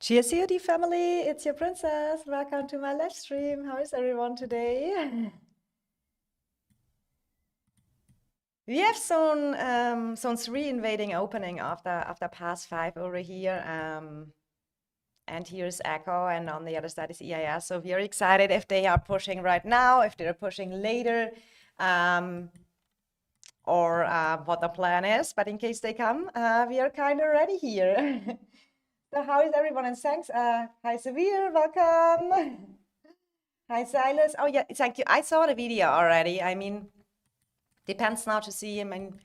Cheers, COD family. It's your princess. Welcome to my live stream. How is everyone today? We have Zone 3 invading opening after pass 5 over here. And here's Echo, and on the other side is EIS. So we are excited if they are pushing right now, if they're pushing later, or what the plan is. But in case they come, we are kind of ready here. So how is everyone? And thanks. Hi, Severe. Welcome. Hi, Silas. Oh, yeah, thank you. I saw the video already. I mean, depends now to see. I mean,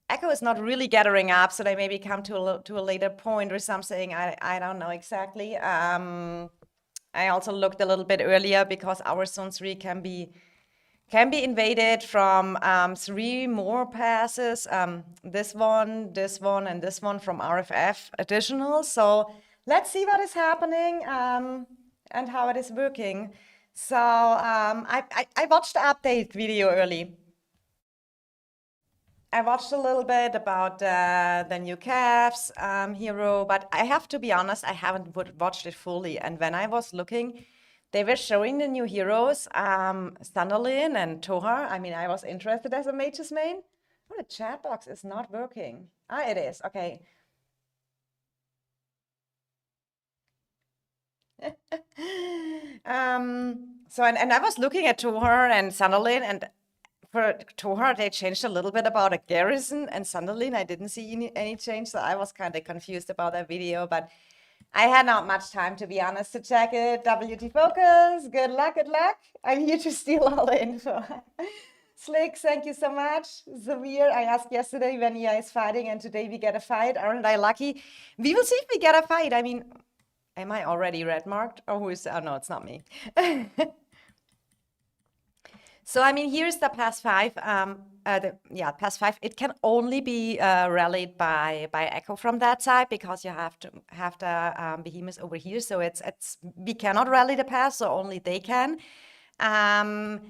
Echo is not really gathering up, so they maybe come to a later point or something. I don't know exactly. I also looked a little bit earlier because our Zone 3 can be invaded from 3 more passes. This one, and this one from RFF additional. So let's see what is happening and how it is working. So I watched the update video early. I watched a little bit about the new Cavs hero, but I have to be honest, I haven't watched it fully. And when I was looking, they were showing the new heroes, Sandalin and Tohar. I mean, I was interested as a mage's main. Oh, the chat box is not working. Ah, it is. Okay. So, and I was looking at Tohar and Sandalin, and for Tohar, they changed a little bit about a garrison, and Sandalin, I didn't see any change, so I was kind of confused about that video, but I had not much time, to be honest, to check it. WT Focus, good luck, good luck. I'm here to steal all the info. Slick, thank you so much. Zavir, I asked yesterday when EI is fighting, and today we get a fight. Aren't I lucky? We will see if we get a fight. I mean, am I already red marked? Oh, who is? Oh, no, it's not me. So, I mean, here's the pass 5. Pass 5. It can only be rallied by Echo from that side because you have to have the behemoths over here. So it's we cannot rally the pass, so only they can. And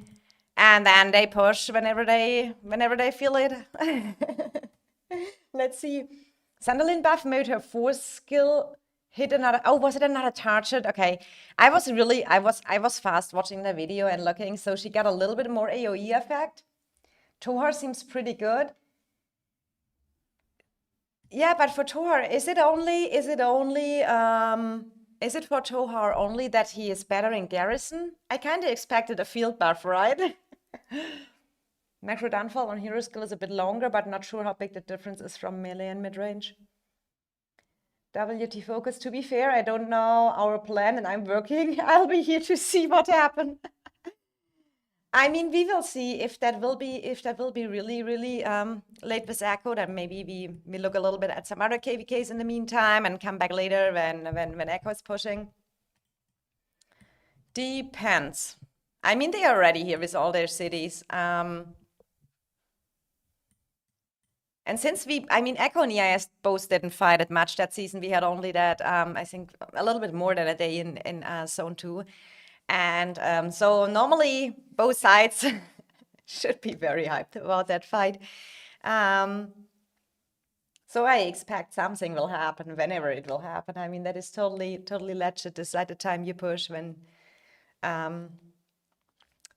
then they push whenever they feel it. Let's see. Sandalin buff made her force skill hit another. Oh, was it another target? Okay. I was fast watching the video and looking, so she got a little bit more AoE effect. Tohar seems pretty good. Yeah, but for Tohar, is it for Tohar only that he is better in garrison? I kind of expected a field buff, right? Macro downfall on hero skill is a bit longer, but not sure how big the difference is from melee and mid-range. WT Focus, to be fair, I don't know our plan and I'm working. I'll be here to see what happens. I mean, we will see if that will be really, really late with Echo, then maybe we look a little bit at some other KVKs in the meantime and come back later when Echo is pushing. Depends. I mean, they are already here with all their cities. And since I mean, Echo and EIS both didn't fight it much that season. We had only that, I think, a little bit more than a day in Zone 2. And so normally both sides should be very hyped about that fight. So I expect something will happen whenever it will happen. I mean, that is totally legit. Decide the time you push when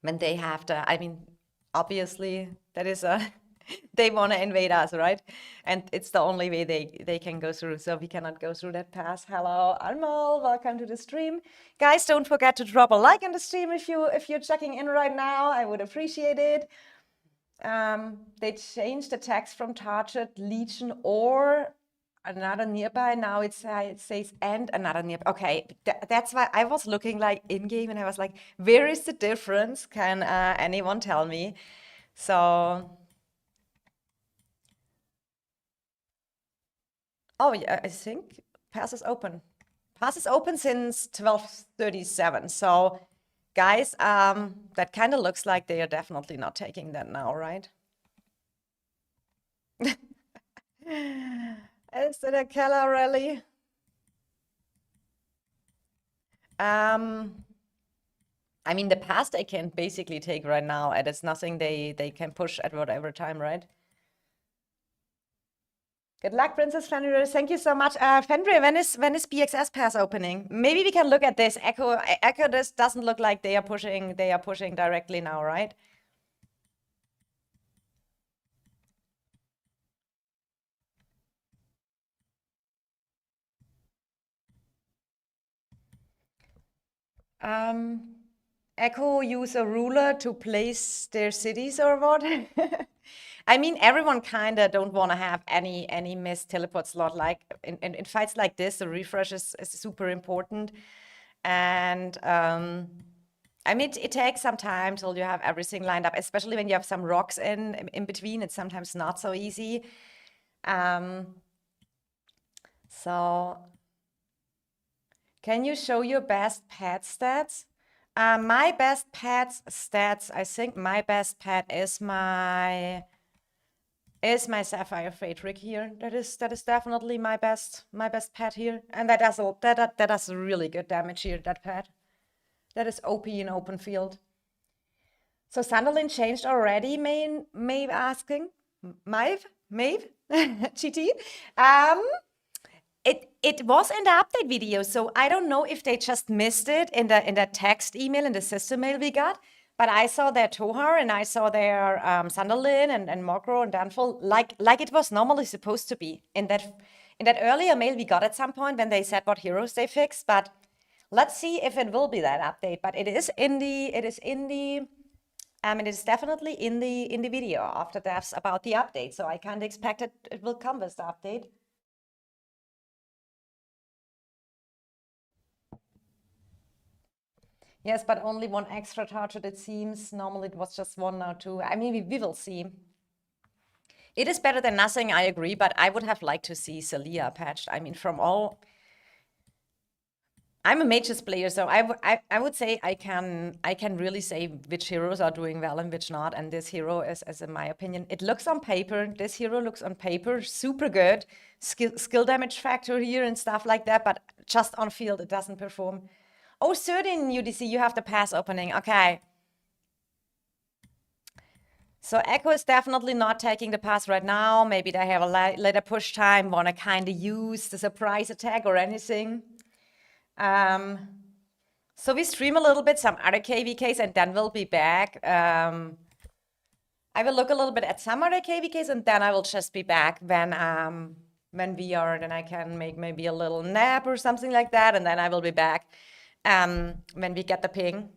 they have to. I mean, obviously that is they want to invade us, right? And it's the only way they can go through. So we cannot go through that pass. Hello, Almal, welcome to the stream. Guys, don't forget to drop a like in the stream if you're checking in right now. I would appreciate it. They changed the text from target, legion, or another nearby. Now it says and another nearby. Okay, that's why I was looking like in game and I was like, where is the difference? Can anyone tell me? So, oh yeah, I think pass is open. Pass is open since 12:37. So, guys, that kind of looks like they are definitely not taking that now, right? Is it a Keller rally? I mean, the pass they can basically take right now, and it's nothing they can push at whatever time, right? Good luck, Princess Fenrir. Thank you so much. Fenrir, when is BXS Pass opening? Maybe we can look at this. Echo, this doesn't look like they are pushing directly now, right? Echo use a ruler to place their cities or what? I mean, everyone kind of don't want to have any missed teleport slot. Like in fights like this, the refresh is super important. And I mean, it takes some time till you have everything lined up, especially when you have some rocks in between. It's sometimes not so easy. So can you show your best pet stats? My best pet stats, I think my best pet is my Sapphire Phaedric here. That is definitely my best pet here, and that does really good damage here. That pet, that is OP in open field. So Sunderland changed already. Maeve asking, Maeve, GT. It was in the update video, so I don't know if they just missed it in the text email, in the system mail we got. But I saw their Tohar and I saw their Sunderland and Mogro and Danful like it was normally supposed to be in that earlier mail we got at some point when they said what heroes they fixed. But let's see if it will be that update. But it is definitely in the video after devs about the update. So I can't expect it will come with the update. Yes, but only one extra target, it seems. Normally it was just one or two. I mean, we will see. It is better than nothing, I agree, but I would have liked to see Celia patched. I mean, from all... I'm a mages player, so I would say I can really say which heroes are doing well and which not. And this hero is, as in my opinion, it looks on paper. This hero looks on paper super good, skill damage factor here and stuff like that. But just on field, it doesn't perform. Oh, 13 UDC, you have the pass opening. Okay. So Echo is definitely not taking the pass right now. Maybe they have a later push time, want to kind of use the surprise attack or anything. So we stream a little bit, some other KVKs, and then we'll be back. I will look a little bit at some other KVKs, and then I will just be back when we are, then I can make maybe a little nap or something like that, and then I will be back when we get the ping.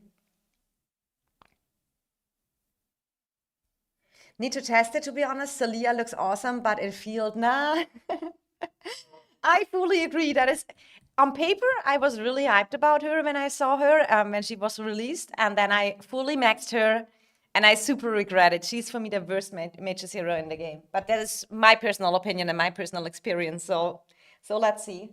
Need to test it, to be honest. Celia looks awesome, but in field, nah. I fully agree. That is, on paper, I was really hyped about her when I saw her when she was released, and then I fully maxed her, and I super regret it. She's, for me, the worst mages hero in the game. But that is my personal opinion and my personal experience, so let's see.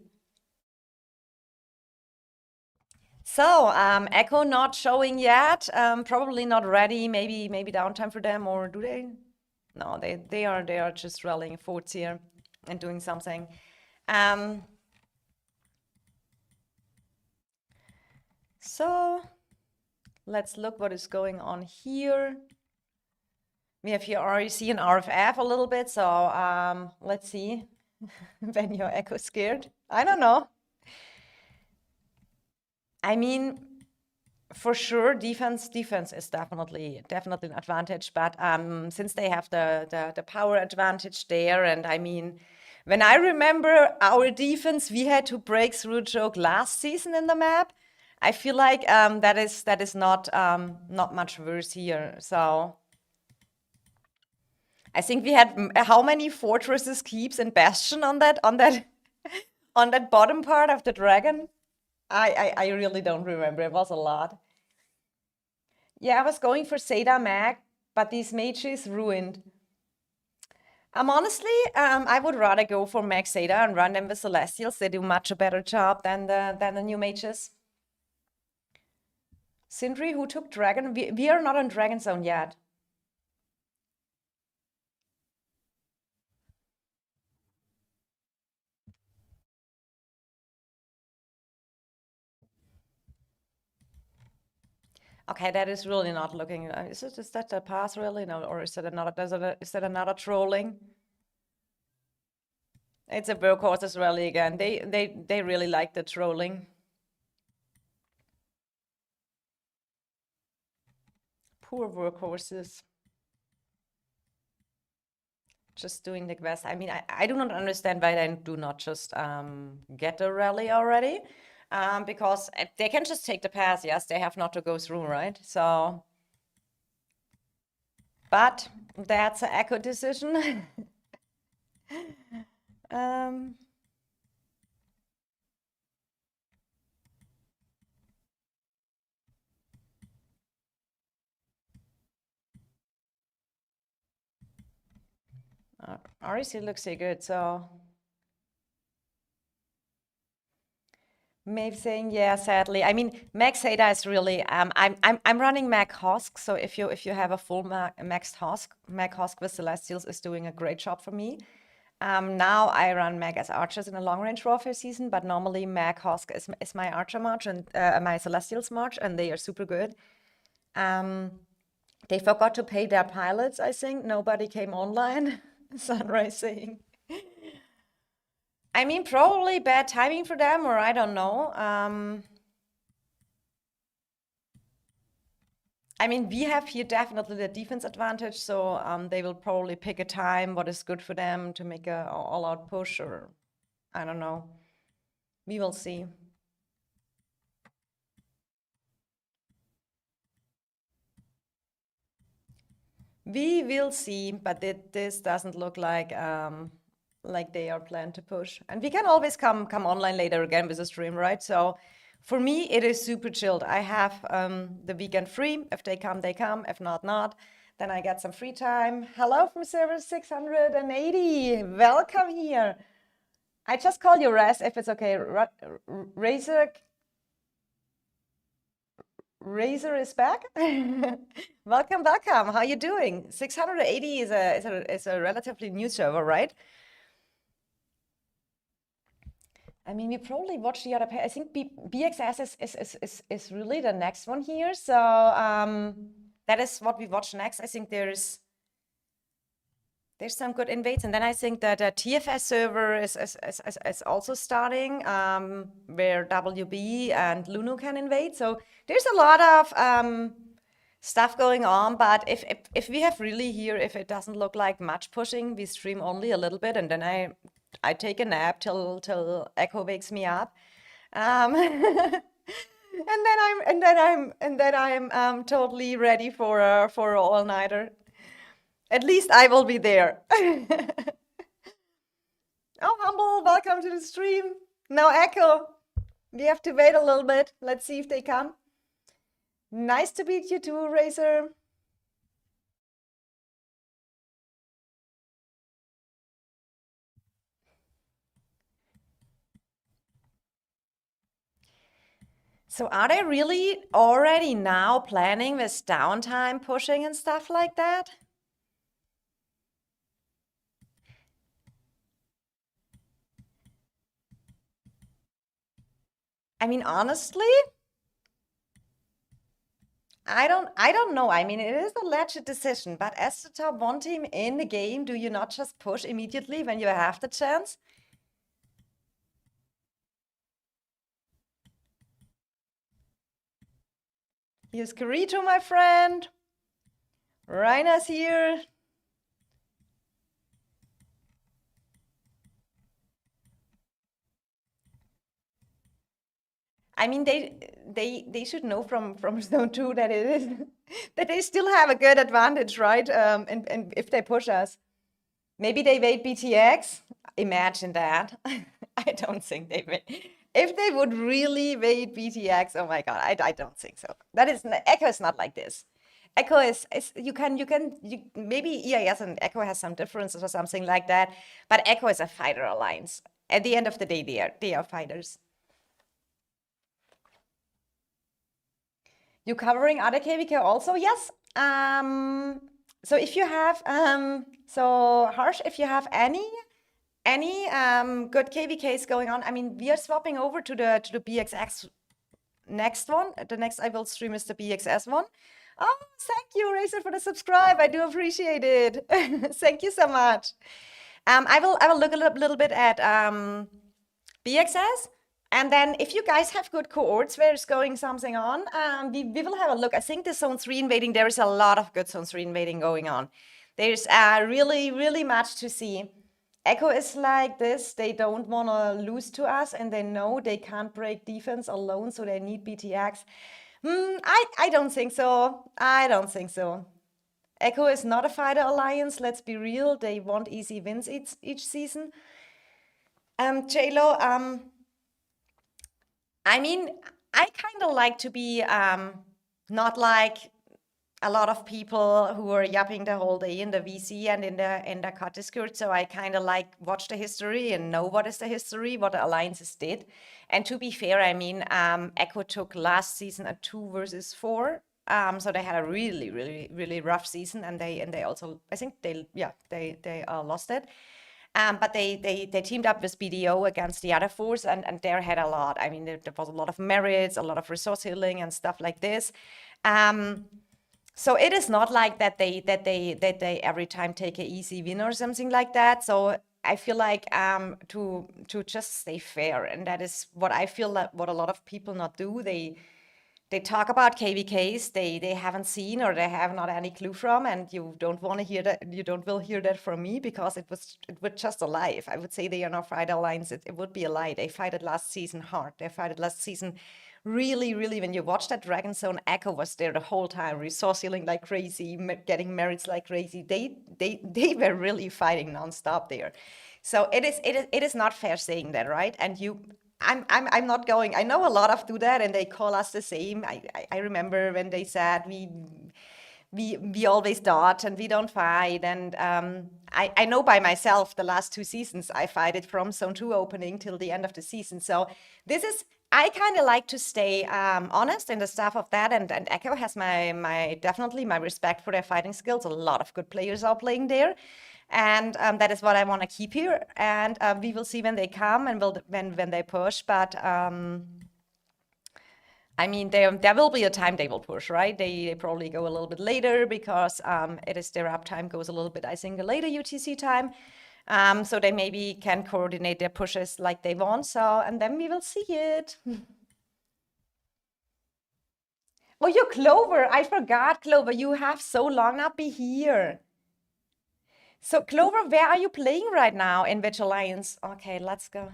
So, Echo not showing yet, probably not ready, maybe downtime for them, or do they? No, they are just rallying forts here and doing something. So let's look what is going on here. We have here REC and RFF a little bit, so let's see when your Echo scared. I don't know. I mean, for sure, defense is definitely an advantage, but since they have the power advantage there, and I mean, when I remember our defense, we had to break through choke last season in the map. I feel like that is not much worse here. So I think we had how many fortresses, keeps, and bastion on that on that bottom part of the dragon? I really don't remember. It was a lot. Yeah, I was going for Seda Mag, but these mages ruined. Honestly, I would rather go for Mag Seda and run them with Celestials. They do much a better job than the new mages. Sindri, who took Dragon? We are not on Dragon Zone yet. Okay, that is really not looking. Is that a pass really? No, or is that another? Is that another trolling? It's a workhorses rally again. They really like the trolling. Poor workhorses. Just doing the quest. I mean, I do not understand why they do not just get a rally already. Because they can just take the pass. Yes, they have not to go through, right? So, but that's an echo decision. um, REC looks so good, so Maeve saying, yeah, sadly. I mean, Max Ada is really I'm running Mac Hosk, so if you have a full Max Hosk, Mac Hosk with Celestials is doing a great job for me. Now I run Mac as archers in a long range warfare season, but normally Mac Hosk is my archer march and my Celestials march, and they are super good. They forgot to pay their pilots, I think. Nobody came online. Sunrise saying. I mean, probably bad timing for them, or I don't know. I mean, we have here definitely the defense advantage, so they will probably pick a time what is good for them to make a all-out push, or I don't know. We will see. We will see, but this doesn't look like they are planned to push. And we can always come online later again with a stream, right? So for me, it is super chilled. I have the weekend free. If they come, they come. If not, not. Then I get some free time. Hello from server 680. Welcome here. I just call you Res if it's okay. Razor is back. Welcome, welcome. How you doing? 680 is a relatively new server, right? I mean, we probably watch the other pair. I think BXS is really the next one here. So that is what we watch next. I think there's some good invades, and then I think that the TFS server is also starting, where WB and Lunu can invade. So there's a lot of stuff going on. But if we have really here, if it doesn't look like much pushing, we stream only a little bit, and then I take a nap till Echo wakes me up. And then I'm totally ready for a all-nighter. At least I will be there. Oh, Humble, welcome to the stream. Now Echo, we have to wait a little bit. Let's see if they come. Nice to meet you too, Razor. So are they really already now planning this downtime pushing and stuff like that? I mean, honestly, I don't know. I mean, it is a legit decision, but as the top one team in the game, do you not just push immediately when you have the chance? Here's Kirito, my friend. Rainer's here. I mean, they should know from Zone 2 that it is that they still have a good advantage, right? And if they push us, maybe they wait BTX. Imagine that. I don't think they will. If they would really wait BTX, oh my God, I don't think so. That is Echo is not like this. Echo is you maybe EIS and Echo has some differences or something like that, but Echo is a fighter alliance. At the end of the day, they are fighters. You covering other KVK also? Yes. So if you have so Harsh, if you have any good KVKs going on, I mean, we are swapping over to the BXX next one. The next I will stream is the BXS one. Oh, thank you, Razor, for the subscribe. I do appreciate it. Thank you so much. I will look a little bit at BXS. And then if you guys have good cohorts where it's going something on, we will have a look. I think the Zone 3 invading, there is a lot of good Zone 3 invading going on. There's really, really much to see. Echo is like this. They don't want to lose to us, and they know they can't break defense alone, so they need BTX. I don't think so. I don't think so. Echo is not a fighter alliance. Let's be real. They want easy wins each season. JLo, I mean, I kind of like to be not like a lot of people who are yapping the whole day in the VC and in the COD Discord. So I kind of like watch the history and know what is the history, what the alliances did. And to be fair, I mean, Echo took last season a 2 versus 4. So they had a really, really, really rough season, and they also, I think they lost it. But they teamed up with BDO against the other force, and they had a lot. I mean, there was a lot of merits, a lot of resource healing and stuff like this. So it is not like that they every time take an easy win or something like that. So I feel like to just stay fair, and that is what I feel that what a lot of people not do. They talk about KVKs they haven't seen or they have not any clue from, and you don't want to hear that. You don't will hear that from me, because it would just a lie. If I would say they are not fight alliance, it would be a lie. They fighted last season hard. They fighted last season really, really. When you watch that Dragon Zone, Echo was there the whole time, resource healing like crazy, getting merits like crazy. They were really fighting nonstop there. So it is not fair saying that, right? And I'm not going. I know a lot of do that, and they call us the same. I remember when they said we always dodge and we don't fight. And I know by myself the last 2 seasons I fighted from Zone 2 opening till the end of the season. So this is, I kind of like to stay honest in the stuff of that. And Echo has my definitely my respect for their fighting skills. A lot of good players are playing there. And that is what I want to keep here. And we will see when they come and when they push. But I mean, there will be a time they will push, right? They probably go a little bit later, because it is their uptime goes a little bit, I think, a later UTC time. So they maybe can coordinate their pushes like they want. So, and then we will see it. Oh, you're Clover. I forgot, Clover. You have so long not be here. So Clover, where are you playing right now in which alliance? Okay, let's go.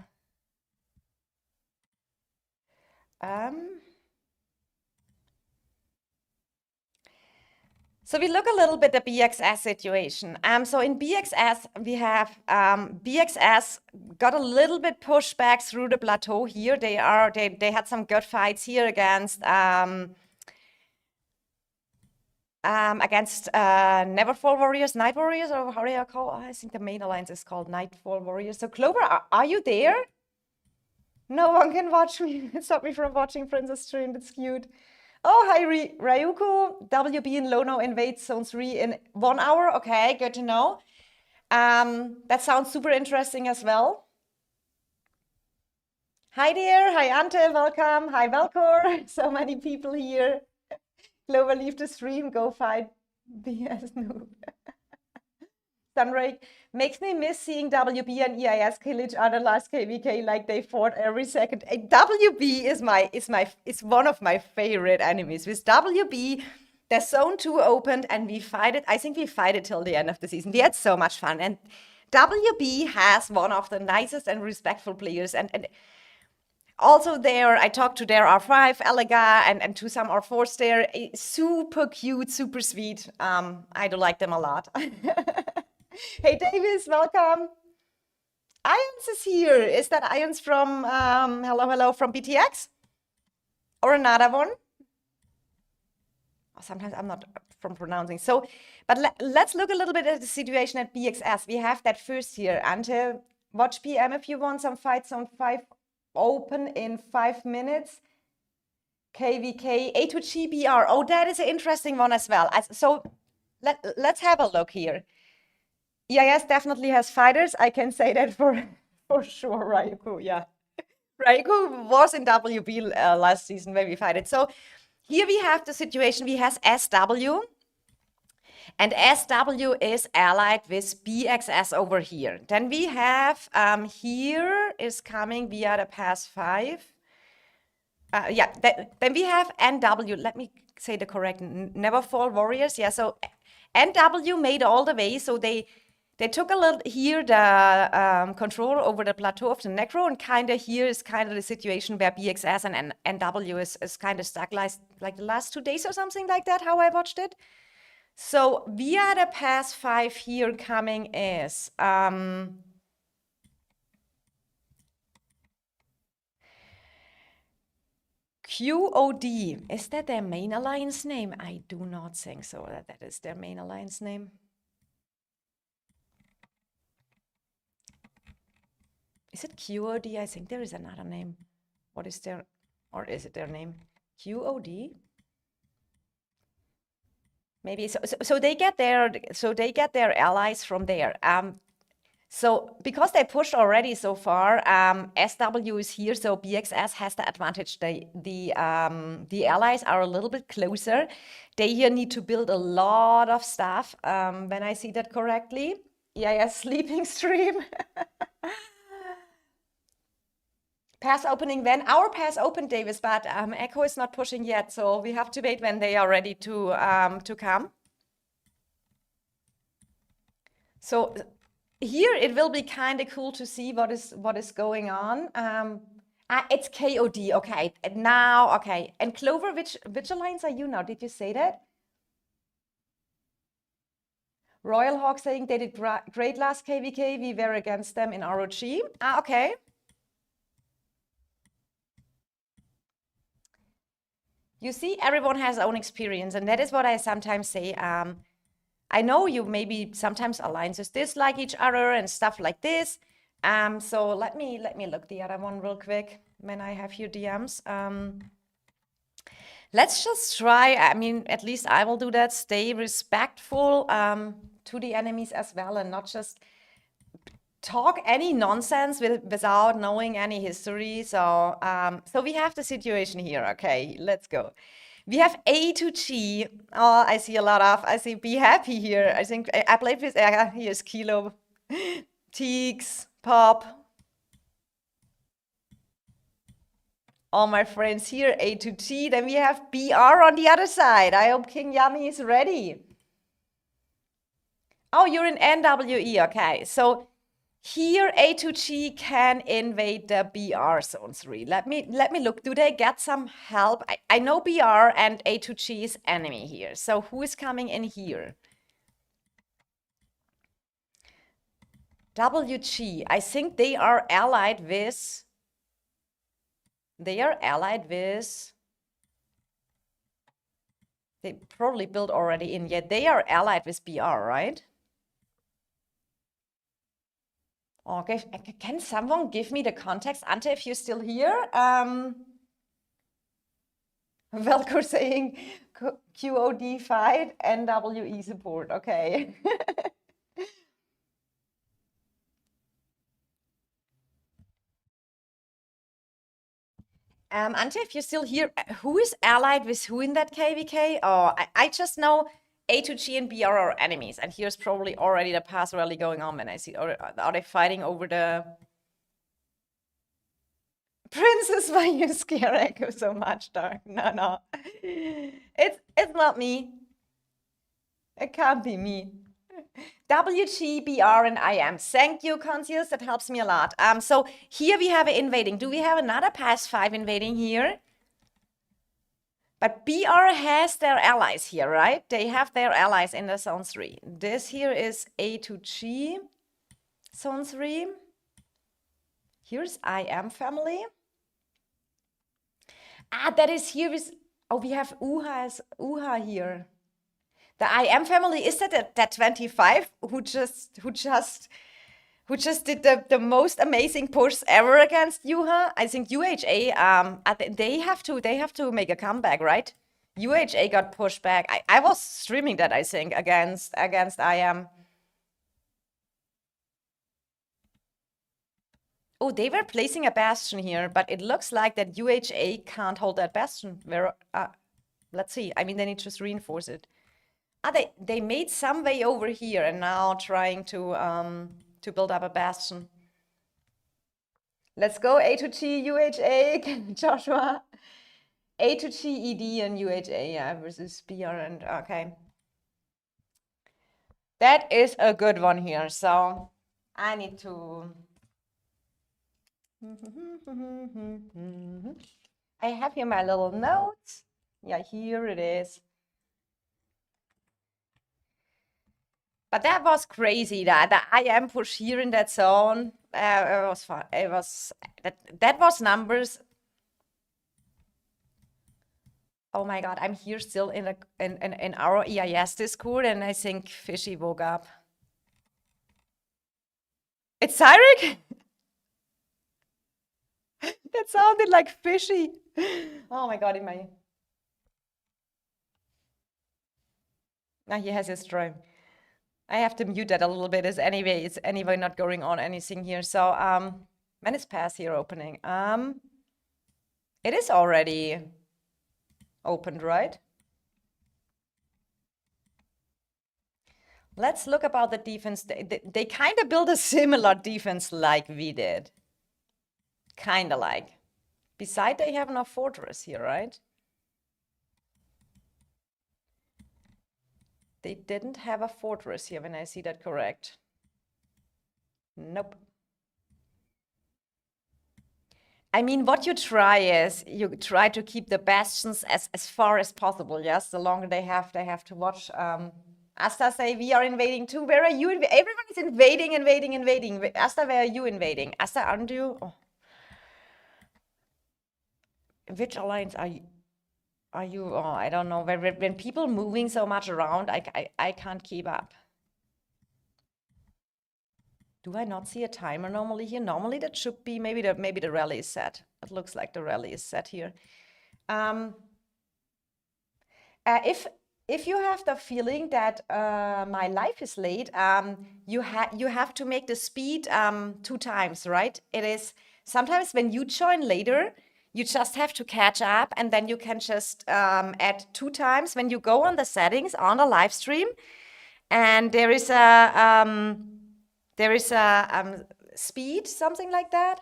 So we look a little bit at BXS situation. So in BXS, we have BXS got a little bit pushback through the plateau here. They had some good fights here against Neverfall Warriors, Night Warriors, or how do you call? I think the main alliance is called Nightfall Warriors. So Clover, are you there? No one can watch me. Stop me from watching Princess stream. That's cute. Oh, hi, Ryuko. WB and Lono invade Zone 3 in 1 hour. Okay, good to know. That sounds super interesting as well. Hi there. Hi, Ante. Welcome. Hi, Velcor. So many people here. Clover, leave the stream. Go fight BS noob. Sunray makes me miss seeing WB and EIS kill each other last KVK like they fought every second. WB is one of my favorite enemies. With WB, the Zone 2 opened and we fight it. I think we fight it till the end of the season. We had so much fun. And WB has one of the nicest and respectful players. And also there, I talked to their R5, Elega, and to some R4s there. Super cute, super sweet. I do like them a lot. Hey, Davis, welcome. Ions is here. Is that Ions from, hello, from BTX? Or another one? Sometimes I'm not from pronouncing. So, but let's look a little bit at the situation at BXS. We have that first here. Ante, watch PM if you want some fights on 5 open in 5 minutes. KVK, A to GBR. Oh, that is an interesting one as well. So let's have a look here. EIS definitely has fighters. I can say that for sure, Ryuko. Yeah. Ryuko was in WB last season where we fighted. So here we have the situation. We have SW. And SW is allied with BXS over here. Then we have here is coming via the pass 5. Yeah, then we have NW. Let me say the correct, Never Fall Warriors. Yeah, so NW made all the way. So they took a little here the control over the plateau of the Necro, and kind of here is kind of the situation where BXS and NW is kind of stuck like the last 2 days or something like that, how I watched it. So via the pass 5 here coming is QOD. Is that their main alliance name? I do not think so that is their main alliance name. Is it QOD? I think there is another name. What is their, or is it their name? QOD? Maybe so they get their allies from there. So because they pushed already so far, SW is here, so BXS has the advantage. The allies are a little bit closer. They here need to build a lot of stuff, when I see that correctly. Yeah, sleeping stream. Pass opening when? Our pass opened, Davis, but Echo is not pushing yet, so we have to wait when they are ready to come. So here it will be kind of cool to see what is going on. It's KOD. Okay, now okay. And Clover, which alliance are you now? Did you say that? Royal Hawk saying they did great last KVK. We were against them in ROG. Okay. You see, everyone has their own experience, and that is what I sometimes say. I know you maybe sometimes alliances dislike each other and stuff like this. So let me look the other one real quick when I have your DMs. Let's just try. I mean, at least I will do that. Stay respectful to the enemies as well, and not just talk any nonsense without knowing any history. So so we have the situation here. Okay, let's go. We have A to G. Oh, I see a lot of, I see Be Happy here. I think I played with, here's Kilo, Teeks, Pop. All my friends here, A to G. Then we have BR on the other side. I hope King Yummy is ready. Oh, you're in NWE, okay. So here A to G can invade the BR zone 3. Let me look. Do they get some help? I know BR and A to G is enemy here. So who is coming in here? WG. I think they are allied with. They probably built already in yet. They are allied with BR, right? Okay, can someone give me the context? Ante, if you're still here. Velcro saying QOD fight, NWE support. Okay. Ante, if you're still here, who is allied with who in that KVK? Oh, I just know A to G and BR are enemies, and here's probably already the pass rally going on when I see, or are they fighting over the Princess? Why you scare Echo so much, Dark? No. It's not me. It can't be me. WG, BR, and IM. Thank you, Conscious. That helps me a lot. So here we have an invading. Do we have another pass 5 invading here? But BR has their allies here, right? They have their allies in the zone 3. This here is A to G, zone 3. Here's IM family. That is here is, oh, we have Uha here. The IM family, is that 25 who just did the most amazing push ever against Yuha? I think UHA, they have to make a comeback, right? UHA got pushed back. I was streaming that, I think, against IM. Oh, they were placing a bastion here, but it looks like that UHA can't hold that bastion. Where, let's see. I mean, they need to just reinforce it. They made some way over here and now trying to build up a bastion. Let's go A to G, UHA, Joshua. A to G, ED, and UHA, yeah, versus BR and okay. That is a good one here. So I need to. I have here my little notes. Yeah, here it is. But that was crazy. That I am push here in that zone. It was fun. It was that was numbers. Oh my God, I'm here still in our EIS Discord, and I think Fishy woke up. It's Cyric? That sounded like Fishy. Oh my God, Now he has his stream. I have to mute that a little bit. It's anyway not going on anything here. So when is pass here opening? It is already opened, right? Let's look about the defense. They kind of build a similar defense like we did. Kind of like. Besides, they have no fortress here, right? They didn't have a fortress here when I see that correct. Nope. I mean, what you try is you try to keep the bastions as far as possible. Yes, the longer they have to watch. Asta say we are invading too. Where are you? Everyone is invading. Asta, where are you invading? Asta, aren't you? Oh. Which alliance are you? Oh, I don't know. When people moving so much around, I can't keep up. Do I not see a timer normally here? Normally that should be maybe the rally is set. It looks like the rally is set here. If you have the feeling that my life is late, you have to make the speed 2 times, right? It is sometimes when you join later, you just have to catch up, and then you can just add 2 times when you go on the settings on the live stream, and there is a speed, something like that.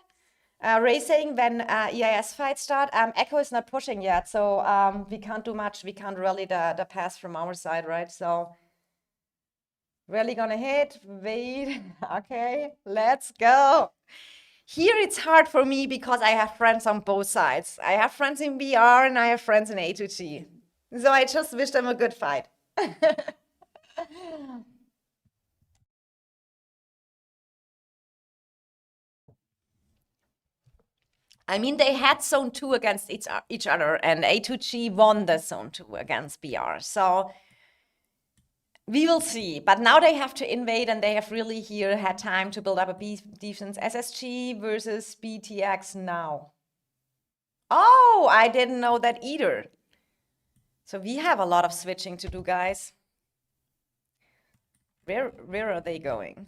Ray saying when EIS fights start, Echo is not pushing yet, so we can't do much. We can't rally the pass from our side, right? So really gonna hit, wait, okay, let's go. Here it's hard for me because I have friends on both sides. I have friends in BR and I have friends in A2G. So I just wish them a good fight. I mean, they had zone 2 against each other, and A2G won the zone 2 against BR. So we will see. But now they have to invade, and they have really here had time to build up a defense. SSG versus BTX now. Oh, I didn't know that either. So we have a lot of switching to do, guys. Where are they going?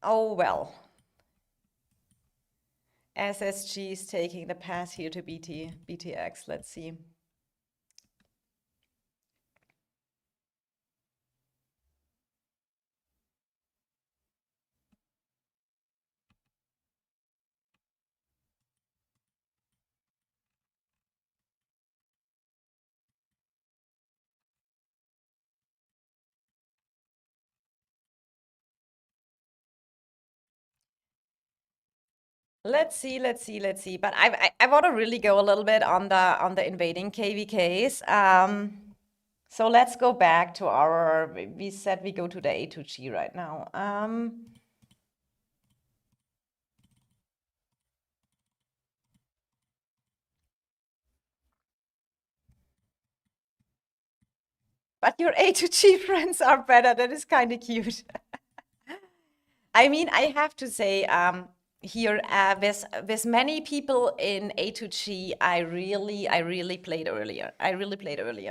Oh, well. SSG is taking the pass here to BTX. Let's see. Let's see. But I want to really go a little bit on the invading KVKs. So let's go back to our. We said we go to the A2G right now. But your A2G friends are better. That is kind of cute. I mean, I have to say, here with many people in A2G. I really played earlier.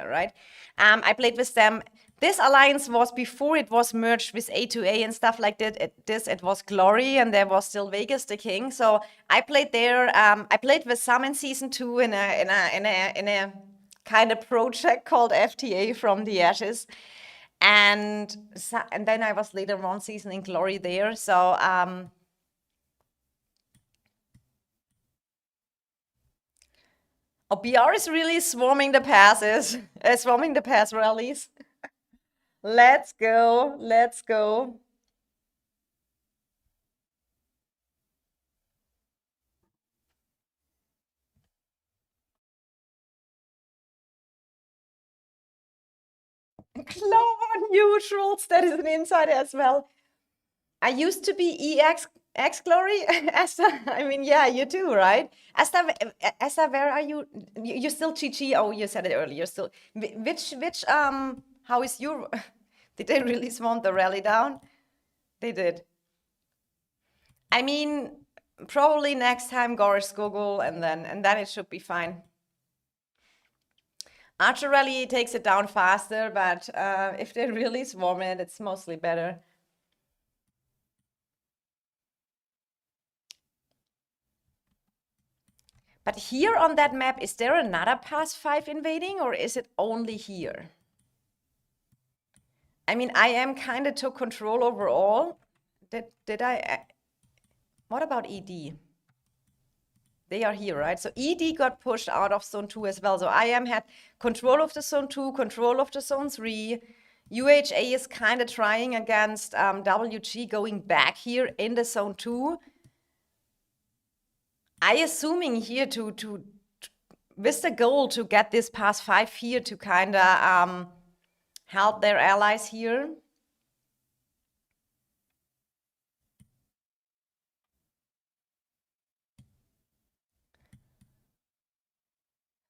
Right? I played with them. This alliance was before it was merged with A2A and stuff like that. It was Glory, and there was still Vegas the King. So I played there. I played with some in season 2 in a kind of project called FTA from the Ashes. And then I was later one season in Glory there. So BR is really swarming the passes, swarming the pass rallies. Let's go, let's go. Clover neutrals, that is an insider as well. I used to be EX Glory, Esther. I mean, yeah, you do, right? Esther, where are you? You're still GG. Oh, you said it earlier. Still, which how is your? Did they really swarm the rally down? They did. I mean, probably next time Goris Google, and then it should be fine. Archer rally takes it down faster, but if they really swarm it, it's mostly better. But here on that map, is there another pass 5 invading, or is it only here? I mean, I am kind of took control overall. Did I? What about ED? They are here, right? So ED got pushed out of zone 2 as well. So I am had control of the zone 2, control of the zone 3. UHA is kind of trying against WG going back here in the zone 2. I assuming here to with the goal to get this pass 5 here to kind of help their allies here.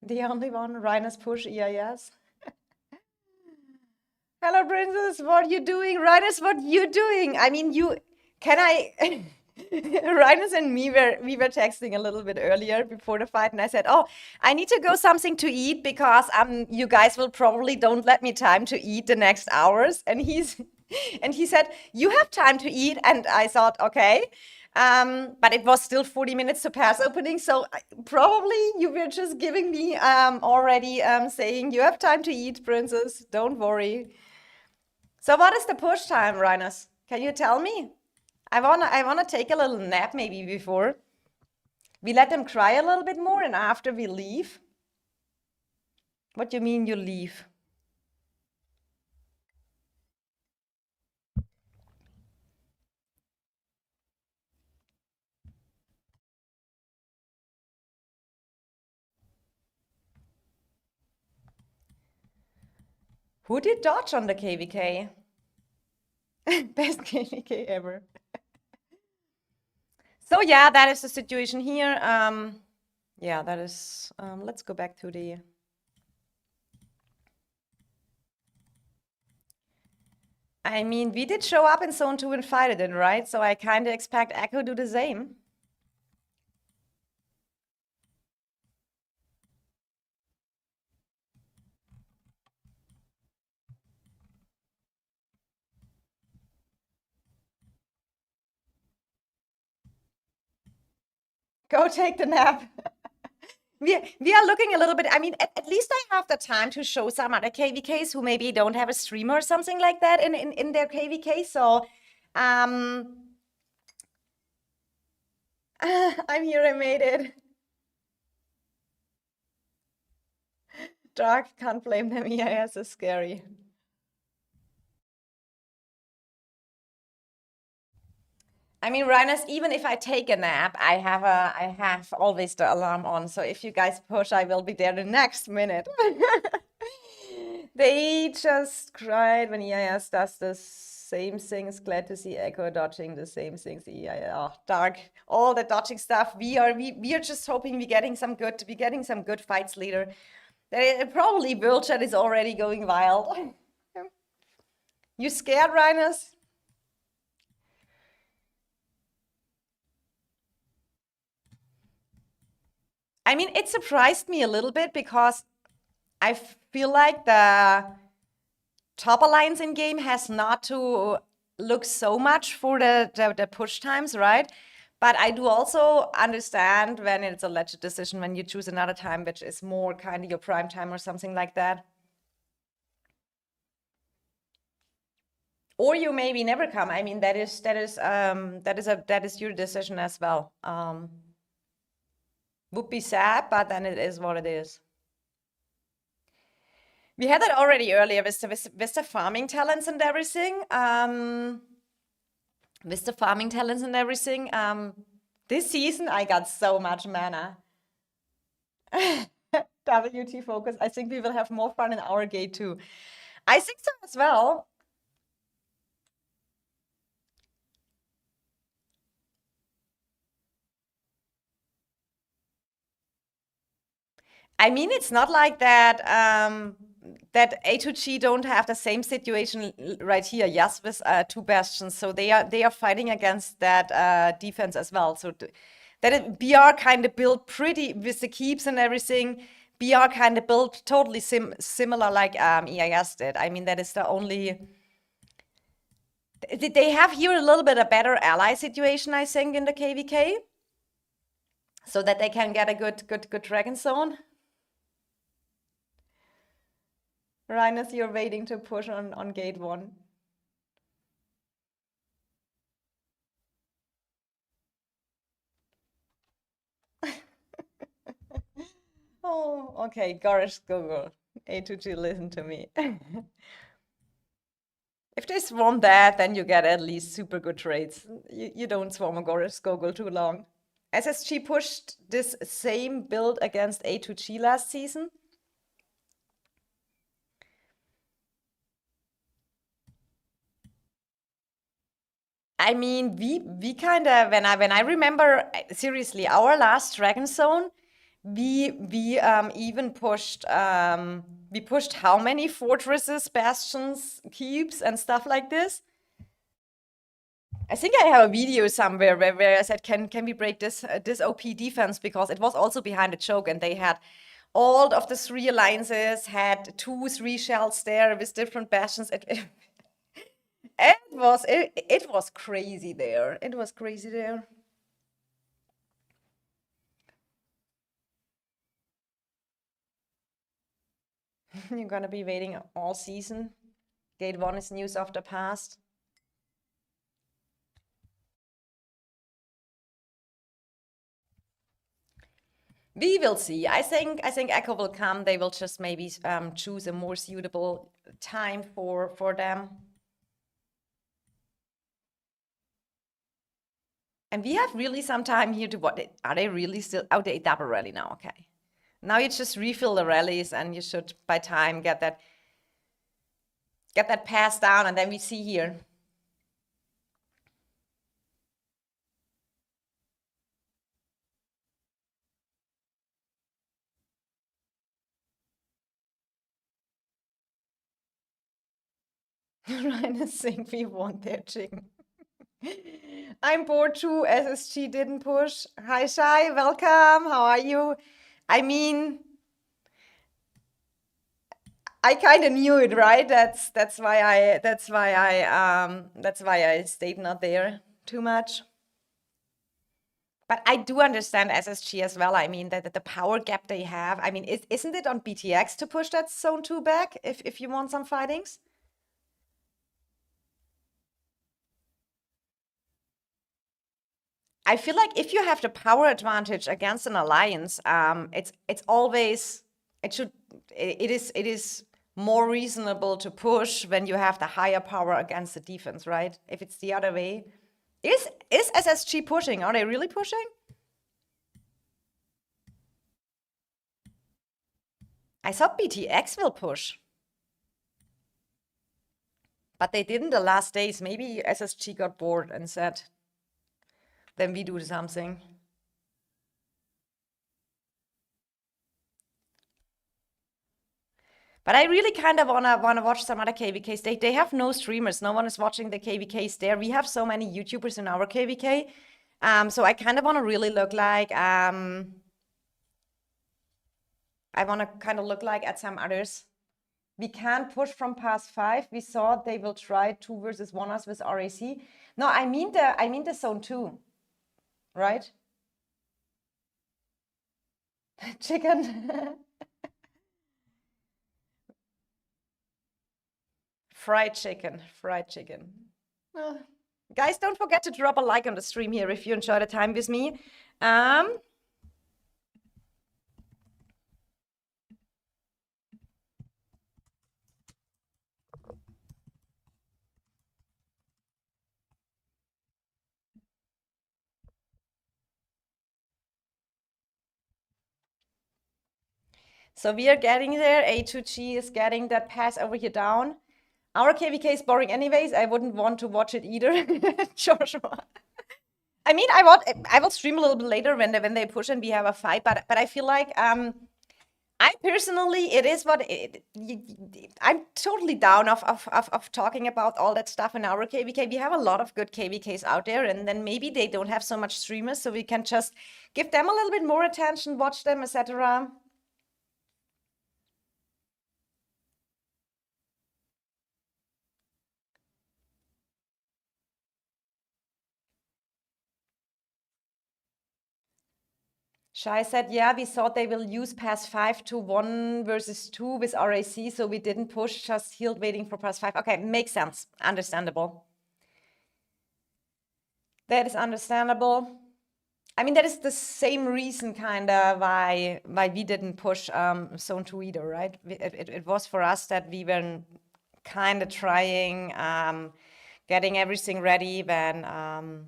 The only one, Rhinus push EIS. Hello, princess. What are you doing, Rhinus? What you doing? I mean, Rhinus and me we were texting a little bit earlier before the fight, and I said, "Oh, I need to go something to eat because you guys will probably don't let me time to eat the next hours." And he said, "You have time to eat," and I thought, okay. But it was still 40 minutes to pass opening, so probably you were just giving me already saying you have time to eat, princess. Don't worry. So what is the push time, Rhinus? Can you tell me? I wanna take a little nap maybe before. We let them cry a little bit more and after we leave. What do you mean you leave? Who did dodge on the KVK? Best KVK ever. So yeah, that is the situation here. Yeah, that is, let's go back to the... I mean, we did show up in zone 2 and fight it in, right? So I kind of expect Echo do the same. Go take the nap. We are looking a little bit, I mean, at least I have the time to show some other KVKs who maybe don't have a streamer or something like that in their KVK. So I'm here, I made it. Dark, can't blame them. EIS is scary. I mean, Rhinus, even if I take a nap, I have always the alarm on. So if you guys push, I will be there the next minute. They just cried when EIS does the same things. Glad to see Echo dodging the same things. EIS, oh, Dark, all the dodging stuff. We are just hoping we're getting some good fights later. Probably World Chat is already going wild. You scared, Rhinus? I mean, it surprised me a little bit because I feel like the top alliance in game has not to look so much for the push times, right? But I do also understand when it's a legit decision when you choose another time which is more kind of your prime time or something like that. Or you maybe never come. I mean, that is your decision as well. Would be sad, but then it is what it is. We had that already earlier with the farming talents and everything. With the farming talents and everything. This season I got so much mana. WT focus. I think we will have more fun in our gate too. I think so as well. I mean, it's not like that that A2G don't have the same situation right here. Yes, with two bastions, so they are fighting against that defense as well. So BR kind of built pretty with the keeps and everything. BR kind of built totally similar like EIS did. I mean, that is the only. They have here a little bit a better ally situation, I think, in the KVK, so that they can get a good dragon zone. Rhinus, you're waiting to push on gate 1. Oh, okay, Gorish Google. A2G, listen to me. If they swarm that, then you get at least super good trades. You don't swarm a Gorish Google too long. SSG pushed this same build against A2G last season. I mean, we kind of when I remember seriously our last Dragon Zone, we even pushed we pushed how many fortresses, bastions, keeps, and stuff like this. I think I have a video somewhere where I said, can we break this this OP defense, because it was also behind a choke and they had all of the 3 alliances had 2-3 shells there with different bastions. It was crazy there. It was crazy there. You're gonna be waiting all season. Gate 1 is news of the past. We will see. I think Echo will come. They will just maybe choose a more suitable time for them. And we have really some time here to what? Are they really still? Oh, they double rally now. Okay. Now you just refill the rallies, and you should by time get that pass down, and then we see here. Ryan is saying we want their chicken. I'm bored too. SSG didn't push. Hi, Shai. Welcome. How are you? I mean, I kind of knew it, right? That's why I stayed not there too much. But I do understand SSG as well. I mean that the power gap they have. I mean, isn't it on BTX to push that zone 2 back if you want some fightings? I feel like if you have the power advantage against an alliance, it's always it is more reasonable to push when you have the higher power against the defense, right? If it's the other way. Is SSG pushing? Are they really pushing? I thought BTX will push. But they didn't the last days. Maybe SSG got bored and said, then we do something. But I really kind of wanna watch some other KVKs. They have no streamers. No one is watching the KVKs there. We have so many YouTubers in our KVK. So I kind of wanna really look like I want to kind of look like at some others. We can't push from pass 5. We thought they will try 2 versus 1 us with RAC. No, I mean the zone 2, right? Chicken. Fried chicken. Fried chicken. Uh, guys, don't forget to drop a like on the stream here if you enjoy the time with me. So we are getting there. A2G is getting that pass over here down. Our KVK is boring anyways. I wouldn't want to watch it either, Joshua. I mean, I will stream a little bit later when they push and we have a fight. But I feel like I personally, it is what I'm totally down of talking about all that stuff in our KVK. We have a lot of good KVKs out there, and then maybe they don't have so much streamers, so we can just give them a little bit more attention, watch them, etc. Shai said, yeah, we thought they will use pass 5 to 1 versus 2 with RAC, so we didn't push, just healed waiting for pass 5. Okay, makes sense. Understandable. That is understandable. I mean, that is the same reason kind of why we didn't push zone 2 either, right? It was for us that we were kind of trying getting everything ready when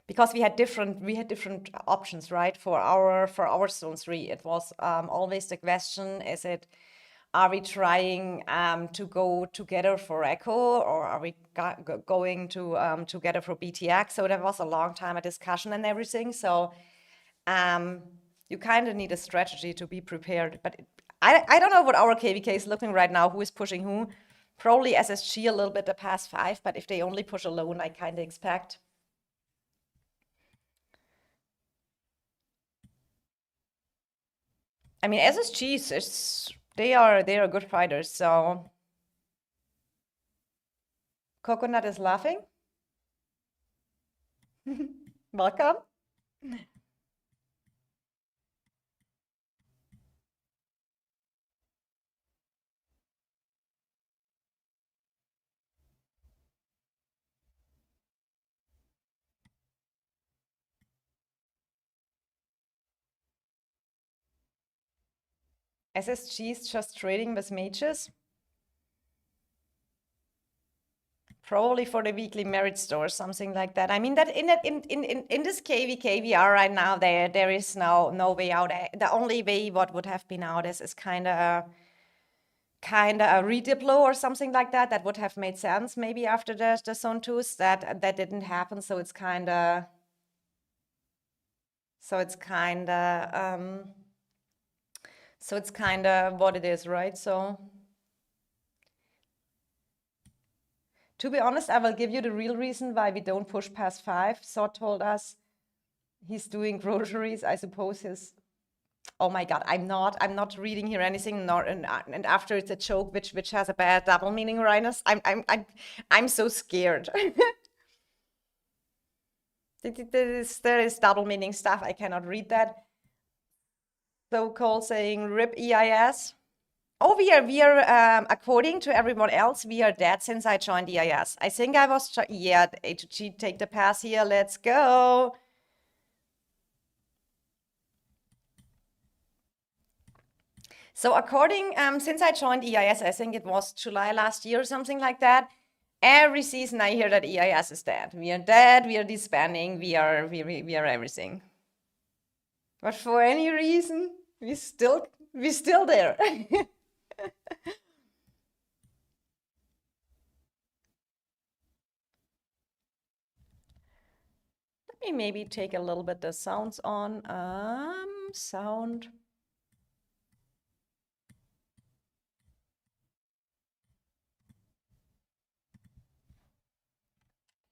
because we had different options, right? For our zone 3, it was always the question: are we trying to go together for Echo, or are we going to together for BTX? So there was a long time a discussion and everything. So you kind of need a strategy to be prepared. But I don't know what our KVK is looking right now. Who is pushing who? Probably SSG a little bit the past 5. But if they only push alone, I kind of expect. I mean, SSGs, they are good fighters. So Coconut is laughing. Welcome. SSGs just trading with mages. Probably for the weekly merit store, something like that. I mean that in this KVK we are right now, there is no way out. The only way what would have been out is kind of a redeploy or something like that. That would have made sense maybe after the zone 2s. That didn't happen, so it's kind of what it is, right? So to be honest, I will give you the real reason why we don't push past 5. Sot told us he's doing groceries. I suppose his. Oh my God, I'm not reading here anything. Nor and after it's a joke which has a bad double meaning, Rhinus. I'm so scared. There is double meaning stuff. I cannot read that. So Cole saying rip EIS. Oh, we are according to everyone else, we are dead since I joined EIS. I think I was, yeah, HG, take the pass here, let's go. So according, since I joined EIS, I think it was July last year or something like that, every season I hear that EIS is dead. We are dead, we are disbanding, we are everything. But for any reason, we still there. Let me maybe take a little bit the sounds on. Sound.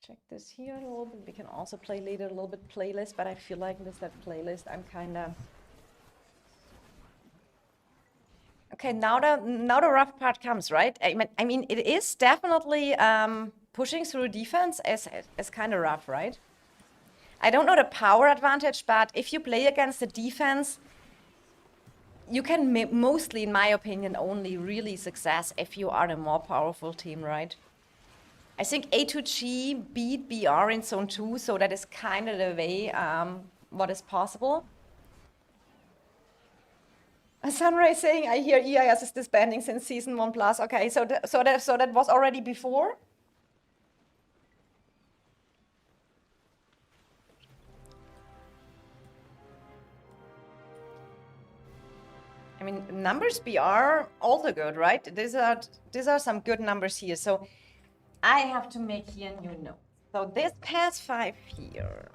Check this here a little bit. We can also play later a little bit playlist, but I feel like with that playlist, I'm kind of Okay, now the rough part comes, right? I mean, it is definitely pushing through defense is kind of rough, right? I don't know the power advantage, but if you play against the defense, you can mostly, in my opinion, only really success if you are the more powerful team, right? I think A2G beat BR in zone 2, so that is kind of the way what is possible. Sunray saying, I hear EIS is disbanding since season 1 plus. Okay, so that was already before? I mean, numbers BR also good, right? These are some good numbers here. So I have to make here new notes. So this pass 5 here.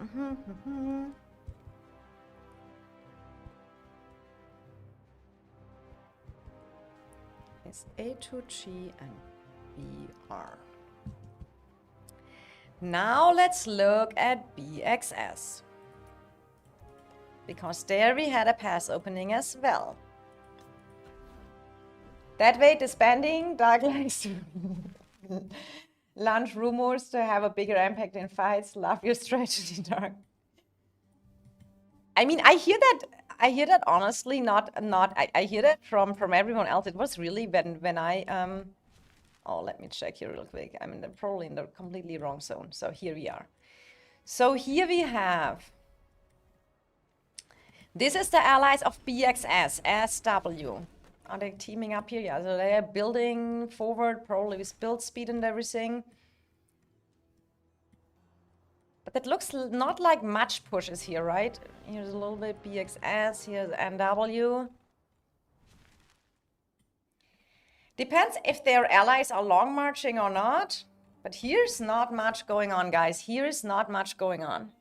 Is A2G and BR. Now let's look at BXS. Because there we had a pass opening as well. That way, disbanding, Dark likes to launch rumors to have a bigger impact in fights. Love your strategy, Dark. I mean, I hear that honestly, I hear that from everyone else. It was really when I oh, let me check here real quick. I mean, they're probably in the completely wrong zone. So here we are. So here we have, this is the allies of BXS, SW. Are they teaming up here? Yeah, so they are building forward, probably with build speed and everything. But that looks not like much pushes here, right? Here's a little bit BXS, here's NW. Depends if their allies are long marching or not. But here's not much going on, guys. Here is not much going on.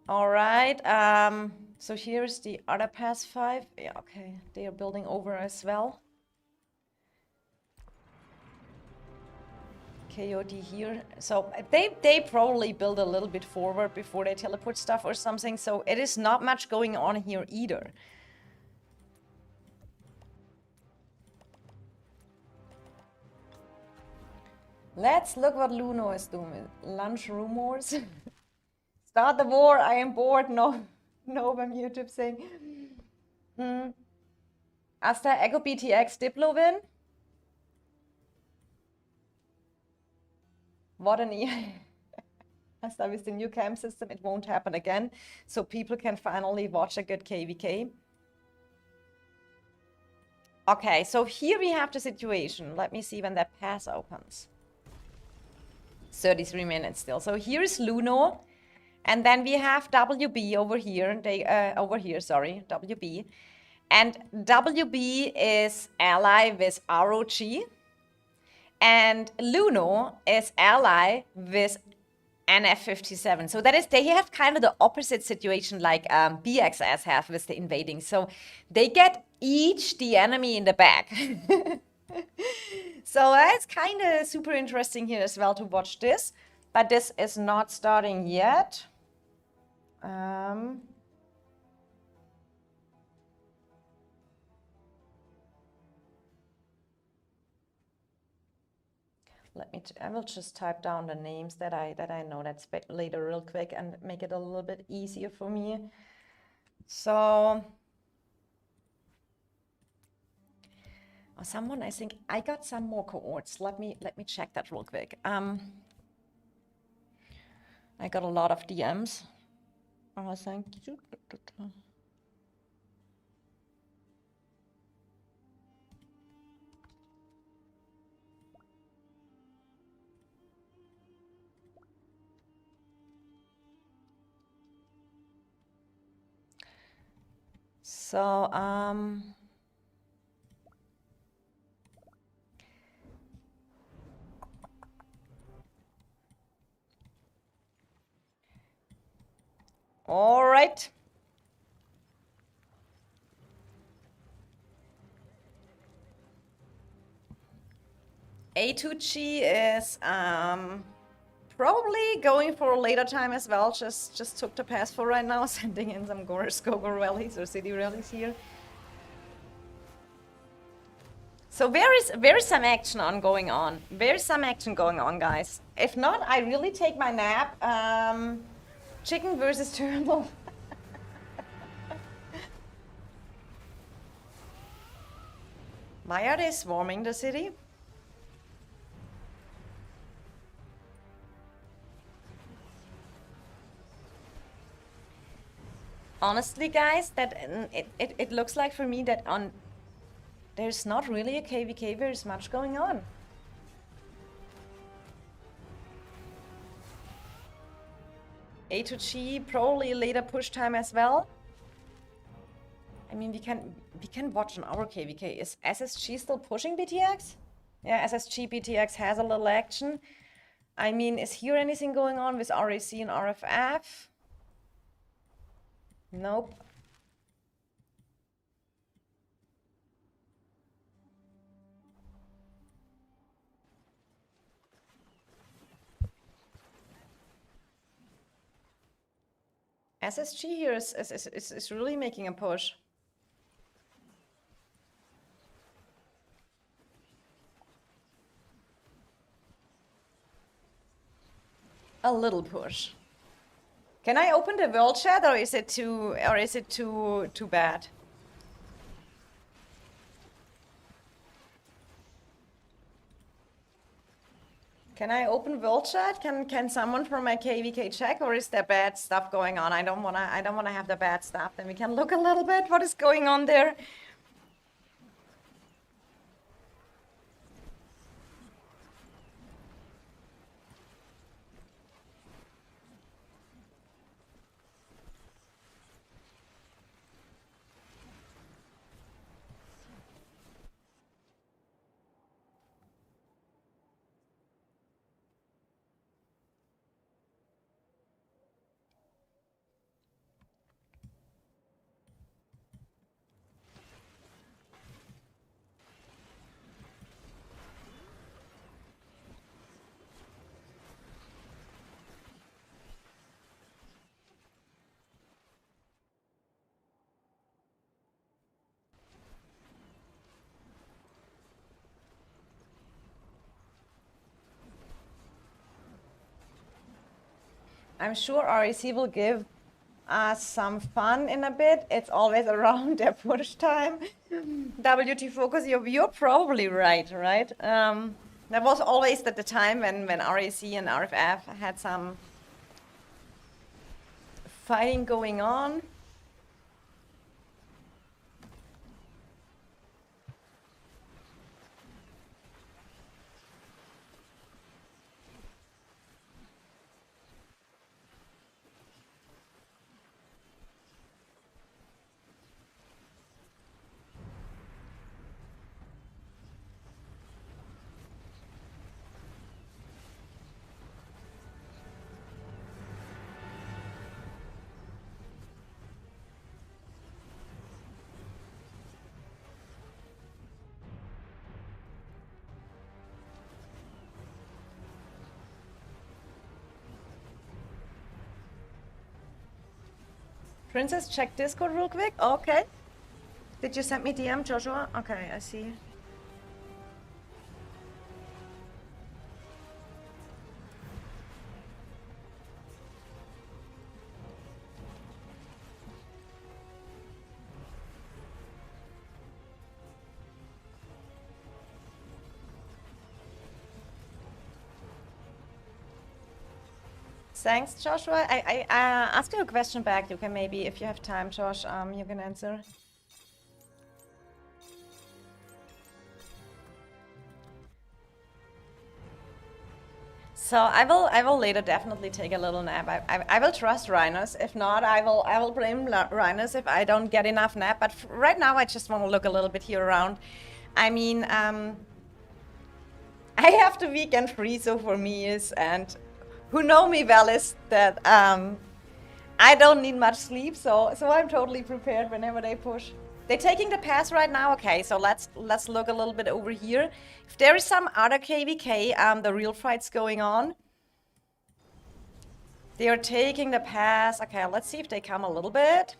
All right, so here's the other pass 5. Yeah, okay, they are building over as well. KOD here. So they probably build a little bit forward before they teleport stuff or something. So it is not much going on here either. Let's look what Luno is doing. Lunch rumors. Start the war. I am bored. No, no, I'm YouTube saying. Asta Echo BTX Diplo win. What an Asta with the new cam system, it won't happen again. So people can finally watch a good KVK. Okay, so here we have the situation. Let me see when that pass opens. 33 minutes still. So here is Luno. And then we have WB over here. WB. And WB is ally with ROG. And Luno is ally with NF57. So that is, they have kind of the opposite situation like BXS have with the invading. So they get each the enemy in the back. So that's kind of super interesting here as well to watch this. But this is not starting yet. I will just type down the names that I know that's later real quick and make it a little bit easier for me. So someone, I think I got some more cohorts. Let me check that real quick. I got a lot of DMs. Oh, thank you. So, all right. A2G is probably going for a later time as well. Just took the pass for right now, sending in some go-go rallies or city rallies here. So there is some action going on. There's some action going on, guys. If not, I really take my nap. Chicken versus turtle. Why are they swarming the city? Honestly, guys, that it looks like for me that there's not really a KVK. There's much going on. A to G, probably later push time as well. I mean, we can watch on our KVK. Is SSG still pushing BTX? Yeah, SSG BTX has a little action. I mean, is here anything going on with RAC and RFF? Nope. SSG here is really making a push. A little push. Can I open the world chat, or is it too bad? Can I open world chat? Can someone from my KVK check, or is there bad stuff going on? I don't wanna have the bad stuff. Then we can look a little bit what is going on there. I'm sure RAC will give us some fun in a bit. It's always around their push time. WT Focus, you're probably right? That was always at the time when RAC and RFF had some fighting going on. Princess, check Discord real quick. Okay. Did you send me DM, Joshua? Okay, I see. Thanks, Joshua. I asked you a question back. You can maybe, if you have time, Josh, you can answer. So I will later definitely take a little nap. I will trust Rhinos. If not, I will blame Rhinos if I don't get enough nap. But right now, I just want to look a little bit here around. I mean, I have the weekend free, so for me is, and who know me well is that I don't need much sleep, so I'm totally prepared whenever they push. They're taking the pass right now. Okay, so let's look a little bit over here. If there is some other KVK, the real fight's going on. They are taking the pass. Okay, let's see if they come a little bit.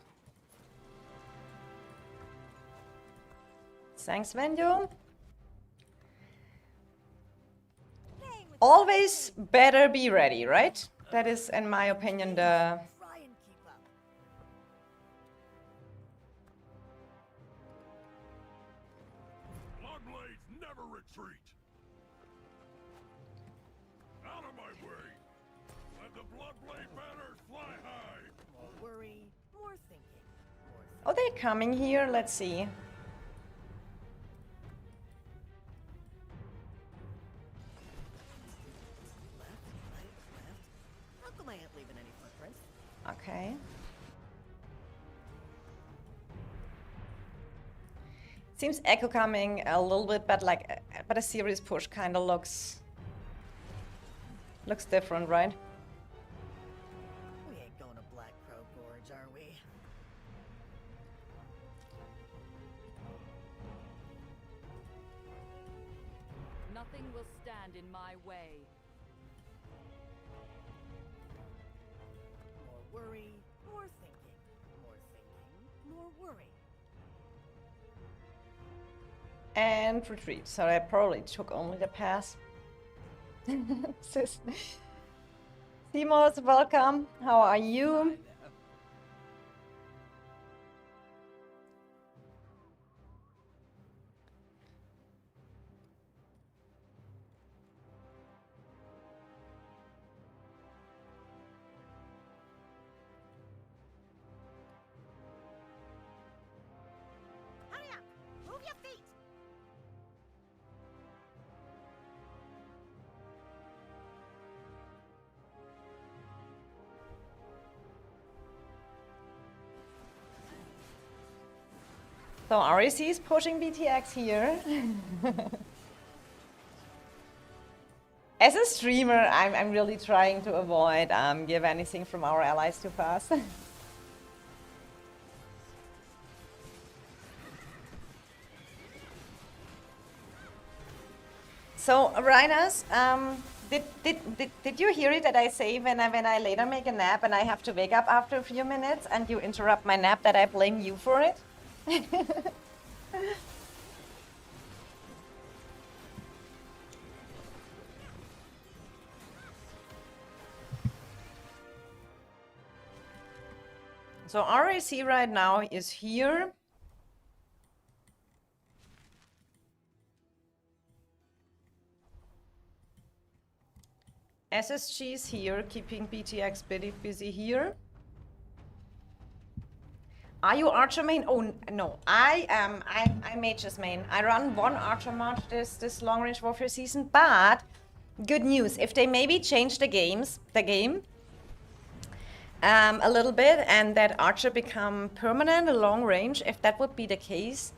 Thanks, Venue. Always better be ready, right? That is, in my opinion, the... Bloodblades never retreat. Out of my way. Let the Bloodblade banners fly high. More worry, more thinking. Oh, they're coming here. Let's see. How come I ain't leaving any footprints? Okay. Seems echo coming a little bit, but like, but a serious push kind of looks different, right? We ain't going to Black Crow Gorge, are we? Nothing will stand in my way. More worry, more thinking. More thinking, more worry. And retreat. So I probably took only the pass. Simos, welcome. How are you? Hurry up! Move your feet! So RAC is pushing BTX here. As a streamer, I'm really trying to avoid give anything from our allies too fast. So, Rhinus, did you hear it that I say when I later make a nap and I have to wake up after a few minutes and you interrupt my nap that I blame you for it? So RAC right now is here. SSG is here, keeping BTX busy here. Are you Archer main? Oh no, I'm Mage's main. I run one Archer mod this long range warfare season, but good news, if they maybe change the game a little bit and that Archer become permanent long range, if that would be the case,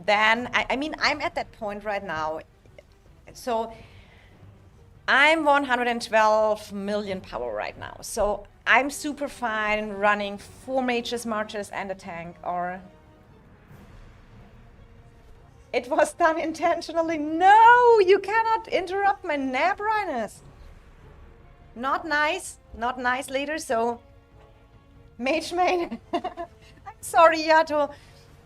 then I mean I'm at that point right now. So I'm 112 million power right now. So I'm super fine running 4 mages, marches, and a tank, or... It was done intentionally. No, you cannot interrupt my nap, Rhinus. Not nice. Not nice later, so... Mage main. I'm sorry, Yato.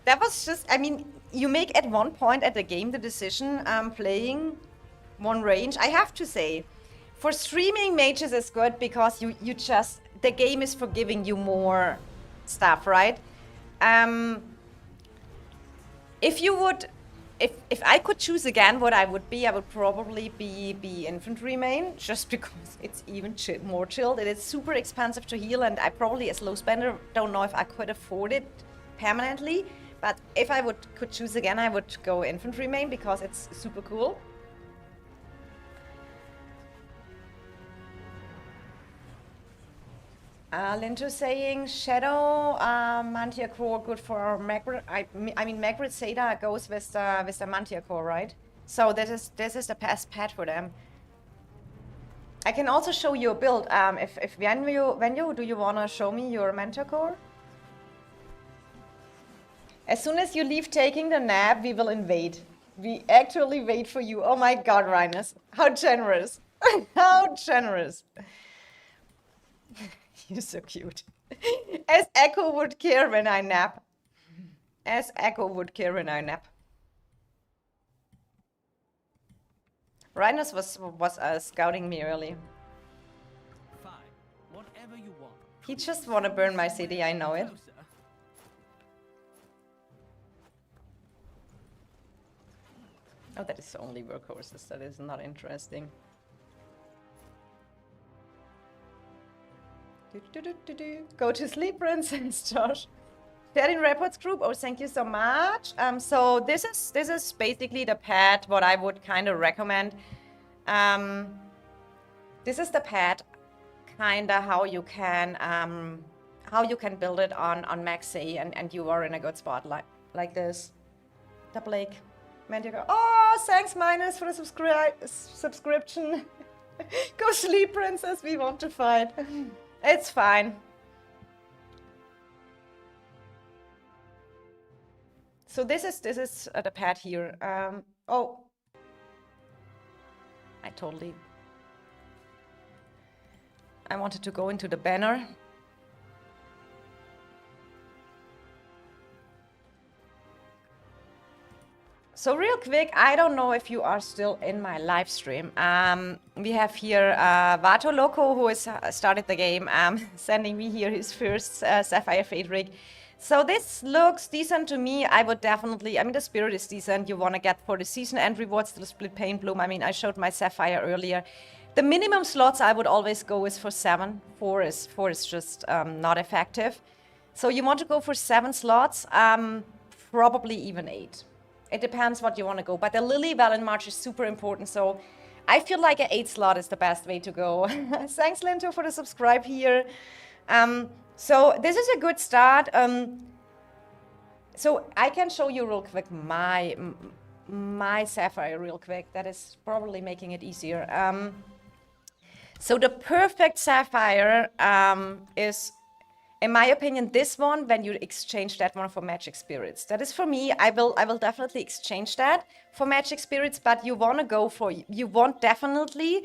That was just... I mean, you make at one point at the game the decision playing one range. I have to say, for streaming, mages is good because you just... The game is forgiving you more stuff, right? If you would... If I could choose again what I would probably be infantry main, just because it's even more chilled. It is super expensive to heal, and I probably, as low spender, don't know if I could afford it permanently. But if I could choose again, I would go infantry main because it's super cool. Linto saying Shadow Mantia Core good for Magrit. I mean Magrit Seda goes with the Mantia Core, right? So this is the best pet for them. I can also show you a build. If Venue, do you wanna show me your Mantia Core? As soon as you leave taking the nap, we will invade. We actually wait for you. Oh my God, Rhinus. How generous. How generous. You're so cute. As Echo would care when I nap. As Echo would care when I nap. Rhinus was scouting me early. Fine. Whatever you want. He just want to burn my city, I know it. Closer. Oh, that is only workhorses. That is not interesting. Go to sleep, Princess Josh. Sharing reports group. Oh, thank you so much. So this is basically the pad what I would kind of recommend. This is the pad, kinda how you can build it on Max A, and you are in a good spot like this. The Blake. Manticore. Oh, thanks, Minus, for the subscription. Go sleep, Princess. We want to fight. It's fine. So this is the pad here. Oh, I wanted to go into the banner. So real quick, I don't know if you are still in my live stream. We have here Vato Loco, who has started the game, sending me here his first Sapphire Fate rig. So this looks decent to me. I would definitely, I mean, the spirit is decent. You want to get for the season end rewards, the split paint bloom. I mean, I showed my Sapphire earlier. The minimum slots I would always go is for 7. 4 is just not effective. So you want to go for 7 slots, probably even 8. It depends what you want to go. But the Lily Valen March is super important. So I feel like an 8 slot is the best way to go. Thanks, Linto, for the subscribe here. So this is a good start. So I can show you real quick my Sapphire real quick. That is probably making it easier. So the perfect Sapphire is, in my opinion, this one, when you exchange that one for Magic Spirits. That is for me. I will definitely exchange that for Magic Spirits, but you want to go for, you want definitely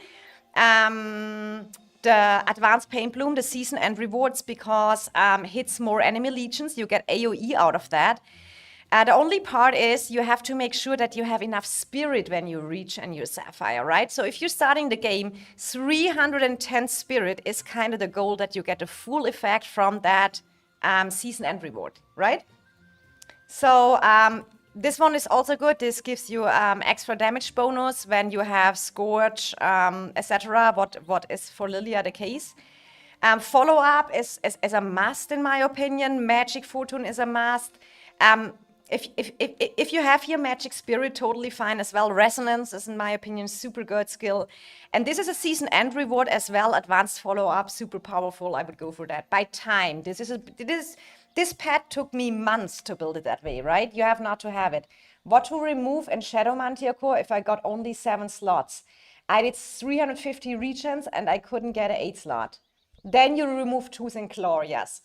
the Advanced Paint Bloom, the season end rewards, because hits more enemy legions. You get AoE out of that. The only part is you have to make sure that you have enough spirit when you reach in your Sapphire, right? So if you're starting the game, 310 spirit is kind of the goal that you get the full effect from that season end reward, right? So this one is also good. This gives you extra damage bonus when you have Scourge, etc. What is for Lilia the case. Follow-up is a must, in my opinion. Magic Fortune is a must. If you have your Magic Spirit, totally fine as well. Resonance is, in my opinion, super good skill. And this is a season end reward as well. Advanced follow-up, super powerful. I would go for that. By time, this pad took me months to build it that way, right? You have not to have it. What to remove in Shadow Manticore if I got only 7 slots? I did 350 regions and I couldn't get an 8 slot. Then you remove Tooth and Claw, yes.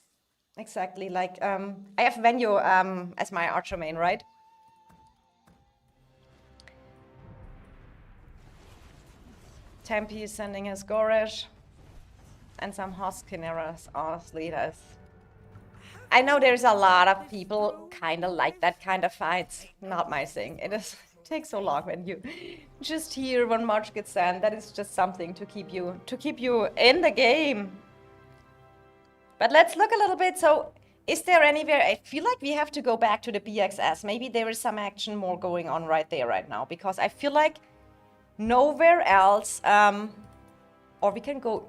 Exactly, like, I have Venue as my archer main, right? Tempe is sending his Goresh. And some Hoskineras, honestly, I know there's a lot of people kind of like that kind of fights. Not my thing. It takes so long when you just hear when March gets sent. That is just something to keep you in the game. But let's look a little bit. So is there anywhere, I feel like we have to go back to the BXS. Maybe there is some action more going on right there right now, because I feel like nowhere else, or we can go,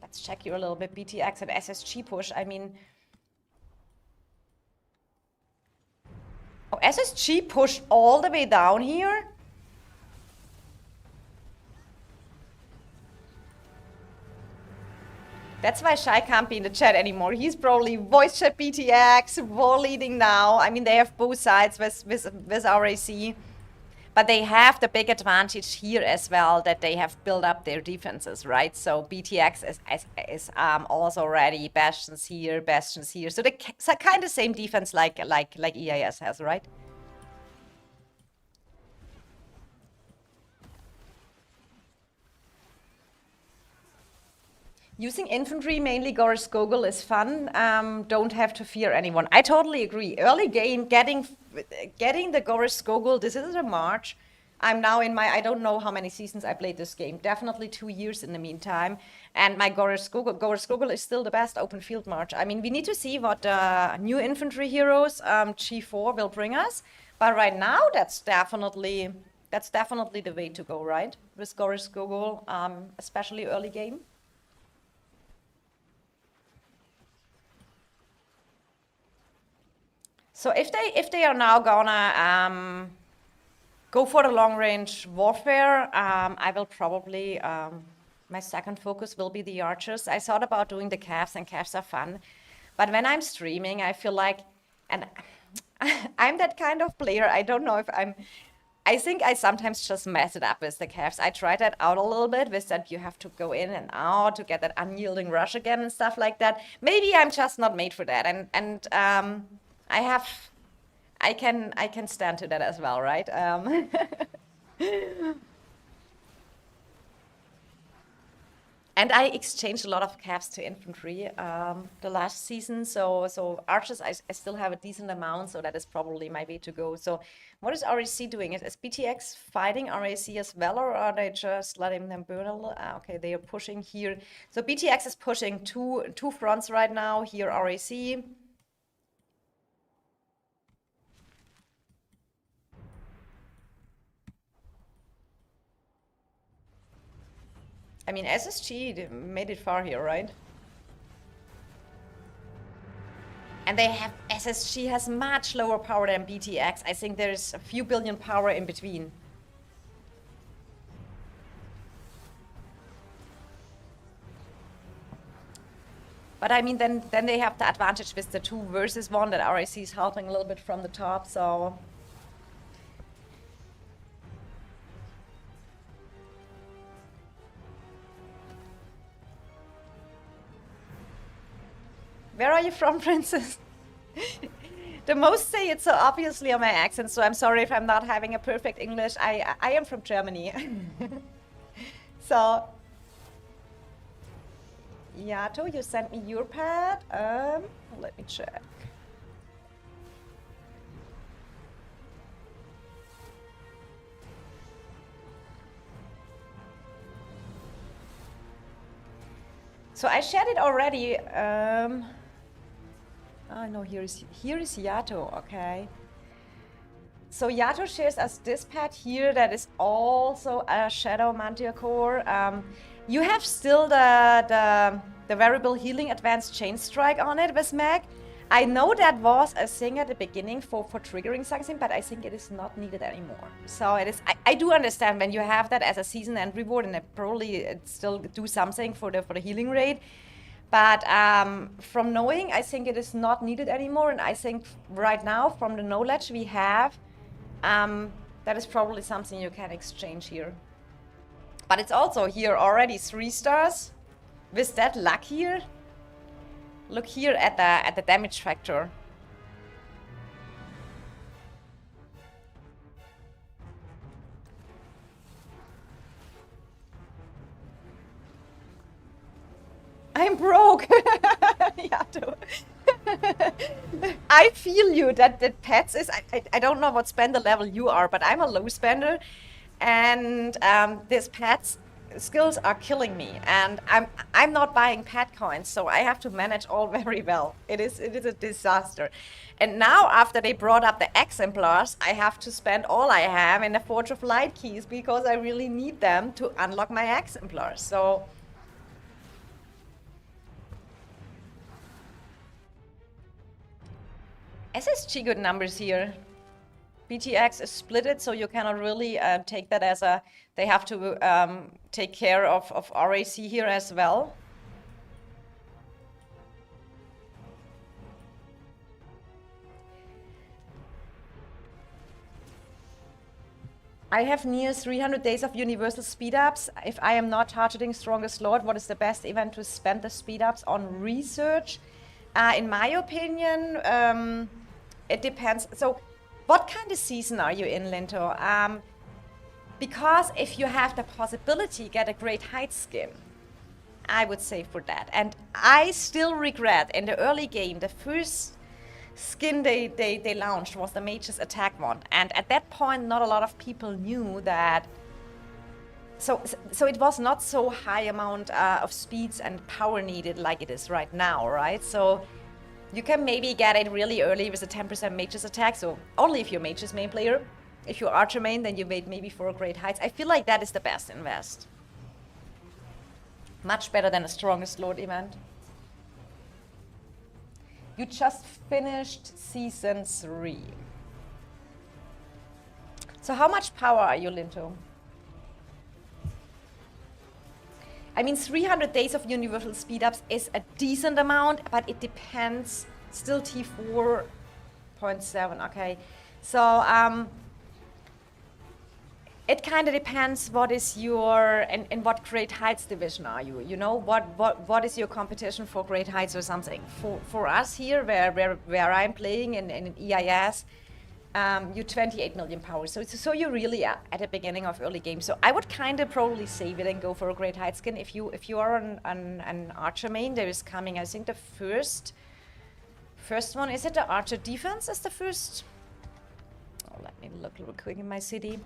let's check here a little bit, BTX and SSG push. I mean, oh, SSG pushed all the way down here? That's why Shai can't be in the chat anymore. He's probably voice chat BTX, war leading now. I mean, they have both sides with RAC. But they have the big advantage here as well that they have built up their defenses, right? So BTX is also ready. Bastions here, Bastions here. So they kind of same defense like EIS has, right? Using infantry, mainly Goris Gogol, is fun. Don't have to fear anyone. I totally agree. Early game, getting the Goris Gogol, this is a march. I'm now in my, I don't know how many seasons I played this game. Definitely 2 years in the meantime. And my Goris Gogol is still the best open field march. I mean, we need to see what new infantry heroes G4 will bring us. But right now, that's definitely the way to go, right? With Goris Gogol, especially early game. So if they are now gonna go for the long range warfare, I will probably my second focus will be the archers. I thought about doing the calves, and calves are fun, but when I'm streaming, I feel like, and I'm that kind of player. I don't know if I think I sometimes just mess it up with the calves. I tried that out a little bit with that you have to go in and out to get that unyielding rush again and stuff like that. Maybe I'm just not made for that, and I can stand to that as well, right? And I exchanged a lot of caps to infantry the last season, so archers I still have a decent amount, so that is probably my way to go. So what is RAC doing? Is BTX fighting RAC as well, or are they just letting them burn a little? Okay, they are pushing here. So BTX is pushing two fronts right now. Here RAC. I mean, SSG made it far here, right? And they have, SSG has much lower power than BTX. I think there's a few billion power in between. But I mean, then they have the advantage with the 2 versus 1 that RAC is helping a little bit from the top, so. Where are you from, Princess? The most say it so obviously on my accent, so I'm sorry if I'm not having a perfect English. I am from Germany. So, Yato, you sent me your pad. Let me check. So I shared it already. Oh no, here is Yato, okay. So Yato shares us this pad here that is also a Shadow Mantia core. You have still the variable healing advanced chain strike on it with Meg. I know that was a thing at the beginning for triggering something, but I think it is not needed anymore. So it is. I do understand when you have that as a season end reward, and it probably still do something for the healing rate. But from knowing, I think it is not needed anymore, and I think right now, from the knowledge we have, that is probably something you can exchange here. But it's also here already 3 stars. With that luck here, look here at the damage factor. I'm broke. Yato. I feel you that pets is. I don't know what spender level you are, but I'm a low spender, and this pets skills are killing me, and I'm not buying pet coins, so I have to manage all very well. It is a disaster. And now after they brought up the exemplars, I have to spend all I have in the Forge of Light keys because I really need them to unlock my exemplars. So SSG good numbers here. BTX is splitted, so you cannot really take that as a. They have to take care of RAC here as well. I have near 300 days of universal speed-ups. If I am not targeting Strongest Lord, what is the best event to spend the speed-ups on research? In my opinion, it depends. So what kind of season are you in, Linto? Because if you have the possibility get a great height skin, I would say for that. And I still regret in the early game, the first skin they launched was the Mage's Attack one. And at that point, not a lot of people knew that. So it was not so high amount of speeds and power needed like it is right now, right? So you can maybe get it really early with a 10% Mage's Attack. So only if you're Mage's main player. If you're Archer main, then you wait maybe for a great heights. I feel like that is the best invest. Much better than a Strongest Lord event. You just finished season 3. So how much power are you, Linto? I mean, 300 days of universal speed-ups is a decent amount, but it depends. Still T4.7, okay. So, it kind of depends what is your, in what great heights division are you? You know, what is your competition for great heights or something? For us here, where I'm playing in EIS, you 28 million power. So you're really at the beginning of early game. So I would kind of probably save it and go for a great height skin. If you are an Archer main, there is coming, I think the first one, is it the Archer defense is the first? Oh, let me look real quick in my city.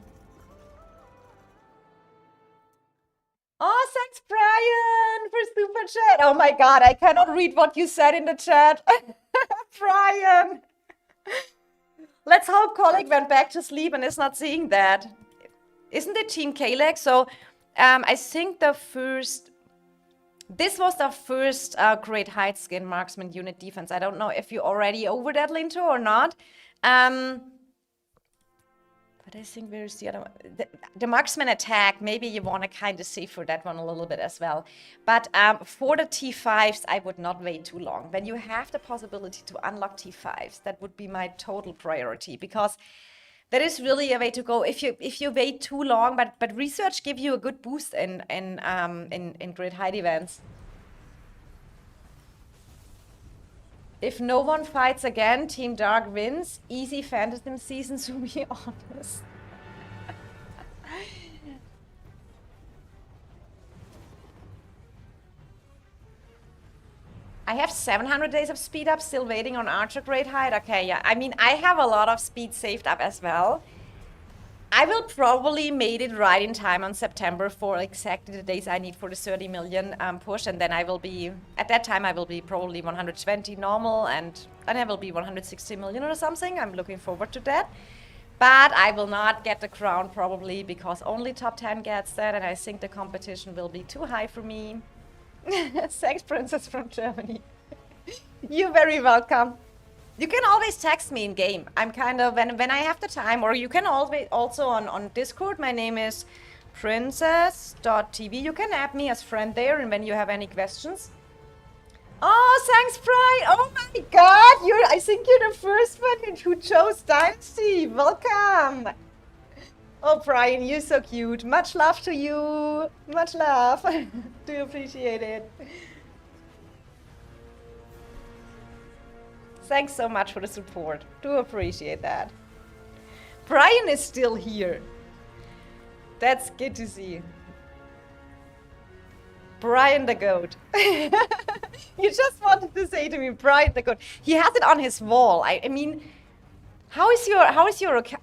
Oh, thanks, Brian, for super chat. Oh my God, I cannot read what you said in the chat. Brian. Let's hope Colleague went back to sleep and is not seeing that. Isn't it Team Kalec? So I think this was the first great height skin marksman unit defense. I don't know if you're already over that, Linto, or not. But I think where's the other one? The marksman attack, maybe you want to kind of save for that one a little bit as well. But for the T5s, I would not wait too long. When you have the possibility to unlock T5s, that would be my total priority, because that is really a way to go. If you wait too long, but research give you a good boost in great height events. If no one fights again, Team Dark wins. Easy Phantasm season, to be honest. I have 700 days of speed up, still waiting on Archer Great Height. Okay, yeah. I mean, I have a lot of speed saved up as well. I will probably made it right in time on September for exactly the days I need for the 30 million push, and then I will be, at that time I will be probably 120 normal, and I will be 160 million or something. I'm looking forward to that. But I will not get the crown probably, because only top 10 gets that, and I think the competition will be too high for me. Thanks, Princess from Germany. You're very welcome. You can always text me in game. I'm kind of, when I have the time, or you can always also on Discord. My name is princess.tv. You can add me as friend there, and when you have any questions. Oh, thanks, Brian. Oh my God, I think you're the first one who chose Dynasty. Welcome. Oh, Brian, you're so cute. Much love to you. Much love. Do appreciate it. Thanks so much for the support. Do appreciate that. Brian is still here. That's good to see. Brian the Goat. You just wanted to say to me, Brian the Goat. He has it on his wall. I mean, how is your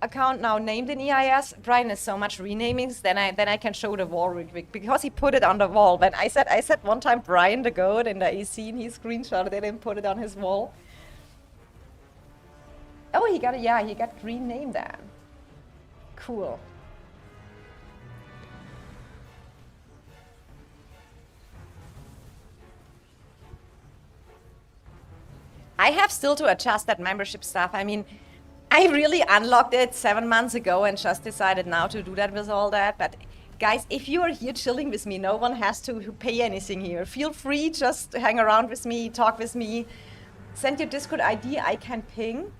account now named in EIS? Brian is so much renamings. Then I can show the wall real quick, because he put it on the wall. When I said one time Brian the Goat in the AC, and he screenshotted it and put it on his wall. Oh, he got green name then. Cool. I have still to adjust that membership stuff. I mean, I really unlocked it 7 months ago and just decided now to do that with all that. But guys, if you are here chilling with me, no one has to pay anything here. Feel free, just hang around with me, talk with me. Send your Discord ID, I can ping.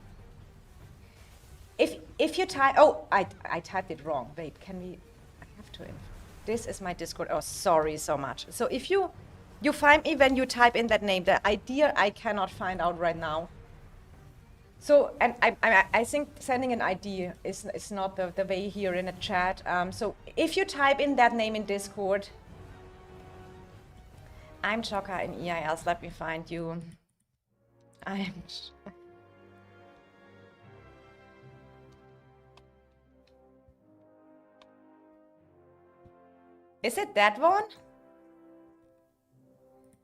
If you type, oh, I typed it wrong. Wait, can we? I have to. This is my Discord. Oh, sorry so much. So if you find me when you type in that name. The idea I cannot find out right now. So, and I think sending an ID is not the way here in a chat. So if you type in that name in Discord, I'm Choka in EILs. Let me find you. I'm. Is it that one?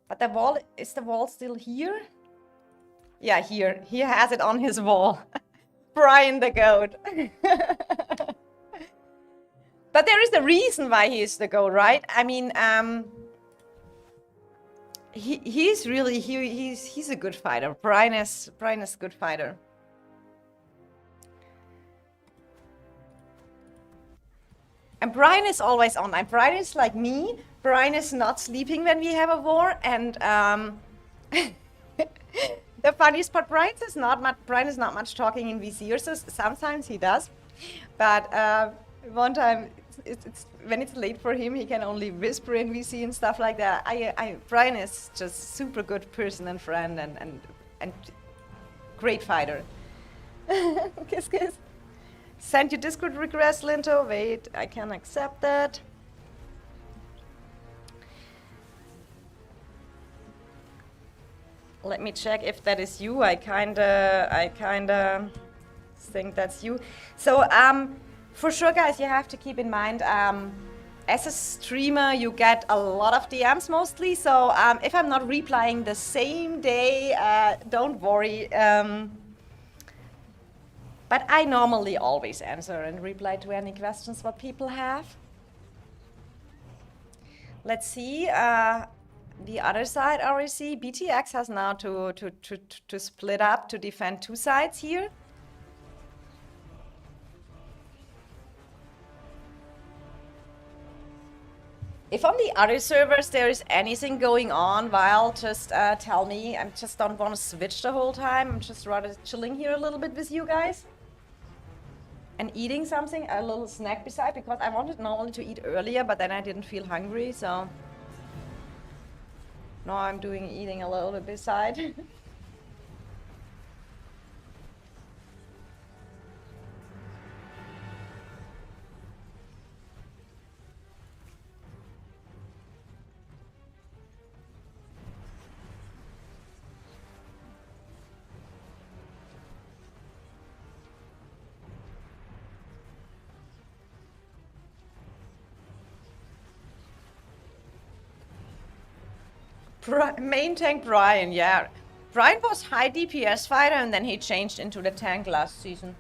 But the wall, is the wall still here? Yeah, here. He has it on his wall. Brian the goat. But there is a reason why he is the goat, right? I mean, he's really he's a good fighter. Brian is a good fighter. And Brian is always online. Brian is like me. Brian is not sleeping when we have a war. And the funniest part, Brian is not much talking in VC, or so sometimes he does. But one time, it's when it's late for him, he can only whisper in VC and stuff like that. Brian is just super good person and friend and great fighter. Kiss, kiss. Send your Discord request, Linto. Wait, I can accept that. Let me check if that is you. I kinda think that's you. So for sure, guys, you have to keep in mind, as a streamer, you get a lot of DMs mostly. So if I'm not replying the same day, don't worry. But I normally always answer and reply to any questions what people have. Let's see. The other side, REC, BTX has now to split up to defend two sides here. If on the other servers there is anything going on, well, just tell me. I just don't want to switch the whole time. I'm just rather chilling here a little bit with you guys. And eating something, a little snack beside, because I wanted normally to eat earlier, but then I didn't feel hungry, so now I'm eating a little bit beside. Main tank Brian, yeah. Brian was high DPS fighter and then he changed into the tank last season.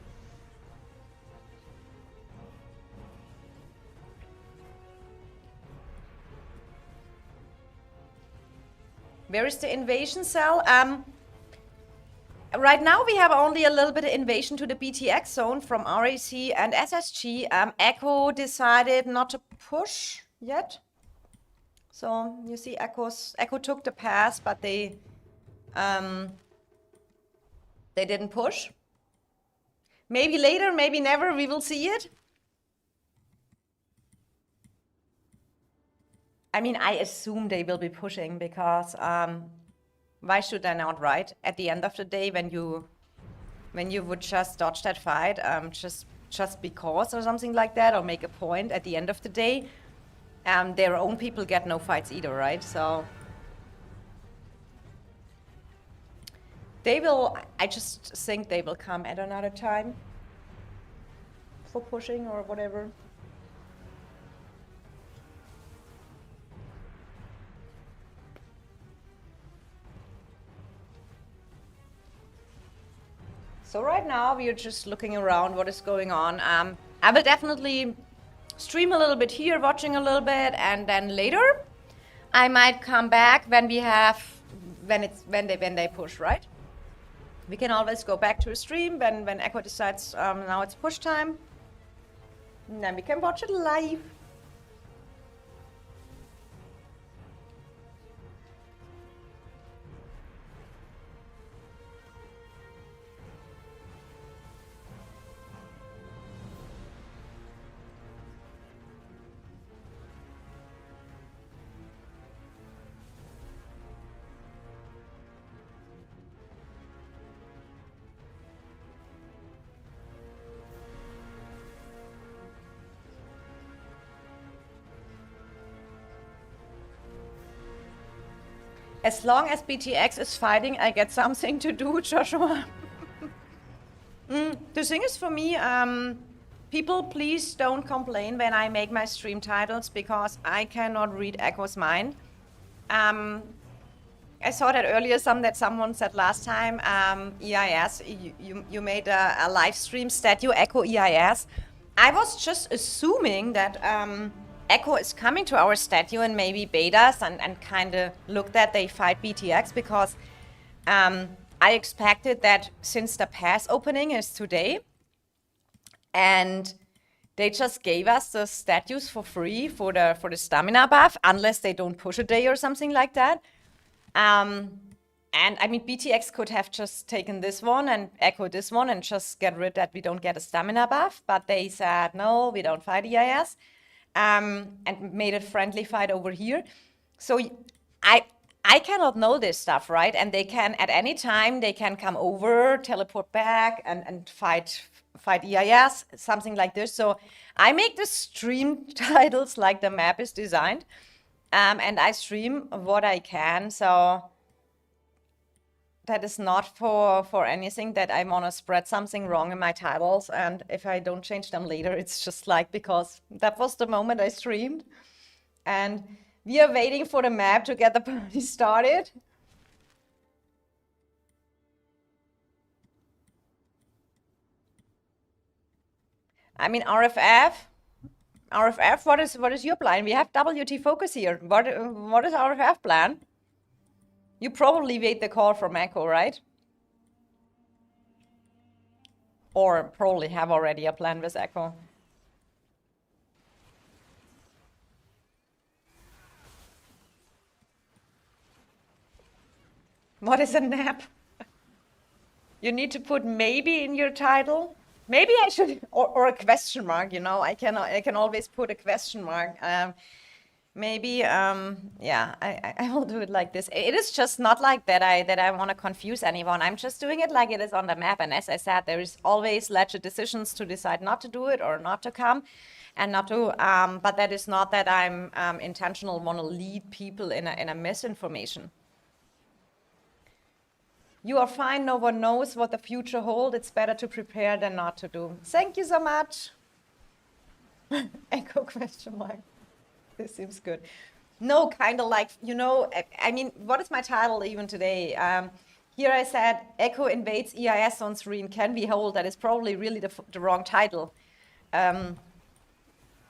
Where is the invasion cell? Right now we have only a little bit of invasion to the BTX zone from RAC and SSG. Echo decided not to push yet. So you see Echo took the pass, but they didn't push. Maybe later, maybe never, we will see it. I mean, I assume they will be pushing because why should they not, right? At the end of the day, when you would just dodge that fight, just because or something like that, or make a point at the end of the day, their own people get no fights either, right? So they will, I just think they will come at another time for pushing or whatever. So right now we are just looking around what is going on. I will definitely stream a little bit here, watching a little bit, and then later I might come back when we have when they push, right? We can always go back to a stream when Echo decides now it's push time. And then we can watch it live. As long as BTX is fighting, I get something to do, Joshua. The thing is for me, people please don't complain when I make my stream titles because I cannot read Echo's mind. I saw that earlier, someone said last time, EIS, you made a live stream statue, Echo EIS. I was just assuming that Echo is coming to our statue and maybe betas and kind of looked that they fight BTX because I expected that since the pass opening is today and they just gave us the statues for free for the stamina buff, unless they don't push a day or something like that. And I mean, BTX could have just taken this one and Echo this one and just get rid that we don't get a stamina buff, but they said, no, we don't fight EIS, and made a friendly fight over here. So I cannot know this stuff, right? And they can, at any time, they can come over, teleport back and fight EIS, something like this. So I make the stream titles like the map is designed. And I stream what I can, so that is not for anything that I want to spread something wrong in my titles, and if I don't change them later, it's just like because that was the moment I streamed, and we are waiting for the map to get the party started. I mean, RFF, what is your plan? We have WT focus here. What is RFF plan? You probably wait the call from Echo, right? Or probably have already a plan with Echo. What is a nap? You need to put maybe in your title. Maybe I should, or a question mark, you know, I can always put a question mark. Maybe, yeah, I will do it like this. It is just not like that I want to confuse anyone. I'm just doing it like it is on the map. And as I said, there is always legit decisions to decide not to do it or not to come and not to, but that is not that I'm intentional, want to lead people in a misinformation. You are fine, no one knows what the future holds. It's better to prepare than not to do. Thank you so much. Echo question mark. This seems good. No, kind of like, you know, I mean, what is my title even today? Here I said, Echo invades EIS on screen. Can we hold? That is probably really the wrong title.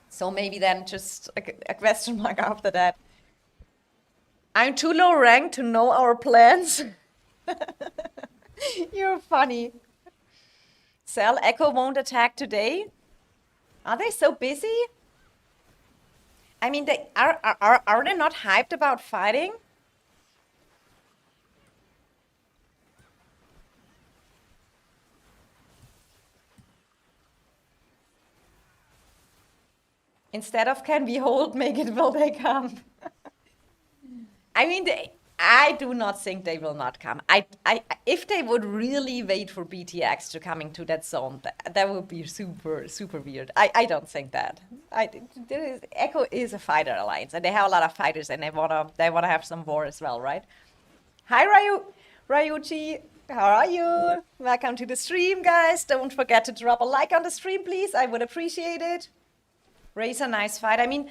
So maybe then just a question mark after that. I'm too low ranked to know our plans. You're funny. Cell, Echo won't attack today. Are they so busy? I mean, they are they not hyped about fighting? Instead of can we hold, make it will they come? I mean, I do not think they will not come. If they would really wait for BTX to coming to that zone, that would be super, super weird. I don't think that. Echo is a fighter alliance, and they have a lot of fighters, and they wanna have some war as well, right? Hi, Ryuchi. How are you? Welcome to the stream, guys. Don't forget to drop a like on the stream, please. I would appreciate it. Raise a nice fight. I mean,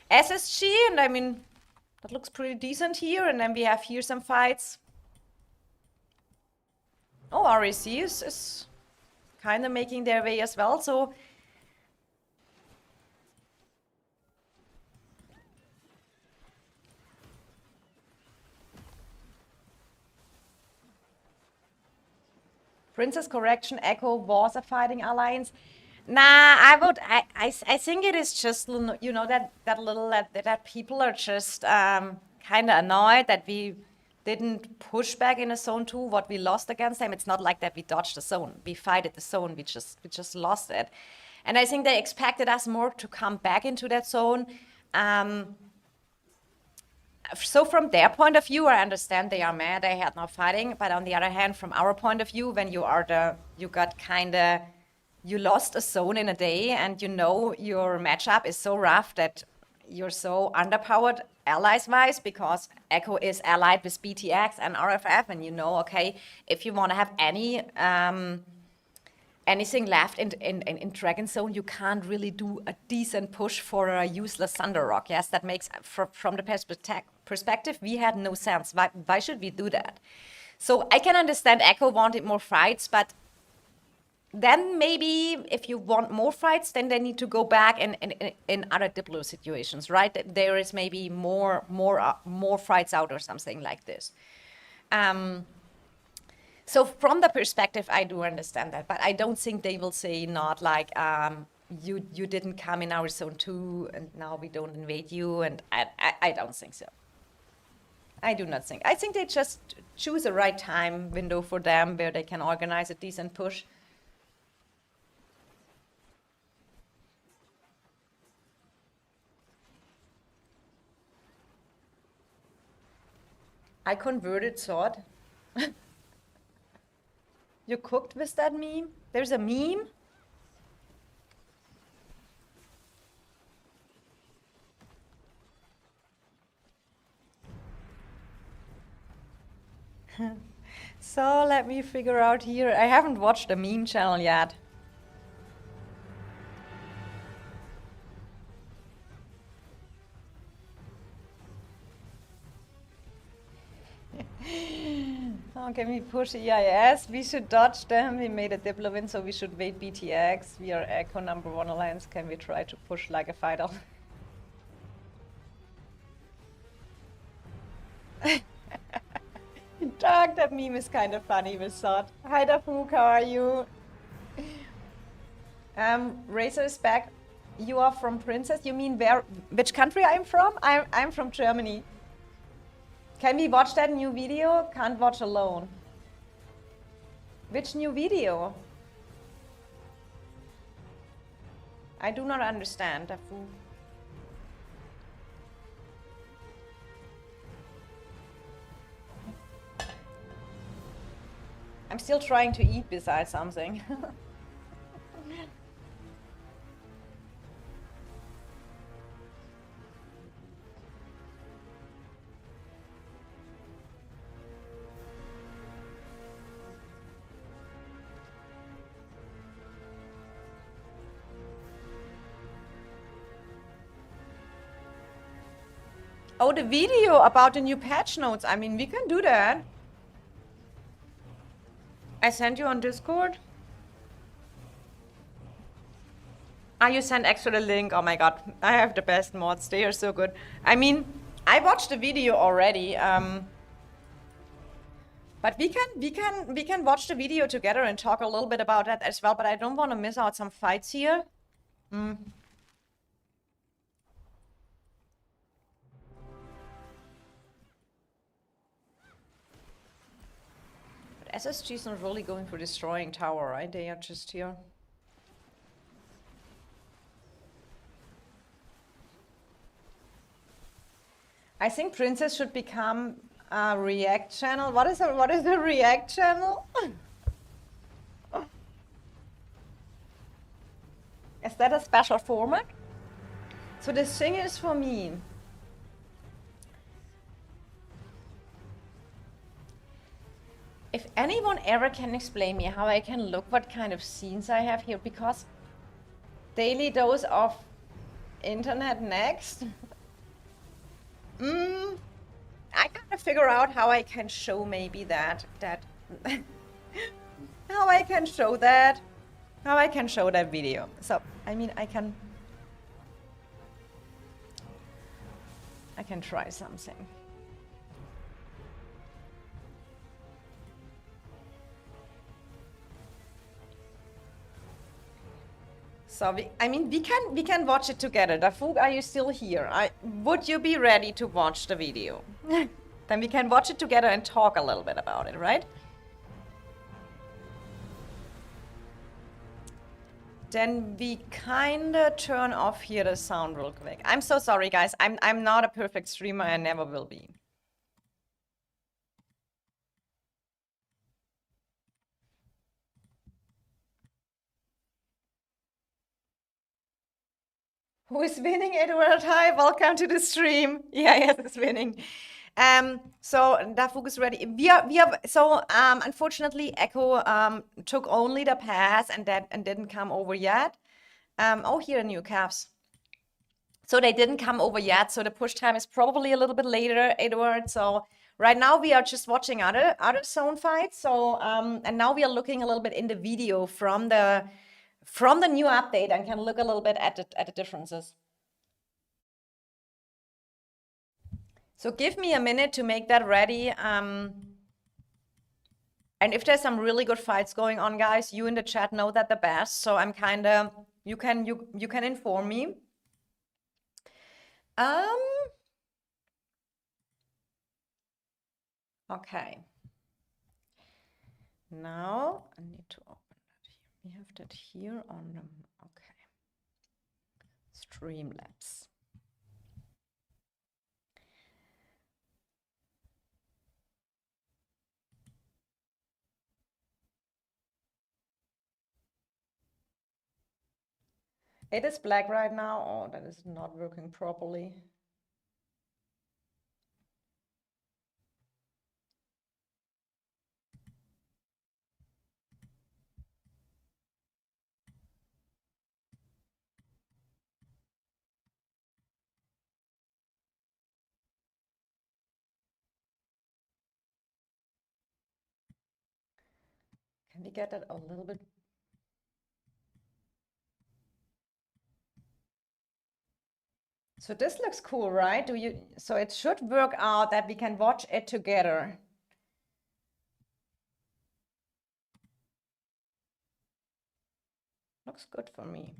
SSG, and I mean, that looks pretty decent here, and then we have here some fights. Oh, REC is kind of making their way as well, so... Princess correction, Echo was a fighting alliance. Nah, I think it is just, you know, that people are just kind of annoyed that we didn't push back in a zone 2 what we lost against them. It's not like that we dodged the zone. We fighted the zone. We just lost it. And I think they expected us more to come back into that zone. So from their point of view, I understand they are mad they had no fighting. But on the other hand, from our point of view, when you lost a zone in a day and you know your matchup is so rough that you're so underpowered allies-wise because Echo is allied with BTX and RFF, and you know, okay, if you want to have anything left in Dragon Zone, you can't really do a decent push for a useless Thunder Rock. Yes, that makes, from the perspective, we had no sense. Why should we do that? So I can understand Echo wanted more fights, but then maybe if you want more fights, then they need to go back in other Diplo situations, right? There is maybe more fights out or something like this. So from the perspective, I do understand that, but I don't think they will say not like you didn't come in our zone 2 and now we don't invade you, and I don't think so. I do not think. I think they just choose a right time window for them where they can organize a decent push. I converted sword. You cooked with that meme? There's a meme? So let me figure out here. I haven't watched the meme channel yet. Oh, can we push EIS? We should dodge them. We made a Diplo win, so we should wait BTX. We are Echo #1 alliance. Can we try to push like a fighter? Dog, that meme is kind of funny with Sod. Hi Dafuk, how are you? Razor is back. You are from Princess? You mean which country I'm from? I'm from Germany. Can we watch that new video? Can't watch alone. Which new video? I do not understand, Dafuk. I'm still trying to eat besides something. Oh, the video about the new patch notes. I mean, we can do that. I sent you on Discord. Ah, you sent extra the link. Oh my god, I have the best mods. They are so good. I mean, I watched the video already. But we can watch the video together and talk a little bit about that as well. But I don't want to miss out some fights here. But SSG is not really going for destroying tower, right? They are just here. I think Princess should become a React channel. What is a React channel? Is that a special format? So this thing is for me. If anyone ever can explain me how I can look what kind of scenes I have here, because daily dose of internet next. I gotta figure out how I can show maybe that how I can show that video. So I mean I can try something. So we can watch it together. Dafuk, are you still here? Would you be ready to watch the video? Then we can watch it together and talk a little bit about it, right? Then we kinda turn off here the sound real quick. I'm so sorry, guys. I'm not a perfect streamer and never will be. Who is winning, Edward? Hi, welcome to the stream. Yeah, yes, it's winning. So Dafuk is ready. Unfortunately, Echo took only the pass and didn't come over yet. Oh, here are new caps. So they didn't come over yet. So the push time is probably a little bit later, Edward. So right now we are just watching other zone fights. So and now we are looking a little bit in the video from the new update and can look a little bit at the differences. So give me a minute to make that ready. And if there's some really good fights going on, guys, you in the chat know that the best. So I'm kind of, you can inform me. Okay. Now I need to open that here. We have that here on the, okay. Streamlabs. It is black right now. Oh, that is not working properly. Can we get that a little bit? So this looks cool, right? So it should work out that we can watch it together. Looks good for me.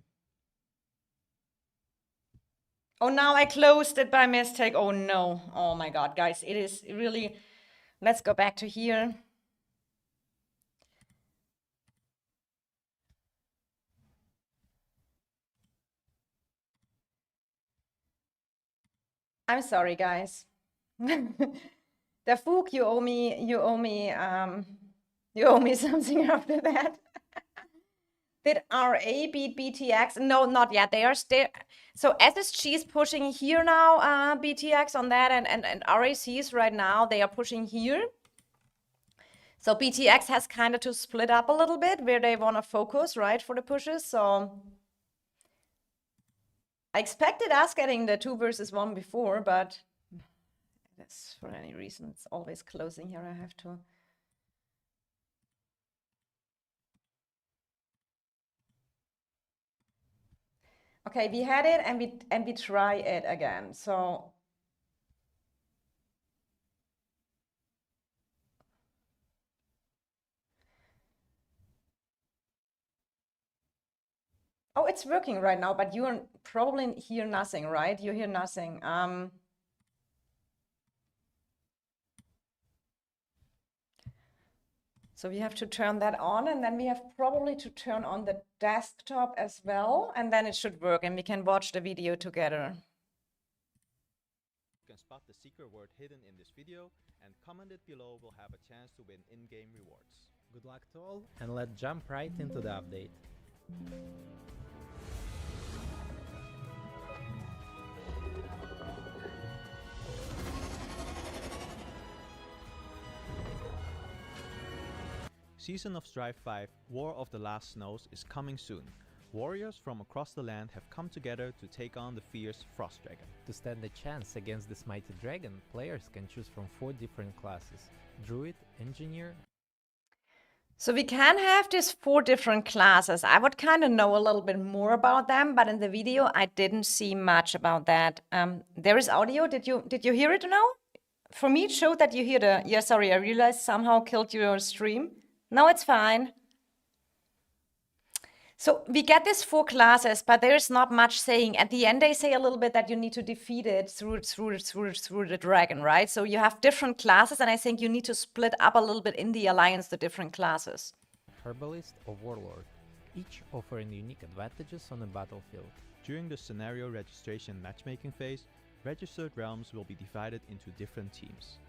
Oh, now I closed it by mistake. Oh no. Oh my God, guys, it is really, let's go back to here. I'm sorry, guys. The Fook, you owe me something after that. Did RA beat BTX? No, not yet. They are still. So SSG is pushing here now, BTX on that, and RACs right now, they are pushing here. So BTX has kind of to split up a little bit where they want to focus, right, for the pushes. So I expected us getting the 2 versus 1 before, but that's for any reason. It's always closing here. I have to. Okay, we had it and we try it again. So oh, it's working right now, but you probably hear nothing, right? You hear nothing. So we have to turn that on, and then we have probably to turn on the desktop as well, and then it should work, and we can watch the video together. You can spot the secret word hidden in this video, and comment it below will have a chance to win in-game rewards. Good luck to all, and let's jump right into the update. Season of Strife 5 War of the Last Snows is coming soon. Warriors from across the land have come together to take on the fierce Frost Dragon. To stand a chance against this mighty dragon, players can choose from 4 different classes: Druid, Engineer. So we can have these 4 different classes. I would kind of know a little bit more about them, but in the video I didn't see much about that. There is audio. Did you hear it now? For me, it showed that you hear the. Yeah, sorry, I realized somehow killed your stream. No, it's fine. So we get these 4 classes, but there's not much saying. At the end, they say a little bit that you need to defeat it through the dragon, right? So you have different classes, and I think you need to split up a little bit in the alliance the different classes. Herbalist or Warlord, each offering unique advantages on the battlefield. During the scenario registration matchmaking phase, registered realms will be divided into different teams.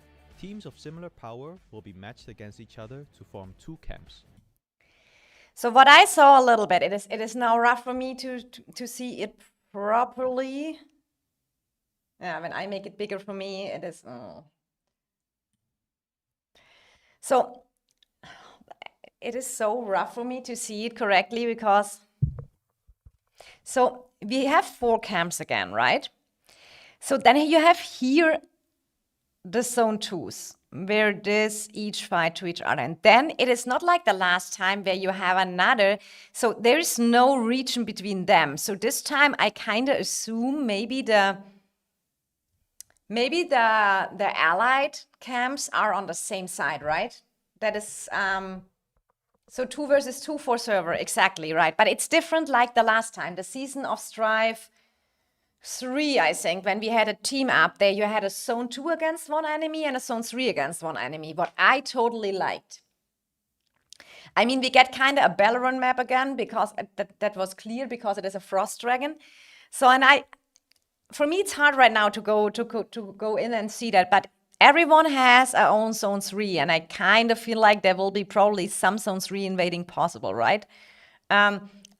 Teams of similar power will be matched against each other to form 2 camps. So what I saw a little bit, it is now rough for me to see it properly. Yeah, when I make it bigger for me, it is. So it is so rough for me to see it correctly because. So we have 4 camps again, right? So then you have here the zone 2s, where this each fight to each other. And then it is not like the last time where you have another. So there is no region between them. So this time I kind of assume maybe the allied camps are on the same side, right? That is so 2 versus 2 for server, exactly right. But it's different like the last time, the Season of Strife 3, I think, when we had a team up there, you had a zone 2 against one enemy and a zone 3 against one enemy, what I totally liked. I mean, we get kind of a Belleron map again because that was clear because it is a Frost Dragon. So, for me, it's hard right now to go in and see that, but everyone has their own zone 3, and I kind of feel like there will be probably some zone 3 invading possible, right?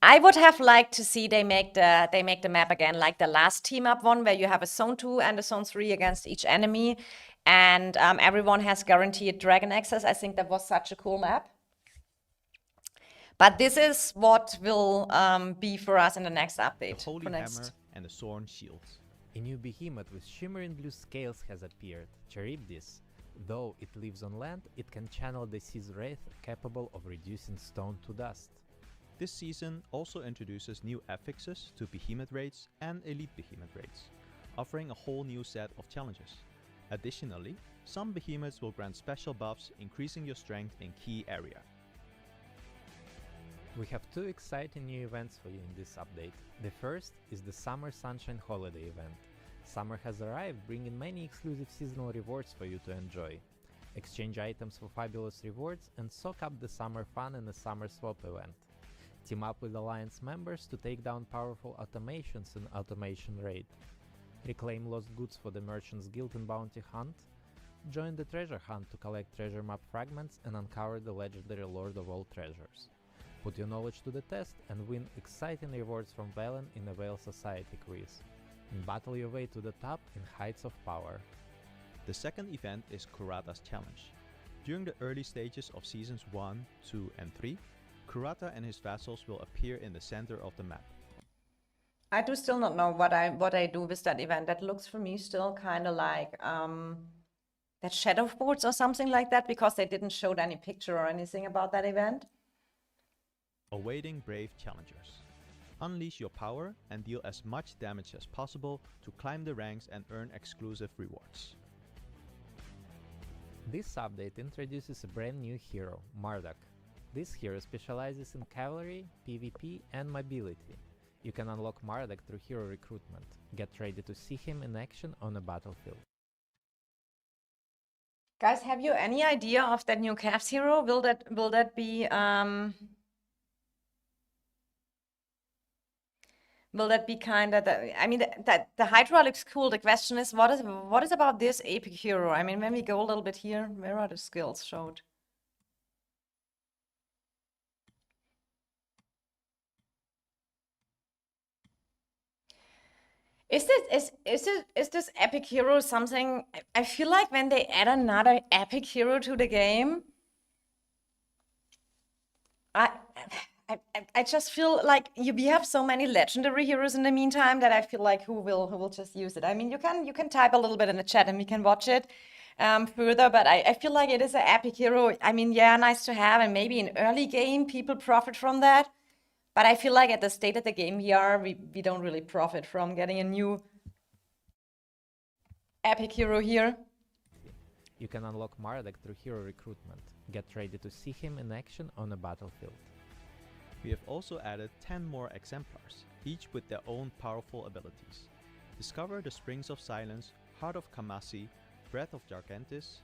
I would have liked to see they make the map again like the last team up one where you have a zone 2 and a zone 3 against each enemy, and everyone has guaranteed dragon access. I think that was such a cool map. But this is what will be for us in the next update. The Holy for next. Hammer and the Sorn Shields. A new behemoth with shimmering blue scales has appeared, Charybdis. Though it lives on land, it can channel the sea's wrath capable of reducing stone to dust. This season also introduces new affixes to Behemoth raids and Elite Behemoth raids, offering a whole new set of challenges. Additionally, some Behemoths will grant special buffs, increasing your strength in key area. We have 2 exciting new events for you in this update. The first is the Summer Sunshine Holiday event. Summer has arrived, bringing many exclusive seasonal rewards for you to enjoy. Exchange items for fabulous rewards and soak up the summer fun in the Summer Swap event. Team up with Alliance members to take down powerful automations in Automation Raid. Reclaim lost goods for the Merchants Guild in Bounty Hunt. Join the Treasure Hunt to collect treasure map fragments and uncover the legendary Lord of all Treasures. Put your knowledge to the test and win exciting rewards from Velen in the Veil Society quiz. And battle your way to the top in Heights of Power. The second event is Kurata's Challenge. During the early stages of Seasons 1, 2 and 3, Kurata and his vassals will appear in the center of the map. I do still not know what I do with that event. That looks for me still kind of like that Shadow Boards or something like that, because they didn't show any picture or anything about that event. Awaiting Brave Challengers. Unleash your power and deal as much damage as possible to climb the ranks and earn exclusive rewards. This update introduces a brand new hero, Marduk. This hero specializes in cavalry, PvP and mobility. You can unlock Marduk through hero recruitment. Get ready to see him in action on a battlefield. Guys, have you any idea of that new Cavs hero? Will that be kind of I mean, the Hydra looks cool. The question is, what is about this epic hero? I mean, when we go a little bit here, where are the skills showed? Is this epic hero something? I feel like when they add another epic hero to the game, I just feel like we have so many legendary heroes in the meantime that I feel like who will just use it. I mean, you can type a little bit in the chat and we can watch it further, but I feel like it is an epic hero. I mean, yeah, nice to have, and maybe in early game people profit from that. But I feel like at the state of the game we don't really profit from getting a new epic hero here. You can unlock Marduk through hero recruitment. Get ready to see him in action on a battlefield. We have also added 10 more exemplars, each with their own powerful abilities. Discover the Springs of Silence, Heart of Kamasi, Breath of Jarkentis,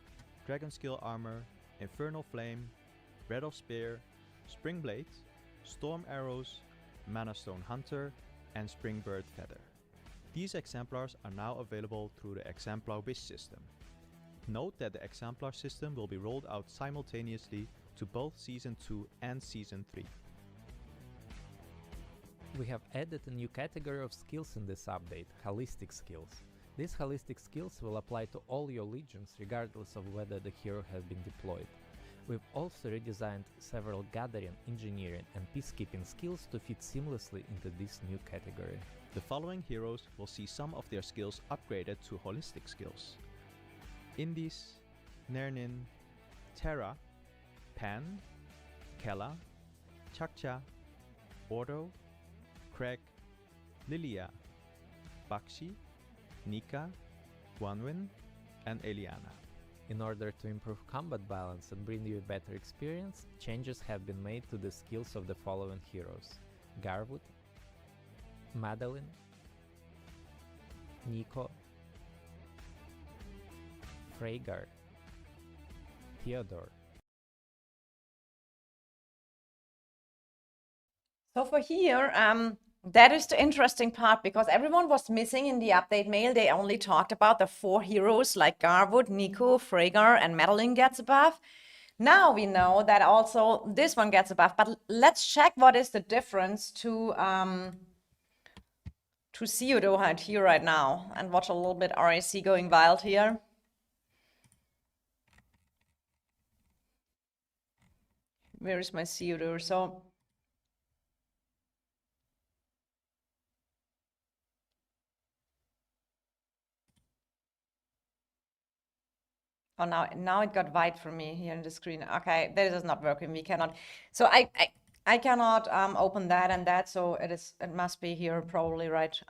Dragon Skill Armor, Infernal Flame, Breath of Spear, Spring Blade, Storm Arrows, Mana Stone Hunter, and Springbird Feather. These exemplars are now available through the Exemplar Wish system. Note that the Exemplar system will be rolled out simultaneously to both Season 2 and Season 3. We have added a new category of skills in this update, holistic skills. These holistic skills will apply to all your legions regardless of whether the hero has been deployed. We've also redesigned several gathering, engineering and peacekeeping skills to fit seamlessly into this new category. The following heroes will see some of their skills upgraded to holistic skills: Indies, Nernin, Terra, Pan, Kella, Chakcha, Ordo, Craig, Lilia, Bakshi, Nika, Guanwin, and Eliana. In order to improve combat balance and bring you a better experience, changes have been made to the skills of the following heroes: Garwood, Madeline, Nico, Freygar, Theodore. So for here, that is the interesting part, because everyone was missing in the update mail. They only talked about the 4 heroes like Garwood, Nico, Freygar, and Madeline gets a buff. Now we know that also this one gets a buff, but let's check what is the difference to Theodore here right now and watch a little bit RAC going wild here. Where is my Theodore? So oh, now it got white for me here on the screen. Okay, this is not working. We cannot. So I cannot open that and that. So it must be here probably, right?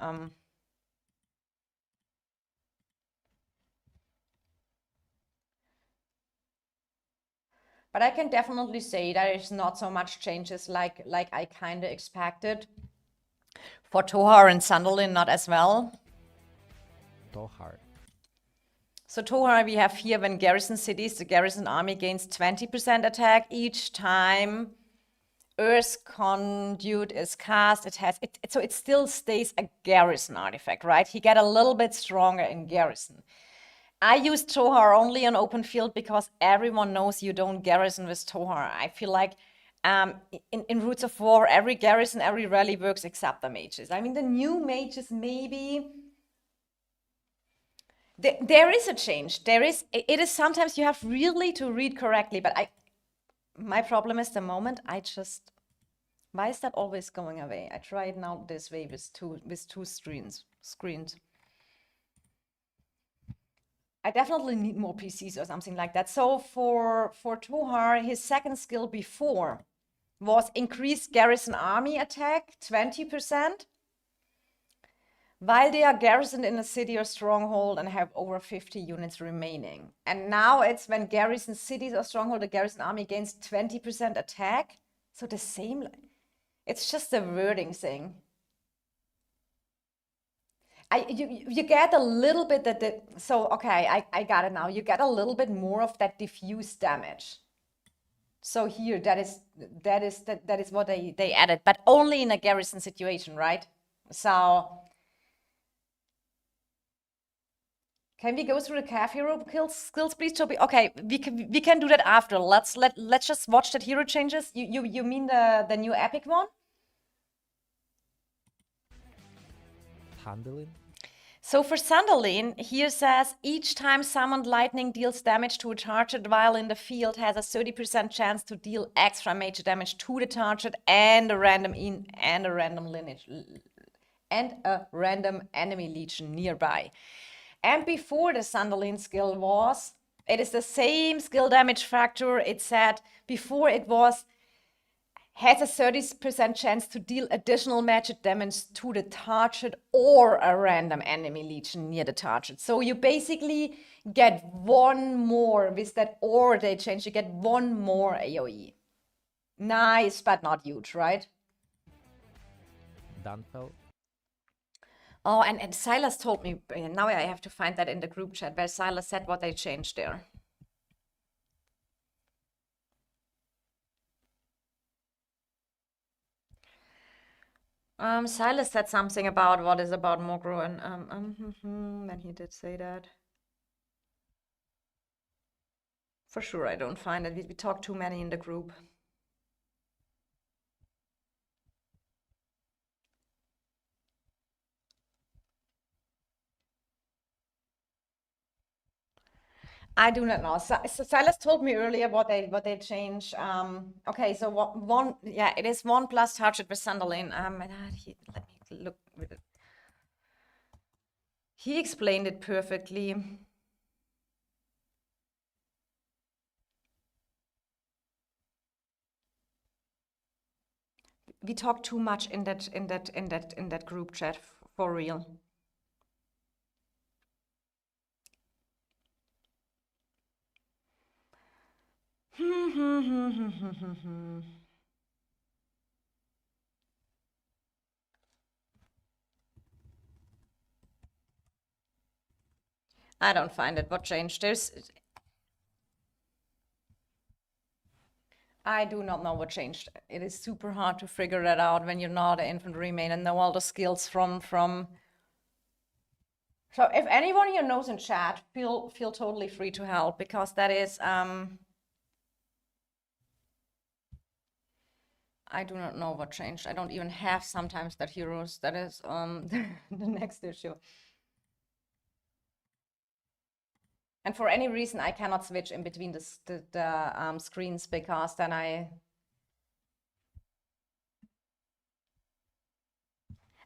But I can definitely say there is not so much changes like I kind of expected. For Tohar and Sandalin, not as well. Tohar. So Tohar, we have here when garrison cities, the garrison army gains 20% attack each time Earth Conduit is cast. So it still stays a garrison artifact, right? He get a little bit stronger in garrison. I use Tohar only on open field because everyone knows you don't garrison with Tohar. I feel like in Roots of War, every garrison, every rally works except the mages. I mean, the new mages maybe. There is a change. It is sometimes you have really to read correctly, but my problem is the moment I just, why is that always going away? I try it now this way with two screens. I definitely need more PCs or something like that. So for Tohar, his second skill before was increased garrison army attack 20%. While they are garrisoned in a city or stronghold and have over 50 units remaining. And now it's when garrison cities or stronghold, the garrison army gains 20% attack. So the same, it's just a wording thing. You get a little bit so okay, I got it now. You get a little bit more of that diffuse damage. So here, that is what they added, but only in a garrison situation, right? So can we go through the calf hero skills, please, Toby? Okay, we can do that after. Let's just watch that hero changes. You mean the new epic one? Handling. So for Sandalin, here says each time summoned lightning deals damage to a target while in the field has a 30% chance to deal extra major damage to the target and a random enemy legion nearby. And before the Sandalin skill it is the same skill damage factor. It said before it has a 30% chance to deal additional magic damage to the target or a random enemy legion near the target. So you basically get one more with that, or they change, you get one more AoE. Nice, but not huge, right? Danfel. Oh, and Silas told me, now I have to find that in the group chat, where Silas said what they changed there. Silas said something about what is about Mogro, and when he did say that. For sure, I don't find it. We talk too many in the group. I do not know. Silas told me earlier what they changed. Okay, so one, yeah, it is 1 plus Target with Sunderland. Let me look. He explained it perfectly. We talk too much in that group chat for real. I don't find it. What changed? I do not know what changed. It is super hard to figure that out when you're not an infantry main and know all the skills from. So if anyone here knows in chat, feel totally free to help, because that is I do not know what changed. I don't even have sometimes that heroes. That is the next issue. And for any reason, I cannot switch in between the screens, because then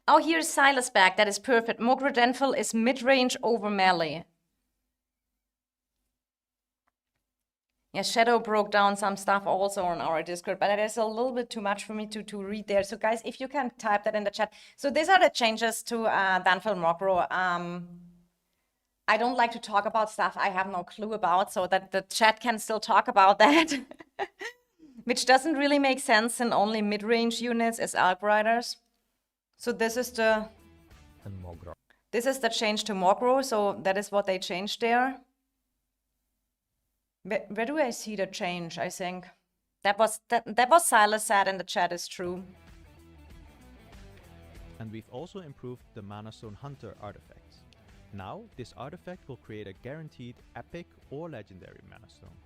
Oh, here's Silas back. That is perfect. Mogredenfel is mid-range over melee. Yeah, Shadow broke down some stuff also on our Discord, but it is a little bit too much for me to read there. So guys, if you can type that in the chat. So these are the changes to Danfel Mogro. I don't like to talk about stuff I have no clue about, so that the chat can still talk about that. Which doesn't really make sense in only mid-range units as Alp Riders. So this is the change to Mogro, so that is what they changed there. Where do I see the change? I think that was Silas said in the chat is true. And we've also improved the Mana Stone Hunter artifact. Now, this artifact will create a guaranteed epic or legendary Mana Stone.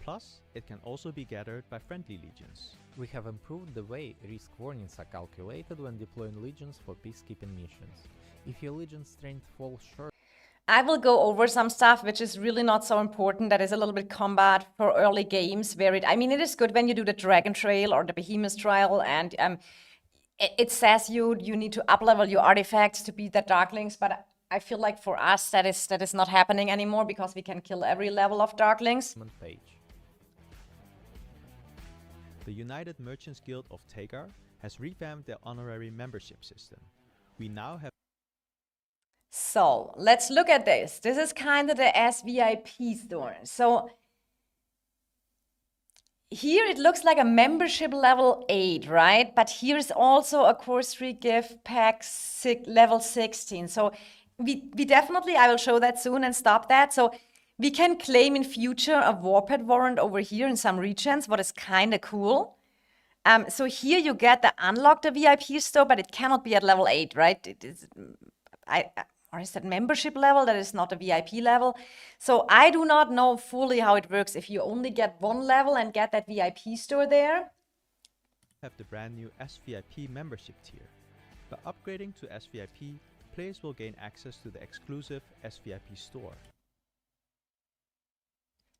Plus, it can also be gathered by friendly legions. We have improved the way risk warnings are calculated when deploying legions for peacekeeping missions. If your legion's strength falls short, I will go over some stuff which is really not so important. That is a little bit combat for early games where it is good when you do the Dragon Trail or the Behemoth Trial, and it says you need to up-level your artifacts to beat the Darklings, but I feel like for us that is not happening anymore, because we can kill every level of Darklings. page. The United Merchants Guild of Tagar has revamped their honorary membership system. We now have. So let's look at this. This is kind of the SVIP store. So here it looks like a membership level 8, right? But here's also a course free gift pack level 16. So we definitely, I will show that soon and stop that. So we can claim in future a Warped warrant over here in some regions, what is kind of cool. So here you get the unlock the VIP store, but it cannot be at level 8, right? It is, or is that membership level? That is not a VIP level. So I do not know fully how it works if you only get one level and get that VIP store there. Have the brand new SVIP membership tier. By upgrading to SVIP, players will gain access to the exclusive SVIP store.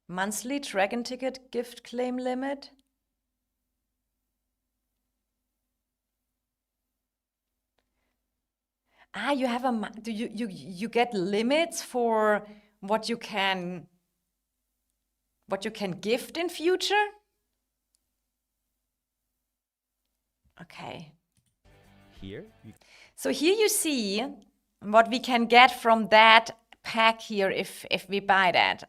Monthly Dragon Ticket gift claim limit. You have you get limits for what you can gift in future? Okay. So here you see what we can get from that pack here if we buy that.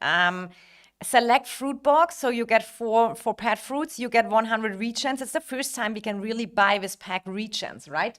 Select fruit box, so you get four pet fruits, you get 100 regens. It's the first time we can really buy this pack regens, right?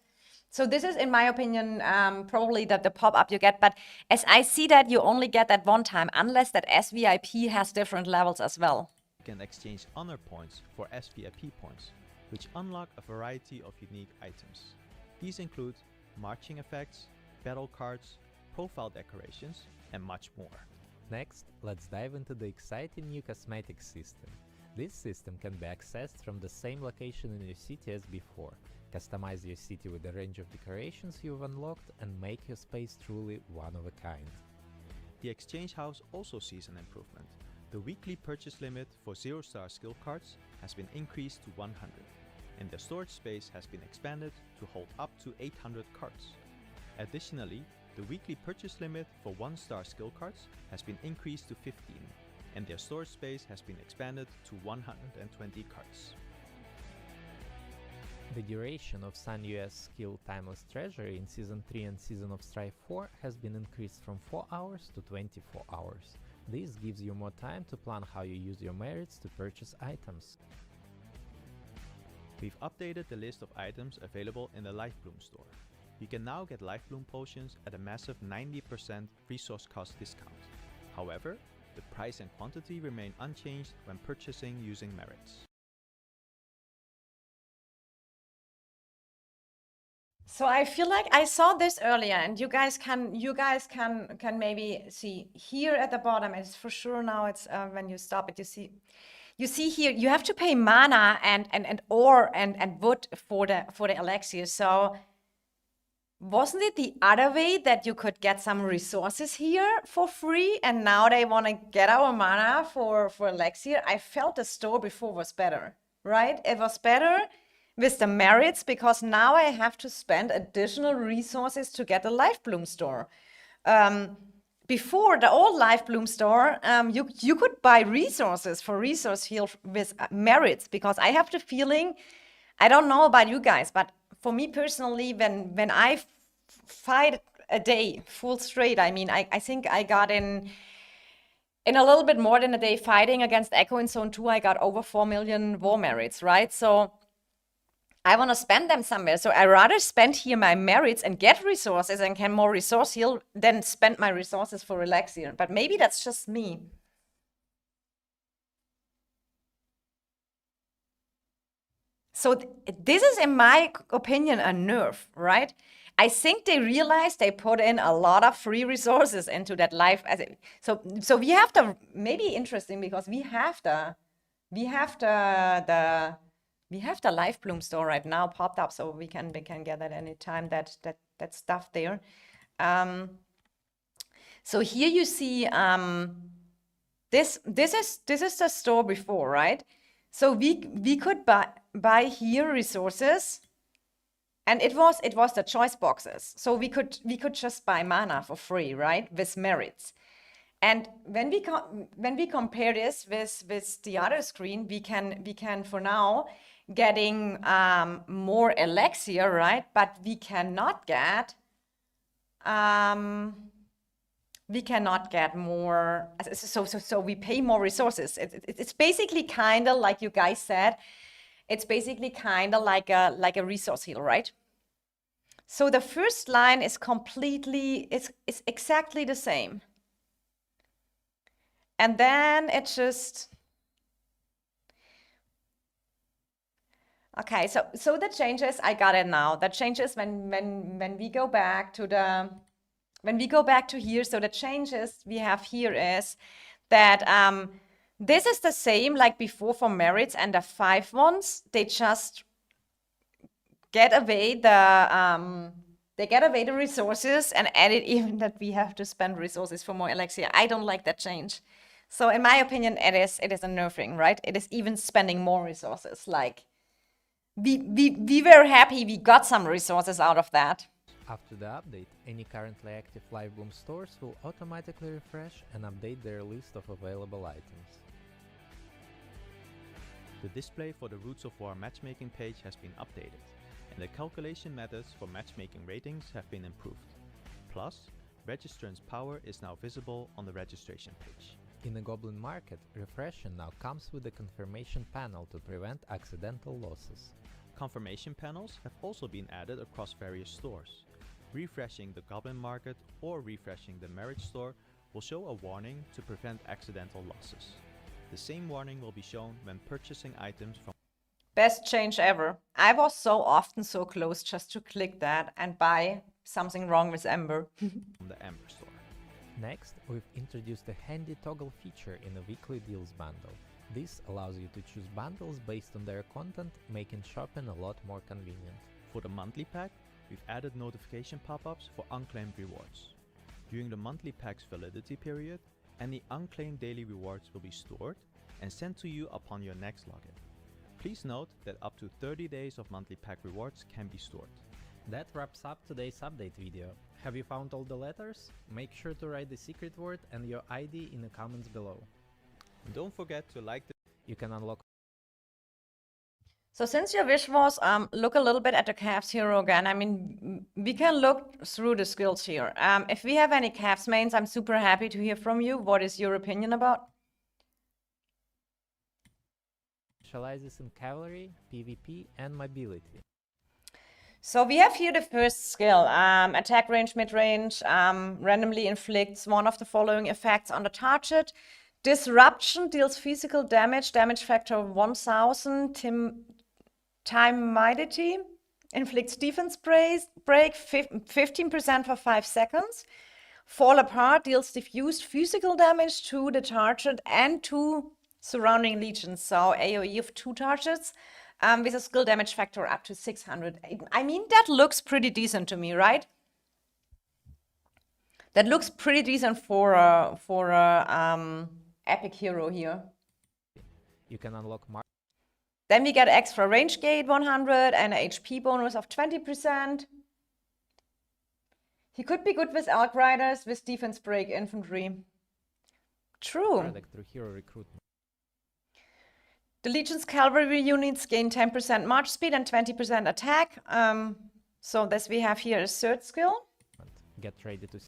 So this is, in my opinion, probably the pop-up you get, but as I see that, you only get that one time, unless that SVIP has different levels as well. You can exchange honor points for SVIP points, which unlock a variety of unique items. These include marching effects, battle cards, profile decorations, and much more. Next, let's dive into the exciting new cosmetic system. This system can be accessed from the same location in your city as before. Customize your city with a range of decorations you've unlocked and make your space truly one of a kind. The exchange house also sees an improvement. The weekly purchase limit for 0-star skill cards has been increased to 100, and the storage space has been expanded to hold up to 800 cards. Additionally, the weekly purchase limit for 1-star skill cards has been increased to 15, and their storage space has been expanded to 120 cards. The duration of Sun US skill Timeless Treasury in Season 3 and Season of Strife 4 has been increased from 4 hours to 24 hours. This gives you more time to plan how you use your merits to purchase items. We've updated the list of items available in the Lifebloom store. You can now get Lifebloom potions at a massive 90% resource cost discount. However, the price and quantity remain unchanged when purchasing using merits. So I feel like I saw this earlier, and you guys can maybe see here at the bottom. It's for sure now. It's when you stop it, you see here you have to pay mana and ore and wood for the elixir. So wasn't it the other way that you could get some resources here for free, and now they want to get our mana for elixir? I felt the store before was better, right? It was better with the merits, because now I have to spend additional resources to get a Lifebloom store. Before the old Lifebloom store, you could buy resources for resource heal with merits, because I have the feeling, I don't know about you guys, but for me personally, when I fight a day full straight, I mean, I think I got in a little bit more than a day fighting against Echo in Zone 2, I got over 4 million war merits, right? So I want to spend them somewhere. So I rather spend here my merits and get resources and can more resource heal than spend my resources for elixir. But maybe that's just me. So this is, in my opinion, a nerf, right? I think they realized they put in a lot of free resources into that life. So we have the, maybe interesting, because we have the Lifebloom store right now popped up, so we can get at any time that stuff there. So here you see this is the store before, right? So we could buy here resources, and it was the choice boxes. So we could just buy mana for free, right, with merits. And when we compare this with the other screen, we can for now getting more elixir, right? But we cannot get more. So we pay more resources. It's basically kind of like you guys said. It's basically kind of like a resource heal, right? So the first line is it's exactly the same. And then it's just, okay, so the changes, I got it now. The changes when we go back to here, so the changes we have here is that this is the same like before for merits, and the 5 ones, they just get away the resources and added even that we have to spend resources for more elixir. I don't like that change. So in my opinion, it is a nerfing, right? It is even spending more resources. Like we were happy we got some resources out of that. After the update, any currently active Lifebloom stores will automatically refresh and update their list of available items. The display for the Roots of War matchmaking page has been updated, and the calculation methods for matchmaking ratings have been improved. Plus, registrant's power is now visible on the registration page. In the Goblin Market, refreshing now comes with a confirmation panel to prevent accidental losses. Confirmation panels have also been added across various stores. Refreshing the Goblin Market or refreshing the Merit store will show a warning to prevent accidental losses. The same warning will be shown when purchasing items from Best change ever. I was so often so close just to click that and buy something wrong with Ember. the Amber store. Next, we've introduced a handy toggle feature in the weekly deals bundle. This allows you to choose bundles based on their content, making shopping a lot more convenient. For the monthly pack, we've added notification pop-ups for unclaimed rewards. During the monthly pack's validity period, any unclaimed daily rewards will be stored and sent to you upon your next login. Please note that up to 30 days of monthly pack rewards can be stored. That wraps up today's update video. Have you found all the letters? Make sure to write the secret word and your ID in the comments below. And don't forget to like the You can unlock So since your wish was look a little bit at the calves hero again, I mean, we can look through the skills here. If we have any calves mains, I'm super happy to hear from you. What is your opinion about? specializes in cavalry, PvP, and mobility. So we have here the first skill, attack range, mid-range, randomly inflicts one of the following effects on the target. Disruption deals physical damage, damage factor 1000, timidity, inflicts defense break 15% for 5 seconds. Fall apart deals diffused physical damage to the target and to surrounding legions. So AoE of 2 targets. With a skill damage factor up to 600. I mean, that looks pretty decent to me, right? That looks pretty decent for a epic hero here. You can unlock Then we get extra range gate 100 and a HP bonus of 20%. He could be good with Arc Riders, with defense break infantry. True. product through hero recruitment. The Legion's cavalry units gain 10% march speed and 20% attack. So this we have here a third skill. Get ready to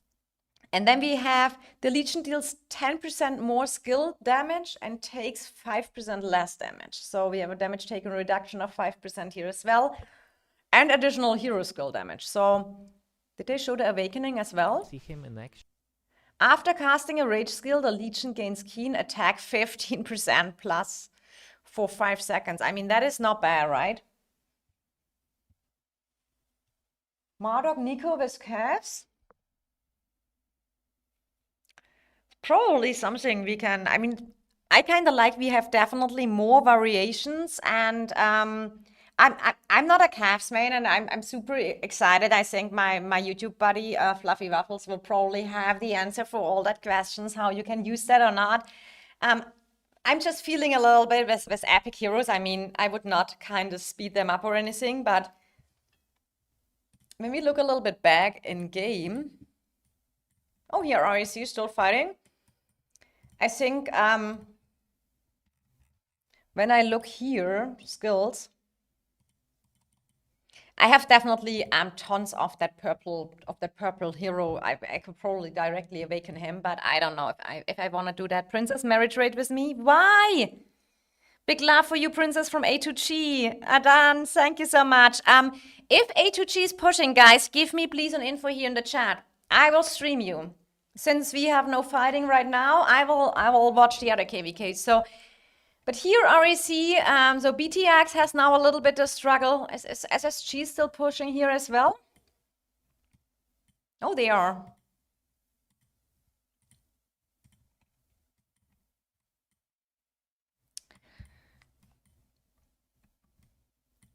And then we have the Legion deals 10% more skill damage and takes 5% less damage. So we have a damage taken reduction of 5% here as well. And additional hero skill damage. So did they show the awakening as well? see him in action. After casting a rage skill, the Legion gains keen attack 15% plus for 5 seconds. I mean, that is not bad, right? Marduk Nico with calves. Probably something we can, I mean, I kind of like we have definitely more variations, and I'm not a calves main, and I'm super excited. I think my YouTube buddy Fluffy Waffles will probably have the answer for all that questions, how you can use that or not. I'm just feeling a little bit with epic heroes. I mean, I would not kind of speed them up or anything, but when we look a little bit back in game, oh, here REC is still fighting. I think when I look here, skills, I have definitely tons of that purple hero. I could probably directly awaken him, but I don't know if I want to do that. Princess marriage rate with me? Why? Big love for you, Princess from A2G. Adan, thank you so much. If A2G is pushing, guys, give me please an info here in the chat. I will stream you. Since we have no fighting right now, I will watch the other KVKs. So. But here REC, so BTX has now a little bit of struggle. Is SSG still pushing here as well? Oh, they are.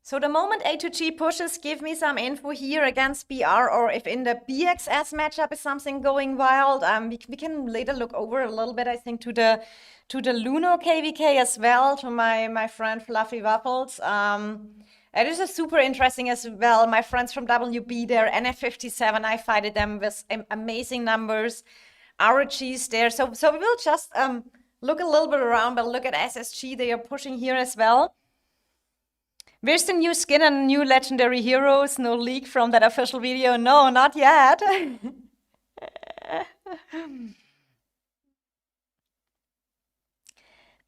So the moment A2G pushes, give me some info here against BR, or if in the BXS matchup is something going wild. We can later look over a little bit, I think, to the Luno KVK as well, to my friend Fluffy Waffles. It is super interesting as well. My friends from WB there, NF57, I fighted them with amazing numbers. RG's there. So we will just look a little bit around, but look at SSG. They are pushing here as well. Where's the new skin and new legendary heroes? No leak from that official video? No, not yet.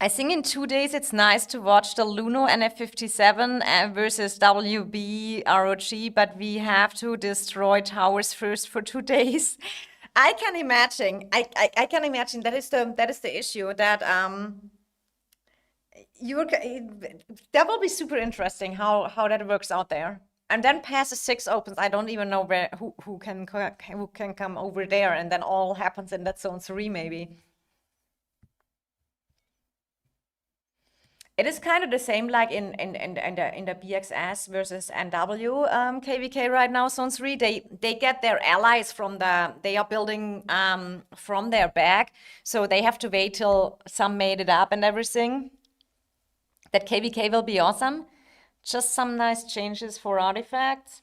I think in 2 days it's nice to watch the Luno NF57 versus WB ROG, but we have to destroy towers first for 2 days. I can imagine. I can imagine that is the issue, that that will be super interesting how that works out there. And then passes 6 opens. I don't even know who can come over there, and then all happens in that zone 3 maybe. It is kind of the same like in the BXS versus NW KVK right now, Zone 3. They get their allies from they are building from their back, so they have to wait till some made it up and everything. That KVK will be awesome. Just some nice changes for artifacts.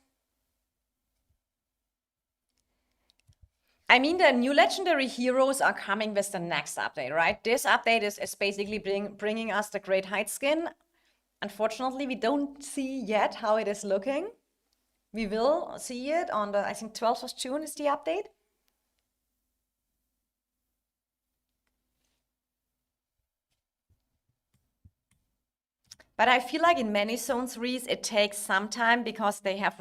I mean, the new legendary heroes are coming with the next update, right? This update is basically bringing us the Great Height skin. Unfortunately, we don't see yet how it is looking. We will see it on the, I think 12th of June is the update. But I feel like in many Zone 3s, it takes some time because they have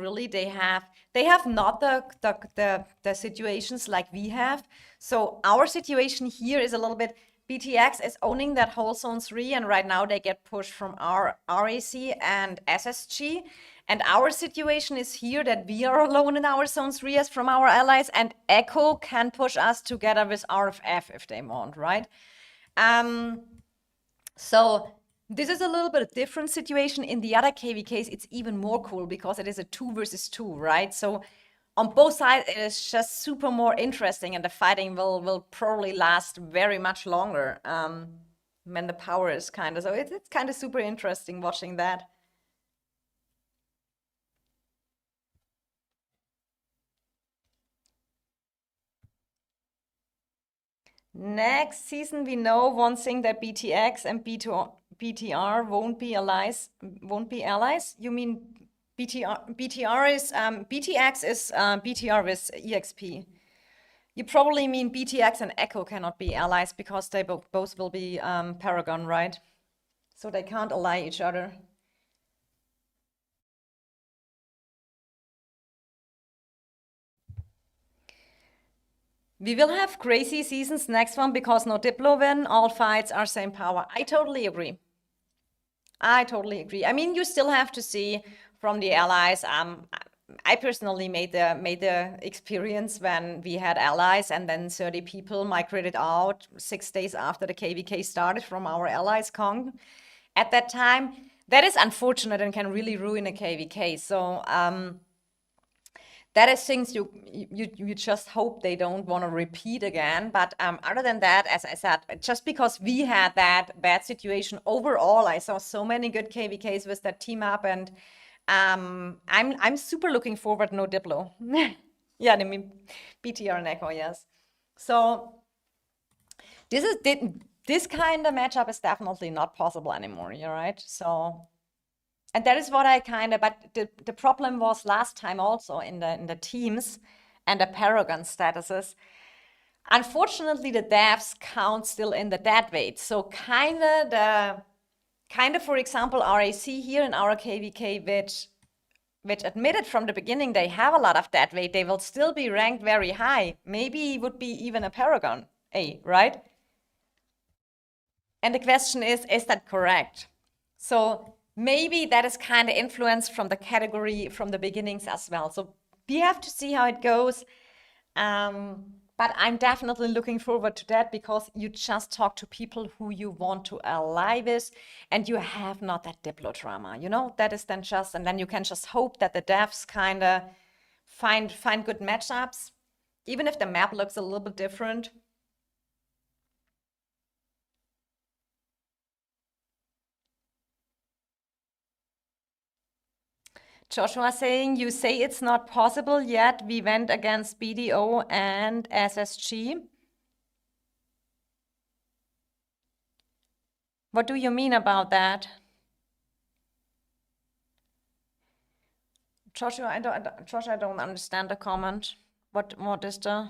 not the situations like we have. So our situation here is a little bit, BTX is owning that whole Zone 3, and right now they get pushed from our RAC and SSG. And our situation is here that we are alone in our Zone 3 as from our allies, and Echo can push us together with RFF if they want, right? So this is a little bit a different situation. In the other KVKs, it's even more cool because it is a 2 versus 2, right? So on both sides, it is just super more interesting, and the fighting will probably last very much longer when the power is kind of, so it's kind of super interesting watching that. Next season, we know one thing, that BTX and BTR won't be allies. You mean BTR is BTX is BTR with EXP. You probably mean BTX and Echo cannot be allies because they both will be Paragon, right? So they can't ally each other. We will have crazy seasons next one because no Diplo win, all fights are same power. I totally agree. I totally agree. I mean, you still have to see from the allies. I personally made the experience when we had allies and then 30 people migrated out 6 days after the KVK started from our allies Kong. At that time, that is unfortunate and can really ruin a KVK. So that is things you just hope they don't want to repeat again. But other than that, as I said, just because we had that bad situation overall, I saw so many good KVKs with that team up, and I'm super looking forward. No Diplo, yeah, I mean BTR and Echo, yes. So this kind of matchup is definitely not possible anymore. You're right. So. And that is what I kind of, but the problem was last time also in the teams and the Paragon statuses. Unfortunately, the devs count still in the dead weight. So kind of, for example, RAC here in our KVK, which admitted from the beginning they have a lot of dead weight, they will still be ranked very high. Maybe would be even a Paragon A, right? And the question is that correct? So maybe that is kind of influenced from the category from the beginnings as well. So we have to see how it goes. But I'm definitely looking forward to that because you just talk to people who you want to ally with, and you have not that Diplo drama. That is then just, and then you can just hope that the devs kind of find good matchups, even if the map looks a little bit different. Joshua saying, you say it's not possible yet. We went against BDO and SSG. What do you mean about that? Joshua, I don't understand the comment. What is the...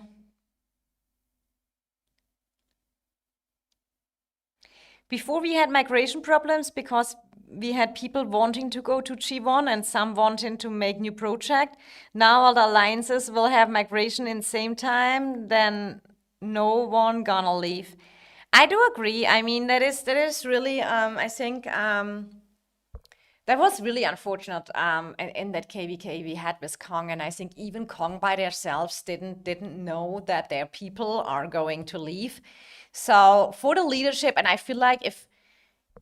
Before we had migration problems because we had people wanting to go to G1 and some wanting to make new project. Now all the alliances will have migration in same time, then no one gonna leave. I do agree. I mean, that is really, I think, that was really unfortunate in that KVK we had with Kong, and I think even Kong by themselves didn't know that their people are going to leave. So for the leadership, and I feel like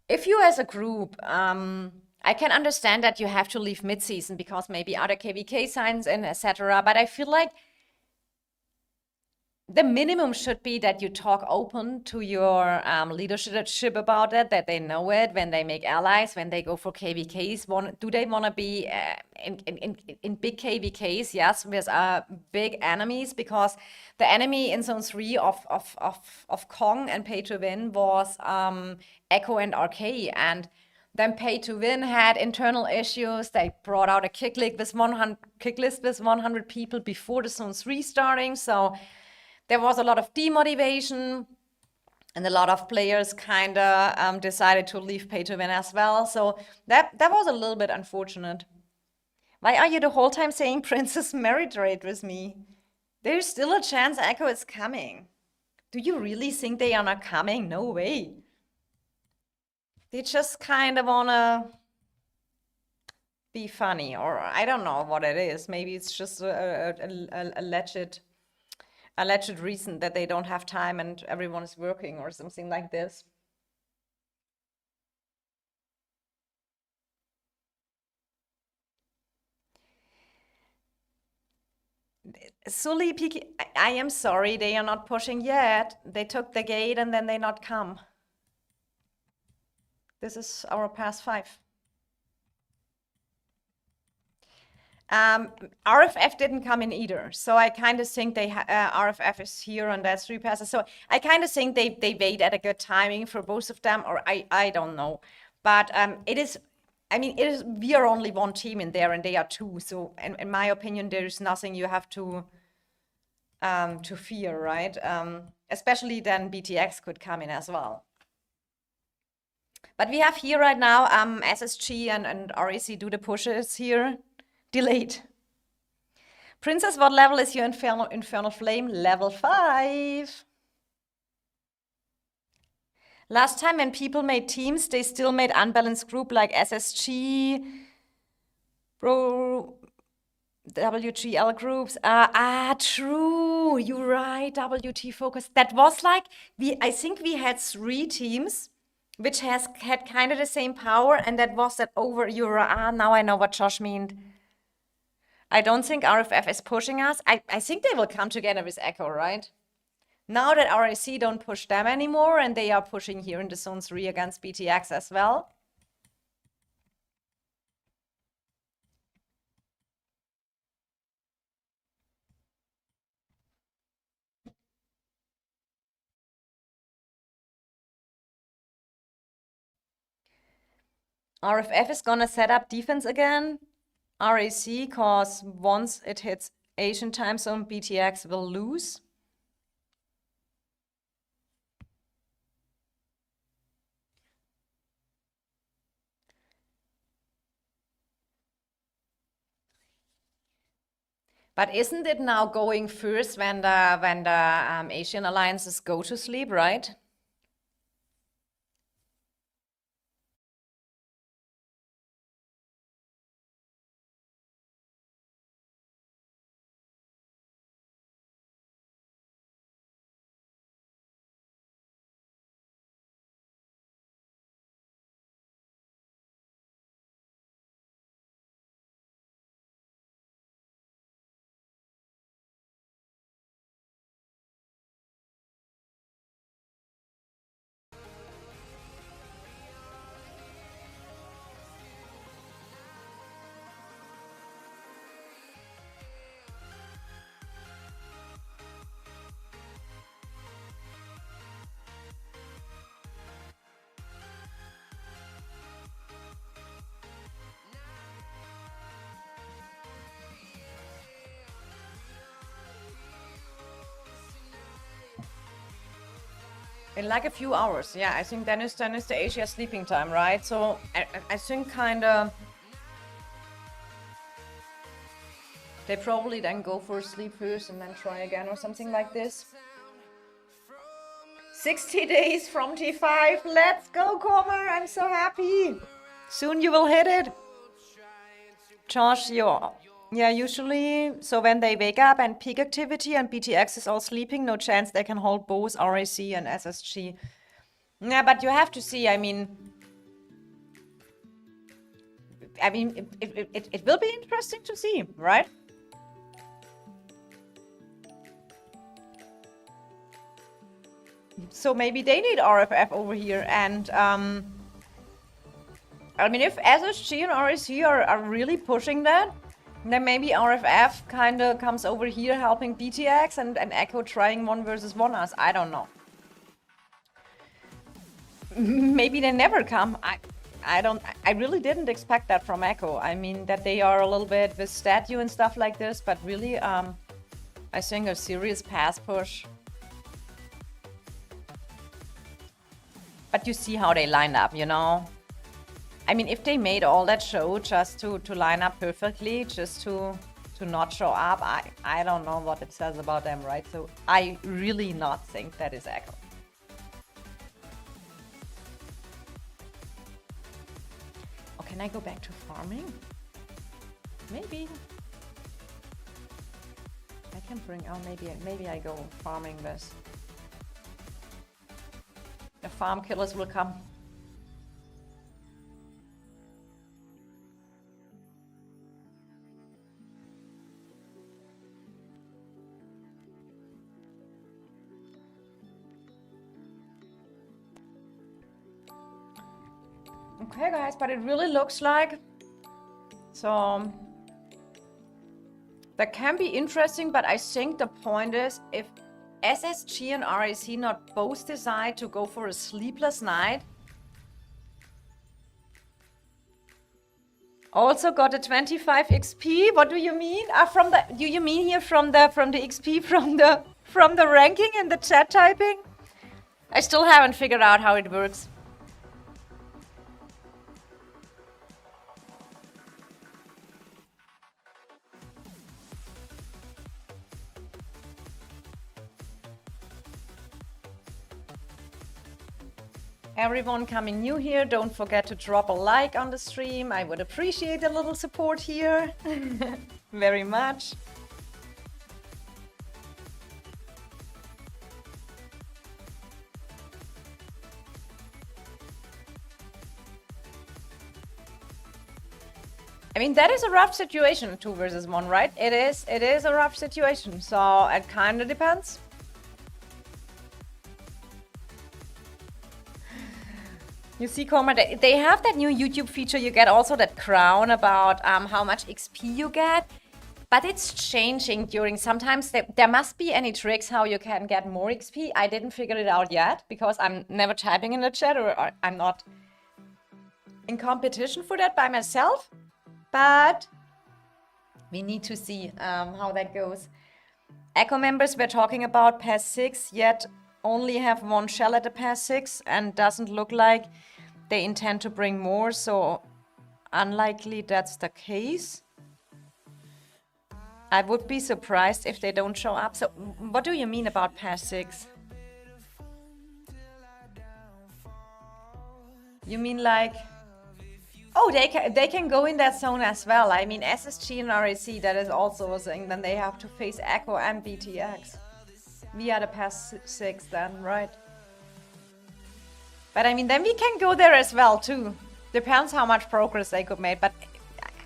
if you as a group, I can understand that you have to leave mid-season because maybe other KVK signs in, etc. But I feel like the minimum should be that you talk open to your leadership about it, that they know it when they make allies, when they go for KVKs. Do they want to be in big KVKs? Yes, with big enemies, because the enemy in Zone 3 of Kong and Pay to Win was Echo and RK, and then Pay to Win had internal issues. They brought out a kick list with 100 people before the Zone 3 starting, so there was a lot of demotivation, and a lot of players kind of decided to leave Pay to Win as well. So that was a little bit unfortunate. Why are you the whole time saying Princess married rate with me? There's still a chance Echo is coming. Do you really think they are not coming? No way. They just kind of wanna be funny, or I don't know what it is. Maybe it's just a alleged reason that they don't have time and everyone is working or something like this. Sully, Piki, I am sorry, they are not pushing yet. They took the gate and then they not come. This is our pass 5. RFF didn't come in either, so I kind of think they RFF is here on that 3 passes. So I kind of think they wait at a good timing for both of them, or I don't know. But it is, I mean, we are only one team in there and they are 2. So in my opinion, there is nothing you have to fear, right? Especially then BTX could come in as well. But we have here right now SSG and REC do the pushes here. Delayed. Princess, what level is your Infernal Flame? Level 5. Last time when people made teams, they still made unbalanced group like SSG, WGL groups. True. You're right. WT focus. That was like, I think we had 3 teams which had kind of the same power, and that was that over Euro. Now I know what Josh meant. I don't think RFF is pushing us. I think they will come together with Echo, right? Now that RAC don't push them anymore and they are pushing here in the Zone 3 against BTX as well. RFF is gonna set up defense again. RAC, cause once it hits Asian time zone, BTX will lose. But isn't it now going first when the Asian alliances go to sleep, right? In like a few hours, yeah. I think then is the Asia sleeping time, right? So I think kind of they probably then go for sleep first and then try again or something like this. 60 days from T5. Let's go, Comer. I'm so happy. Soon you will hit it. Josh, yeah, usually, so when they wake up and peak activity and BTX is all sleeping, no chance they can hold both RAC and SSG. Yeah, but you have to see, I mean, I mean, it will be interesting to see, right? So maybe they need RFF over here. And I mean, if SSG and RSC are really pushing that, then maybe RFF kind of comes over here helping BTX and Echo trying 1v1 us. I don't know. Maybe they never come. I really didn't expect that from Echo. I mean, that they are a little bit with statue and stuff like this, but really, I think a serious pass push. But you see how they line up, you know? I mean, if they made all that show just to line up perfectly, just to not show up, I don't know what it says about them, right? So I really not think that is Echo. Oh, can I go back to farming? Maybe. I can bring out, maybe I go farming this. The farm killers will come. Okay, guys, but it really looks like so that can be interesting, but I think the point is if SSG and RAC not both decide to go for a sleepless night. Also got a 25 XP. What do you mean? Do you mean here from the XP from the ranking and the chat typing? I still haven't figured out how it works. Everyone coming new here, don't forget to drop a like on the stream. I would appreciate a little support here. Very much. I mean, that is a rough situation, 2 versus 1, right? It is a rough situation, so it kind of depends. You see, Coma, they have that new YouTube feature. You get also that crown about how much XP you get. But it's changing during, sometimes there must be any tricks how you can get more XP. I didn't figure it out yet because I'm never typing in the chat or I'm not in competition for that by myself. But we need to see how that goes. Echo members were talking about pass 6, yet only have 1 shell at the pass 6 and doesn't look like they intend to bring more, so unlikely that's the case. I would be surprised if they don't show up. So what do you mean about pass 6? You mean like, oh, they can go in that zone as well. I mean, SSG and RAC, that is also a thing. Then they have to face Echo and BTX. We are the pass 6 then, right? But I mean, then we can go there as well too. Depends how much progress they could make. But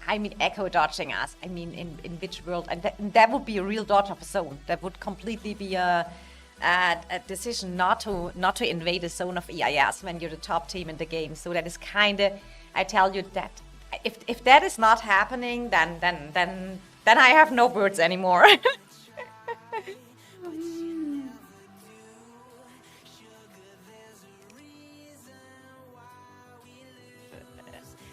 I mean, Echo dodging us. I mean, in which world? And that would be a real dodge of a zone. That would completely be a decision not to invade the zone of EIS when you're the top team in the game. So that is kind of, I tell you that if that is not happening, then I have no words anymore.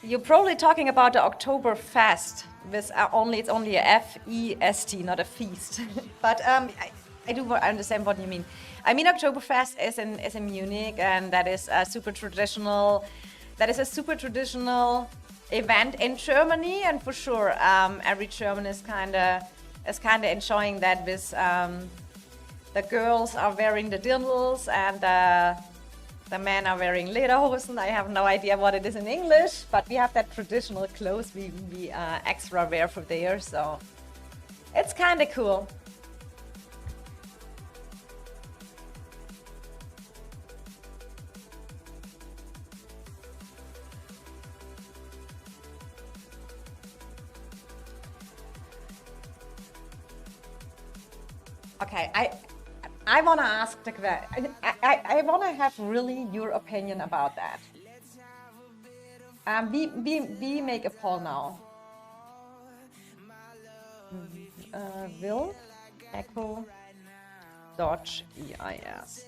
You're probably talking about the Oktoberfest. With it's only a F-E-S-T, not a feast. But I do understand what you mean. I mean, Oktoberfest is in Munich, and that is a super traditional. That is a super traditional event in Germany, and for sure, every German is kind of enjoying that. With the girls are wearing the dirndls and the men are wearing lederhosen. I have no idea what it is in English, but we have that traditional clothes we extra wear for there, so it's kind of cool. Okay, I want to ask the question. I want to have really your opinion about that. We make a poll now. Will Echo Dodge EIS?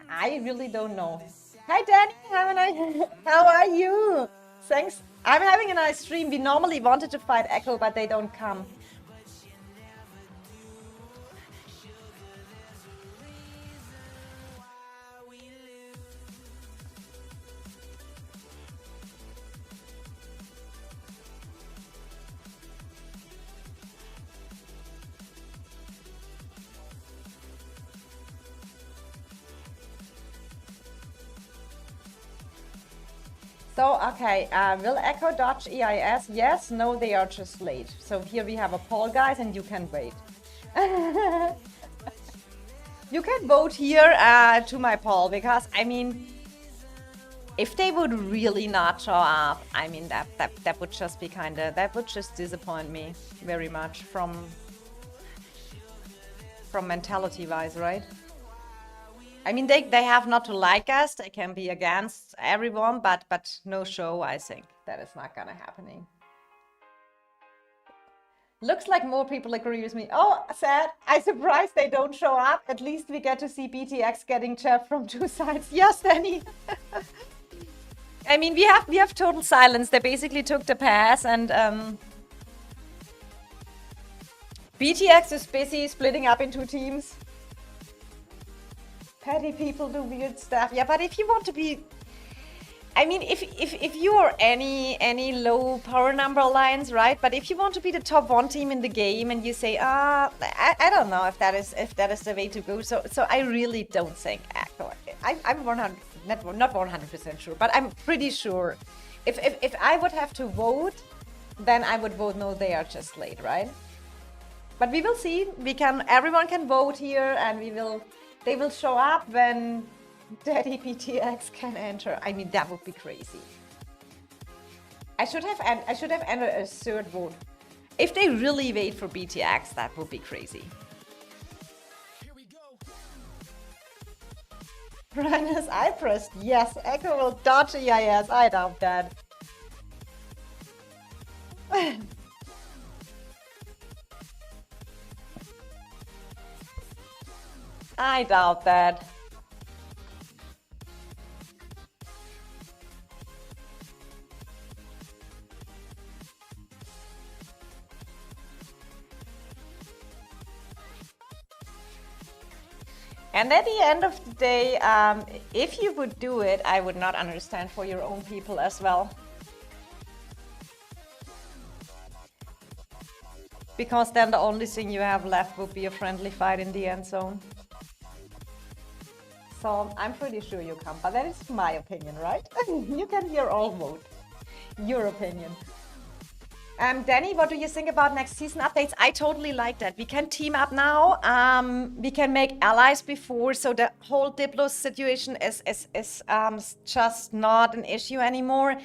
I really don't know. Hi Danny, how are you? Thanks. I'm having a nice stream. We normally wanted to fight Echo, but they don't come. So, okay, will Echo Dodge EIS? Yes, no, they are just late. So here we have a poll, guys, and you can wait. You can vote here to my poll, because, I mean, if they would really not show up, I mean, that would just be that would just disappoint me very much from mentality-wise, right? I mean, they have not to like us. They can be against everyone, but no show. I think that is not gonna happening. Looks like more people agree with me. Oh, sad. I'm surprised they don't show up. At least we get to see BTX getting chapped from two sides. Yes, Danny. I mean, we have total silence. They basically took the pass, and BTX is busy splitting up into teams. Petty people do weird stuff. Yeah, but if you want to be, I mean, if you are any low power number alliance, right? But if you want to be the top one team in the game, and you say, I don't know if that is the way to go. So I really don't think Echo. I'm 100 not 100% sure, but I'm pretty sure. If I would have to vote, then I would vote no. They are just late, right? But we will see. Everyone can vote here, and they will show up when Daddy PTX can enter. I mean, that would be crazy. I should have entered a third vote. If they really wait for BTX, that would be crazy. Here we go. Rhinus, I pressed yes. Echo will dodge EIS. I doubt that. I doubt that. And at the end of the day, if you would do it, I would not understand for your own people as well. Because then the only thing you have left would be a friendly fight in the end zone. So I'm pretty sure you come, but that is my opinion, right? You can hear all vote. Your opinion. Danny, what do you think about next season updates? I totally like that. We can team up now. We can make allies before, so the whole Diplo situation is just not an issue anymore.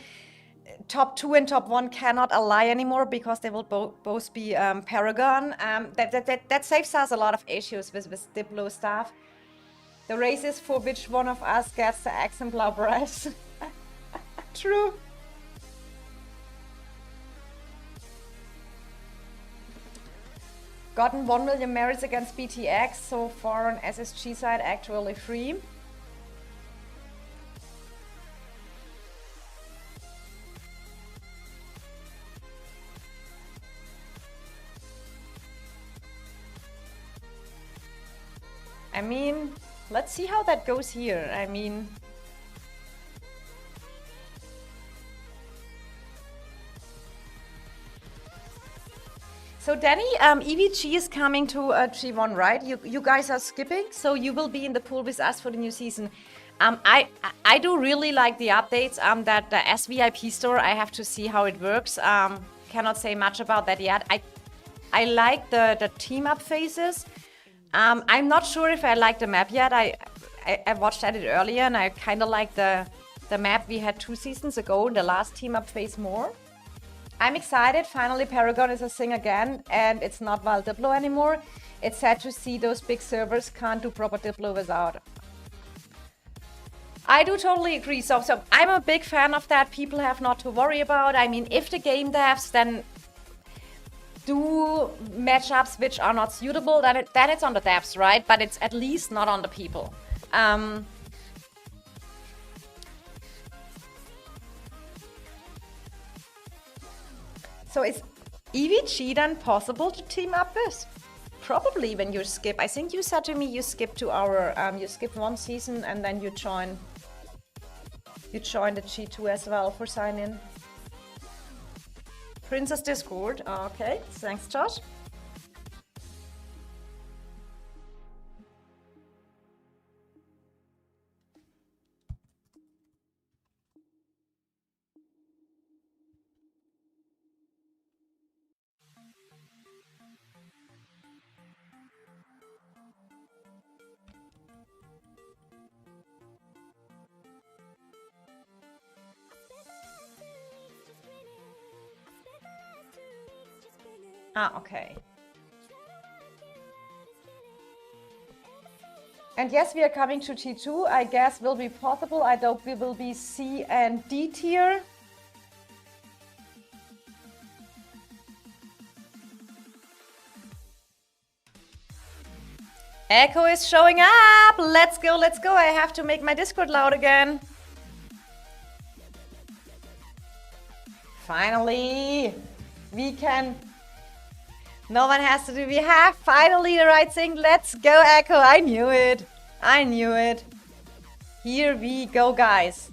Top 2 and top 1 cannot ally anymore because they will both be Paragon. That saves us a lot of issues with Diplo stuff. The race is for which one of us gets the exemplar breast. True. Gotten 1 million merits against BTX so far on SSG side, actually 3. I mean, let's see how that goes here. I mean, so Danny, EVG is coming to G1, right? You guys are skipping, so you will be in the pool with us for the new season. I do really like the updates. That the SVIP store, I have to see how it works. Cannot say much about that yet. I like the team up phases. I'm not sure if I like the map yet. I watched at it earlier, and I kind of like the map we had 2 seasons ago, the last team up phase more. I'm excited. Finally, Paragon is a thing again, and it's not Val Diplo anymore. it's sad to see those big servers can't do proper Diplo without. I do totally agree. So I'm a big fan of that. People have not to worry about. I mean, if the game devs then do matchups which are not suitable, then it's on the devs, right? But it's at least not on the people. So is EVG then possible to team up with? Probably when you skip. I think you said to me you skipped to our you skipped one season and then you join the G2 as well for sign in. Princess Discord. Okay, thanks, Josh. Okay. And yes, we are coming to T2. I guess will be possible. I hope we will be C and D tier. Echo is showing up. Let's go, let's go. I have to make my Discord loud again. Finally, we can. No one has to do. We have finally the right thing. Let's go, Echo. I knew it. I knew it. Here we go, guys.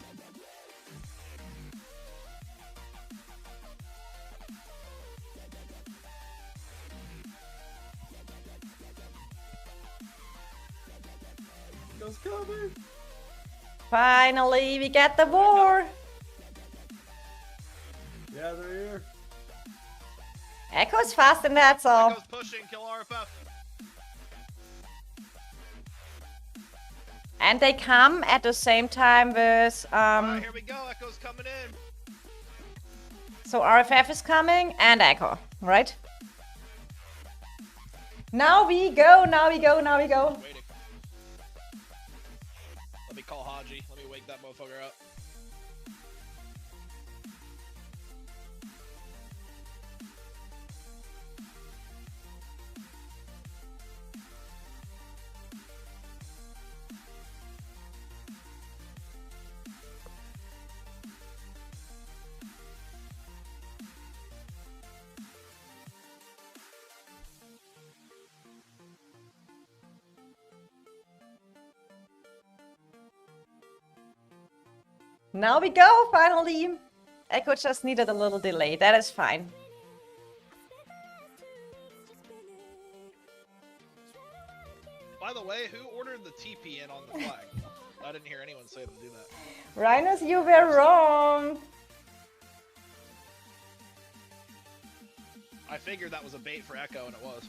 Goes coming. Finally, we get the war. Yeah, they're here. Echo's fast in that, so. Echo's pushing, kill RFF. And they come at the same time with Alright, here we go, Echo's coming in. So RFF is coming and Echo, right? Now we go, now we go, now we go. Waiting. Let me call Haji. Let me wake that motherfucker up. Now we go, finally. Echo just needed a little delay, that is fine. By the way, who ordered the TP in on the flag? I didn't hear anyone say to do that. Rhinos, you were wrong. I figured that was a bait for Echo, and it was.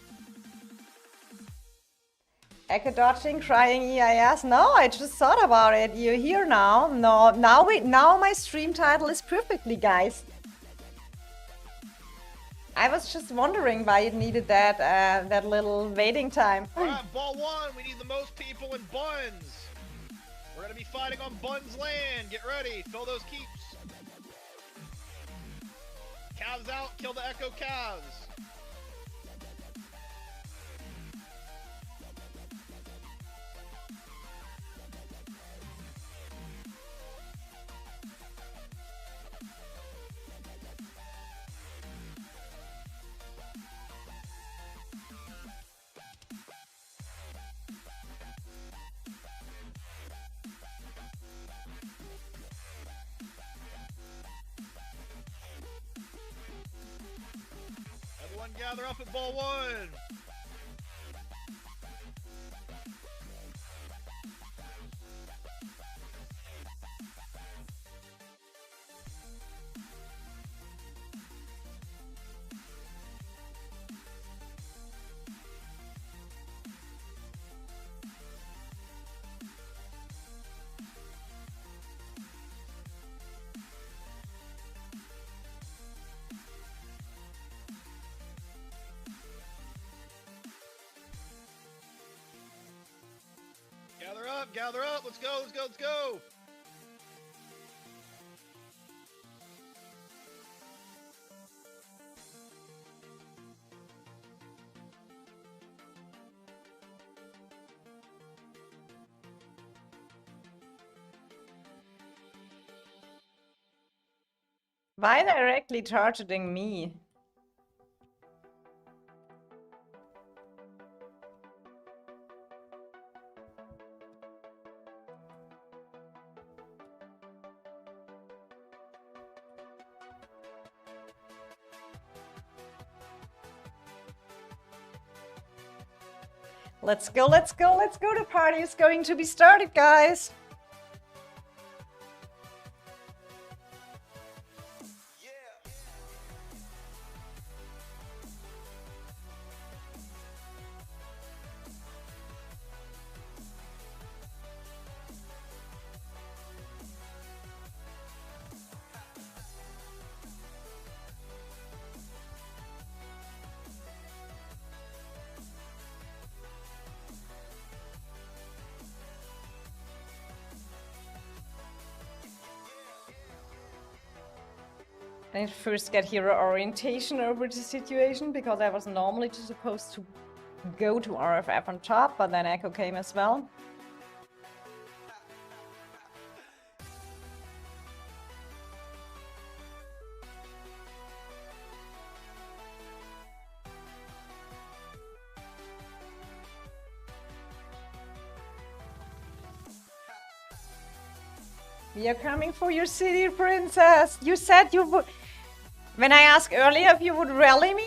Echo dodging, crying EIS. No, I just thought about it. You're here now. No, now my stream title is perfectly, guys. I was just wondering why it needed that that little waiting time. Alright, ball one. We need the most people in Buns. We're gonna be fighting on Buns land. Get ready. Fill those keeps. Calves out. Kill the Echo calves. Everyone gather up at ball one. gather up. Let's go, let's go, let's go. Why directly targeting me? Let's go, let's go, let's go. The party is going to be started, guys. I need to first get here orientation over the situation, because I was normally just supposed to go to RFF on top, but then Echo came as well. We are coming for your city, princess. You said you would. When I asked earlier if you would rally me.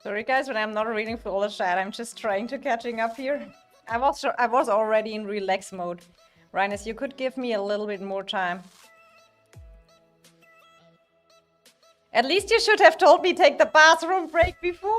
Sorry guys, but I'm not reading through all the chat. I'm just trying to catching up here. I was already in relax mode. Rhinus, you could give me a little bit more time. At least you should have told me take the bathroom break before.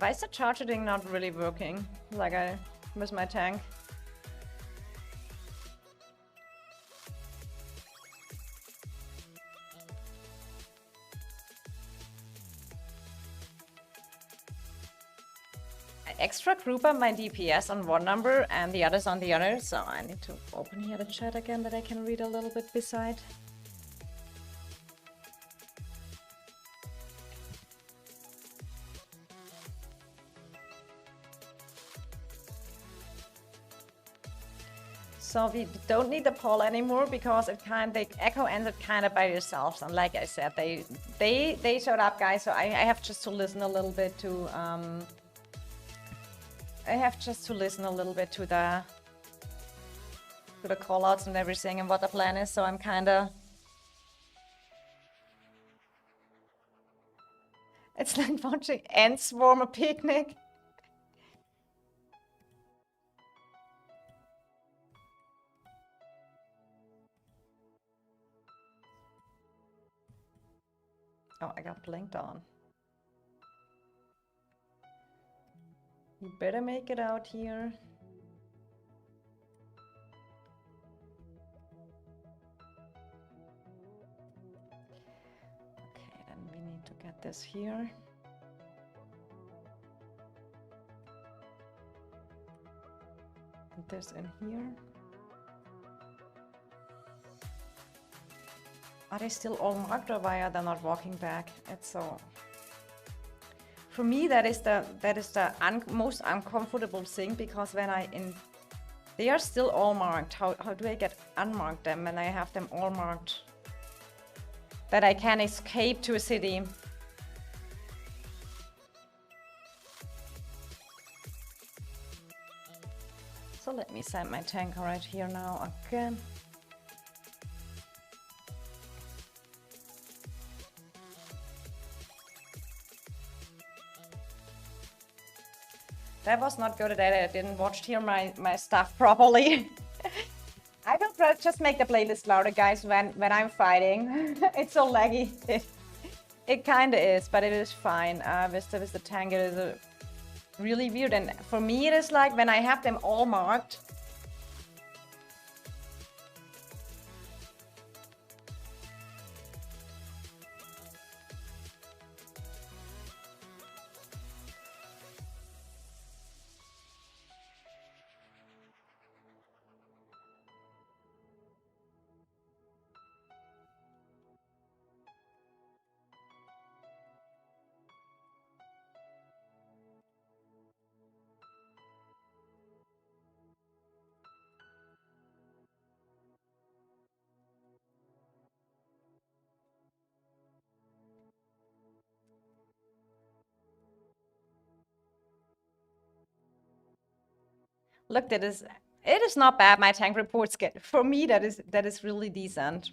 Why is the charger thing not really working? Like I miss my tank. I extra group up my DPS on one number and the others on the other, so I need to open here the chat again that I can read a little bit beside. So we don't need the poll anymore because the echo ended kind of by yourselves. And like I said, they showed up, guys. So I have just to listen a little bit to the call outs and everything and what the plan is. So I'm kind of. It's like watching ants swarm a picnic. Oh, I got blinked on. You better make it out here. Okay, then we need to get this here. And this in here. Are they still all marked or why are they not walking back? It's so. For me, that is the most uncomfortable thing because when they are still all marked. How do I get unmarked them when I have them all marked? That I can escape to a city. So let me send my tank right here now again. That was not good that I didn't watch here my stuff properly. I will just make the playlist louder, guys, when I'm fighting. It's so laggy. It kind of is, but it is fine. With the tank, it is really weird. And for me, it is like when I have them all marked. Look, it is not bad. My tank reports get for me. That is really decent.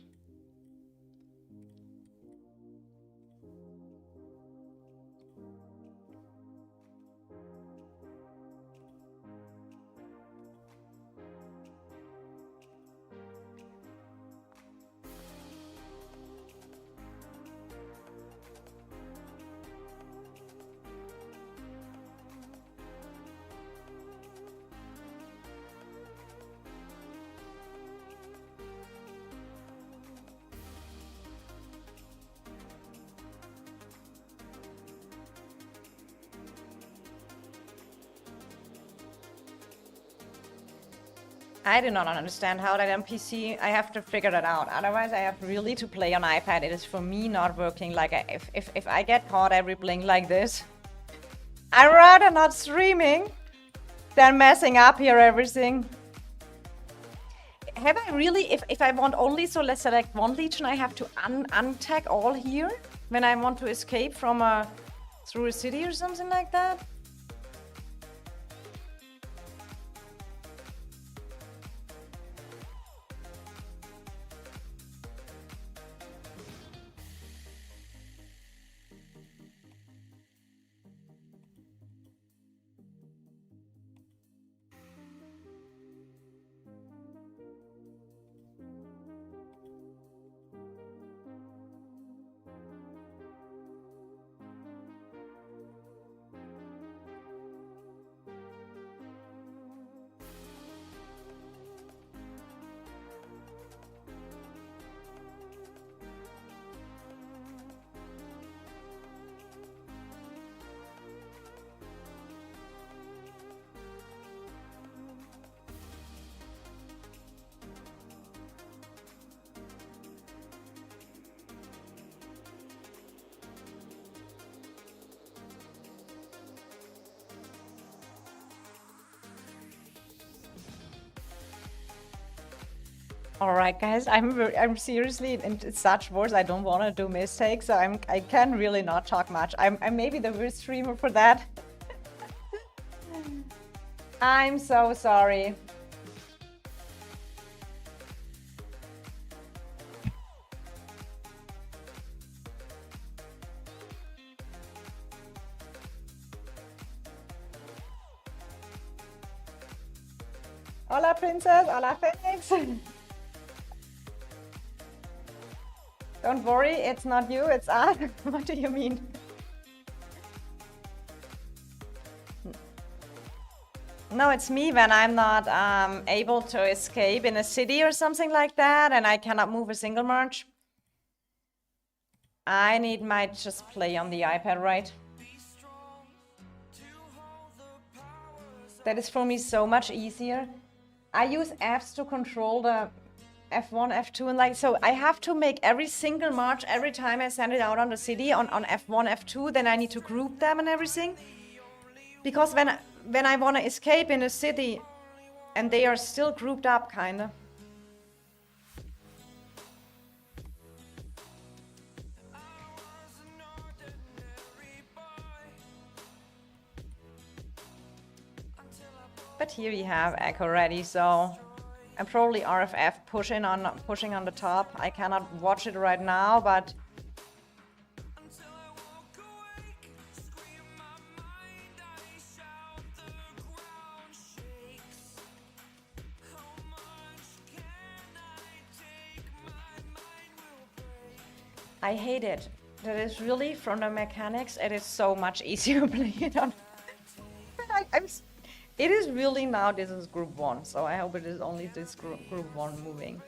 I do not understand how that NPC. I have to figure that out. Otherwise, I have really to play on iPad. It is for me not working. Like if I get caught every blink like this, I'd rather not streaming than messing up here everything. Have I really? If I want only, so let's select one legion, I have to untag all here when I want to escape from through a city or something like that. All right, guys, I'm seriously in such wars. I don't want to do mistakes, so I can really not talk much. I'm maybe the worst streamer for that. I'm so sorry. Hola, princess. Hola, Phoenix. Don't worry, it's not you, it's us. What do you mean? No, it's me when I'm not able to escape in a city or something like that, and I cannot move a single march. I need my just play on the iPad, right? That is for me so much easier. I use apps to control the F1, F2, and like, so I have to make every single march every time I send it out on the city on F1, F2, then I need to group them and everything. Because when I want to escape in a city and they are still grouped up, kinda. But here we have Echo ready, so I'm probably RFF pushing on the top. I cannot watch it right now, but I hate it. That is really, from the mechanics, it is so much easier to play it on. But it is really now, this is group 1, so I hope it is only this group 1 moving.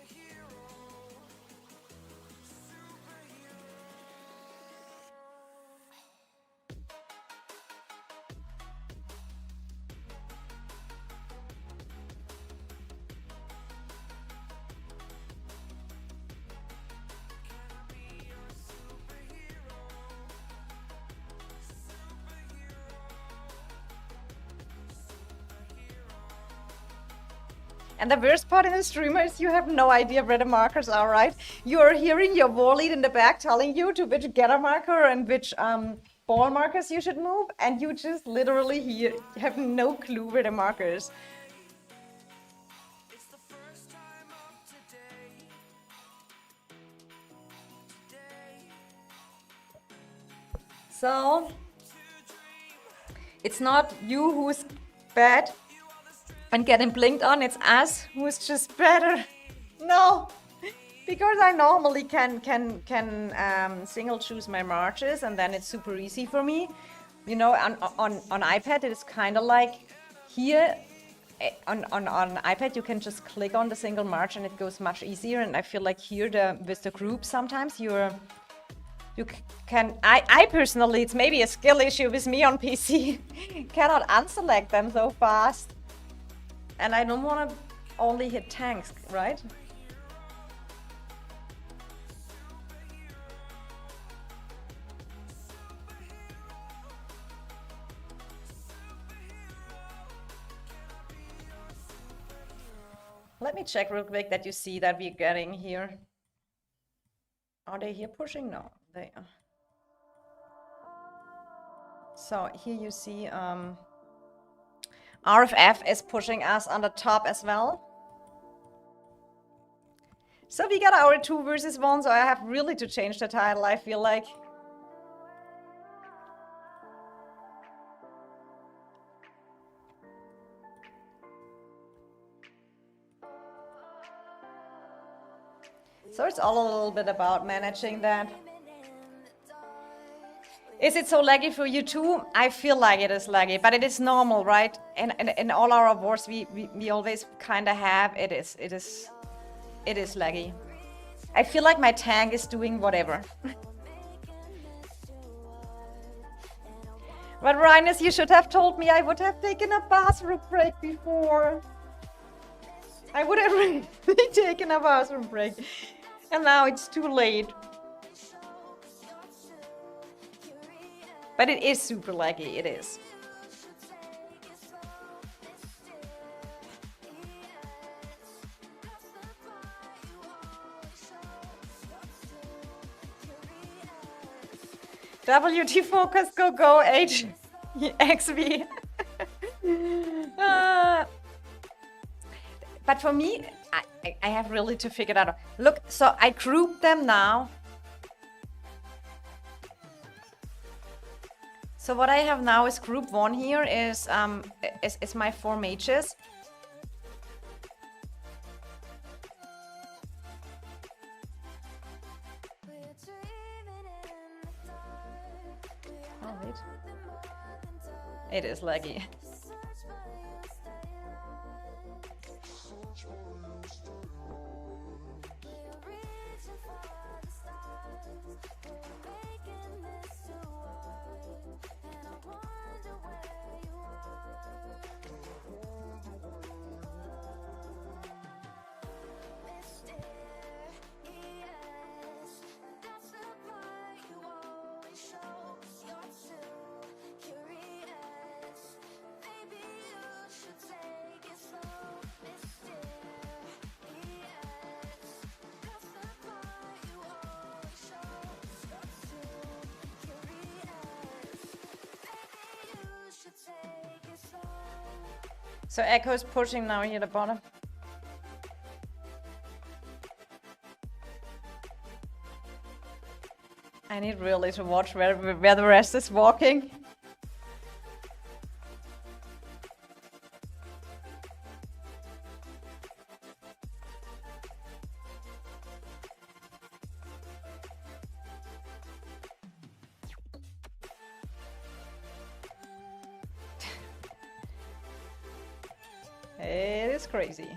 And the worst part in the streamer is you have no idea where the markers are, right? You are hearing your war lead in the back telling you to which getter marker and which ball markers you should move, and you just literally have no clue where the marker is. So, it's not you who's bad and getting blinked on, it's us who's just better. No, because I normally can single choose my marches, and then it's super easy for me. You know, on iPad it is kind of like here. On iPad you can just click on the single march and it goes much easier. And I feel like here with the group sometimes you can. I personally, it's maybe a skill issue with me on PC, cannot unselect them so fast. And I don't want to only hit tanks, right? Let me check real quick that you see that we're getting here. Are they here pushing? No, they are. So here you see RFF is pushing us on the top as well. So we got our 2 versus 1, so I have really to change the title, I feel like. So it's all a little bit about managing that. Is it so laggy for you too? I feel like it is laggy, but it is normal, right? And in all our wars we always kind of have it is laggy. I feel like my tank is doing whatever. But Rhinus, you should have told me. I would have taken a bathroom break before. I would have really taken a bathroom break. And now it's too late. But it is super laggy, it is. WT focus, go, H, XV. But for me, I have really to figure it out. Look, so I group them now. So what I have now is group 1 here is my 4 mages. Oh, wait. It is laggy. So Echo is pushing now here at the bottom. I need really to watch where the rest is walking. It is crazy.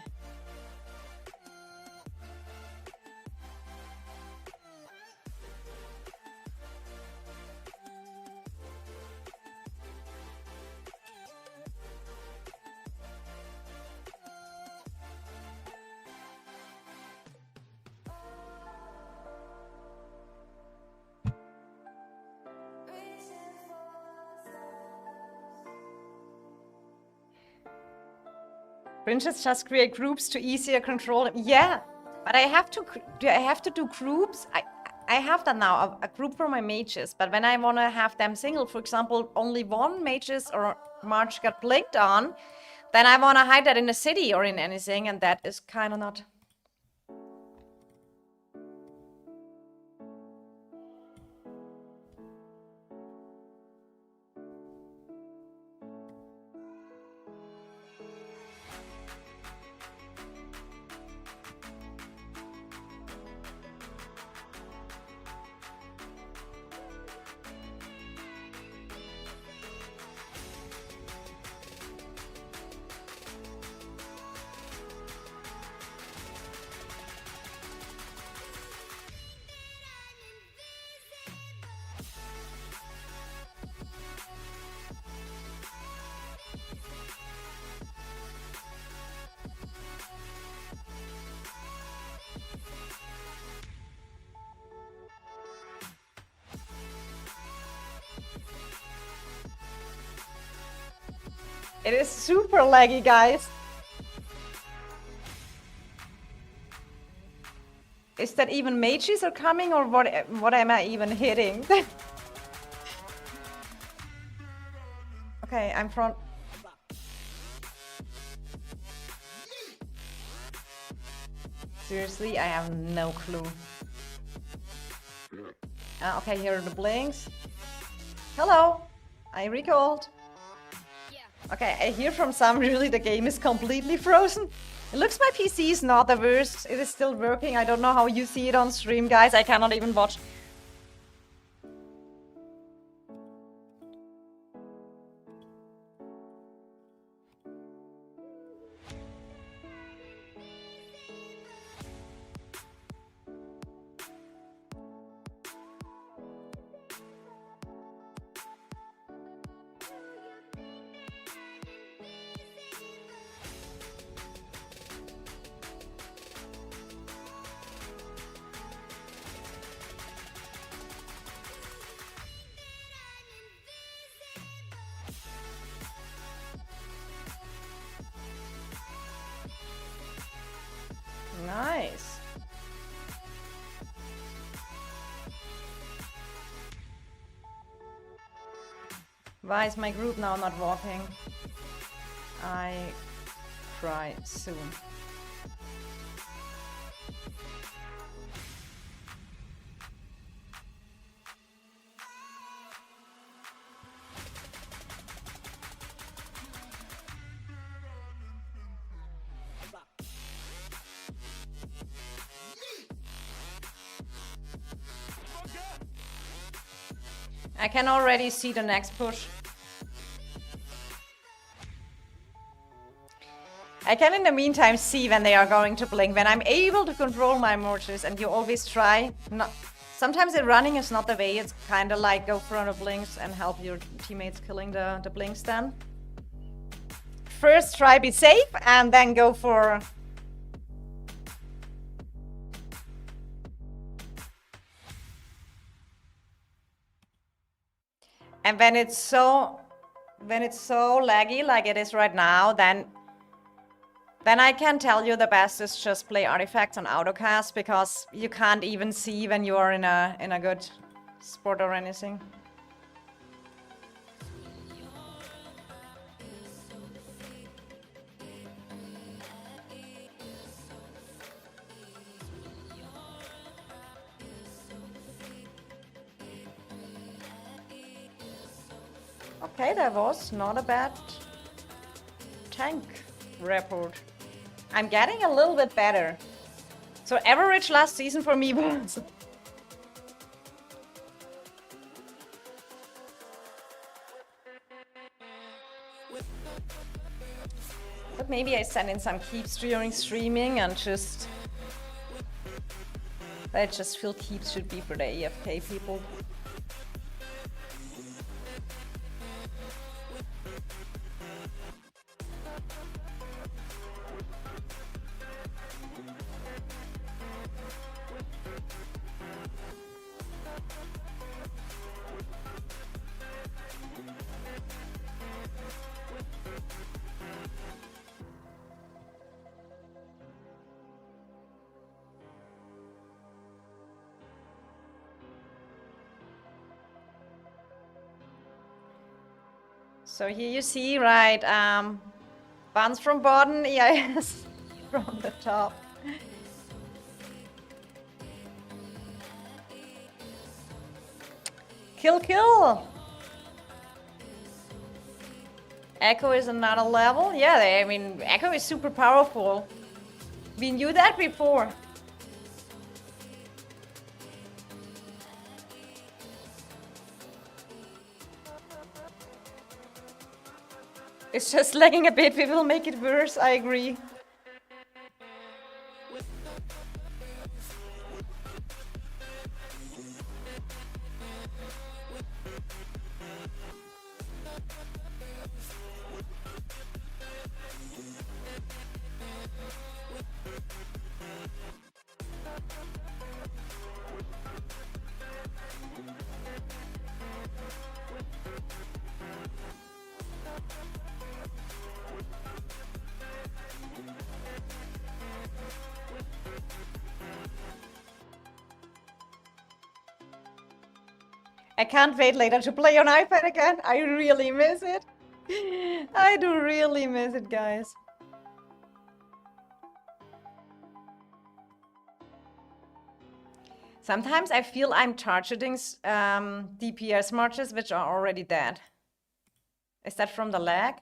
Princess just create groups to easier control. Yeah, but I have to. Do I have to do groups? I have that now, a group for my mages. But when I want to have them single, for example, only one mages or March got blinked on, then I want to hide that in a city or in anything, and that is kind of not. It is super laggy, guys. Is that even mages are coming, or what am I even hitting? Okay, I'm front. Seriously, I have no clue. Okay, here are the blinks. Hello, I recalled. Okay, I hear from some really the game is completely frozen. It looks my PC is not the worst. It is still working. I don't know how you see it on stream, guys. I cannot even watch. Why is my group now not walking? I try soon. I can already see the next push. I can in the meantime see when they are going to blink, when I'm able to control my mortars, and you always try. Sometimes the running is not the way, it's kind of like go for the blinks and help your teammates killing the blinks then. First try be safe and then go for... And when it's so laggy like it is right now, then I can tell you the best is just play artifacts on autocast, because you can't even see when you are in a good spot or anything. Okay, that was not a bad tank report. I'm getting a little bit better. So average last season for me was... But maybe I send in some keeps during streaming and just... I just feel keeps should be for the AFK people. So here you see, right, buns from bottom, EIS from the top. Kill! Echo is another level. Yeah, I mean, Echo is super powerful. We knew that before. It's just lagging a bit, we will make it worse, I agree. I can't wait later to play on iPad again. I really miss it. I do really miss it, guys. Sometimes I feel I'm targeting DPS marches which are already dead. Is that from the lag?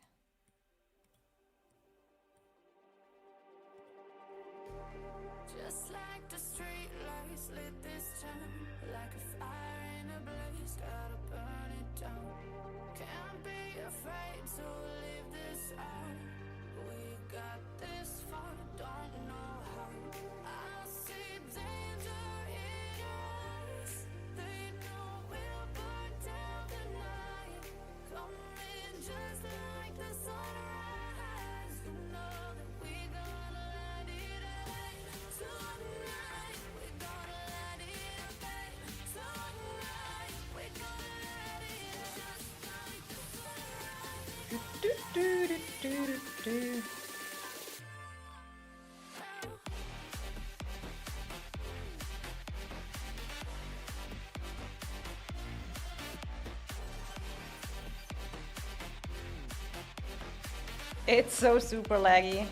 It's so super laggy.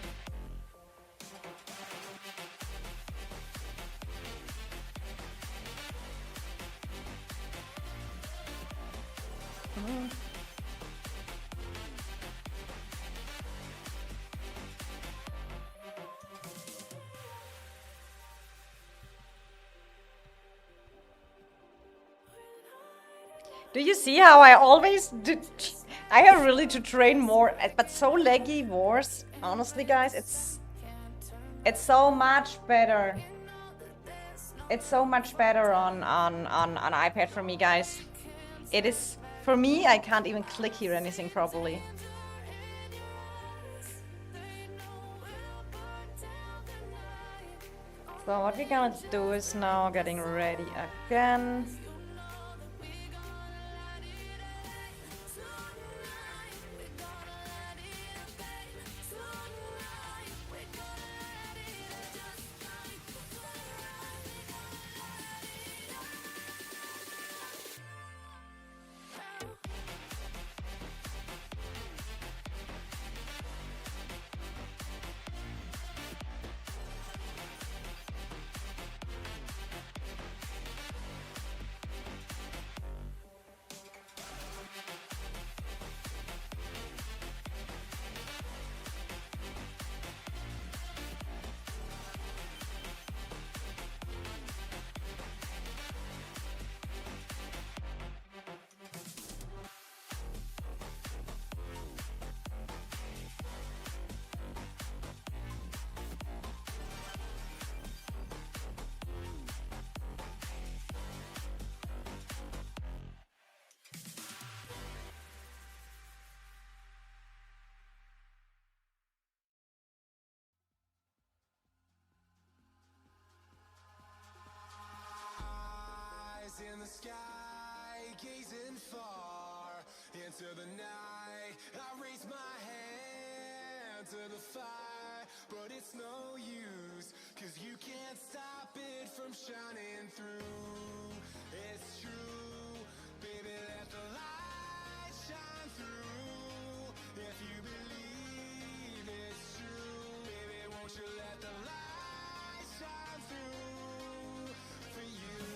Do you see how I always do? I have really to train more, but so laggy wars. Honestly, guys, it's so much better. It's so much better on iPad for me, guys. It is for me. I can't even click here anything properly. So what we're gonna do is now getting ready again. In the sky, gazing far into the night, I raise my hand to the fire, but it's no use, 'cause you can't stop it from shining through. It's true, baby, let the light shine through. If you believe it's true, baby, won't you let the light shine through for you.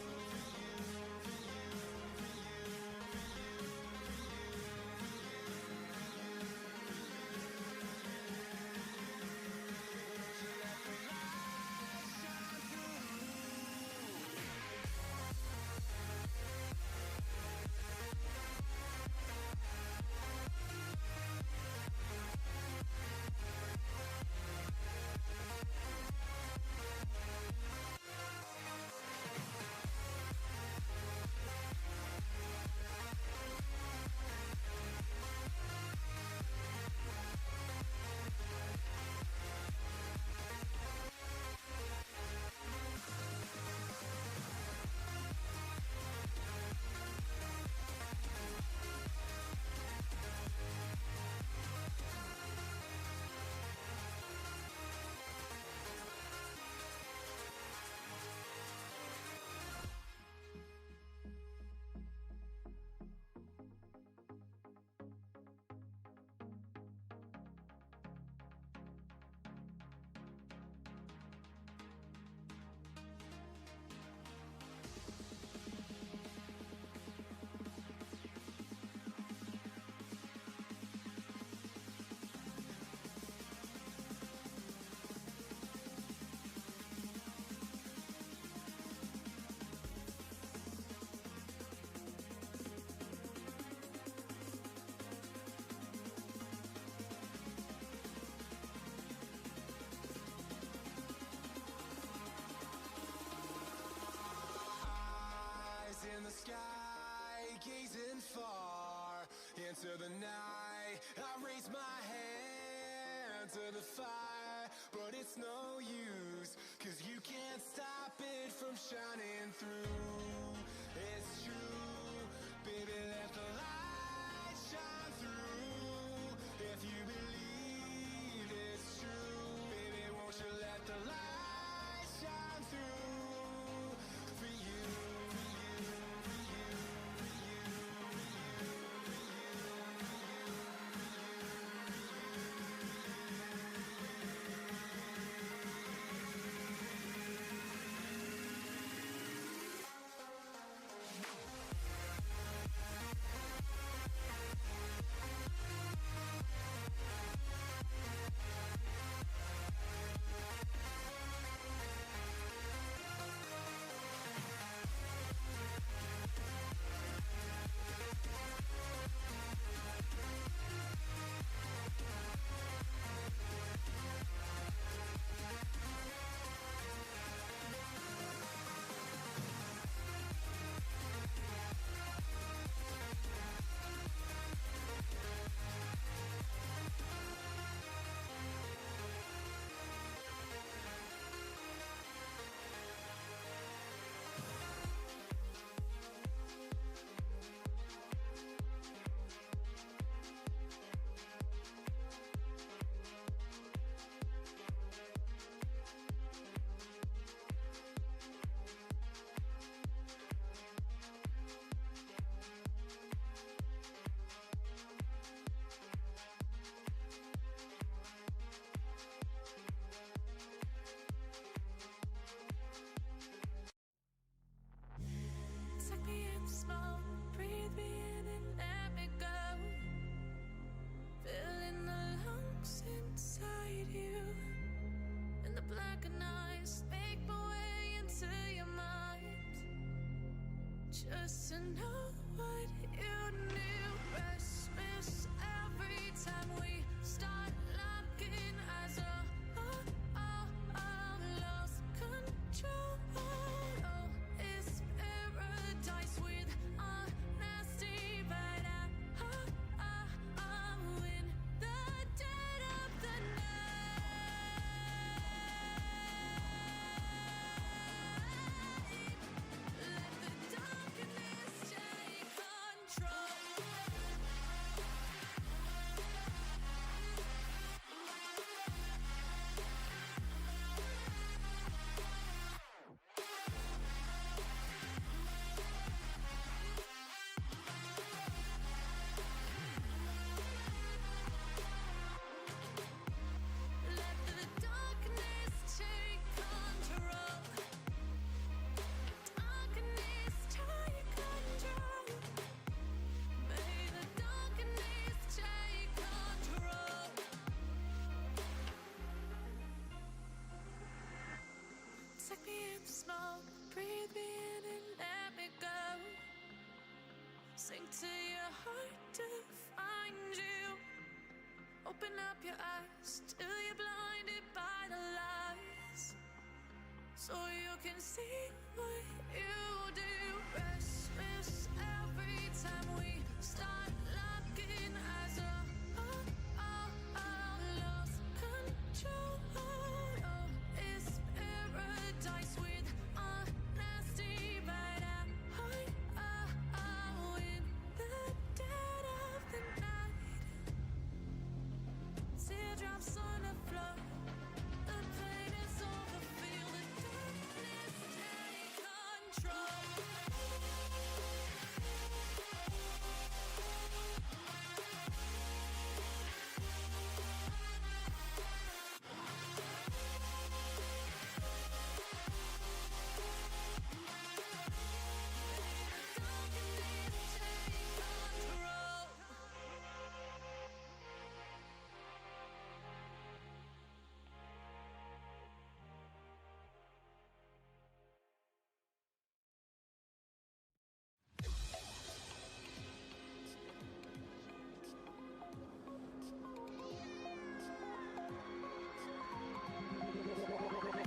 In the sky, gazing far into the night, I raise my hand to the fire, but it's no use, 'cause you can't stop it from shining through. It's true, baby, let the light shine through. If you believe it's true, baby, won't you let the light shine through for you. Just to know what you knew. Restless every time we start locking eyes. Lost control. Oh, it's paradise with honesty, but I'm in the dead of the night. Let the darkness take control. Let the darkness take control. Darkness take control. May the darkness take control. Take me in the smoke, breathe me in and let me go. Sink to your heart to find you. Open up your eyes till you're blinded by the lies, so you can see what you do. Restless every time we start locking eyes. Lost control. Oh, it's paradise with honesty, but I'm in the dead of the night. Teardrops on the floor. The pain is over. Feel the darkness take control. Darkness take control.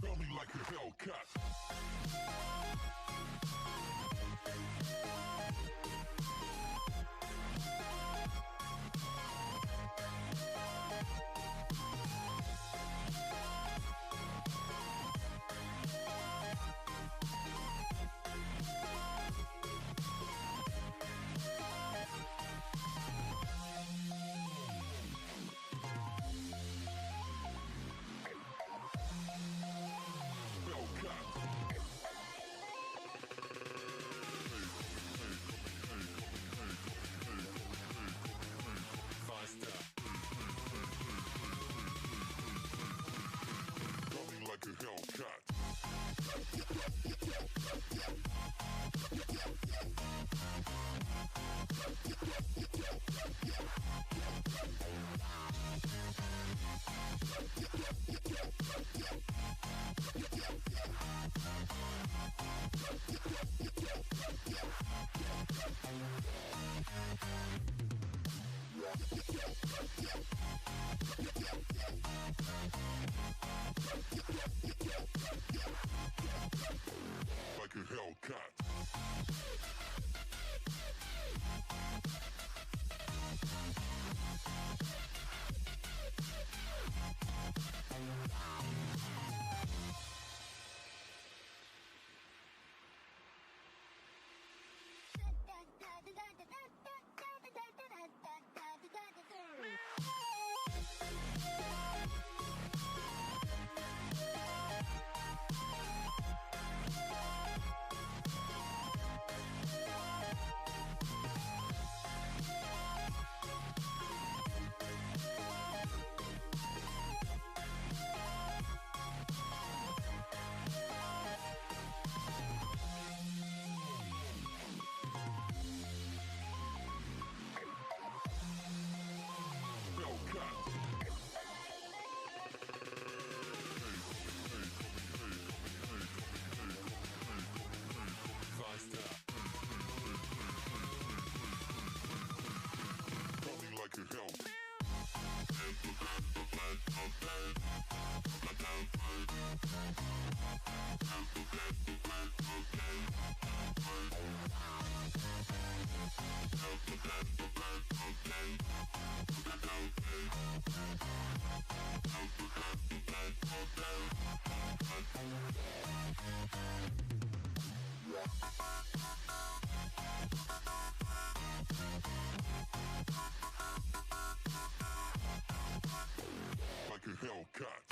Coming like a Hellcat. Coming like a Hellcat. Like a Hellcat. Like a Hellcat.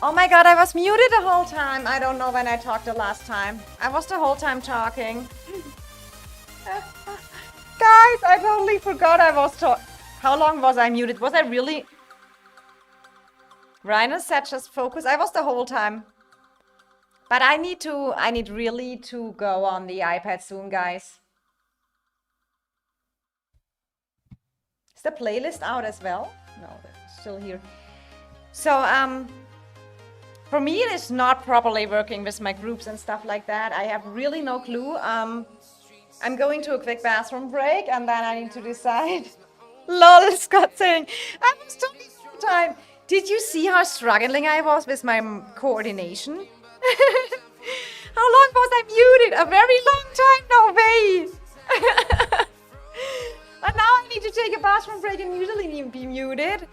Oh my god, I was muted the whole time. I don't know when I talked the last time. I was the whole time talking. Guys, I totally forgot I was talking. How long was I muted? Was I really? Rhino said just focus. I was the whole time. But I need really to go on the iPad soon, guys. Is the playlist out as well? No, it's still here. So, for me, it is not properly working with my groups and stuff like that. I have really no clue. I'm going to a quick bathroom break and then I need to decide. Lol, Scott saying, I was talking all the time. Did you see how struggling I was with my coordination? How long was I muted? A very long time, no way. And now I need to take a bathroom break and usually be muted.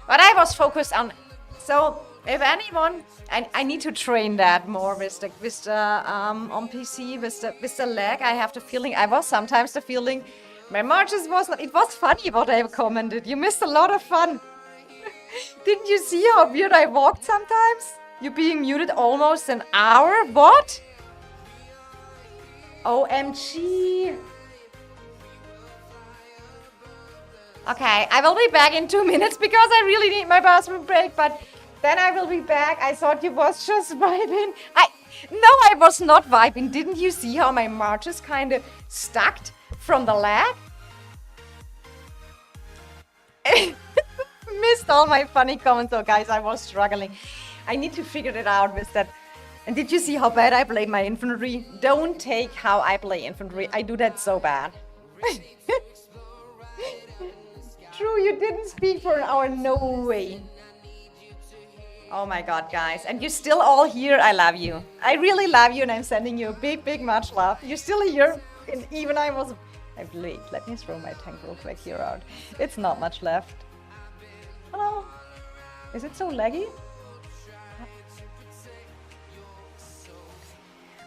But I was focused on, so if anyone, I need to train that more with the on PC with the lag. I have the feeling, I was sometimes the feeling, my marches was not, it was funny what I commented. You missed a lot of fun. Didn't you see how weird I walked sometimes? You being muted almost an hour? What? OMG. Okay, I will be back in 2 minutes because I really need my bathroom break, but then I will be back. I thought you was just vibing. No, I was not vibing. Didn't you see how my marches kind of stuck from the lag? Missed all my funny comments. So guys, I was struggling. I need to figure it out with that. And did you see how bad I played my infantry? Don't take how I play infantry. I do that so bad. True, you didn't speak for an hour. No way. Oh my god, guys. And you're still all here. I love you. I really love you and I'm sending you a big, big much love. You're still here. And even I was... Wait, let me throw my tank real quick here out. It's not much left. Hello? Is it so laggy?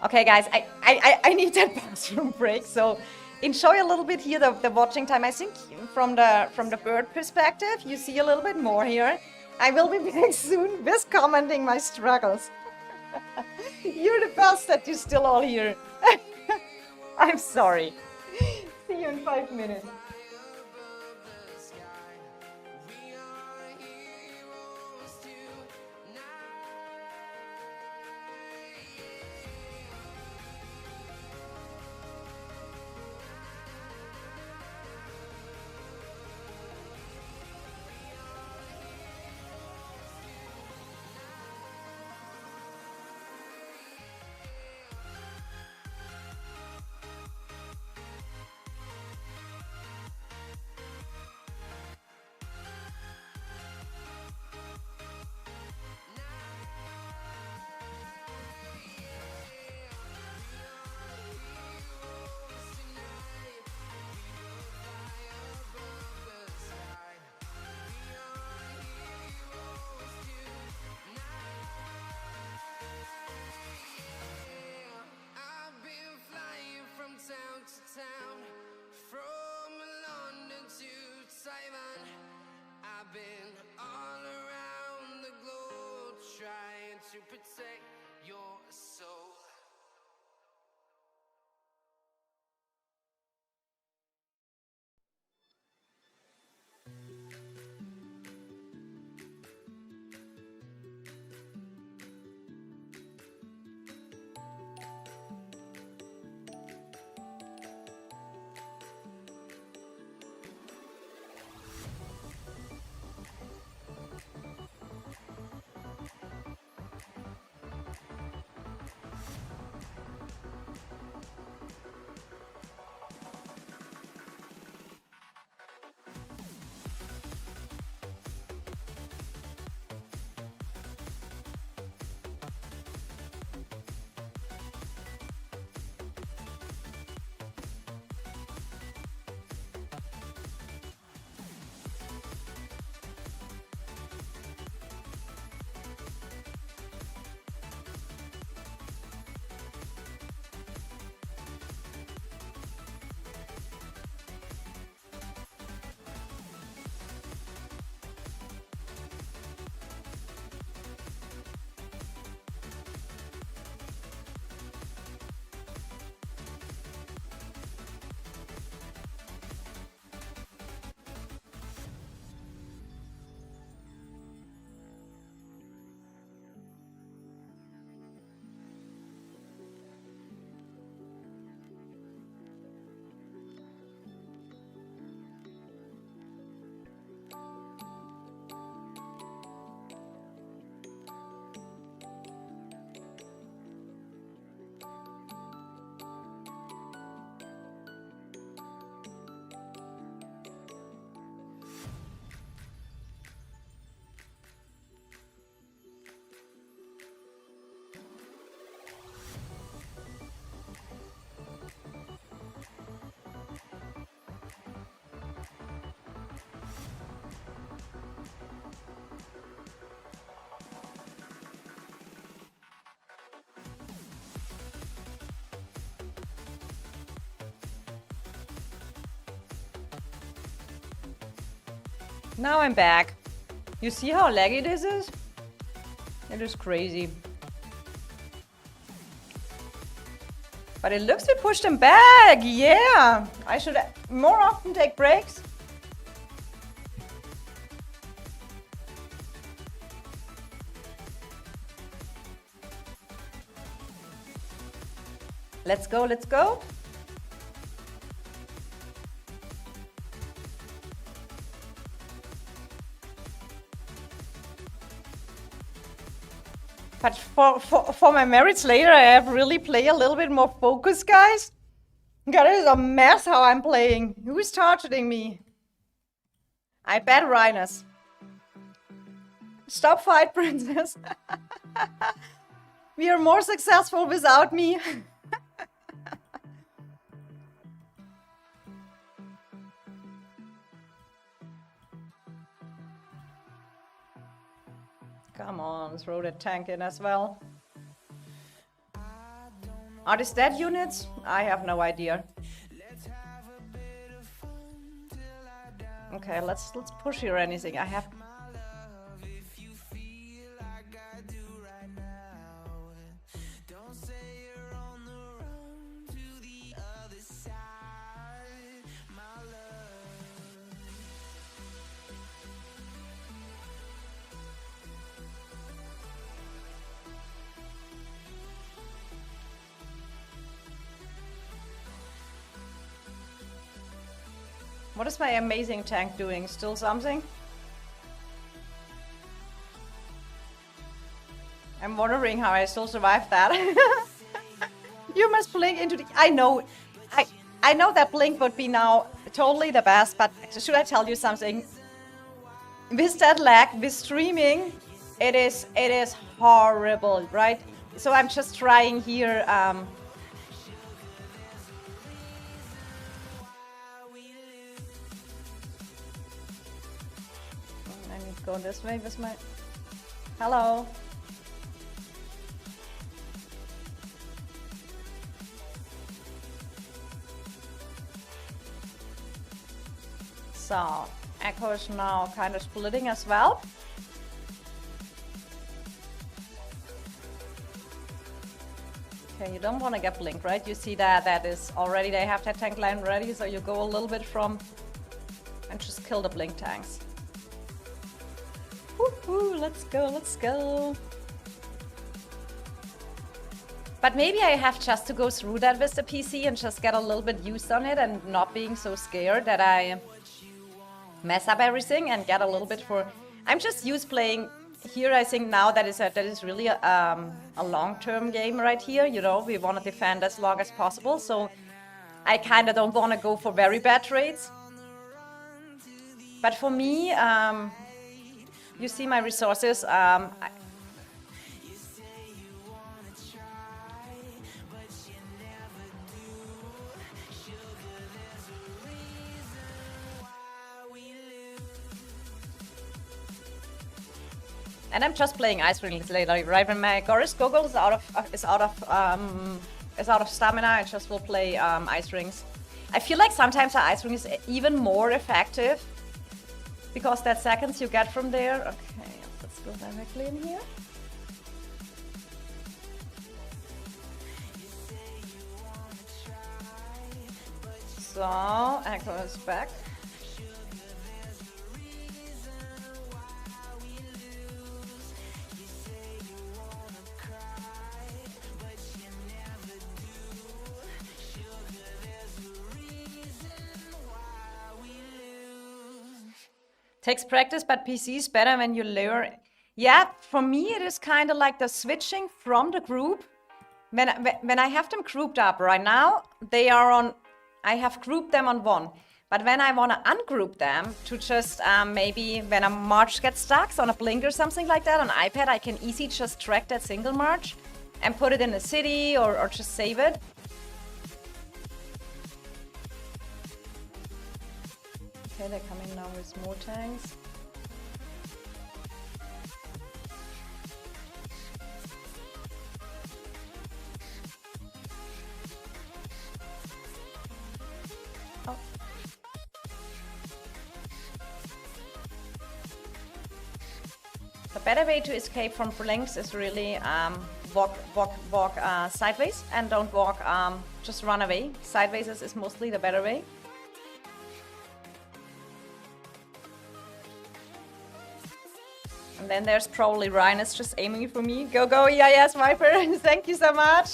Okay, guys, I need that bathroom break, so enjoy a little bit here the watching time. I think from the bird perspective, you see a little bit more here. I will be back soon with commenting my struggles. You're the best that you're still all here. I'm sorry. See you in 5 minutes. Protect your soul. Now I'm back. You see how laggy this is? It is crazy. But it looks we pushed him back. Yeah. I should more often take breaks. Let's go, let's go. But for my merits later, I have really play a little bit more focus, guys. God, it is a mess how I'm playing. Who is targeting me? I bet Rhinus. Stop fight, princess. We are more successful without me. Come on, throw the tank in as well. Are these dead units? I have no idea. Okay, let's push here anything. I have. What is my amazing tank doing? Still something? I'm wondering how I still survived that. You must blink into the... I know that blink would be now totally the best, but should I tell you something? With that lag, with streaming, it is horrible, right? So I'm just trying here... Go this way with my... Hello. So, Echo is now kind of splitting as well. Okay, you don't want to get blinked, right? You see that is already, they have that tank line ready, so you go a little bit from... and just kill the blink tanks. Woohoo, let's go, let's go. But maybe I have just to go through that with the PC and just get a little bit used on it and not being so scared that I mess up everything and get a little bit for... I'm just used playing here. I think now that is really a long-term game right here. You know, we want to defend as long as possible. So I kind of don't want to go for very bad trades. But for me... you see my resources. And I'm just playing ice rings later, right? When my Goris Gogol is out of stamina, I just will play ice rings. I feel like sometimes the ice ring is even more effective. Because that seconds you get from there. Okay, let's go directly in here. So, Echo is back. Takes practice, but PC is better when you layer. Yeah, for me it is kind of like the switching from the group. When I have them grouped up right now, they are on. I have grouped them on one. But when I want to ungroup them to just maybe when a march gets stuck on a blink or something like that on iPad, I can easily just track that single march and put it in the city or just save it. Okay, they're coming now with more tanks. Oh. better way to escape from blinks is really walk sideways and don't walk, just run away. Sideways is mostly the better way. And then there's probably Rhinus just aiming for me. Go, go, EIS Viper. Thank you so much.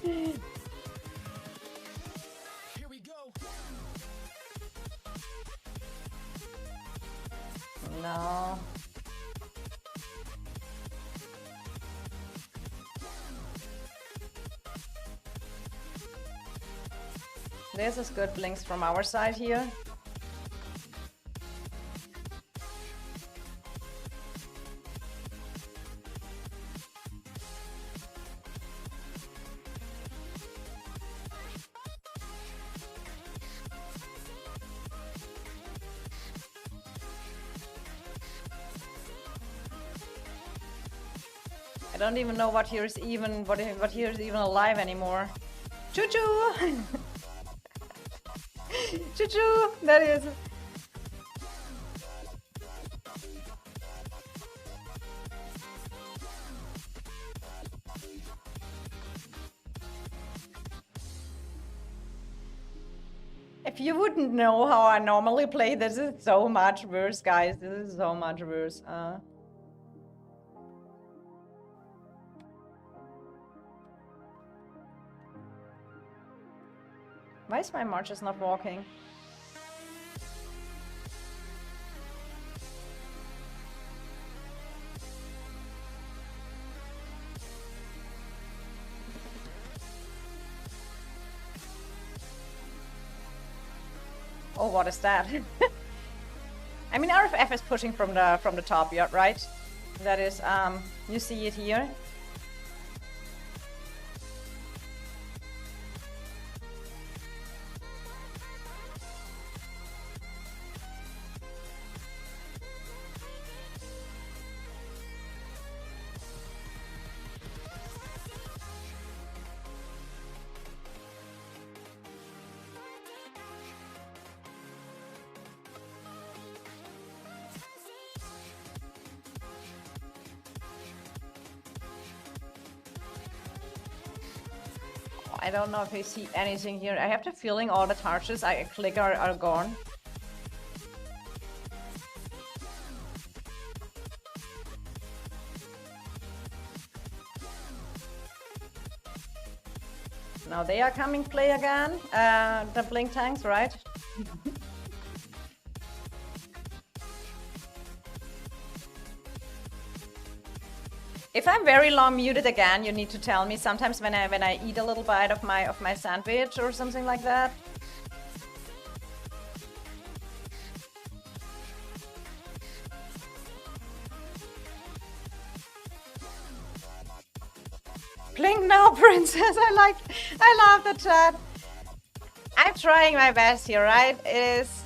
Here we go. No. This is good blinks from our side here. I don't even know what here is even what here is even alive anymore. Choo choo. Choo choo. That is. If you wouldn't know how I normally play, this is so much worse, guys. This is so much worse. Why is my March is not walking? Oh, what is that? I mean, RFF is pushing from the top, yeah, right? That is, you see it here. I don't know if I see anything here. I have the feeling all the torches I click are gone. Now they are coming play again. The blink tanks, right? If I'm very long muted again, you need to tell me. Sometimes when I eat a little bite of my sandwich or something like that. Blink now, princess. I love the chat. I'm trying my best here, right? It is.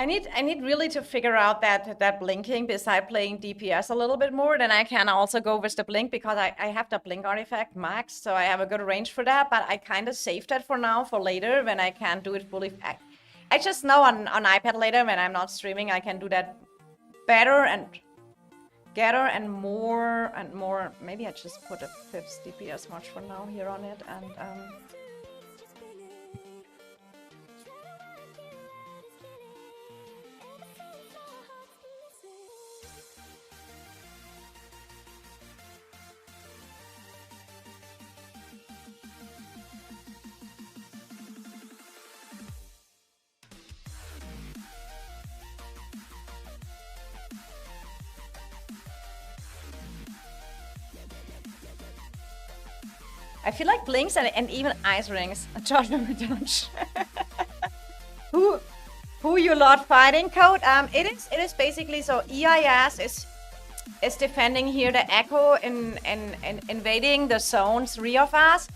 I need really to figure out that blinking beside playing DPS a little bit more. Then I can also go with the blink because I have the blink artifact max, so I have a good range for that. But I kind of saved that for now for later when I can't do it fully. I just know on iPad later when I'm not streaming I can do that better and better and more and more. Maybe I just put a 5th DPS much for now here on it and. I feel like blinks and even ice rings. Josh, who you lot fighting code? It is basically so EIS is defending here the echo in invading the zone 3 of us.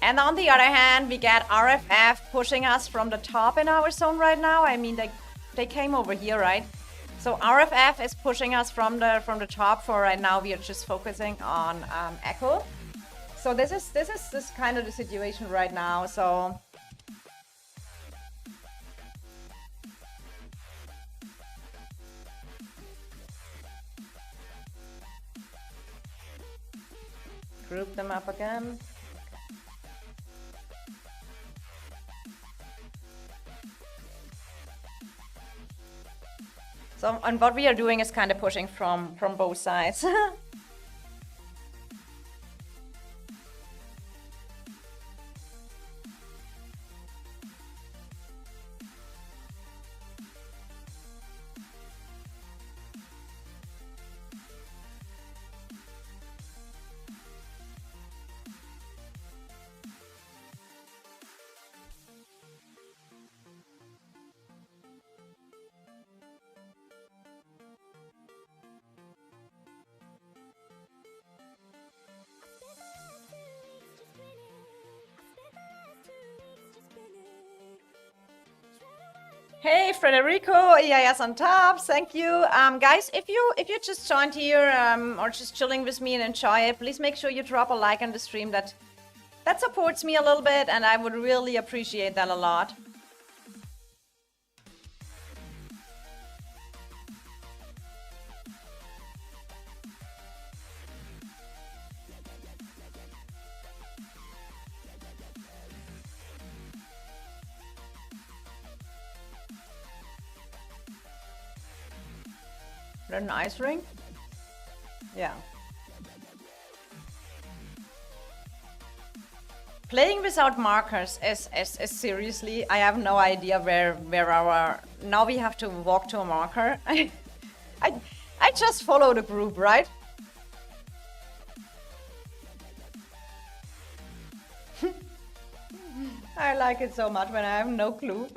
And on the other hand, we get RFF pushing us from the top in our zone right now. I mean they came over here, right? So RFF is pushing us from the top. For right now, we are just focusing on Echo. So this is kind of the situation right now. So group them up again. So, and what we are doing is kind of pushing from both sides. Hey, Frederico, EIS on top, thank you. Guys, if you just joined here or just chilling with me and enjoy it, please make sure you drop a like on the stream. That supports me a little bit, and I would really appreciate that a lot. Is that an ice ring? Yeah. Playing without markers is seriously, I have no idea where our... Now we have to walk to a marker. I just follow the group, right? I like it so much when I have no clue.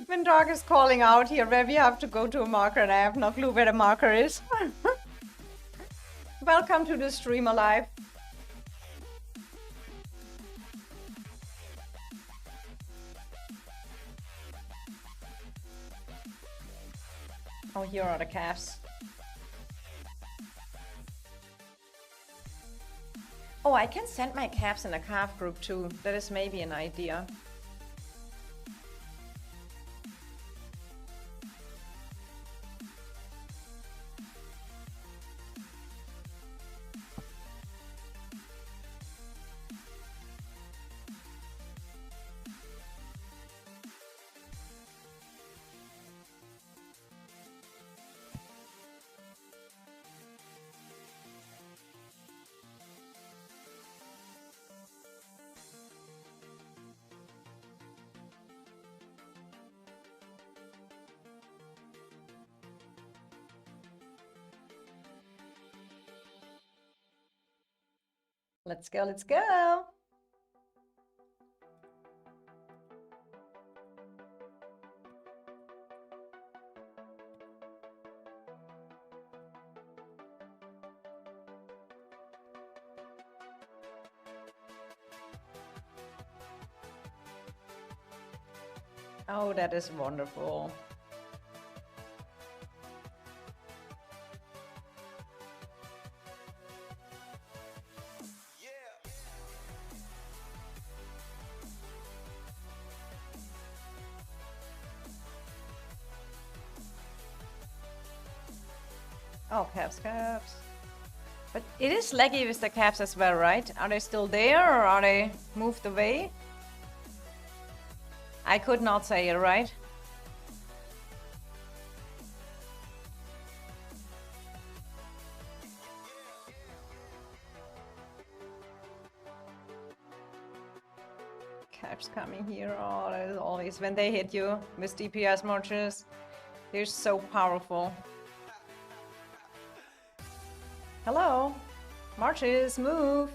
When Dark is calling out here where we have to go to a marker and I have no clue where the marker is. Welcome to the stream alive. Oh, here are the calves. Oh, I can send my calves in a calf group too. That is maybe an idea. Let's go, let's go. Oh, that is wonderful. Oh, calves. But it is laggy with the calves as well, right? Are they still there or are they moved away? I could not say it, right? Calves coming here. Oh, that is always when they hit you with DPS marches. They're so powerful. Hello, marches, move.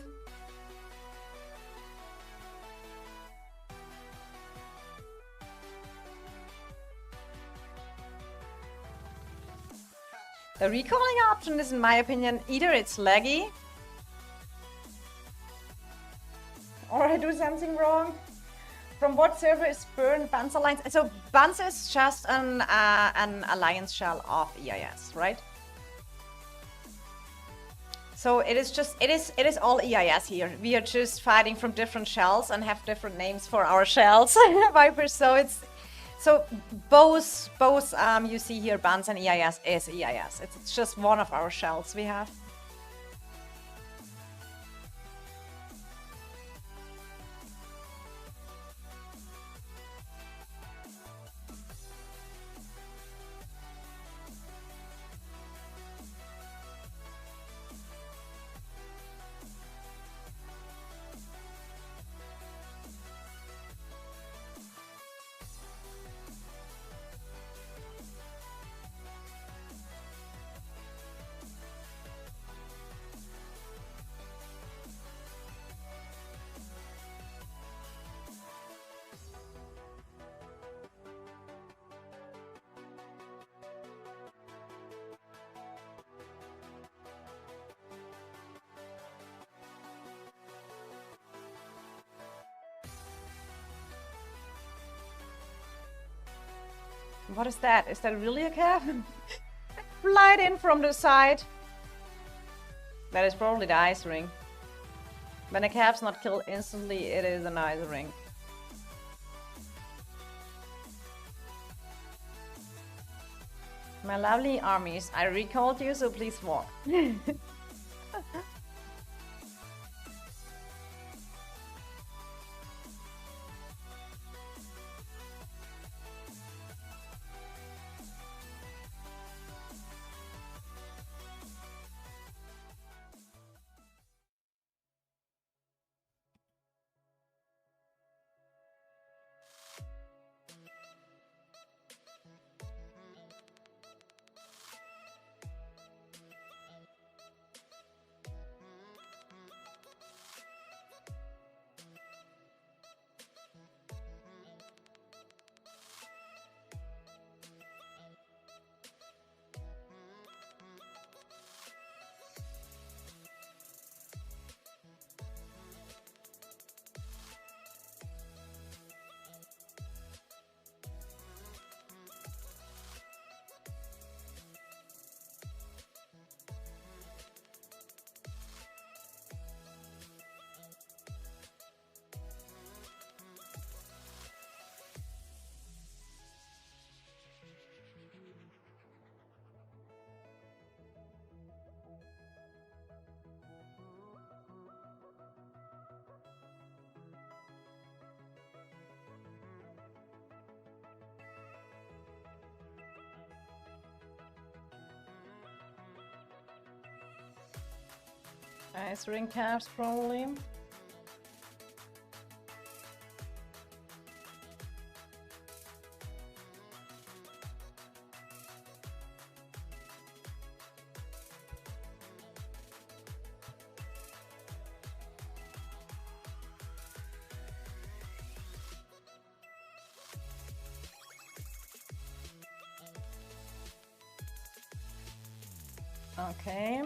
The recalling option is, in my opinion, either it's laggy or I do something wrong. From what server is Burn Buns Alliance? So Buns is just an alliance shell of EIS, right? So it is all EIS here. We are just fighting from different shells and have different names for our shells, Vipers. So both you see here, Buns and EIS is EIS. It's just one of our shells we have. What is that? Is that really a calf? Flight in from the side. That is probably the ice ring. When a calf's not killed instantly, it is an ice ring. My lovely armies, I recalled you, so please walk. Ice ring calves probably. Okay.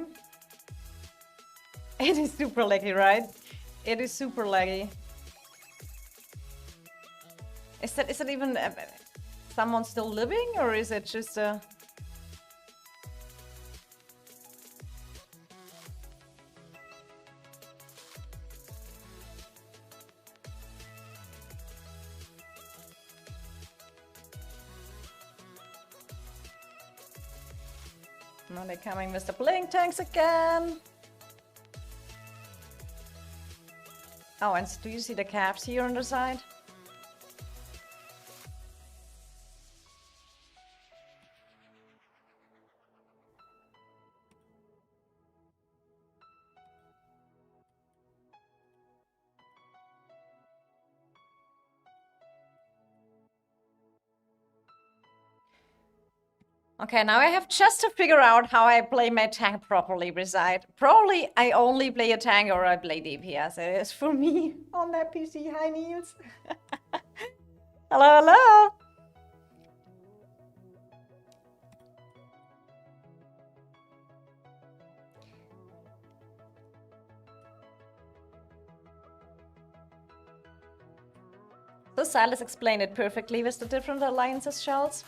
It is super laggy, right? It is super laggy. Is that even someone still living, or is it just a... Now they're coming with the blink tanks again. Oh, and do you see the caps here on the side? Okay, now I have just to figure out how I play my tank properly beside. Probably I only play a tank or I play DPS. It is for me on that PC. Hi, Niels. Hello, hello. So Silas explained it perfectly with the different alliances, Charles.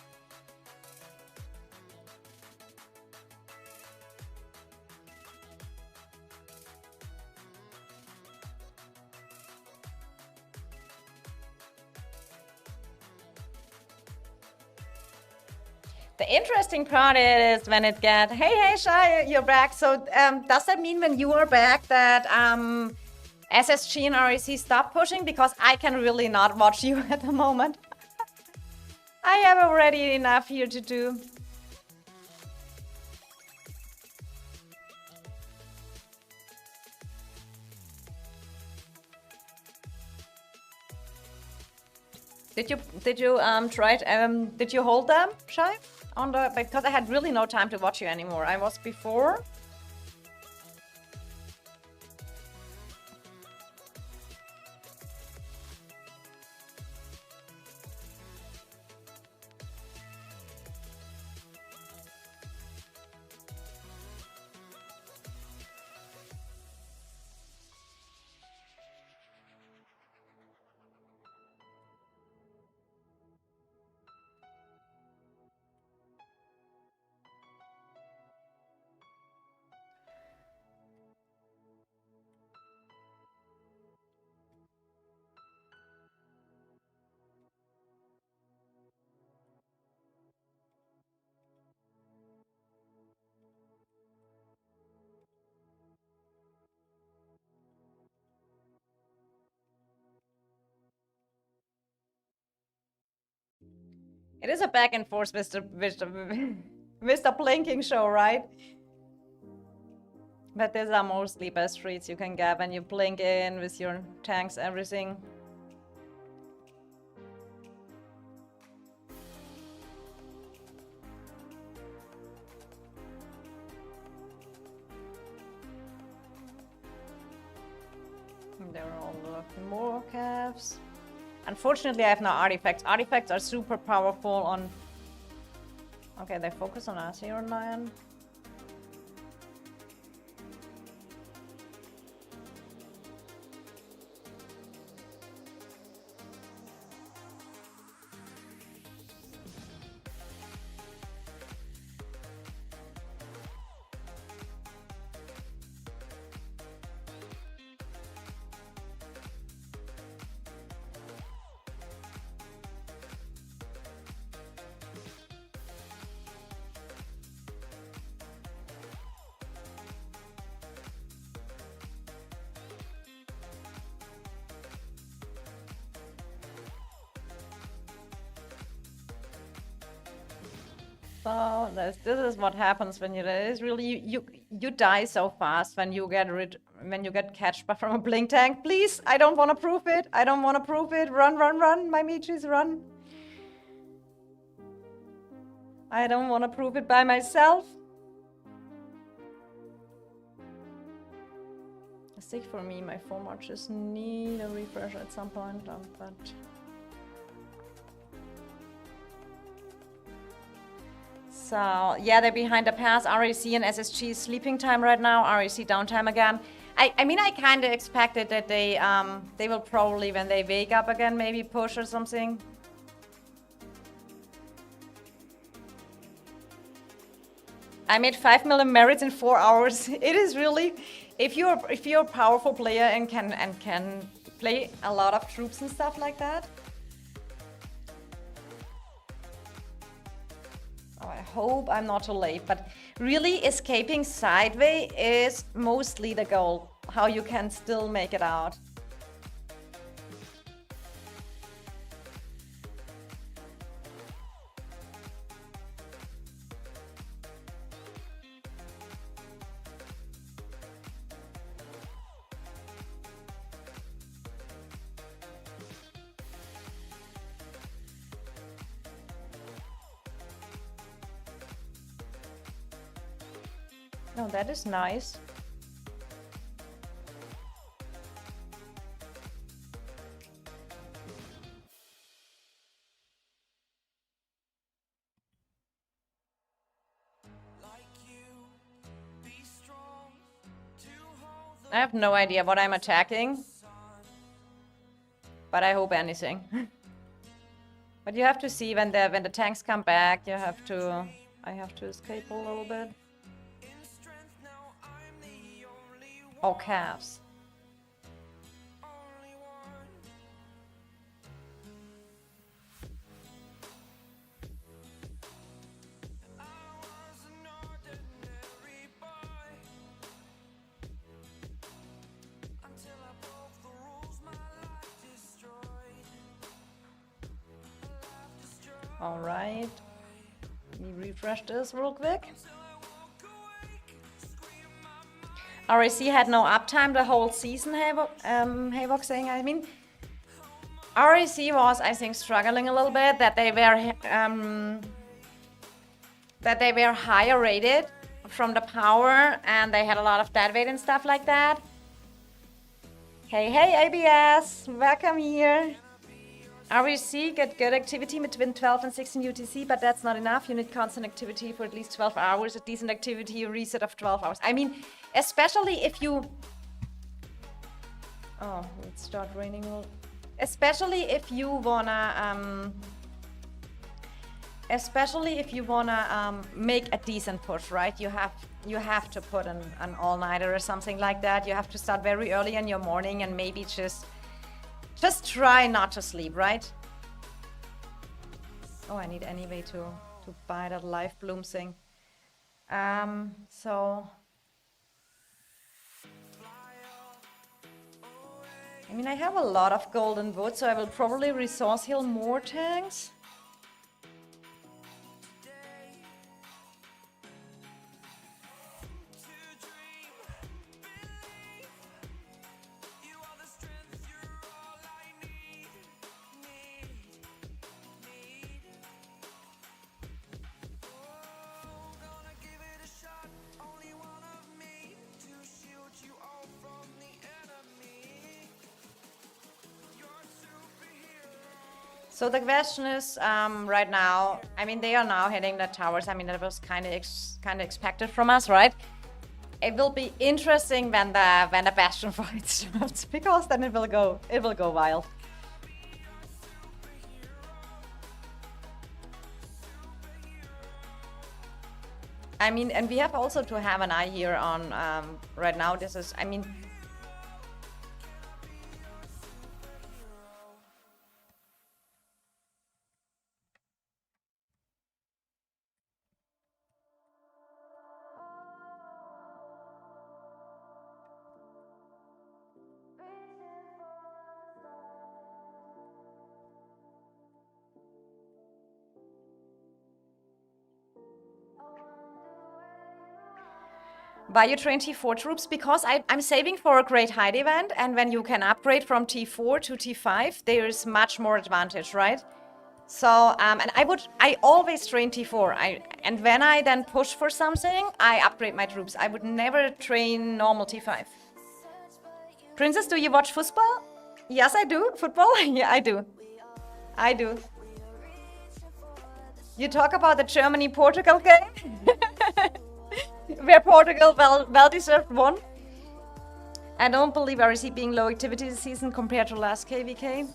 The interesting part is when it gets, hey, Shai, you're back. So does that mean when you are back that SSG and REC stop pushing? Because I can really not watch you at the moment. I have already enough here to do. Did you try it, did you hold them, Shai? On the, because I had really no time to watch you anymore. I was before. It is a back and forth Mr. Blinking show, right? But these are mostly best treats you can get when you blink in with your tanks, everything. And there are all the more calves. Unfortunately, I have no artifacts. Artifacts are super powerful on... Okay, they focus on us here, Lion. So this is what happens when you you die so fast when you get catched from a blink tank. Please, I don't want to prove it. I don't want to prove it. Run, run, run, my Michis, run. I don't want to prove it by myself. I think for me, my format just need a refresh at some point, but. So, yeah, they're behind the pass. RAC and SSG sleeping time right now. RAC downtime again. I mean, I kind of expected that they will probably, when they wake up again, maybe push or something. I made 5 million merits in 4 hours. It is really, if you're a powerful player and can play a lot of troops and stuff like that. Oh, I hope I'm not too late, but really escaping sideways is mostly the goal. How you can still make it out. Oh, that is nice. I have no idea what I'm attacking, but I hope anything. But you have to see when the tanks come back, you have to... I have to escape a little bit. Oh, calves. All right. Let me refresh this real quick. RAC had no uptime the whole season, Havok saying. I mean, RAC was, I think, struggling a little bit, that they were higher rated from the power, and they had a lot of dead weight and stuff like that. Hey, ABS, welcome here. RAC get good activity between 12 and 16 UTC, but that's not enough. You need constant activity for at least 12 hours, a decent activity, a reset of 12 hours. I mean, especially if you... Oh, let's start raining. Especially if you wanna... make a decent push, right? You have to put an all-nighter or something like that. You have to start very early in your morning and maybe just try not to sleep, right? Oh, I need anyway to buy that live bloom thing. So... I mean, I have a lot of golden wood, so I will probably resource heal more tanks. So the question is, right now, I mean, they are now hitting the towers. I mean, that was kind of expected from us, right? It will be interesting when the bastion fight starts, because then it will go wild. I mean, and we have also to have an eye here on right now. This is, I mean. Why you train T4 troops? Because I'm saving for a great height event, and when you can upgrade from T4 to T5, there is much more advantage, right? So, and I always train T4. And when I then push for something, I upgrade my troops. I would never train normal T5. Princess, do you watch football? Yes, I do. Football? Yeah, I do. I do. You talk about the Germany-Portugal game? Where Portugal well-deserved won. I don't believe REC being low activity this season compared to last KVK.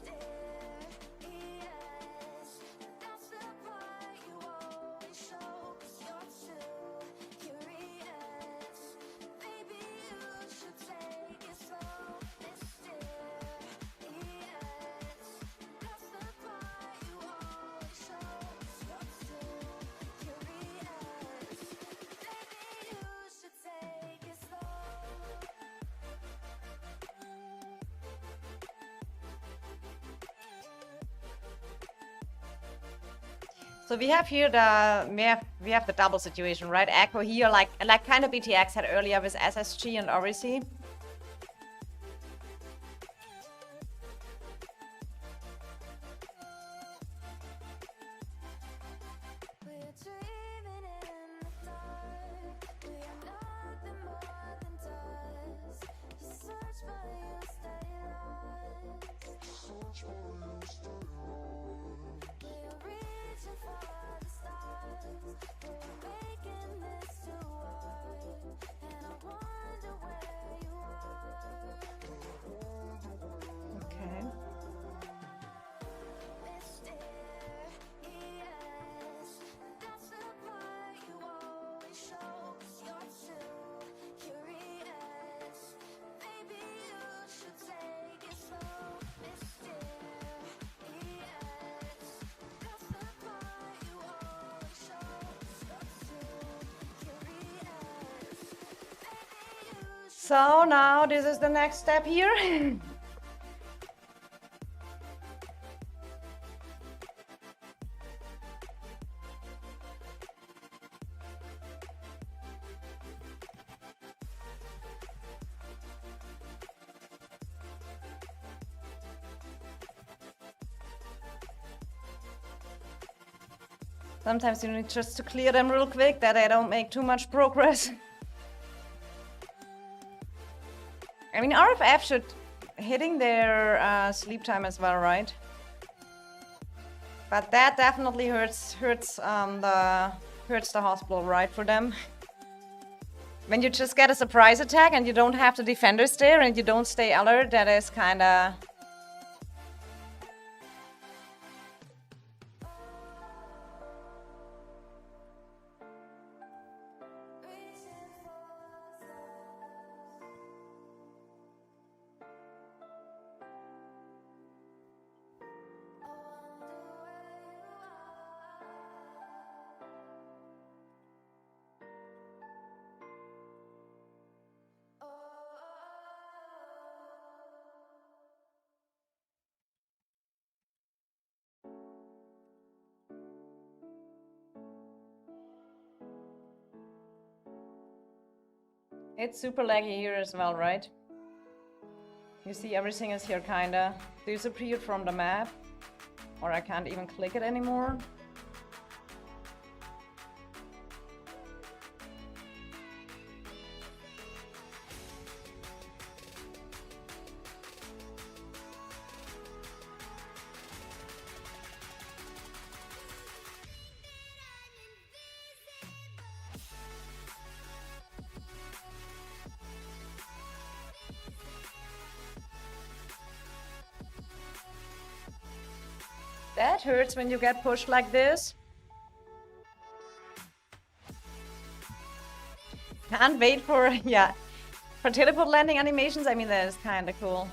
So we have here we have the double situation, right? Echo here, like kind of BTX had earlier with SSG and REC. So now this is the next step here. Sometimes you need just to clear them real quick, that they don't make too much progress. I mean, RFF should hitting their sleep time as well, right? But that definitely hurts the hospital, right, for them. When you just get a surprise attack and you don't have the defenders there and you don't stay alert, that is kinda... It's super laggy here as well, right? You see everything is here kinda disappeared from the map. Or I can't even click it anymore. That hurts when you get pushed like this. Can't wait for, yeah, for teleport landing animations. I mean, that is kind of cool.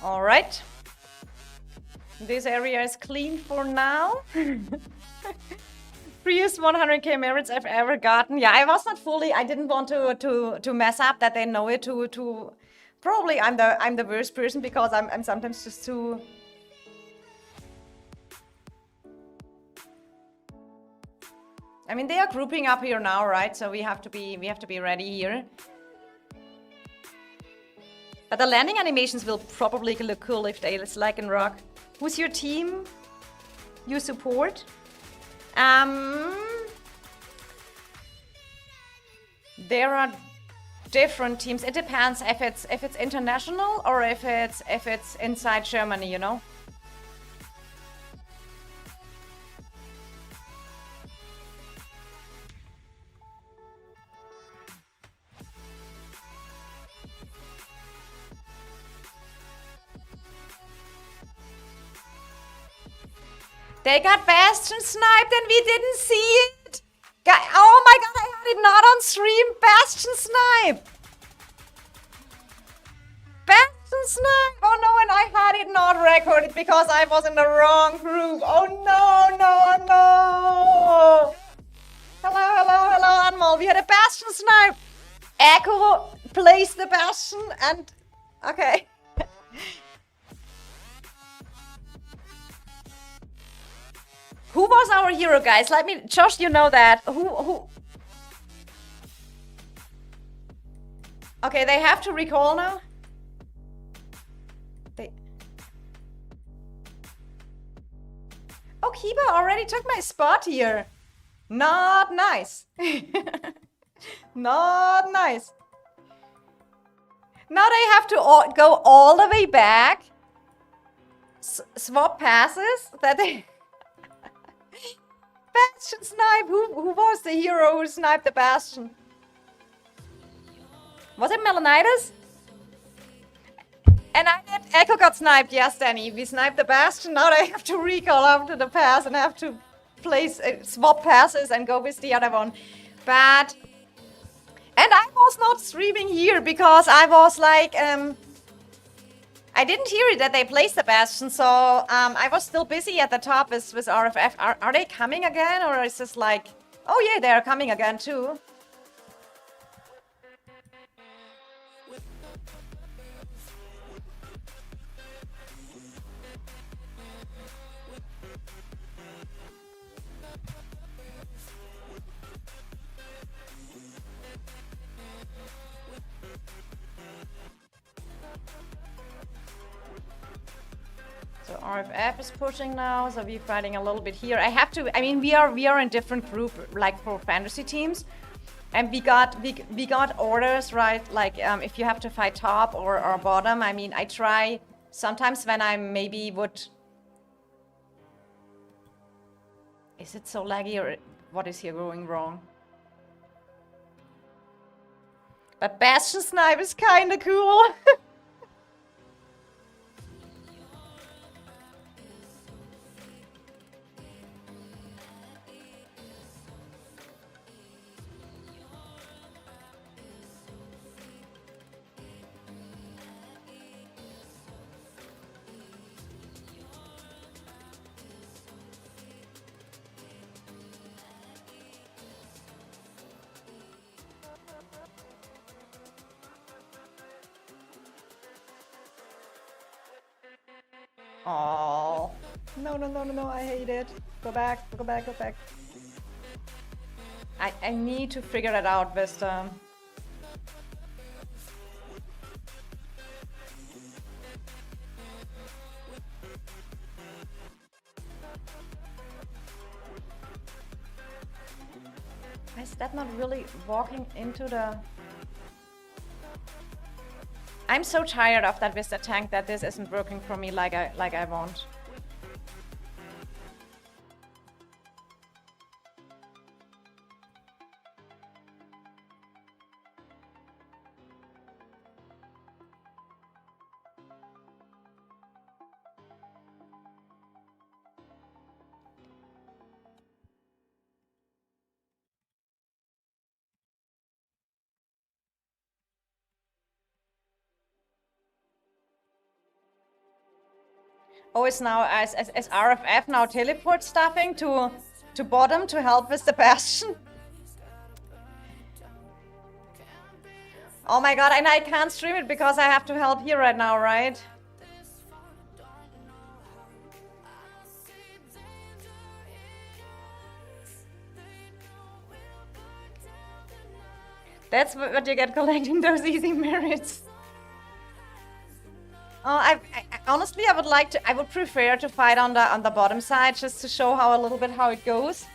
All right. This area is clean for now. Freest 100k merits I've ever gotten. Yeah, I was not fully. I didn't want to mess up that they know it. To probably I'm the worst person because I'm sometimes just too. I mean, they are grouping up here now, right? So we have to be ready here. But the landing animations will probably look cool if they like and rock. Who's your team you support? There are different teams. It depends if it's international or if it's inside Germany, you know. They got Bastion sniped and we didn't see it! Oh my god, I had it not on stream! Bastion snipe! Bastion snipe! Oh no, and I had it not recorded because I was in the wrong group! Oh no, no, no! Hello, Anmol. We had a Bastion snipe! Echo placed the Bastion and... Okay. Who was our hero, guys? Let me... Josh, you know that. Who... Okay, they have to recall now. Oh, Kiba already took my spot here. Not nice. Not nice. Now they have to go all the way back. Swap passes? That they... Bastion snipe! Who was the hero who sniped the Bastion? Was it Melanitis? And I did. Echo got sniped. Yes, Danny. We sniped the Bastion. Now I have to recall after the pass and I have to place swap passes and go with the other one. But and I was not streaming here because I was like I didn't hear it that they placed the Bastion, so I was still busy at the top with RFF. Are they coming again, or is this like, oh yeah, they are coming again too? So RFF is pushing now, so we're fighting a little bit here. I have to, I mean, we are in different group, like for fantasy teams, and we got orders, right? Like if you have to fight top or bottom. I mean, I try sometimes when I maybe would. Is it so laggy or what is here going wrong? But Bastion Snipe is kind of cool. Oh, no, I hate it. Go back. I need to figure it out, Vista. Is that not really walking into the... I'm so tired of that Vista tank that this isn't working for me like I want. Oh, it's now as RFF now teleport stuffing to bottom to help with the Bastion. Oh my god, and I can't stream it because I have to help here right now, right? That's what you get collecting those easy merits. I honestly, I would like to. I would prefer to fight on the bottom side just to show how a little bit how it goes.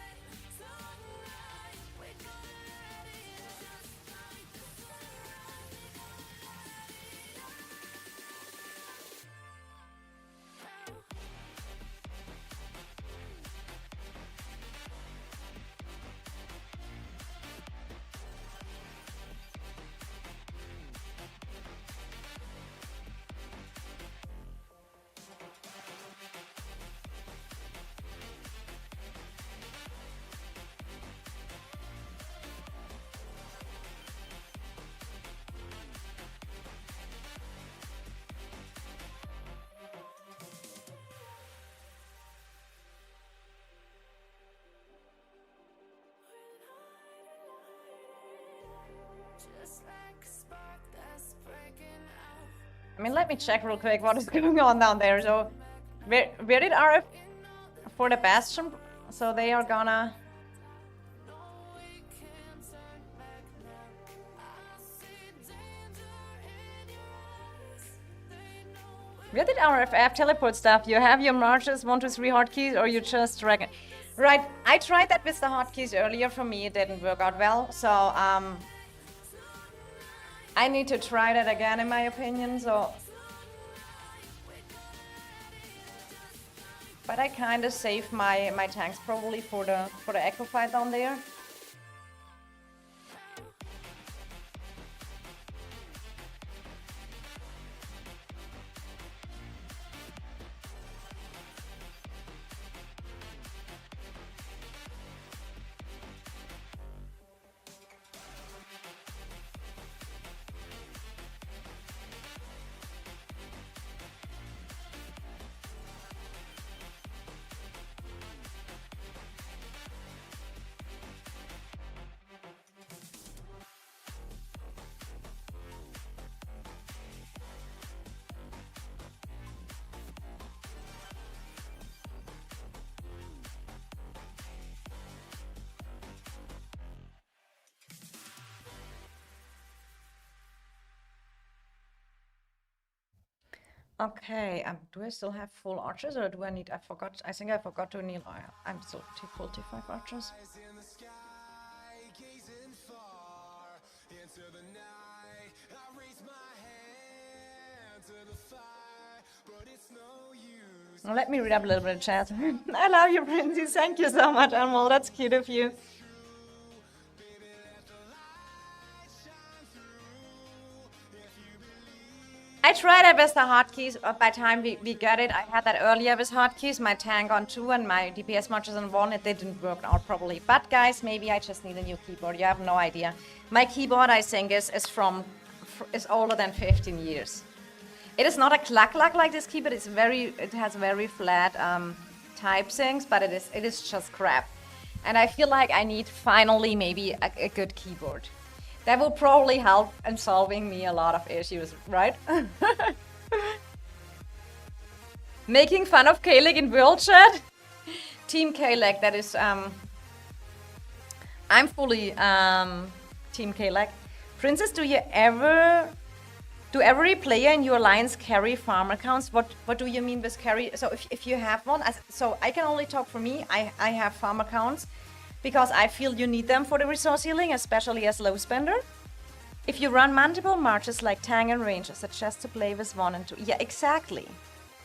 I mean, let me check real quick what is going on down there. So, where did RF for the Bastion? So they are gonna. Where did RFF teleport stuff? You have your marches 1, 2, 3 hotkeys, or you just drag it? Right. I tried that with the hotkeys earlier. For me, it didn't work out well. So I need to try that again, in my opinion. So, but I kind of saved my tanks probably for the echo fight down there. Okay, do I still have full archers or do I need, I think I forgot to kneel. I'm still full T5 archers. In the sky, gazing far into the night. I raise my hand to the fire, but it's no use. Now let me read up a little bit of chat. I love you, Princess. Thank you so much, Anmol. That's cute of you. I tried it with the hotkeys. By the time we got it, I had that earlier with hotkeys. My tank on 2 and my DPS marches on 1. It didn't work out properly. But guys, maybe I just need a new keyboard. You have no idea. My keyboard, I think, is older than 15 years. It is not a clack-clack like this keyboard. It has very flat type things, but it is just crap. And I feel like I need finally maybe a good keyboard. That will probably help in solving me a lot of issues, right? Making fun of Kalec in world chat? Team Kalec, that is, I'm fully Team Kalec. Princess, do every player in your alliance carry farm accounts? What do you mean with carry? So if you have one, so I can only talk for me, I have farm accounts. Because I feel you need them for the resource healing, especially as low spender. If you run multiple marches like tank and range, I suggest to play with 1 and 2. Yeah, exactly.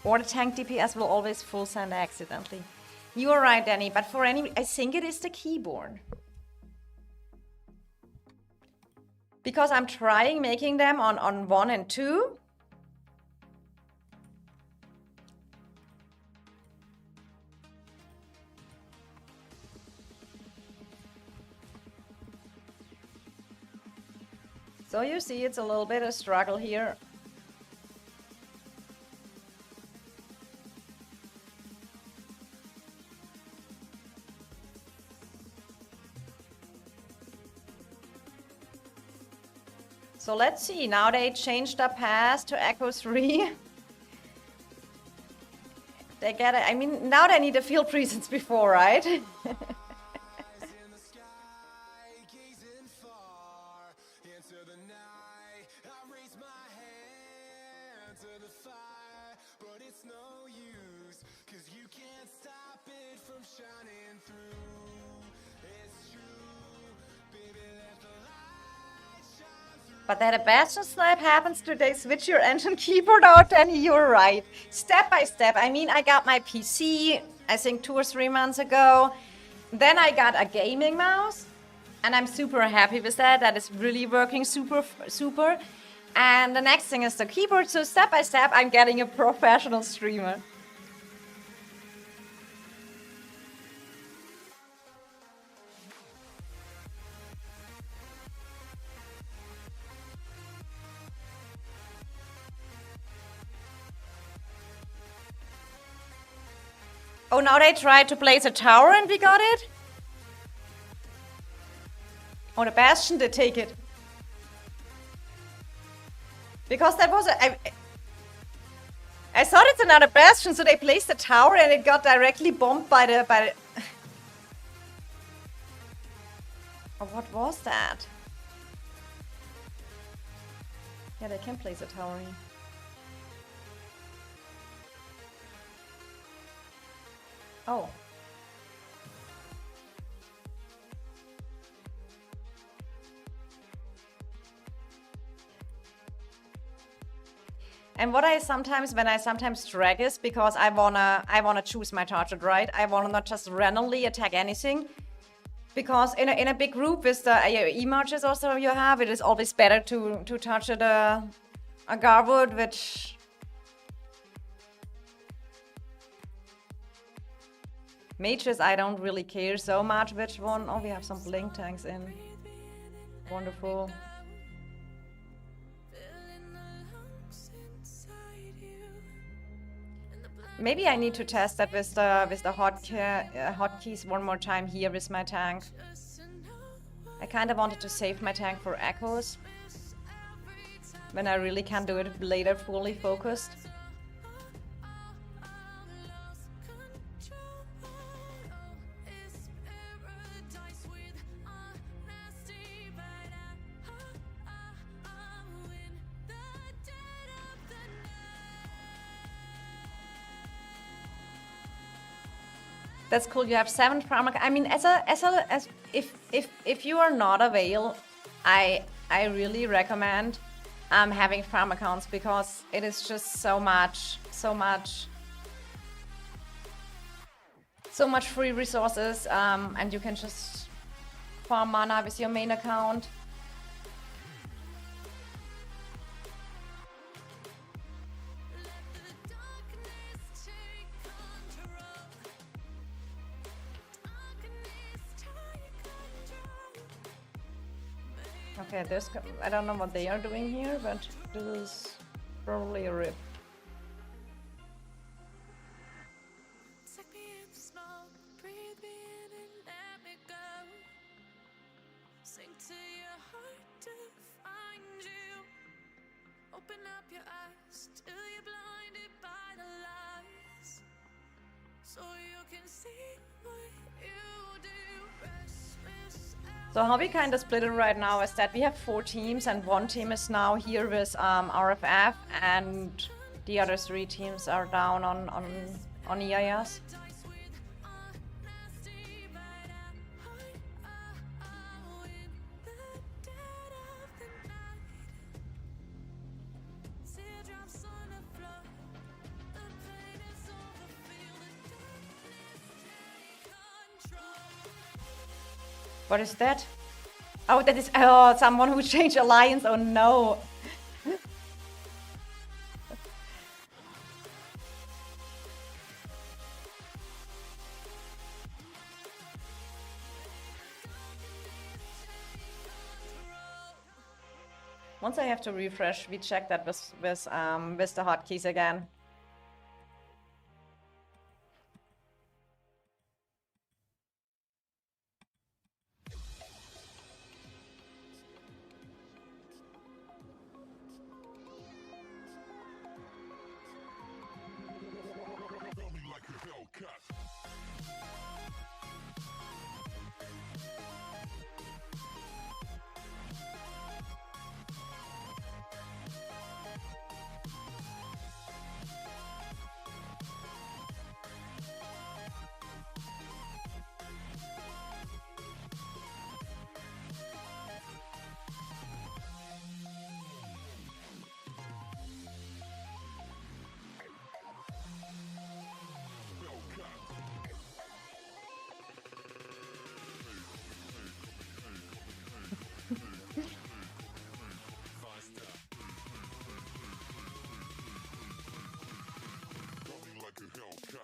Or the tank DPS will always full send accidentally. You are right, Danny, but for any, I think it is the keyboard. Because I'm trying making them on 1 and 2. So you see, it's a little bit of struggle here. So let's see, now they changed the pass to Echo 3. They get it, I mean, now they need a field presence before, right? But that a Bastion snipe happens today, switch your engine keyboard out, and you're right. Step by step. I mean, I got my PC, I think 2 or 3 months ago. Then I got a gaming mouse, and I'm super happy with that. That is really working super. And the next thing is the keyboard. So step by step, I'm getting a professional streamer. Oh, now they tried to place a tower and we got it? Oh, the Bastion did take it. Because that was I thought it's another Bastion, so they placed the tower and it got directly bombed by the... Oh, what was that? Yeah, they can place a tower in. Oh. And what I sometimes drag is because I wanna choose my target, right? I wanna not just randomly attack anything. Because in a big group with the AoE marches also you have, it is always better to touch a Garwood, which... Mages, I don't really care so much which one. Oh, we have some blink tanks in. Wonderful. Maybe I need to test that with the hotkeys one more time here with my tank. I kind of wanted to save my tank for echoes. When I really can do it later fully focused. That's cool. You have 7 pharma. I mean, as if you are not a Vale, I really recommend having farm accounts because it is just so much free resources, and you can just farm mana with your main account. Okay, this, I don't know what they are doing here, but this is probably a rip. Suck me in the smoke, breathe me in and let me go. Sink to your heart to find you. Open up your eyes till you're blinded by the lies, so you can see what you do. Restless. So how we kind of split it right now is that we have 4 teams, and 1 team is now here with RFF, and the other 3 teams are down on EIS. What is that? Oh, that is someone who changed alliance. Oh no. Once I have to refresh, we check that with the hotkeys again. Coming like a Hellcat. Coming like a Hellcat.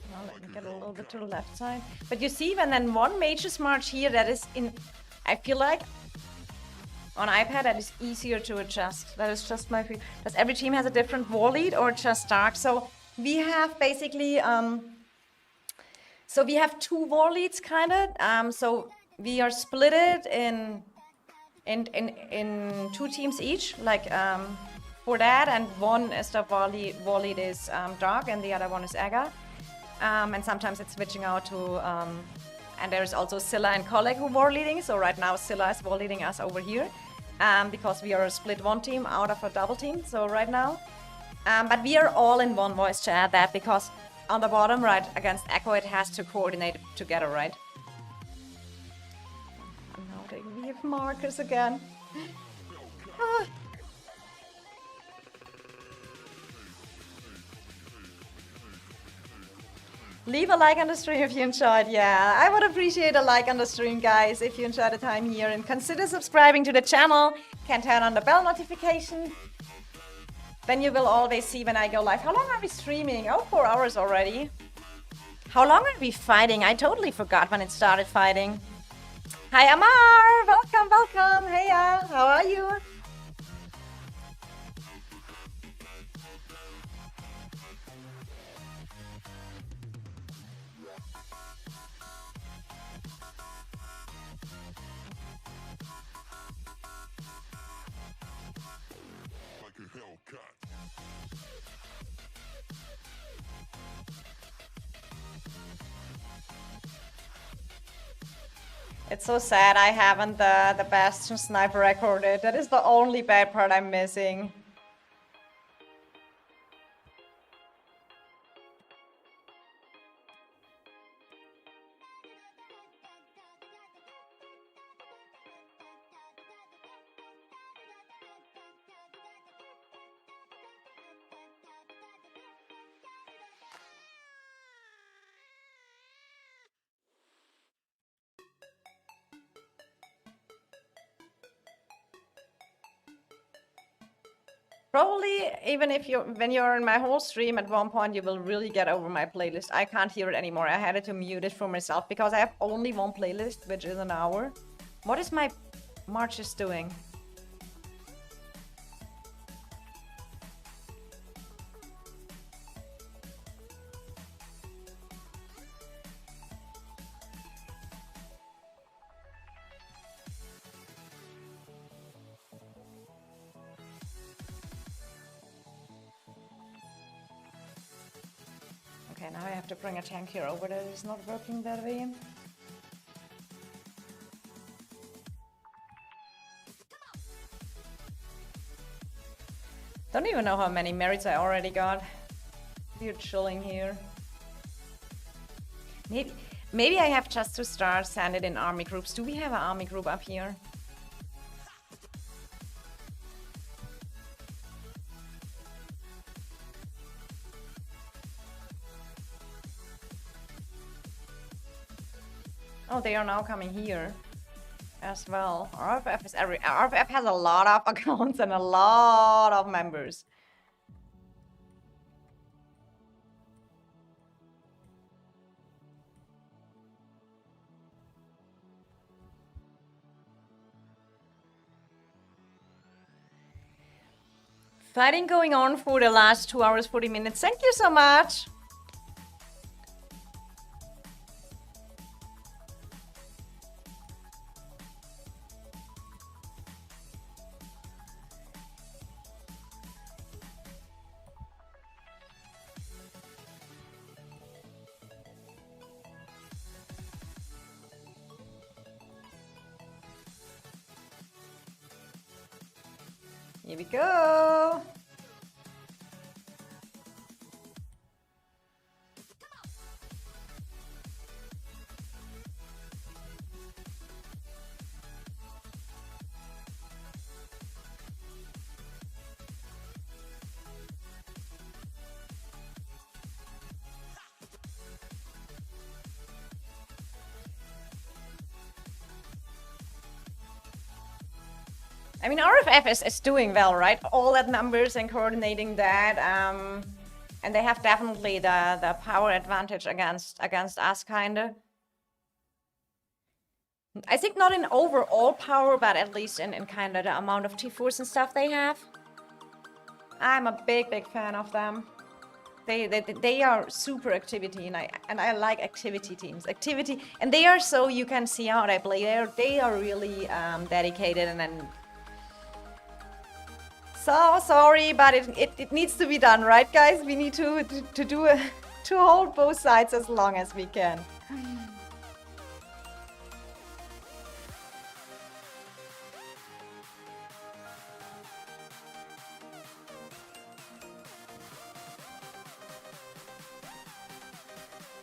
Now let me get a little bit to the left side. But you see, when then 1 Mage's March here, that is in... I feel like on iPad that is easier to adjust. That is just my feel. Does every team has a different war lead or just dark? So we have basically... so we have 2 war leads, kind of. So we are splitted in 2 teams each, like for that, and one is the war lead is dark, and the other one is Aga. And sometimes it's switching out to, and there's also Scylla and Kolek who war leading. So right now Scylla is war leading us over here, because we are a split 1 team out of a double team. So right now, but we are all in one voice to add that, because on the bottom right against Echo it has to coordinate together, right? And now we have Marcus again. Ah. Leave a like on the stream if you enjoyed. Yeah, I would appreciate a like on the stream, guys, if you enjoyed the time here. And consider subscribing to the channel. Can turn on the bell notification. Then you will always see when I go live. How long are we streaming? Oh, 4 hours already. How long are we fighting? I totally forgot when it started fighting. Hi, Amar. Welcome, welcome. Hey, how are you? It's so sad I haven't the Bastion sniper recorded. That is the only bad part I'm missing. Probably, even if when you're in my whole stream, at one point you will really get over my playlist. I can't hear it anymore. I had to mute it for myself because I have only one playlist, which is an hour. What is my Marches doing? Okay, now I have to bring a tank here over that is not working that way. Don't even know how many merits I already got. We're chilling here. Maybe I have just to start send it in army groups. Do we have an army group up here? Oh, they are now coming here as well. RFF has a lot of accounts and a lot of members. Fighting going on for the last 2 hours, 40 minutes. Thank you so much. Here we go. I mean, RFF is doing well, right? All that numbers and coordinating that, and they have definitely the power advantage against us, kinda. I think not in overall power, but at least in kind of the amount of T4s and stuff they have. I'm a big fan of them. They are super activity, and I like activity teams. Activity, and they are so you can see how they play. They are really dedicated and so sorry, but it needs to be done, right, guys? We need to hold both sides as long as we can.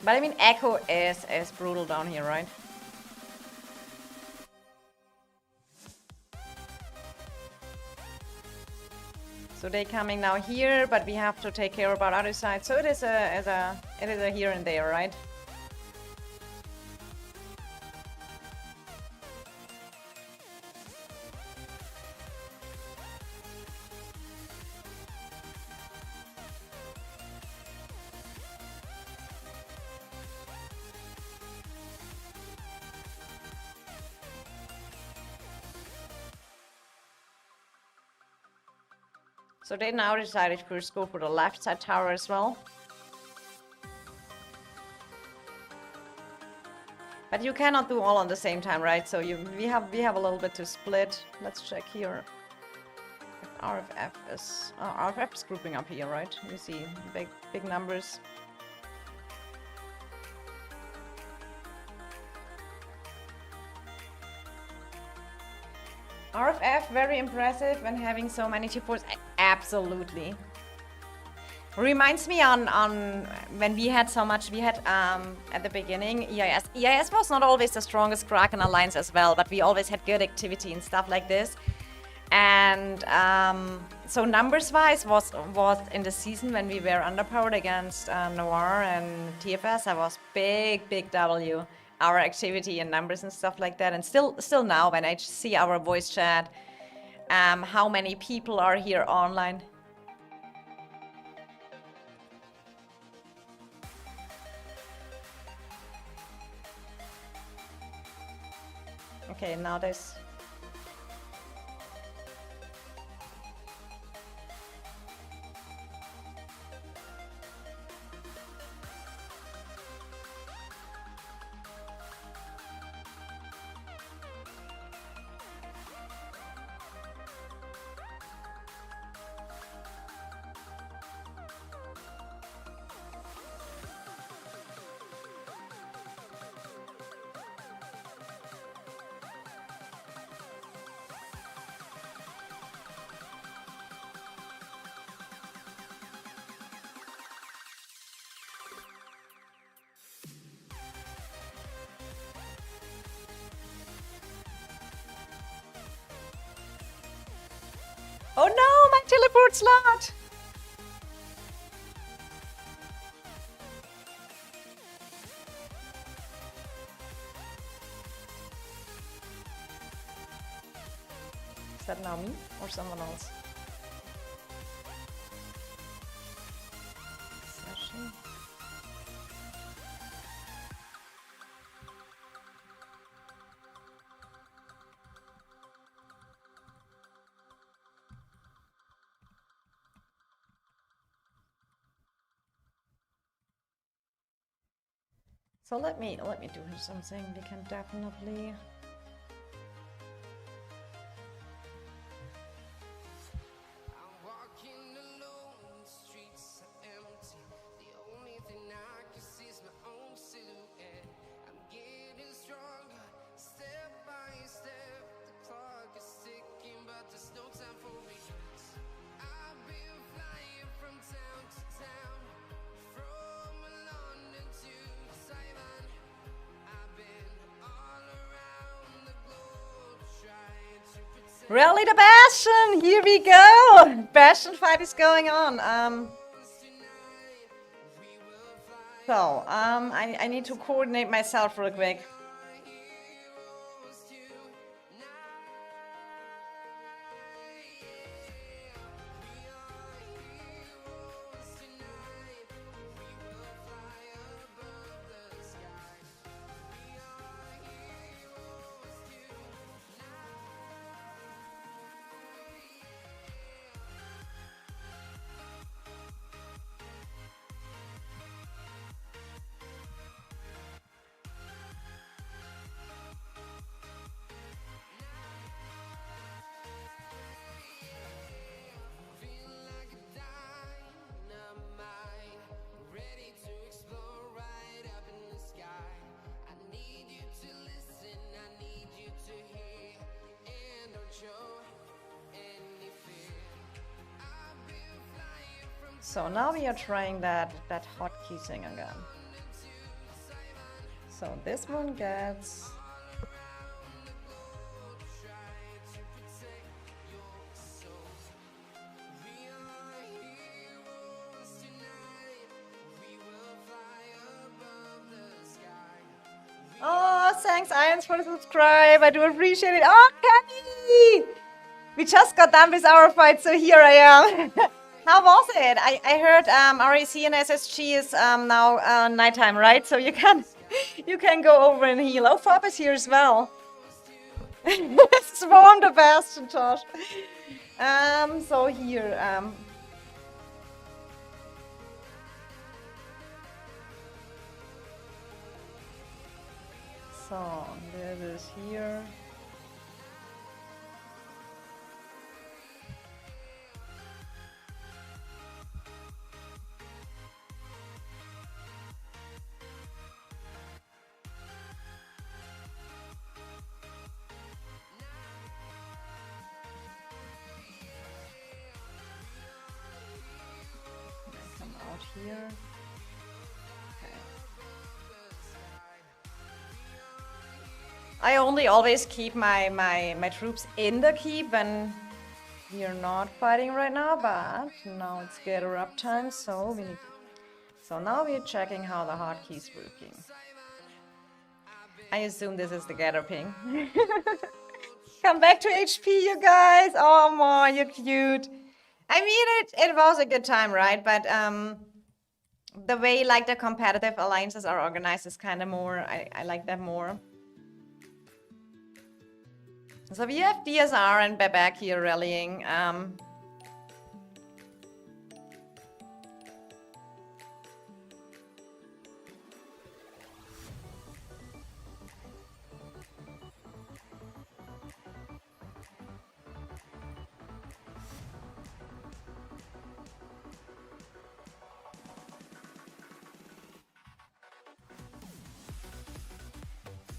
But I mean, Echo is brutal down here, right? So they're coming now here, but we have to take care about other side. So it is a here and there, right? So they now decided to first go for the left side tower as well. But you cannot do all on the same time, right? So we have a little bit to split. Let's check here. If RFF is grouping up here, right? You see big numbers. RFF, very impressive when having so many tier 4s. Absolutely. Reminds me on when we had so much, we had at the beginning EIS. EIS was not always the strongest Kraken alliance as well, but we always had good activity and stuff like this. And so numbers-wise was in the season when we were underpowered against Noir and TFS, I was big W. Our activity and numbers and stuff like that. And still now when I see our voice chat, how many people are here online. Okay, now there's... Oh no, my teleport slot! Is that now me or someone else? Session. So let me do something. We can definitely... I'm walking alone, the streets are empty. The only thing I can see is my own silhouette. I'm getting stronger, step by step. The clock is ticking, but there's no time for regrets. I've been flying from town to town, from London to Taiwan. I've been all around the globe trying to protect. Rally the Bastion! Here we go! Bastion fight is going on. So, I need to coordinate myself real quick. So now we are trying that hotkey thing again. So this one gets... Oh, thanks Irons for the subscribe. I do appreciate it. Oh, Kenny! We just got done with our fight, so here I am. How was it? I heard RAC and SSG is now nighttime, right? So you can go over and heal. Oh, Fob is here as well. Swarm the Bastion, Josh. So here. So this is here. here. Okay. I only always keep my troops in the keep when we are not fighting right now, but now it's gather up time, so we need. So now we're checking how the hotkeys working. I assume this is the gather ping. Come back to HP, you guys. Oh, Ma, you're cute. I mean, it was a good time, right? But the way like the competitive alliances are organized is kind of more. I like that more. So we have DSR and Bebek here rallying.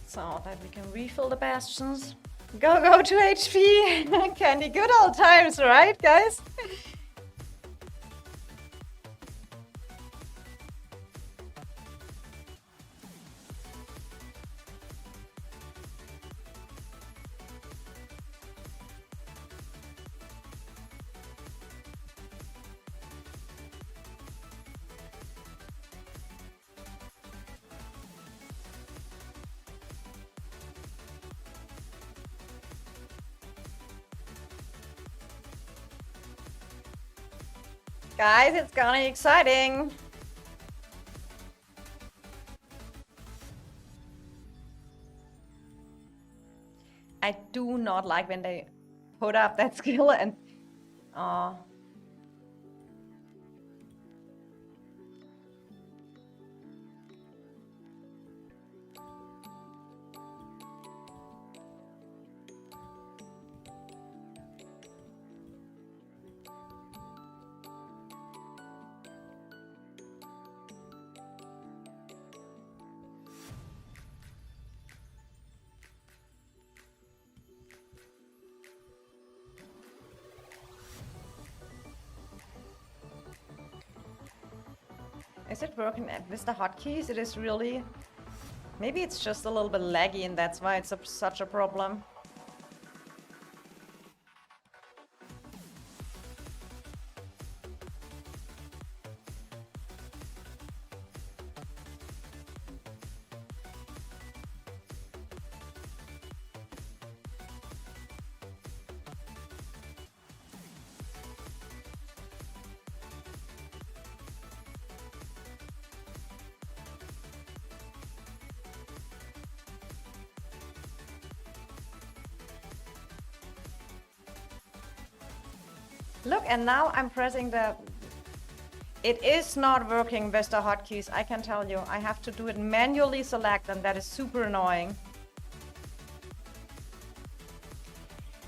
So that we can refill the bastions. Go to HP! Candy, good old times, right, guys? Guys, it's gonna be exciting. I do not like when they put up that skill and is it working with the hotkeys? It is really... Maybe it's just a little bit laggy and that's why it's such a problem. Look, and now I'm pressing the... It is not working with the hotkeys, I can tell you. I have to do it manually select, and that is super annoying.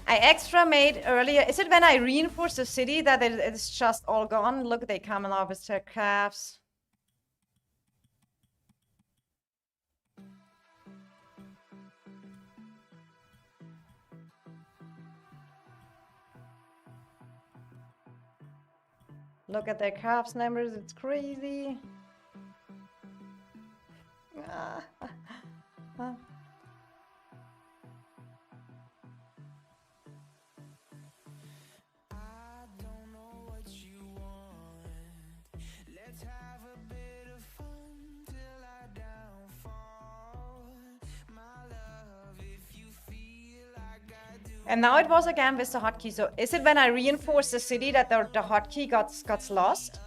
I extra made earlier... Is it when I reinforce the city that it's just all gone? Look, they come along with their calves. Look at their calves numbers, it's crazy. And now it was again with the hotkey. So is it when I reinforce the city that the hotkey got lost?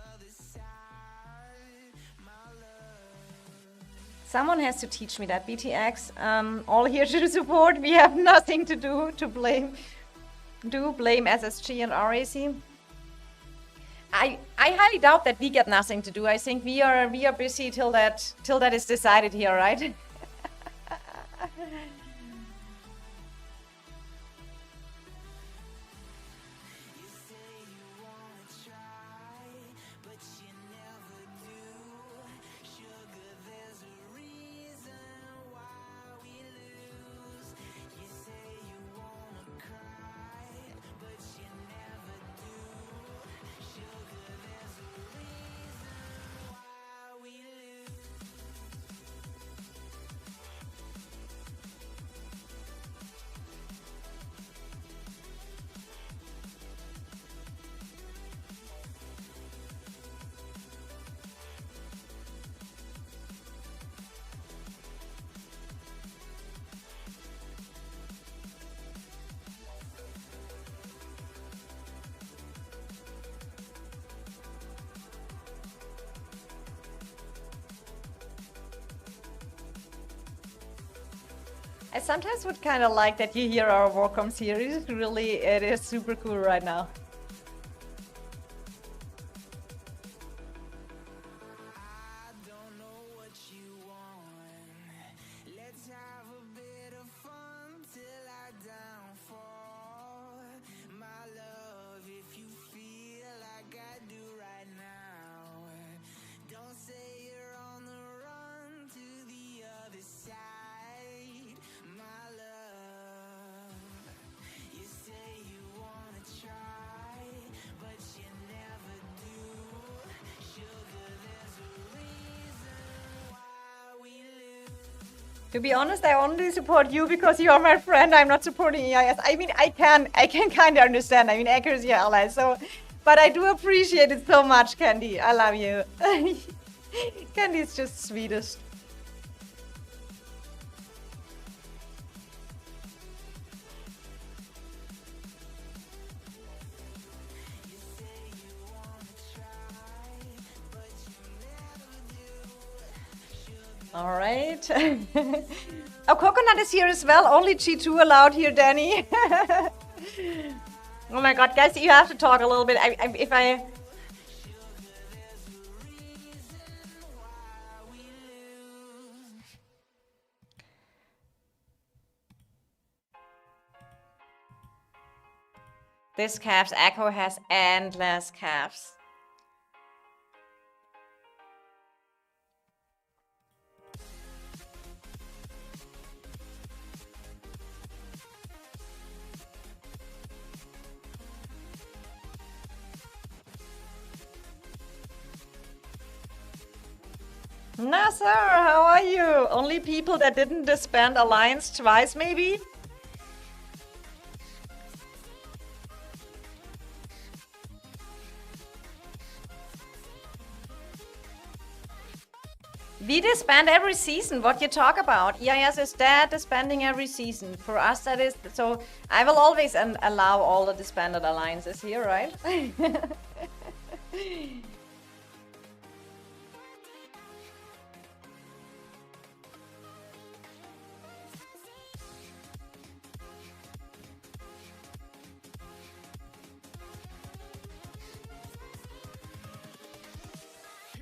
Someone has to teach me that. BTX, all here to support. We have nothing to do to blame. Do blame SSG and RAC. I highly doubt that we get nothing to do. I think we are busy till that is decided here, right? I sometimes would kind of like that you hear our Warcom series. Really, it is super cool right now. I don't know what you want. Let's have a bit of fun till I downfall. My love, if you feel like I do right now, don't say you're on the run to the other side. My love, you say you wanna try, but you never do. Sugar, there's a reason why we lose. To be honest, I only support you because you are my friend. I'm not supporting EIS. I mean, I can kind of understand. I mean, accuracy ally. So, but I do appreciate it so much, Candy. I love you. Candy is just sweetest. All right. Oh, Coconut is here as well. Only G2 allowed here, Danny. Oh my god, guys, you have to talk a little bit. If I... This calves Echo has endless calves. Nasser, how are you? Only people that didn't disband Alliance twice, maybe? We disband every season. What you talk about? EIS is dead, disbanding every season. For us, that is... So, I will always allow all the disbanded alliances here, right? Here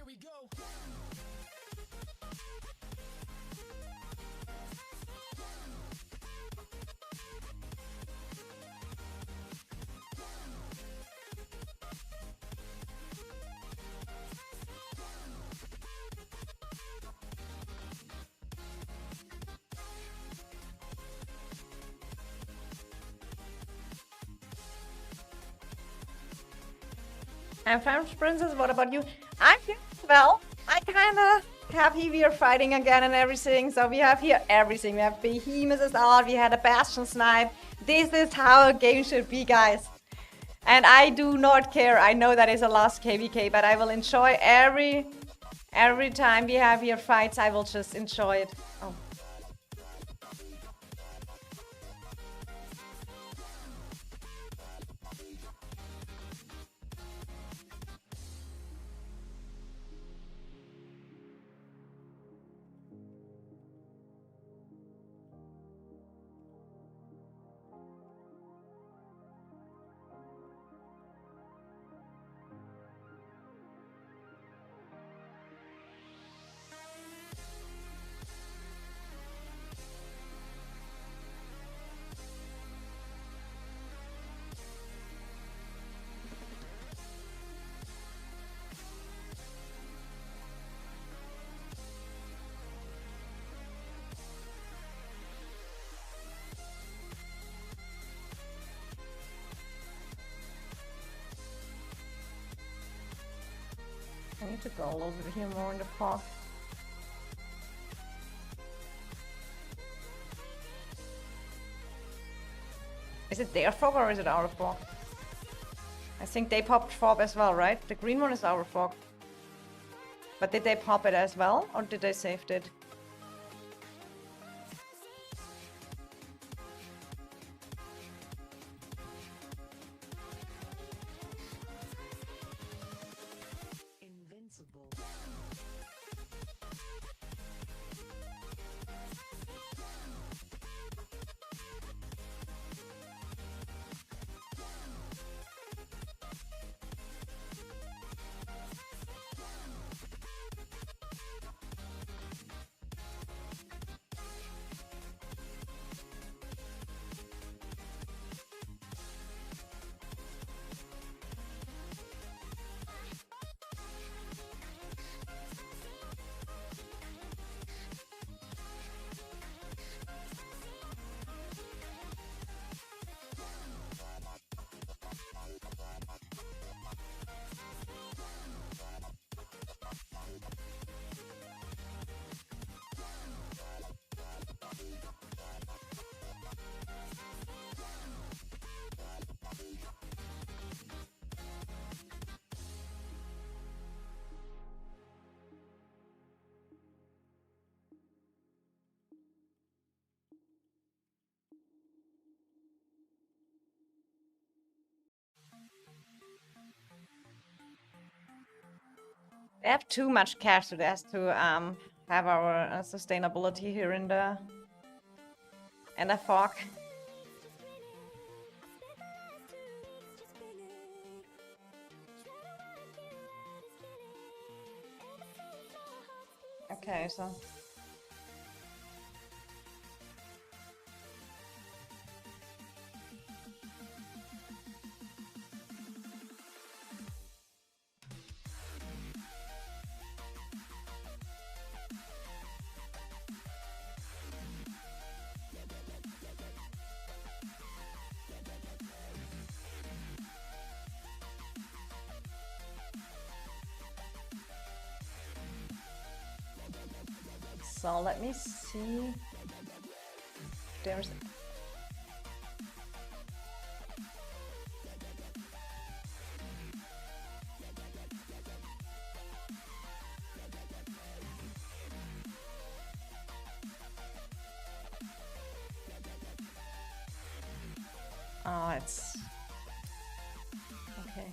we go. I'm French Princess, what about you? I'm here as well. I kinda happy we are fighting again and everything. So we have here everything. We have Behemoth is out, we had a Bastion Snipe. This is how a game should be, guys. And I do not care. I know that is a lost KVK, but I will enjoy every time we have here fights. I will just enjoy it. Oh. I need to go over here more in the park. Is it their fog or is it our fog? I think they popped fog as well, right? The green one is our fog. But did they pop it as well or did they save it? They have too much cash to us to have our sustainability here in the fog. Okay, so let me see. There's it's okay.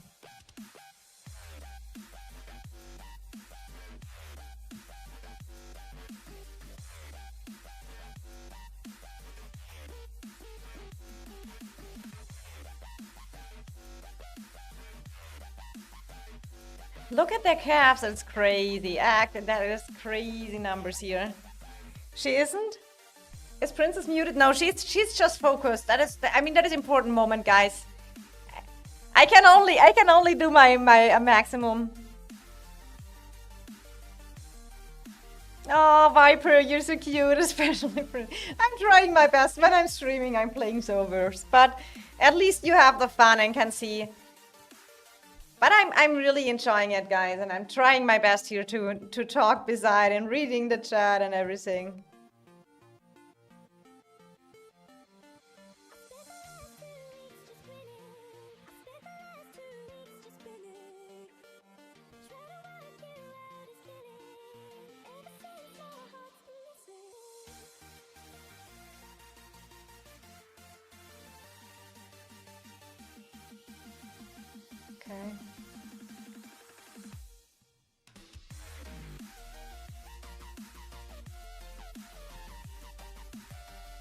Look at their calves, it's crazy. That is crazy numbers here. She isn't? Is Princess muted? No, she's just focused. That is, I mean, that is important moment, guys. I can only do my maximum. Oh, Viper, you're so cute, especially for... I'm trying my best. When I'm streaming, I'm playing so worse. But at least you have the fun and can see. But I'm really enjoying it, guys, and I'm trying my best here to talk beside and reading the chat and everything. Okay.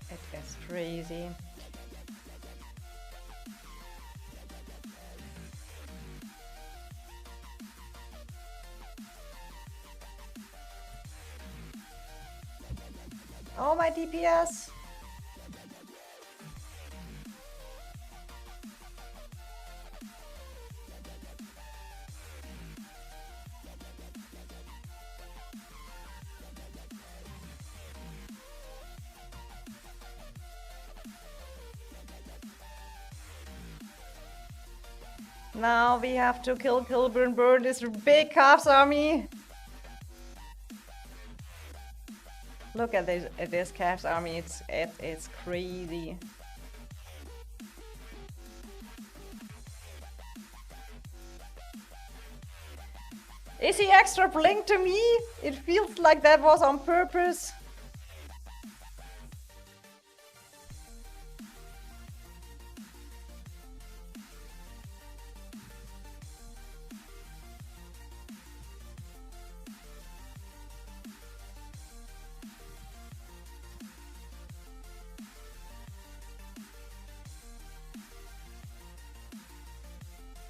It is crazy. Oh, my DPS. Now we have to kill burn this big calves army. Look at this calves army. It's crazy. Is he extra blink to me? It feels like that was on purpose.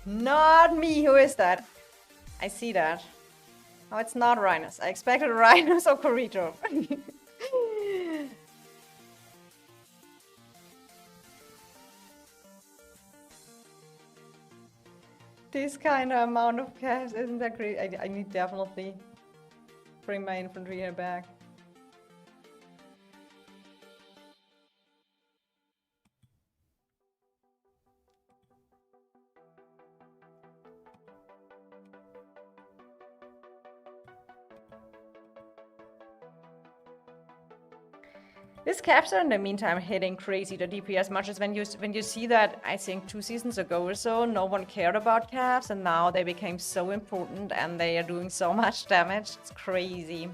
Not me. Who is that? I see that. Oh, it's not Rhinos. I expected Rhinos or Corito. This kind of amount of cash, isn't that great? I need definitely bring my infantry here back. These caps are in the meantime hitting crazy the DPS much as when you see that I think 2 seasons ago or so no one cared about caps and now they became so important and they are doing so much damage. It's crazy.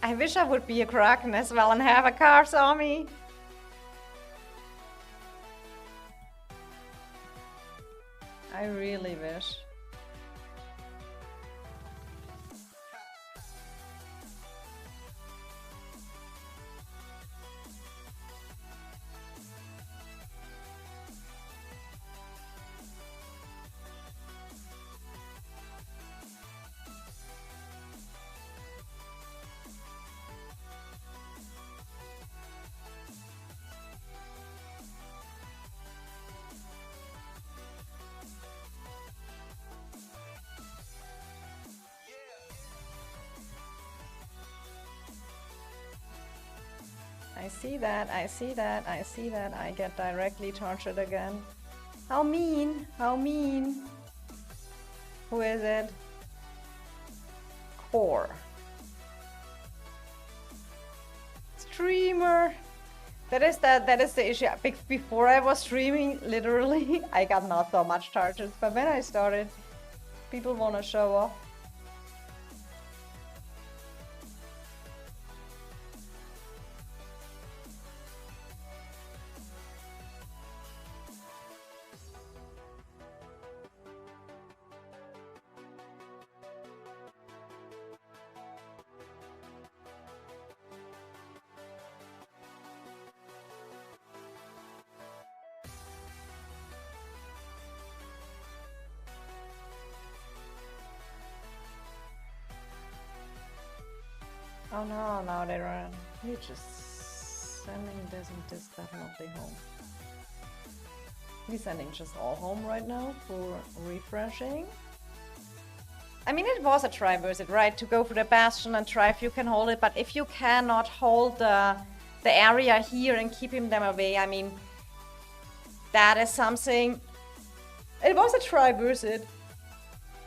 I wish I would be a Kraken as well and have a Cars army. I really wish. I see that, I see that, I see that. I get directly tortured again. How mean, how mean. Who is it? Core. Streamer. That is the issue. Before I was streaming, literally, I got not so much charges. But when I started, people want to show off. Oh no, now they run. You just sending this definitely home. We're sending just all home right now for refreshing. I mean, it was a try versus it, right? To go for the bastion and try if you can hold it, but if you cannot hold the area here and keeping them away, I mean, that is something. It was a try versus it.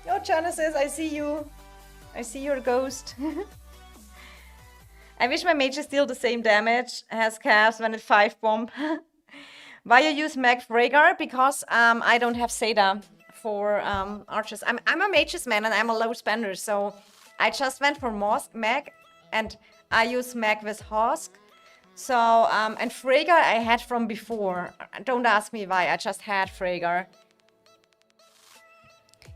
Oh, Genesis, I see you. I see your ghost. I wish my mages deal the same damage as Cavs when it 5 bomb. Why you use Mag Fragar? Because I don't have Seda for archers. I'm a mages man and I'm a low spender, so I just went for Mag and I use Mag with Husk. So, and Fragar I had from before. Don't ask me why, I just had Fragar.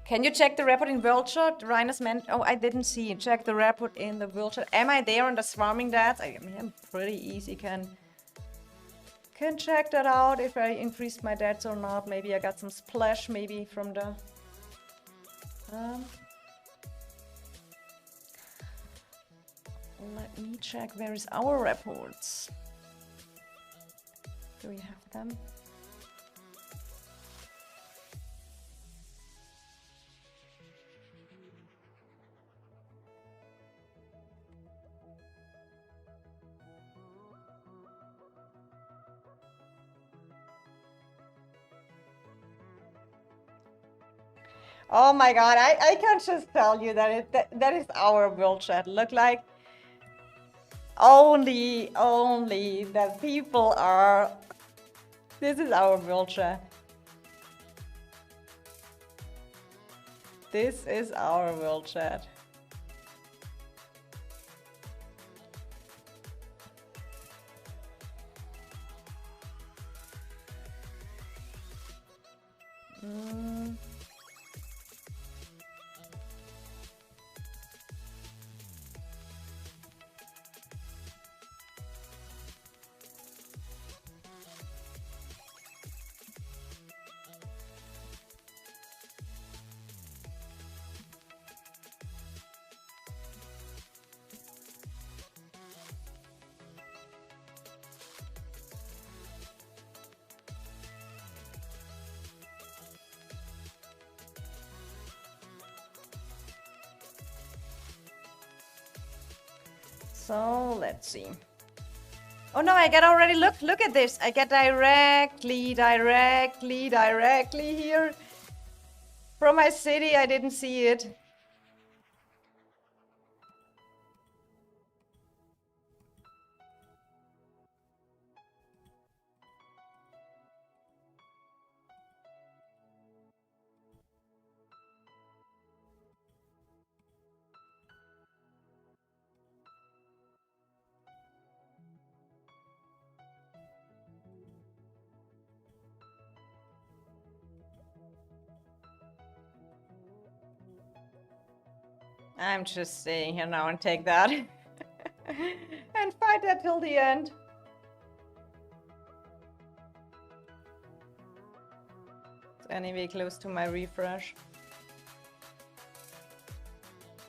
Can you check the report in World Chat? Rhinus meant. Oh, I didn't see. Check the report in the World Chat. Am I there on the swarming that? I mean, I'm pretty easy. Can check that out if I increased my deaths or not. Maybe I got some splash. Maybe from the. Let me check. Where is our reports? Do we have them? Oh my god, I can just tell you that that is our world chat. Look like only that people are. This is our world chat. This is our world chat. So let's see. Oh no, I get already, look at this. I get directly here. From my city, I didn't see it. I'm just staying here now and take that. And fight that till the end. It's anyway close to my refresh.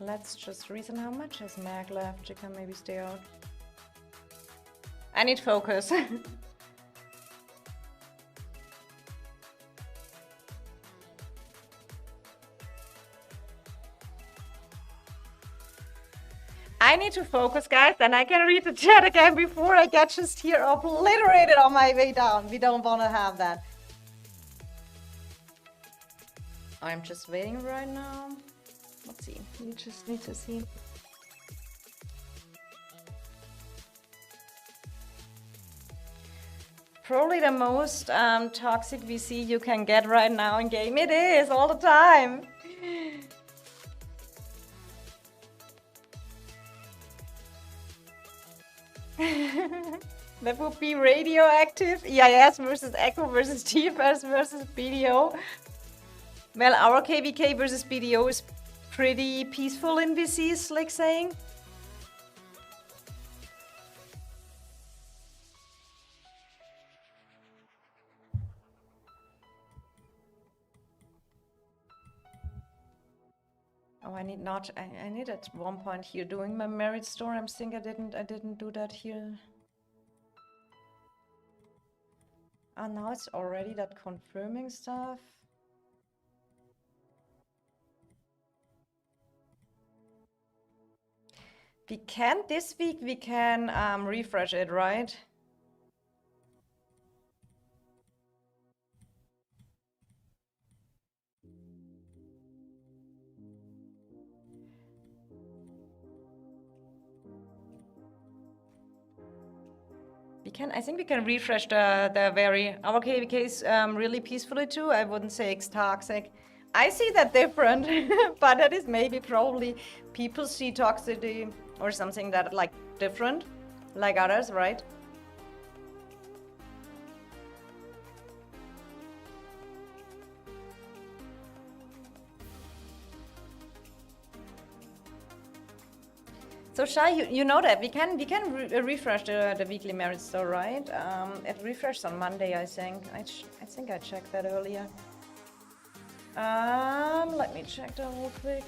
Let's just reason how much has Mag left. She can maybe stay out. I need focus. I need to focus, guys, then I can read the chat again before I get just here obliterated on my way down. We don't want to have that. I'm just waiting right now. Let's see. We just need to see. Probably the most toxic VC you can get right now in game. It is all the time. That would be radioactive, EIS versus Echo versus TFS versus BDO. Well, our KVK versus BDO is pretty peaceful in VC, Slick saying. Oh, I need not. I need at one point here doing my merit store. I'm thinking I didn't do that here. Oh, now it's already that confirming stuff. We can this week. We can refresh it, right? We can. I think we can refresh the very. Our KVK is really peacefully too. I wouldn't say it's toxic. I see that different, but that is maybe probably people see toxicity or something that like different, like others, right? So Shai, you know that we can refresh the weekly merit store, right? It refreshed on Monday, I think. I think I checked that earlier. Let me check that real quick.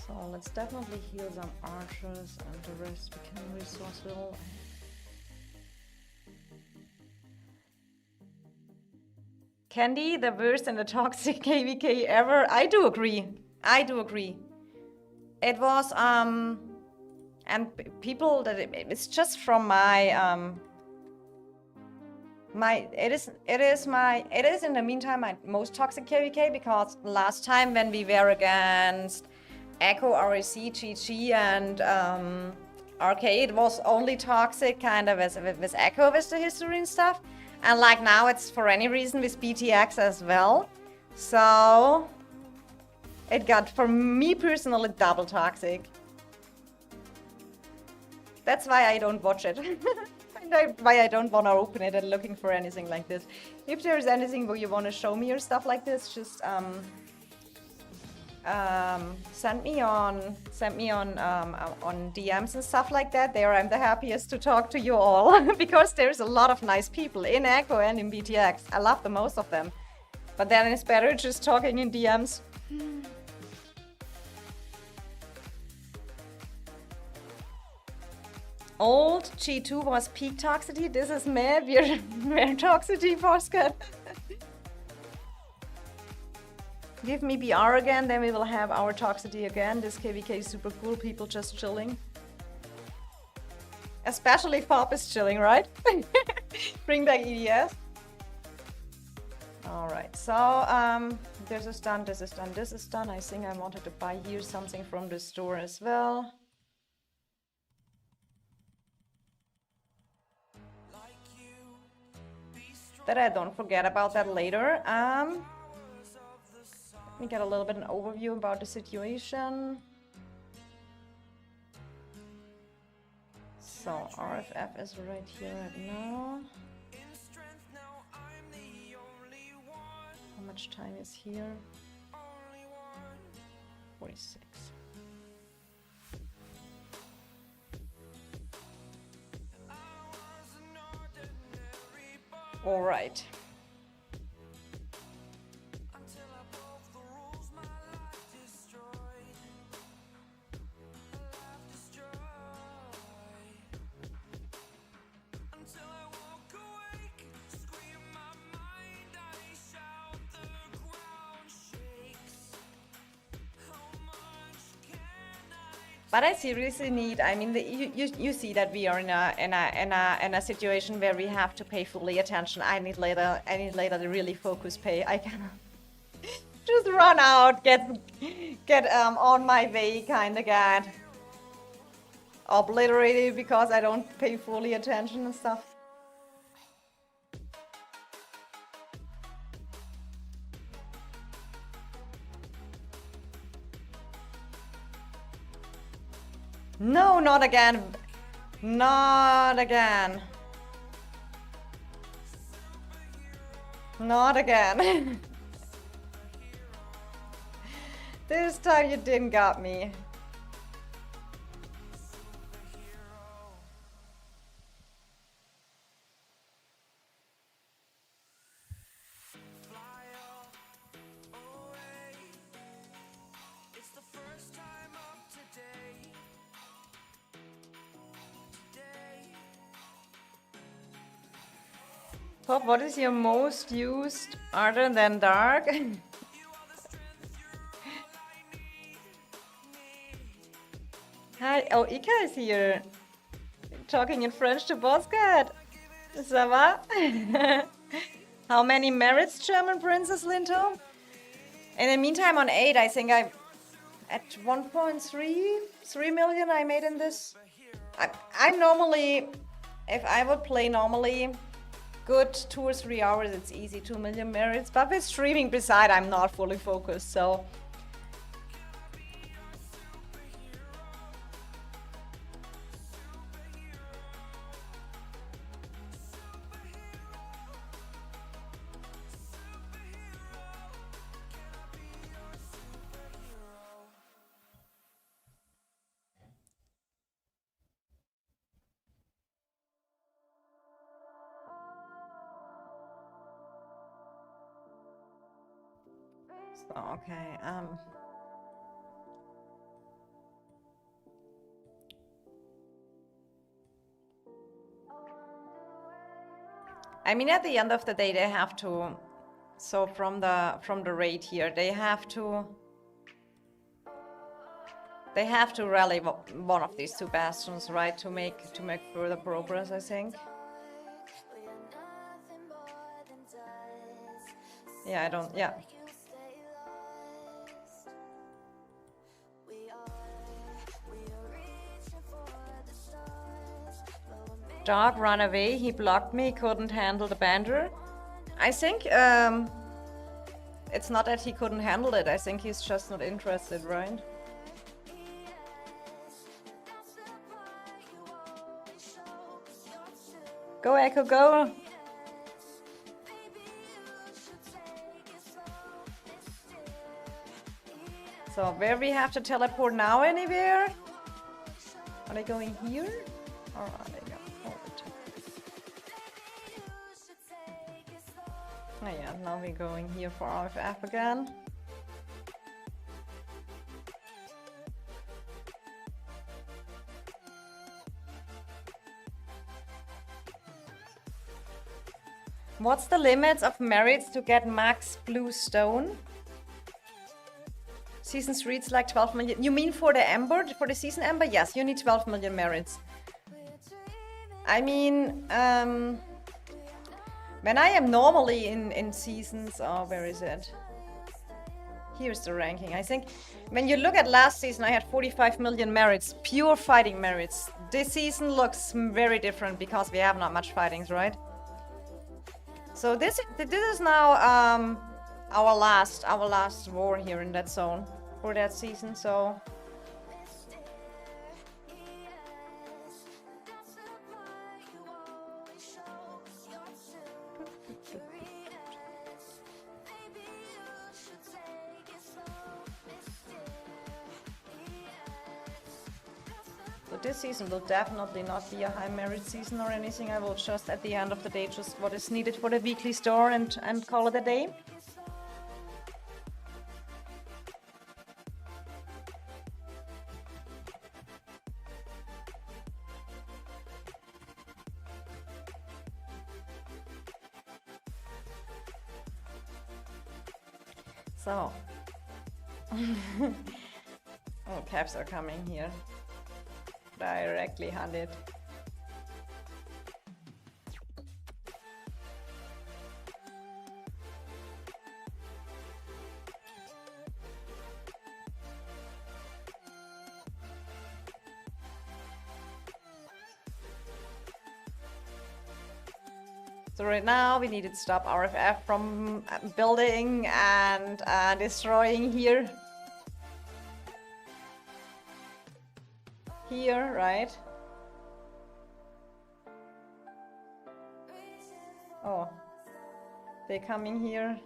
So let's definitely heal some archers and the rest we can resourceful. Candy, the worst and the toxic KVK ever. I do agree. I do agree. It was and people that it's just from my it is in the meantime my most toxic KVK, because last time when we were against Echo, RAC, GG, and Arcade, it was only toxic kind of with Echo with the history and stuff. And like now it's for any reason with BTX as well. So it got, for me personally, double toxic. That's why I don't watch it. Why I don't want to open it and looking for anything like this. If there's anything where you want to show me or stuff like this, just send me on DMs and stuff like that. There I'm the happiest to talk to you all because there's a lot of nice people in Echo and in BTX. I love the most of them, but then it's better just talking in DMs. Old G2 was peak toxicity. This is me. We're toxicity for Scott. Give me BR again, then we will have our toxicity again. This KVK is super cool, people just chilling. Especially Pop is chilling, right? Bring back EDS. Alright, so this is done, this is done, this is done. I think I wanted to buy here something from the store as well. that I don't forget about that later. Let me get a little bit an overview about the situation. So RFF is right here right now. How much time is here? 46. All right. But I seriously need. I mean, you see that we are in a situation where we have to pay fully attention. I need later to really focus pay. I cannot just run out, get on my way, kind of get obliterated because I don't pay fully attention and stuff. No, not again. Not again. Not again. This time you didn't got me. Pop, what is your most used other than dark? Hi, oh, Ika is here. Talking in French to Boscat. Ça va? How many merits, German Princess Linto? In the meantime, on 8, I think I'm at 1.3 million I made in this. I'm normally, if I would play normally, good 2 or 3 hours, it's easy 2 million merits. But with streaming beside, I'm not fully focused, so. Okay, I mean, at the end of the day, they have to. So from the raid here, they have to rally one of these two bastions, right, to make further progress, I think. Yeah, I don't. Yeah. Dog ran away, he blocked me, couldn't handle the banter. I think it's not that he couldn't handle it, I think he's just not interested, right? Go Echo, go! So where we have to teleport now anywhere? Are they going here? Or are they going forward? Oh yeah, now we're going here for RFF again. What's the limits of merits to get max blue stone? Season 3 it's like 12 million. You mean for the Ember, for the season Ember? Yes, you need 12 million merits. I mean, when I am normally in seasons, oh, where is it? Here's the ranking. I think when you look at last season, I had 45 million merits, pure fighting merits. This season looks very different because we have not much fightings, right? So this is now our last war here in that zone for that season. So this season will definitely not be a high merit season or anything. I will just at the end of the day just what is needed for the weekly store and call it a day. So oh, caps are coming here. Directly hunted. So right now we need to stop RFF from building and destroying here. Here, right? Oh, they're coming here.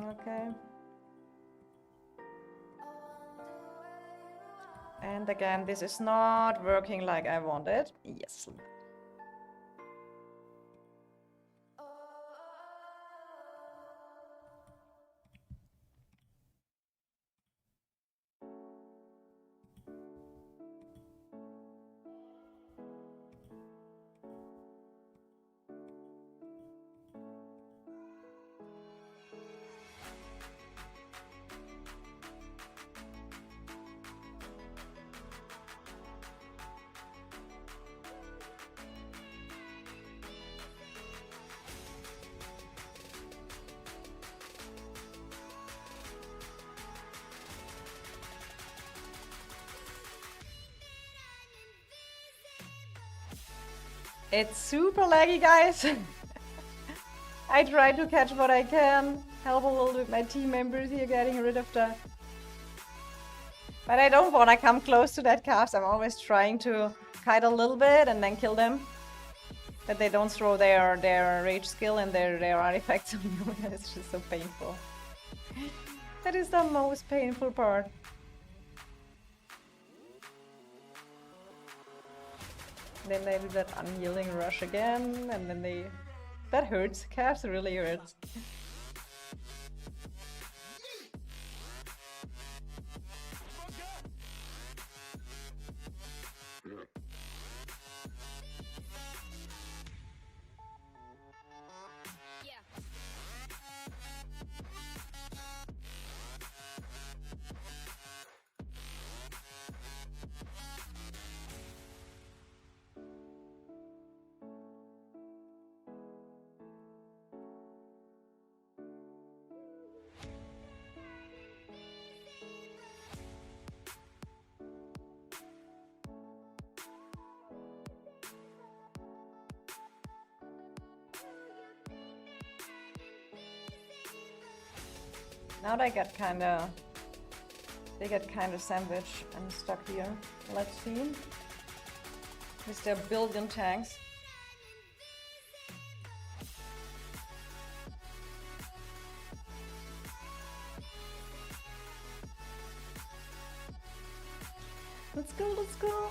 Okay. And again, this is not working like I wanted. Yes. It's super laggy, guys. I try to catch what I can, help a little with my team members here getting rid of the... But I don't want to come close to that cast. I'm always trying to kite a little bit and then kill them. That they don't throw their rage skill and their artifacts on you. It's just so painful. That is the most painful part. Then they do that unyielding rush again, and then they... That hurts. Calves really hurts. Now they get kinda sandwiched and stuck here. Let's see. With their billion tanks. Let's go, let's go.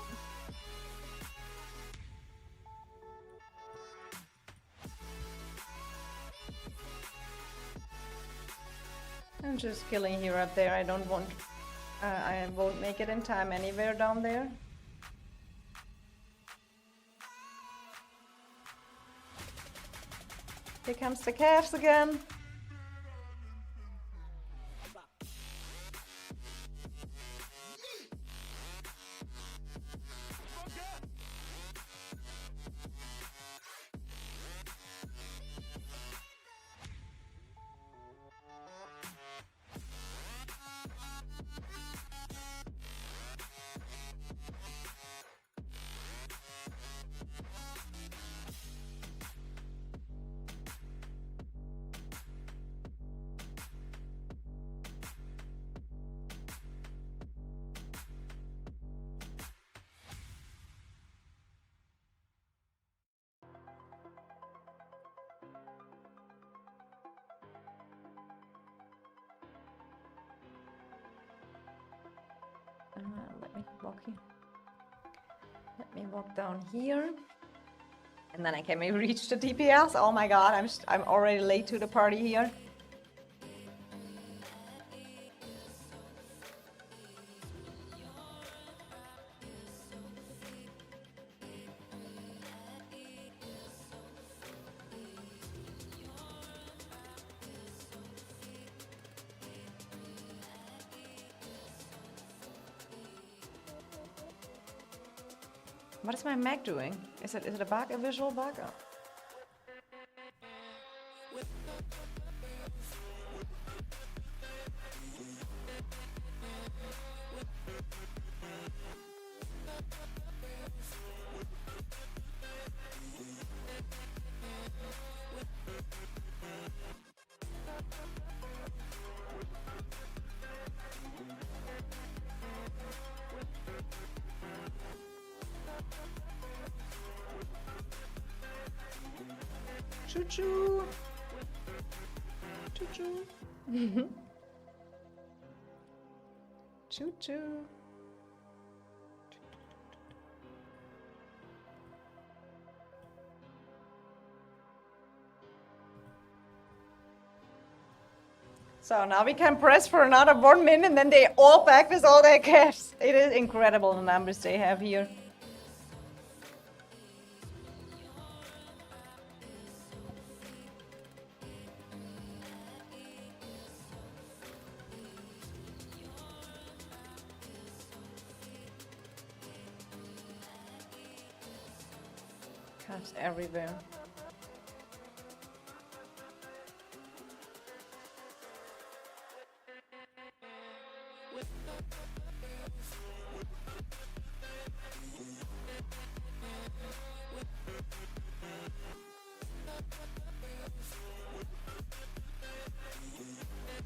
I'm just killing here up there. I don't want... I won't make it in time anywhere down there. Here comes the calves again. walking. Let me walk down here. And then I can maybe reach the DPS. Oh my god, I'm already late to the party here. What is my Mac doing? Is it a bug, a visual bug? Oh. Choo choo. Choo choo. Choo choo. So now we can press for another 1 minute and then they all back with all their cash. It is incredible the numbers they have here. Cash everywhere.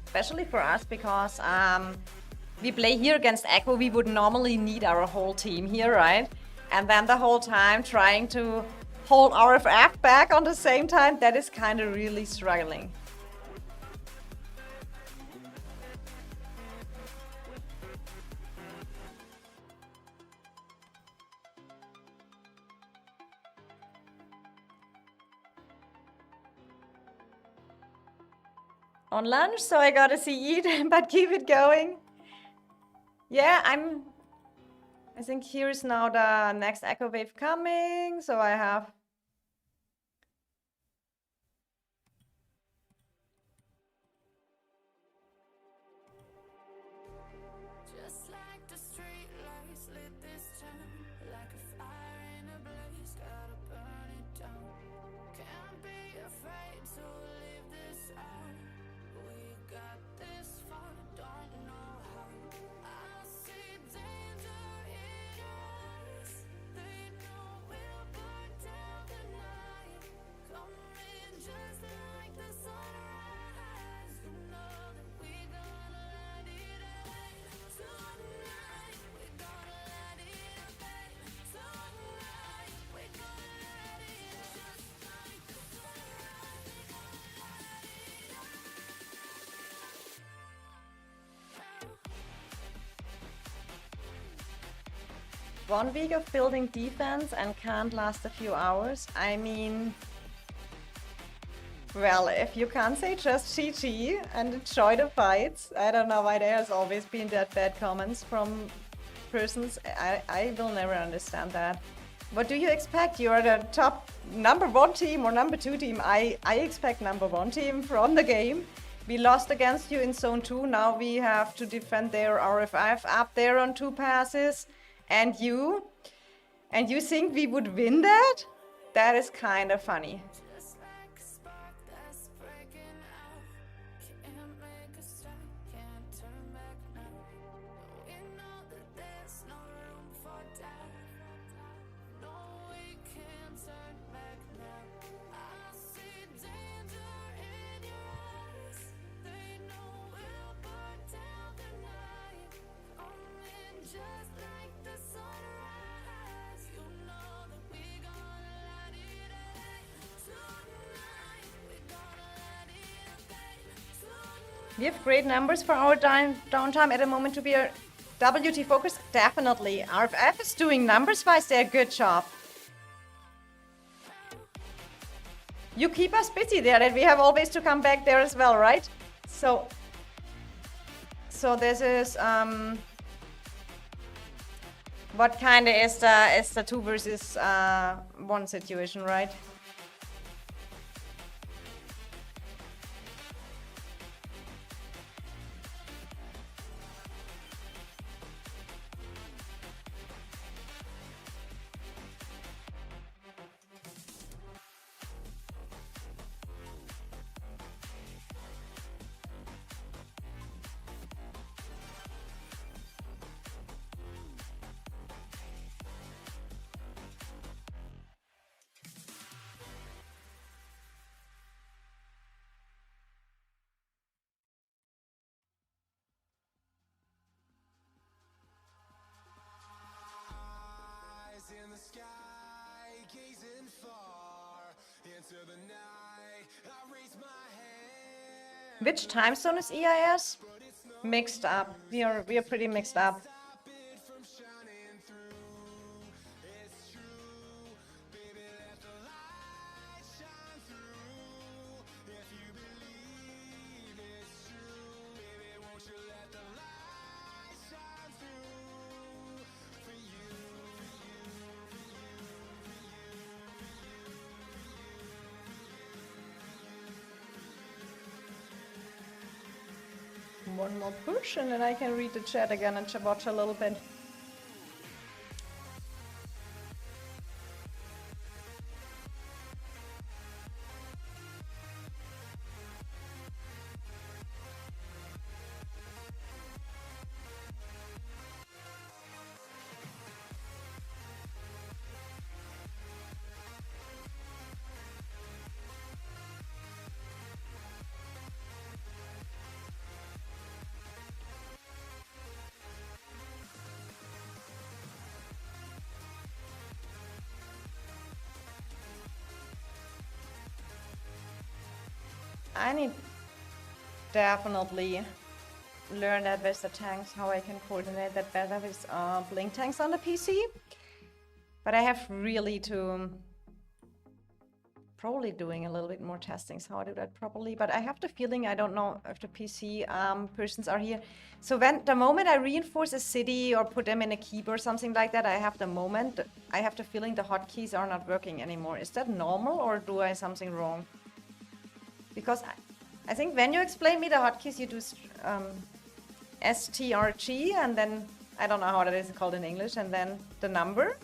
Especially for us because we play here against Echo, we would normally need our whole team here, right? And then the whole time trying to hold RFF back on the same time, that is kind of really struggling. On lunch, so I gotta see eat, but keep it going. Yeah, I think here is now the next Echo Wave coming, so I have... Just like the street lights lit this town, like a fire in a blaze, gotta burn it down. Can't be afraid to leave this out. We got this far, don't know how. I see danger in your eyes. They know we'll burn down the night. Coming just like the sunrise. You know that we gonna let it rain. Tonight we gonna let it rain. Tonight we gonna let it just like the sunrise. We gonna let it rain. 1 week of building defense and can't last a few hours. I mean, well, if you can't say just GG and enjoy the fights, I don't know why there has always been that bad comments from persons. I will never understand that. What do you expect? You are the top #1 team or #2 team. I expect #1 team from the game. We lost against you in Zone 2. Now we have to defend their RFF up there on 2 passes. And you think we would win that? That is kind of funny. Just like a spark that's breaking out. Can't make a stop, can't turn back now. We know that there's no room for doubt. No, we can't turn back now. I see danger in your eyes. They know we'll burn down the night. Coming just like the sunrise. You know that we gonna let it rain. Tonight we gonna let it rain. Tonight. We have great numbers for our downtime at the moment to be WT focus, definitely. RFF is doing numbers-wise their good job. You keep us busy there, and we have always to come back there as well, right? So this is what kind of is the 2 versus 1 situation, right? Eyes in the sky, gazing far into the night. I raise my hand. Which time zone is EIS? Mixed up. We are pretty mixed up. Stop it from shining through. It's true, baby, let the light shine through. If you believe it's true, baby, won't you let the light shine through? For you, One more push and then I can read the chat again and watch a little bit. I need definitely learn that with the tanks, how I can coordinate that better with blink tanks on the PC. But I have really to probably doing a little bit more testings how I do that properly. But I have the feeling, I don't know if the PC persons are here. So when the moment I reinforce a city or put them in a keep or something like that, I have the feeling the hotkeys are not working anymore. Is that normal or do I something wrong? Because I think when you explain me the hotkeys, you do STRG and then, I don't know how that is called in English, and then the number.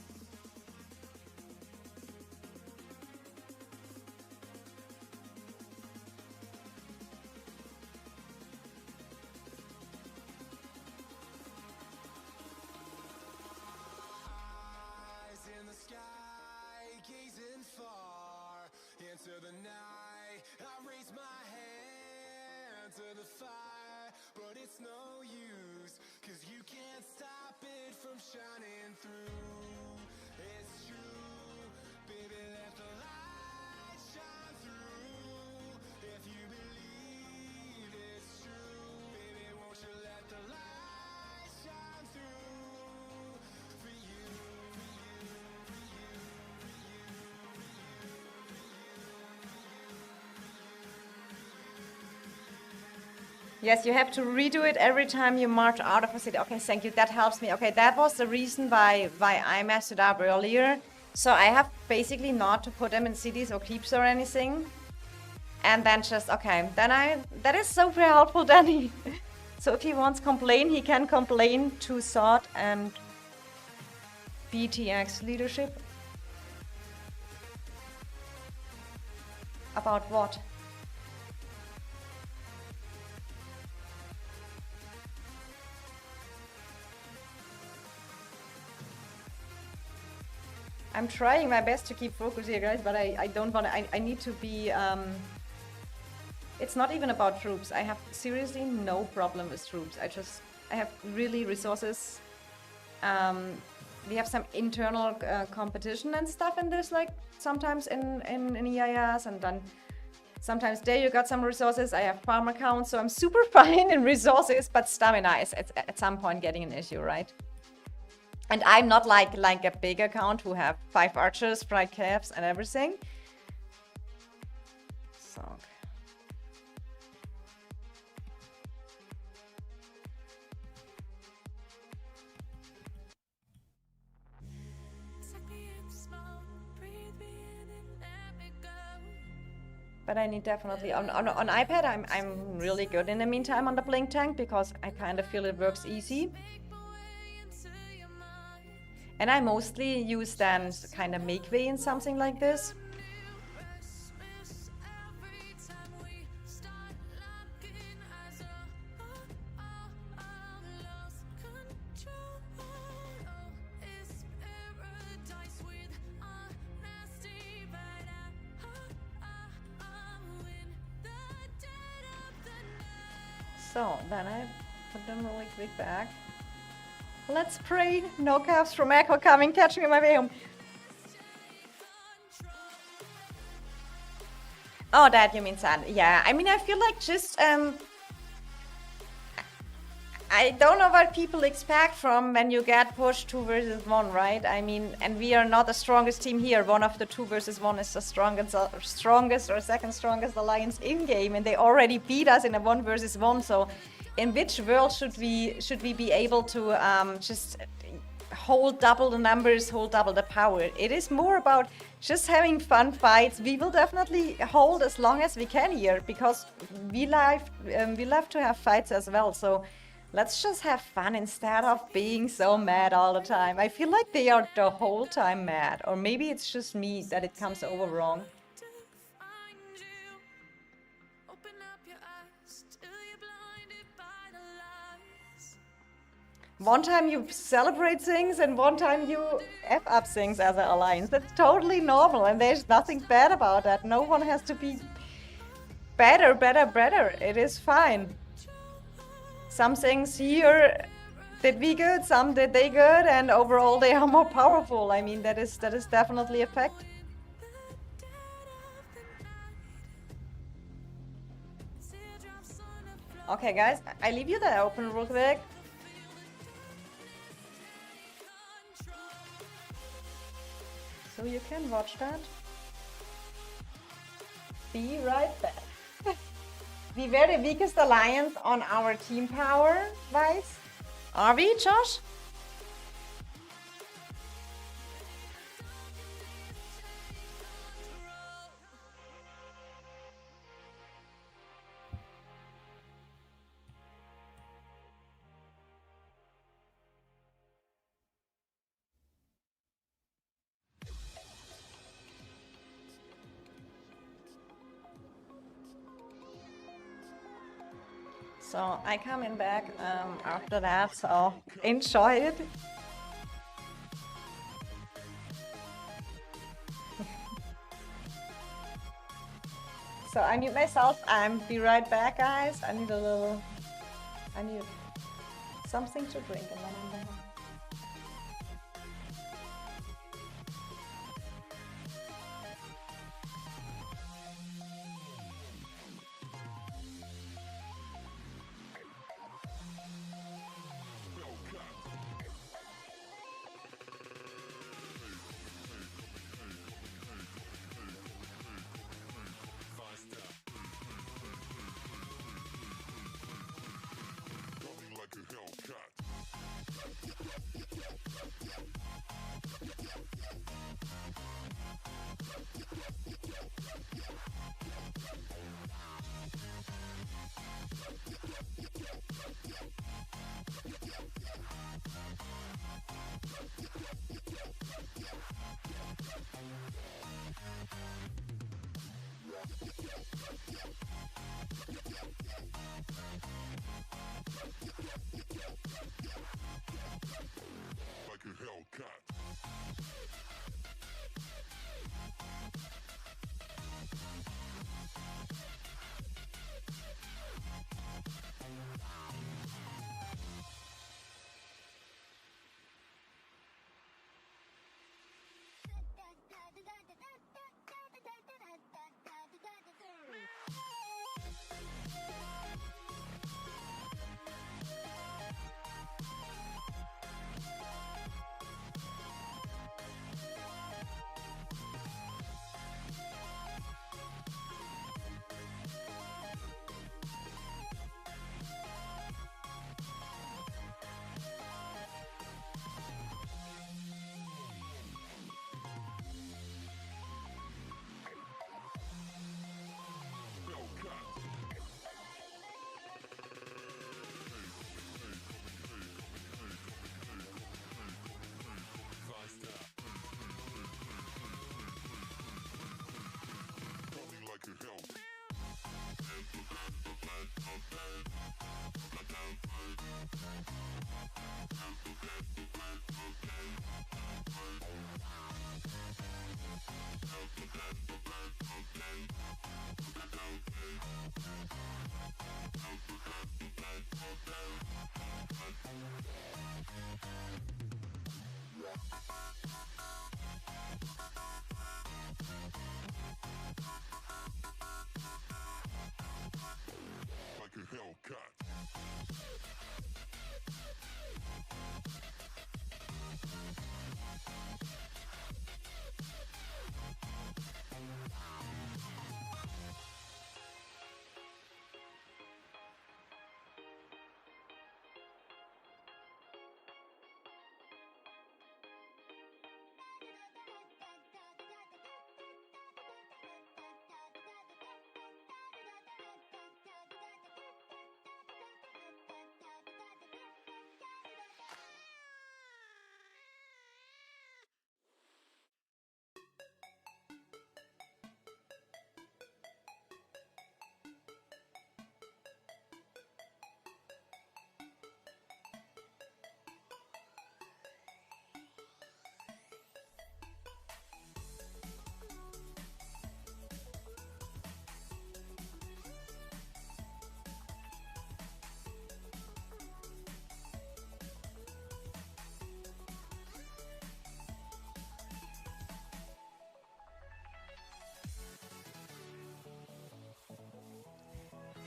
eyes in the sky, gazing far into the night. I raise my hand to the fire, but it's no use, 'cause you can't stop it from shining through. It's true, baby, let the light shine through. If you believe it's true, baby, won't you let the light shine through? For you, Yes, you have to redo it every time you march out of a city. Okay, thank you. That helps me. Okay, that was the reason why I messed it up earlier. So I have basically not to put them in cities or keeps or anything. And then just, okay, then that is super helpful, Danny. So if he wants complain, he can complain to SOT and BTX leadership. About what? I'm trying my best to keep focus here, guys, but I don't want to, I need to be, it's not even about troops. I have seriously no problem with troops. I have really resources. We have some internal competition and stuff in this, like sometimes in EIS, and then Sometimes there you got some resources. I have farmer count, so I'm super fine in resources, but stamina is at some point getting an issue, right? And I'm not like a big account who have 5 archers, fried calves, and everything. So. But I need definitely on iPad. I'm really good in the meantime on the blink tank because I kind of feel it works easy. And I mostly use then kind of make way in something like this. So then I put them really quick back. Let's pray. No calves from Echo coming, catch me on my way home. Oh, that you mean Sand. Yeah, I mean, I feel like just, I don't know what people expect from when you get pushed 2 versus 1, right? I mean, and we are not the strongest team here. One of the 2 versus 1 is the strongest or second strongest alliance in game, and they already beat us in a 1 versus 1. So, in which world should we be able to just hold double the numbers, hold double the power? It is more about just having fun fights. We will definitely hold as long as we can here because we love to have fights as well. So. Let's just have fun instead of being so mad all the time. I feel like they are the whole time mad. Or maybe it's just me that it comes over wrong. One time you celebrate things and one time you F up things as an alliance. That's totally normal and there's nothing bad about that. No one has to be better. It is fine. Some things here did we good, some did they good, and overall they are more powerful. I mean, that is definitely a fact. Okay, guys, I leave you that open real quick. So you can watch that. Be right back. We were the weakest alliance on our team power, wise. Are we, Josh? So I coming back after that, so enjoy it. So I mute myself and be right back, guys. I need something to drink and then I'm back. Like a Hellcat. Like a Hellcat.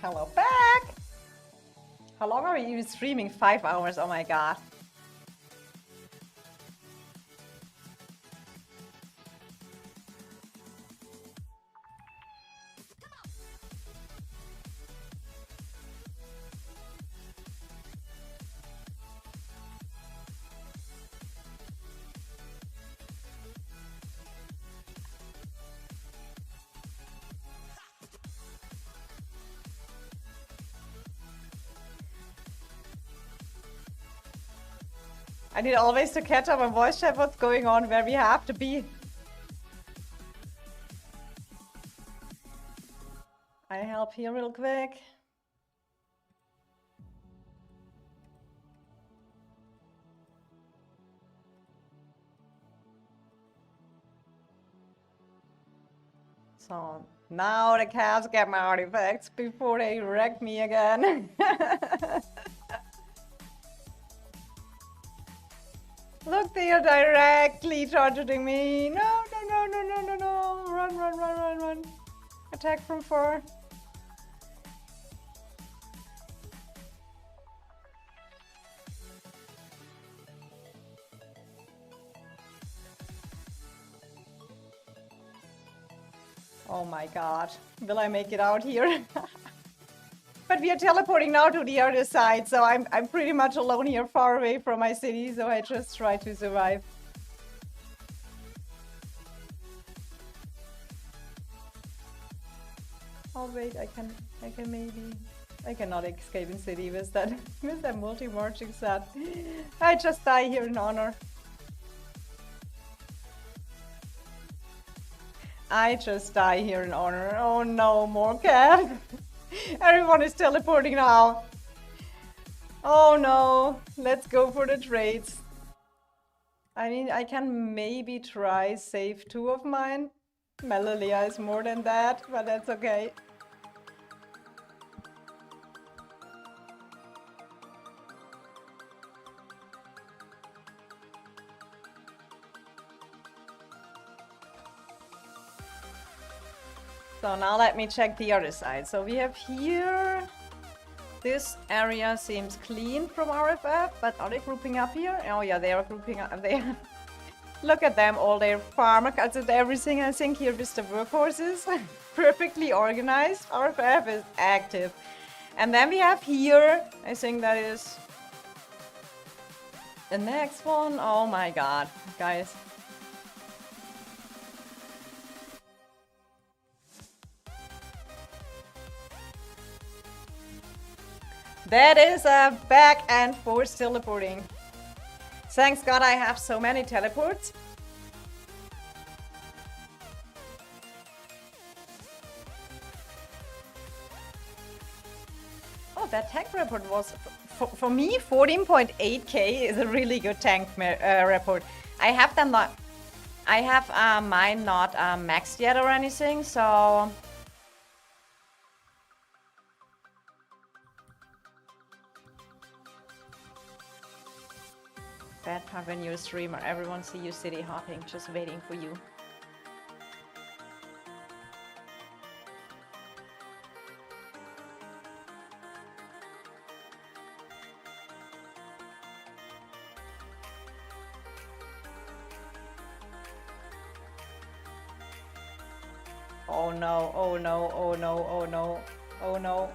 Hello back! How long are you streaming? 5 hours, oh my god. I need always to catch up on voice chat what's going on, where we have to be. I help here real quick. So now the cats get my artifacts before they wreck me again. Look, they are directly targeting me. No, no, no, no, no, no, no. Run, run, run, run, run. Attack from far. Oh my god. Will I make it out here? But we are teleporting now to the other side, so I'm pretty much alone here, far away from my city, so I just try to survive. Oh wait, I can maybe... I cannot escape in city with that multi-marching set. I just die here in honor. I just die here in honor. Oh no, more cat. Everyone is teleporting now. Oh no, let's go for the trades. I mean, I can maybe try save 2 of mine. Melolia is more than that, but that's okay. So now let me check the other side. So we have here, this area seems clean from RFF, but are they grouping up here? Oh yeah, they are grouping up. They look at them, all their farmer cuts and everything. I think here with the workhorses, perfectly organized. RFF is active. And then we have here, I think that is the next one. Oh my god, guys. That is a back and forth teleporting. Thanks God I have so many teleports. Oh, that tank report was, for me, 14.8k is a really good tank report. I have them not, I have mine not maxed yet or anything, so... Bad part when you're a streamer, everyone see you city hopping, just waiting for you. Oh no, oh no, oh no, oh no, oh no.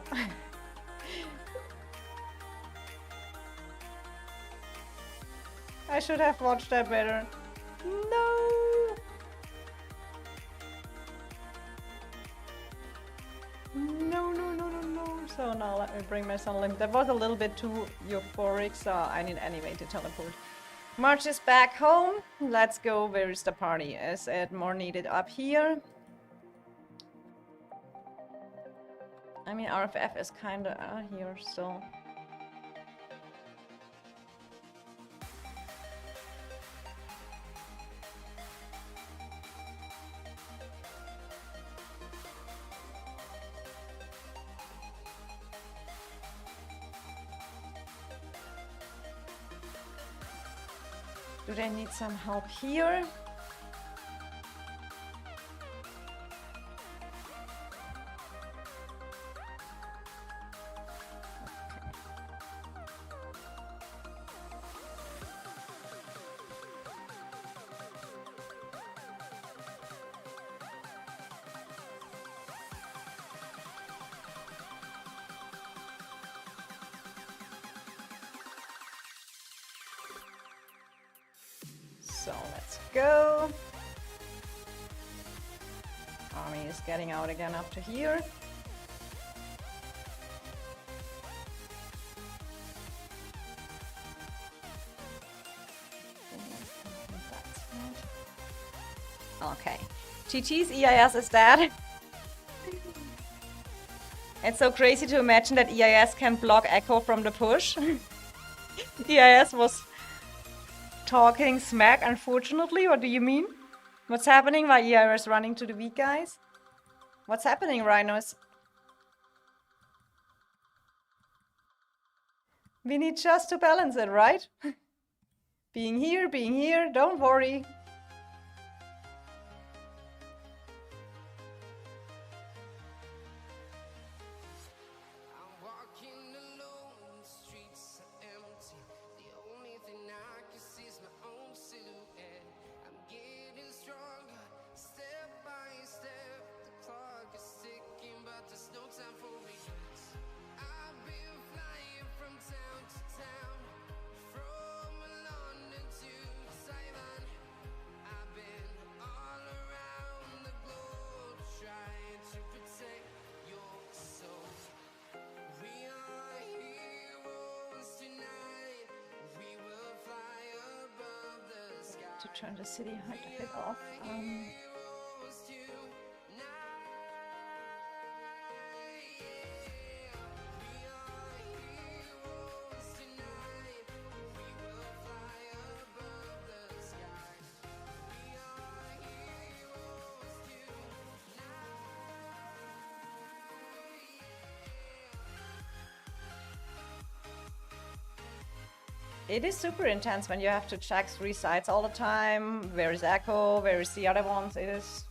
I should have watched that better. No! No, no, no, no, no. So now let me bring my son limp. That was a little bit too euphoric, so I need anyway to teleport. March is back home. Let's go. Where is the party? Is it more needed up here? I mean, RFF is kinda here still. Do they need some help here? So let's go. Army is getting out again up to here. Okay. GG's EIS is dead. It's so crazy to imagine that EIS can block Echo from the push. EIS was talking smack, unfortunately. What do you mean? What's happening? Why EIS running to the weak guys? What's happening, Rhinos? We need just to balance it, right? being here, don't worry. To turn the city height a bit off. It is super intense when you have to check 3 sites all the time. Where is Echo? Where is the other ones? It is...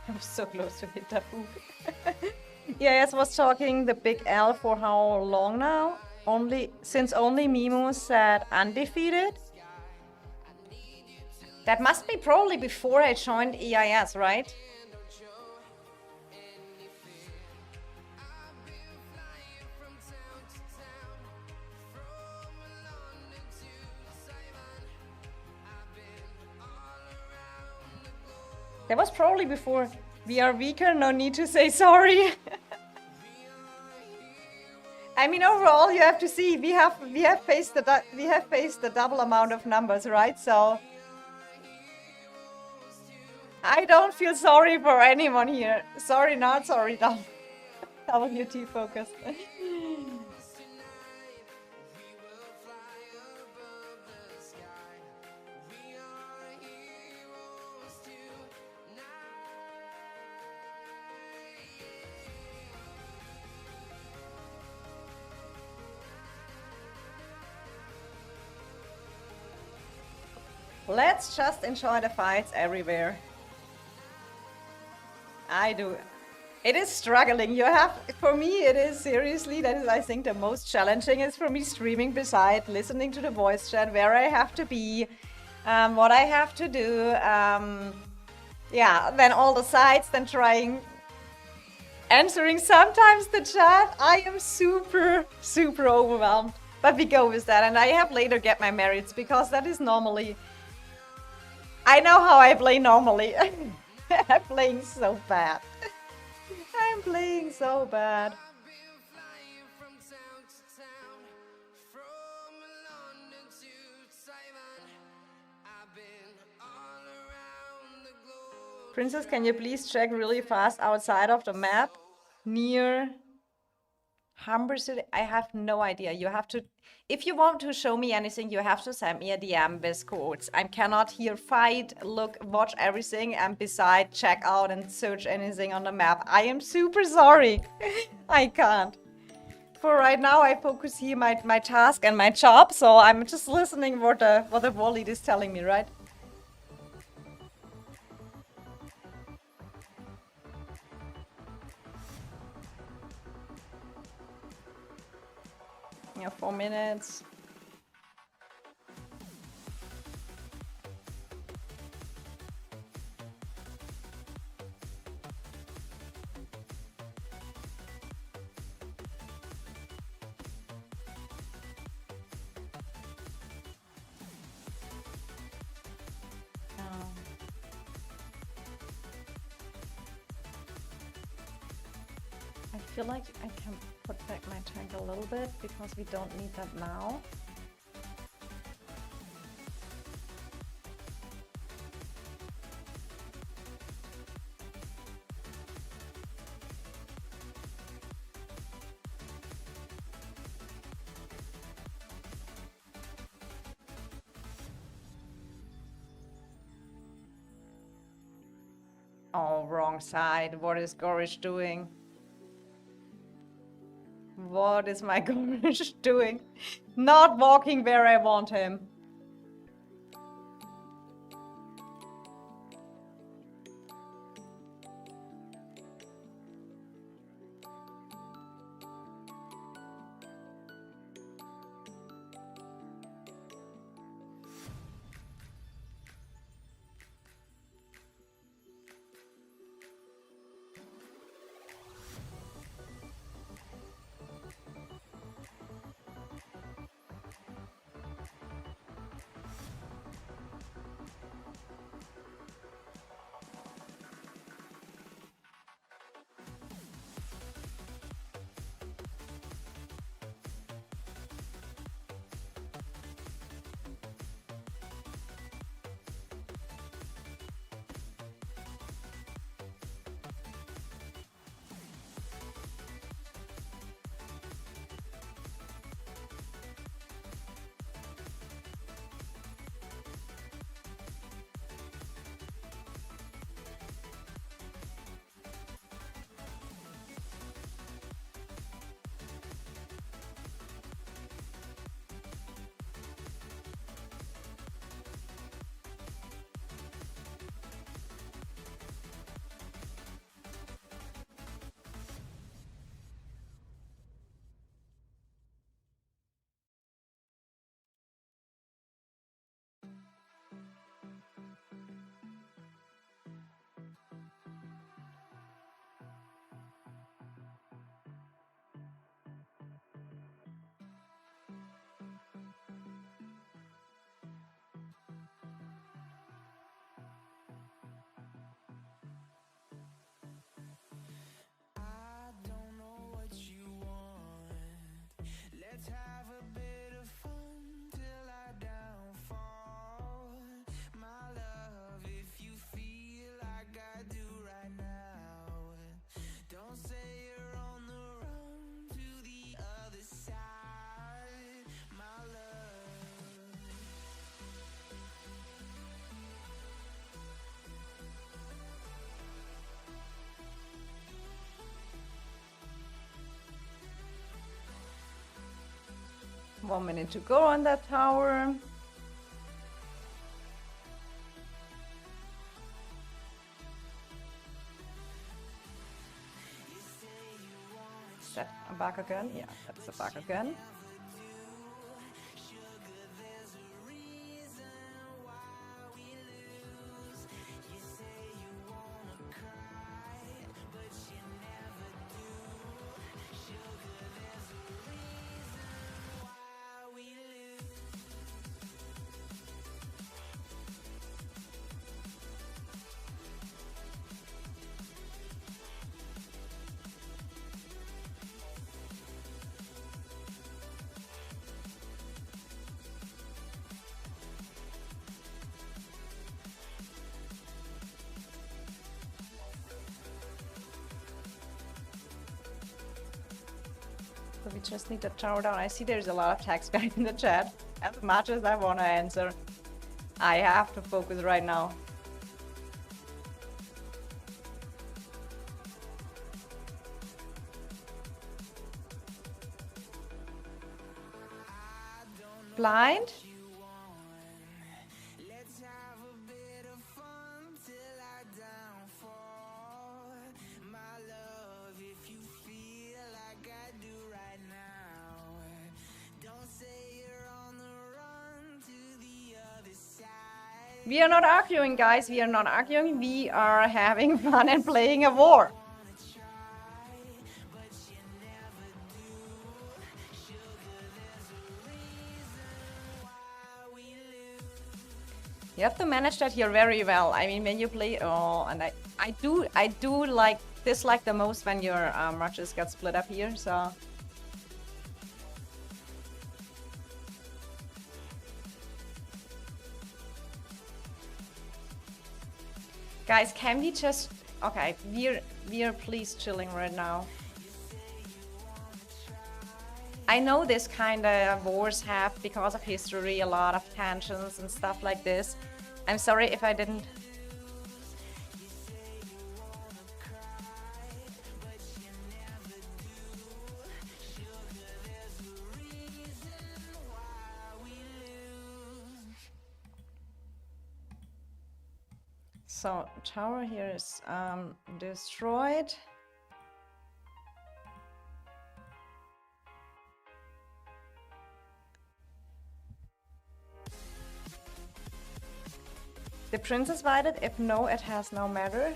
I was so close to hit Tapu. EIS was talking the big L for how long now? Since only Mimu said undefeated? That must be probably before I joined EIS, right? That was probably before. We are weaker, no need to say sorry. I mean, overall, you have to see we have faced the double amount of numbers, right? So I don't feel sorry for anyone here. Sorry, not sorry. WT focus. Let's just enjoy the fights everywhere. I do. It is struggling. You have, for me, it is seriously, that is, I think, the most challenging is for me streaming beside listening to the voice chat, where I have to be, what I have to do. Yeah, then all the sides, then trying answering sometimes the chat. I am super, super overwhelmed. But we go with that, and I have later get my merits, because that is normally... I know how I play normally. I'm playing so bad. I'm playing so bad. Princess, can you please check really fast outside of the map? Near Humber City? I have no idea. You have to... If you want to show me anything, you have to send me a DM with codes. I cannot here fight, look, watch everything, and beside check out and search anything on the map. I am super sorry. I can't. For right now, I focus here my task and my job, so I'm just listening what the wall lead is telling me, right? Yeah, 4 minutes. I feel like I can put back my tank a little bit because we don't need that now. Oh, wrong side. What is Gorish doing? What is my Gorish doing? Not walking where I want him. One minute to go on that tower. that a Bakugan? Yeah, that's a Bakugan. So we just need to tower down. I see there's a lot of text guys in the chat. As much as I want to answer, I have to focus right now. Blind? We are not arguing, guys. We are not arguing. We are having fun and playing a war. You have to manage that here very well. I mean, when you play, oh, and I do like dislike the most when your matches get split up here. So. Guys, can we just... Okay, we're please chilling right now. I know this kind of wars have, because of history, a lot of tensions and stuff like this. I'm sorry if I didn't... So, tower here is destroyed. The princess invited? If no, it has no matter.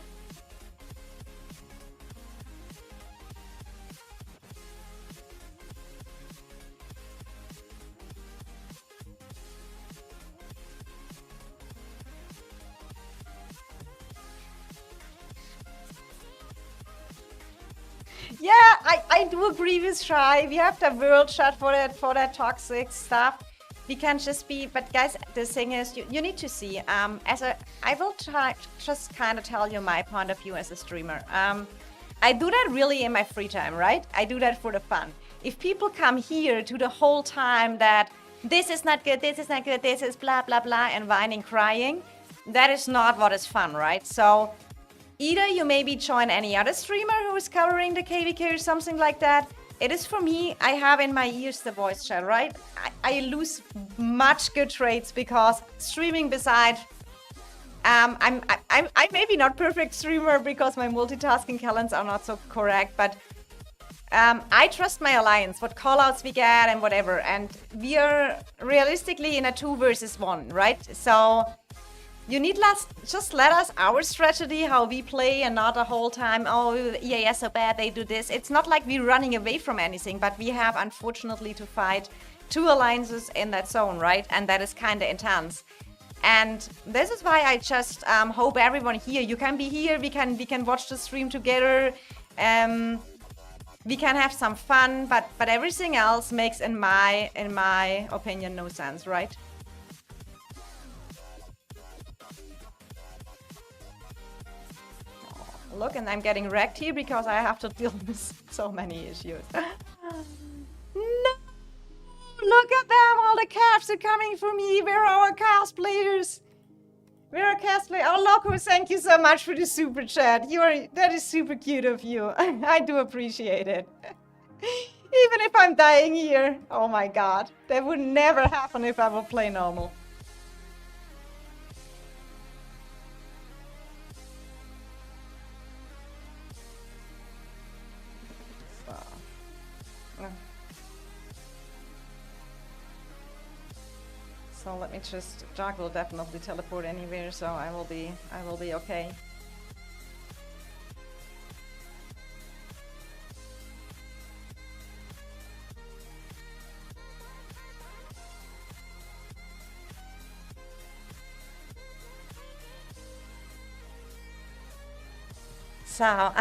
Yeah, I do agree with Shai. We have the world chat for that toxic stuff. We can just be, but guys, the thing is, you need to see. I will try just kind of tell you my point of view as a streamer. I do that really in my free time, right? I do that for the fun. If people come here to the whole time that this is not good, this is not good, this is blah blah blah, and whining, crying, that is not what is fun, right? So either you maybe join any other streamer who is covering the KVK or something like that. It is for me, I have in my ears the voice chat, right? I lose much good trades because streaming beside, I'm maybe not perfect streamer because my multitasking talents are not so correct, but I trust my alliance, what callouts we get and whatever, and we are realistically in a 2 versus 1, right? So you need just let us our strategy, how we play, and not the whole time, oh, EAS so bad, they do this. It's not like we're running away from anything, but we have, unfortunately, to fight 2 alliances in that zone, right? And that is kind of intense. And this is why I just hope everyone here, you can be here, we can watch the stream together, we can have some fun, but everything else makes, in my opinion, no sense, right? Look, and I'm getting wrecked here because I have to deal with so many issues. No! Look at them! All the caps are coming for me! Where are our cosplayers? Where are cosplayers? Oh, Loco, thank you so much for the super chat. That is super cute of you. I do appreciate it. Even if I'm dying here. Oh my god. That would never happen if I would play normal. So let me just, Jack will definitely teleport anywhere, so I will be okay. So,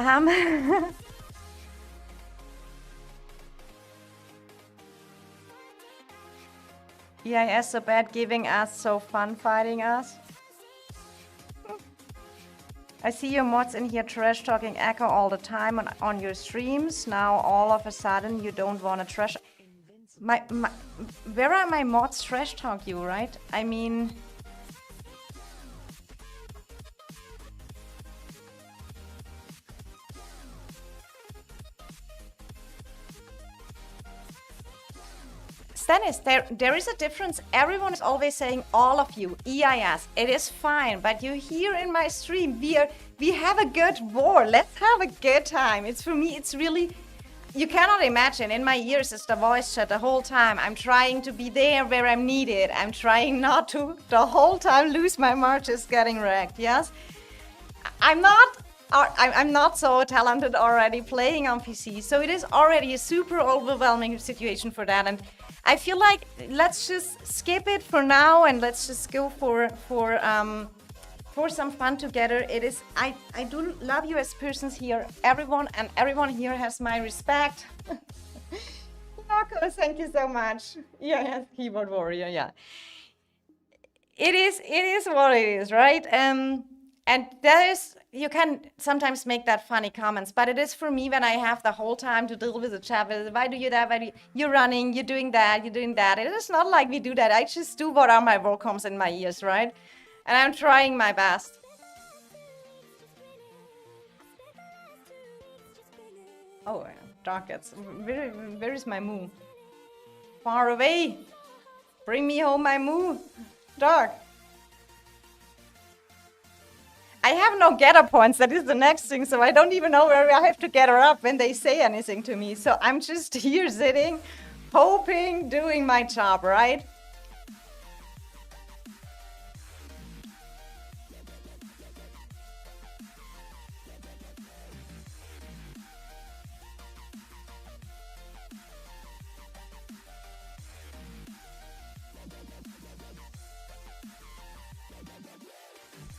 EIS so bad giving us, so fun fighting us. I see your mods in here trash talking Echo all the time on your streams. Now all of a sudden you don't want to trash. Where are my mods trash talk you, right? I mean, Stannis, there is a difference. Everyone is always saying, all of you, EIS, it is fine. But you here in my stream, we have a good war. Let's have a good time. It's for me, it's really, you cannot imagine. In my ears, it's the voice chat the whole time. I'm trying to be there where I'm needed. I'm trying not to the whole time lose my marches getting wrecked, yes? I'm not so talented already playing on PC, so it is already a super overwhelming situation for that. And I feel like let's just skip it for now and let's just go for some fun together. It is I do love you as persons here, everyone here has my respect. Marco, thank you so much. Yes, keyboard warrior, yeah. It is what it is, right? And there is, you can sometimes make that funny comments, but it is for me when I have the whole time to deal with the chat. Why do you that? You're running, you're doing that, you're doing that. It is not like we do that. I just do what are my vocals in my ears, right? And I'm trying my best. Oh, Dark gets, where is my moo? Far away. Bring me home my moo. Dark. I have no getter points, that is the next thing, so I don't even know where I have to get her up when they say anything to me. So I'm just here sitting, hoping, doing my job, right?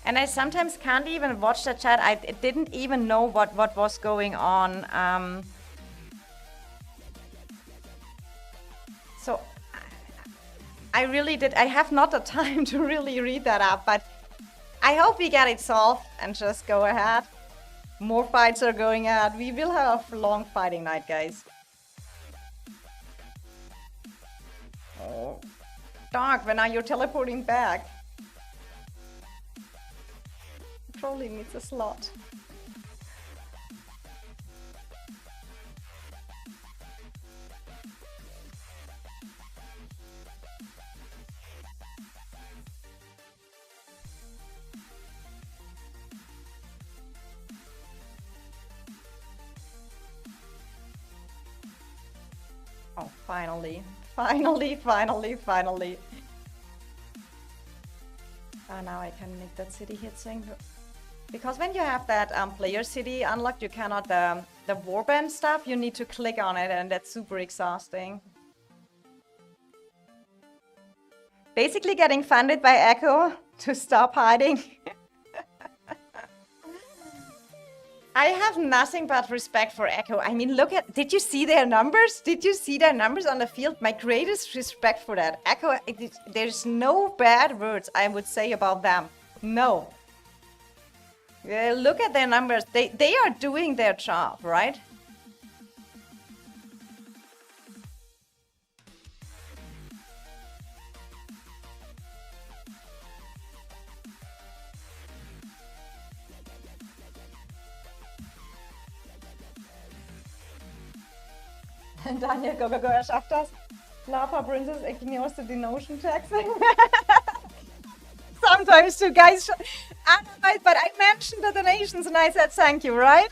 And I sometimes can't even watch the chat. I didn't even know what was going on. So I really did. I have not the time to really read that up, but I hope we get it solved and just go ahead. More fights are going on. We will have a long fighting night, guys. Oh, Dark, when are you teleporting back? Probably needs a slot. Oh, finally. Finally. Now I can make that city hit thing. Because when you have that player city unlocked, you cannot, the warband stuff, you need to click on it and that's super exhausting. Basically getting funded by Echo to stop hiding. I have nothing but respect for Echo. I mean, look at, did you see their numbers? Did you see their numbers on the field? My greatest respect for that. Echo, there's no bad words I would say about them. No. Look at their numbers. They are doing their job, right? Daniel, go, er schafft das. Lava Princess ignores the denotion tax. Sometimes too, guys. But I mentioned the donations and I said thank you, right?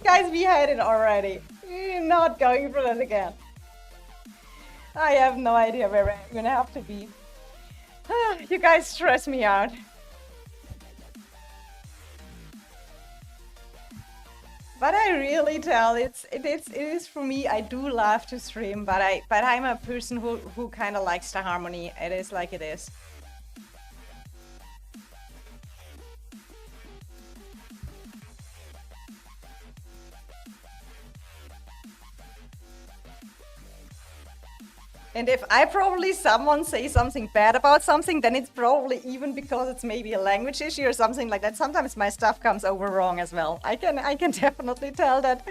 Guys, we had it already. We're not going for that again. I have no idea where I'm gonna have to be. You guys stress me out. But I really tell it is for me. I do love to stream, but I'm a person who kind of likes the harmony. It is like it is. And if I probably someone say something bad about something, then it's probably even because it's maybe a language issue or something like that. Sometimes my stuff comes over wrong as well. I can definitely tell that.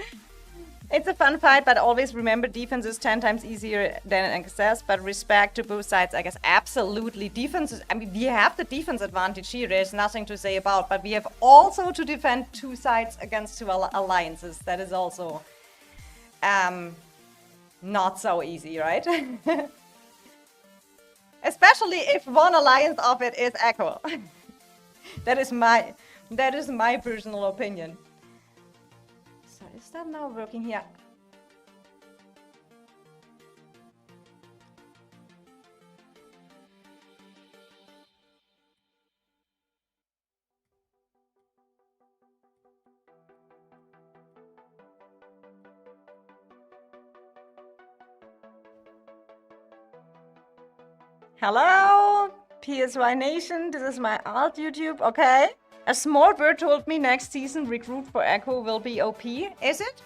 It's a fun fight, but always remember defense is 10 times easier than access, but respect to both sides, I guess. Absolutely. Defense is, I mean, we have the defense advantage here. There's nothing to say about, but we have also to defend two sides against two alliances. That is also not so easy, right? Especially if one alliance of it is Echo. that is my personal opinion. So is that now working here? Hello, PSY Nation. This is my alt YouTube. Okay. A small bird told me next season recruit for Echo will be OP. Is it?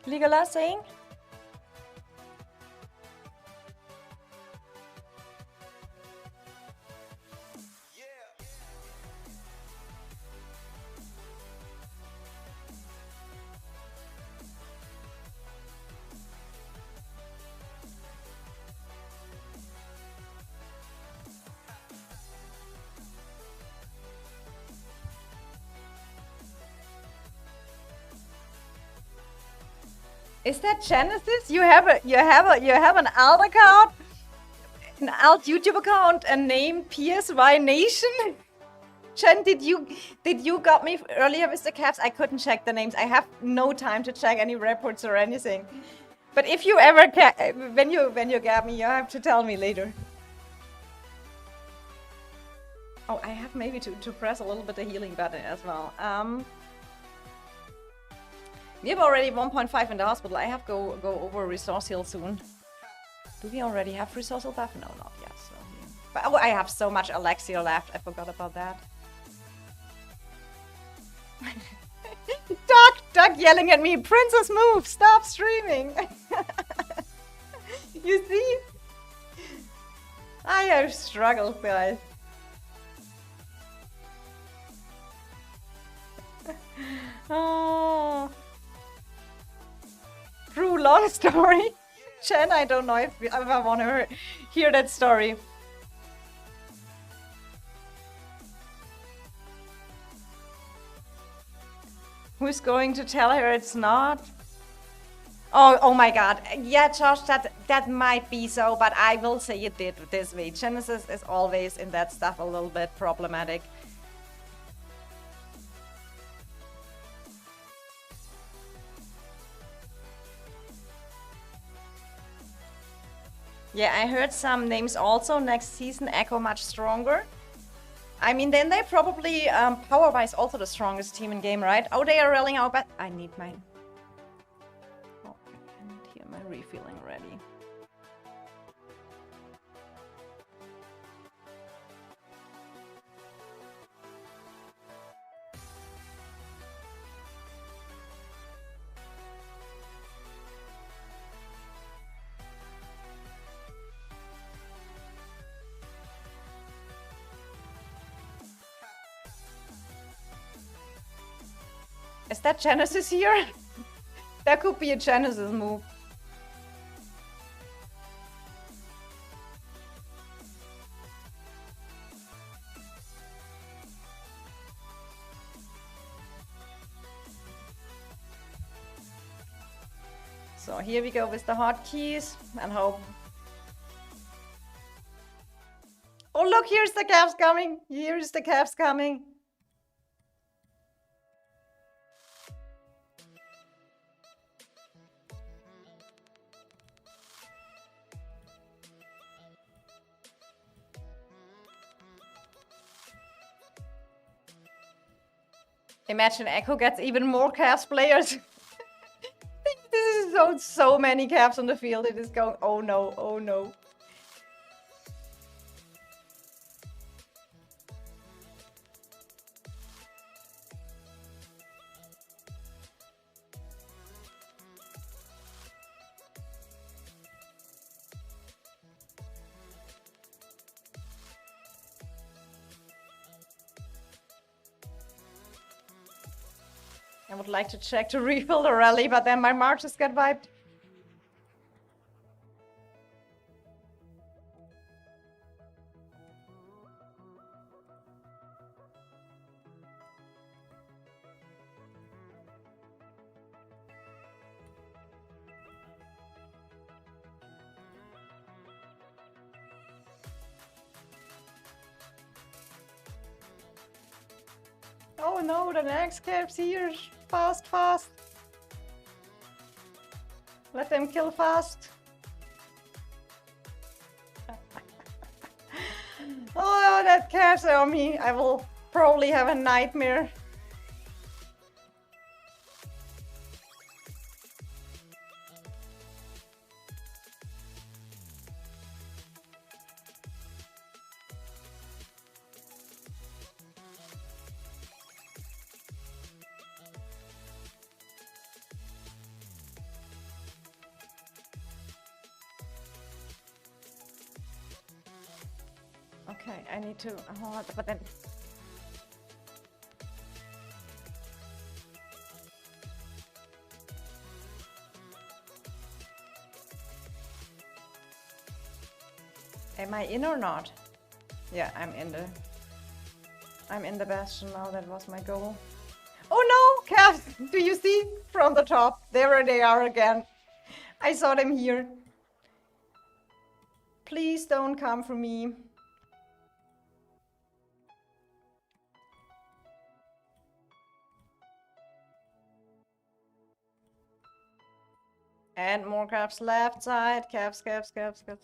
Legala saying? Is that Genesis? You have an alt account, an alt YouTube account, and name PSY Nation. Chen, did you got me earlier with the caps? I couldn't check the names. I have no time to check any reports or anything. But if you ever when you got me, you have to tell me later. Oh, I have maybe to press a little bit the healing button as well. We have already 1.5 in the hospital. I have go over resource heal soon. Do we already have resource heal buff? No, not yet. So, yeah. But oh, I have so much elixir left. I forgot about that. Doug yelling at me. Princess, move! Stop streaming. You see? I have struggled, guys. Oh. True long story. Chen, I don't know if I want to hear that story. Who's going to tell her it's not? Oh my god. Yeah, Josh, that might be so, but I will say it did this way. Genesis is always in that stuff a little bit problematic. Yeah, I heard some names also next season Echo much stronger. I mean, then they're probably power-wise also the strongest team in game, right? Oh, they are rallying out, but I need my... Oh, I can't hear my refilling already. Is that Genesis here? That could be a Genesis move. So here we go with the hotkeys and hope. Oh look, here's the caps coming. Here's the caps coming. Imagine Echo gets even more Cavs players. This is so many Cavs on the field. It is going. Oh no! Oh no! I would like to check to refill the rally, but then my marches get wiped. Oh no, the next Cavs here. Fast, fast. Let them kill fast. Oh, that Cavs army. I will probably have a nightmare. Okay, I need to. Oh, but then. Am I in or not? Yeah, I'm in the bastion now. That was my goal. Oh no, Cavs! Do you see from the top? There they are again. I saw them here. Please don't come for me. And more Cavs left side. Cavs, Cavs, Cavs, Cavs.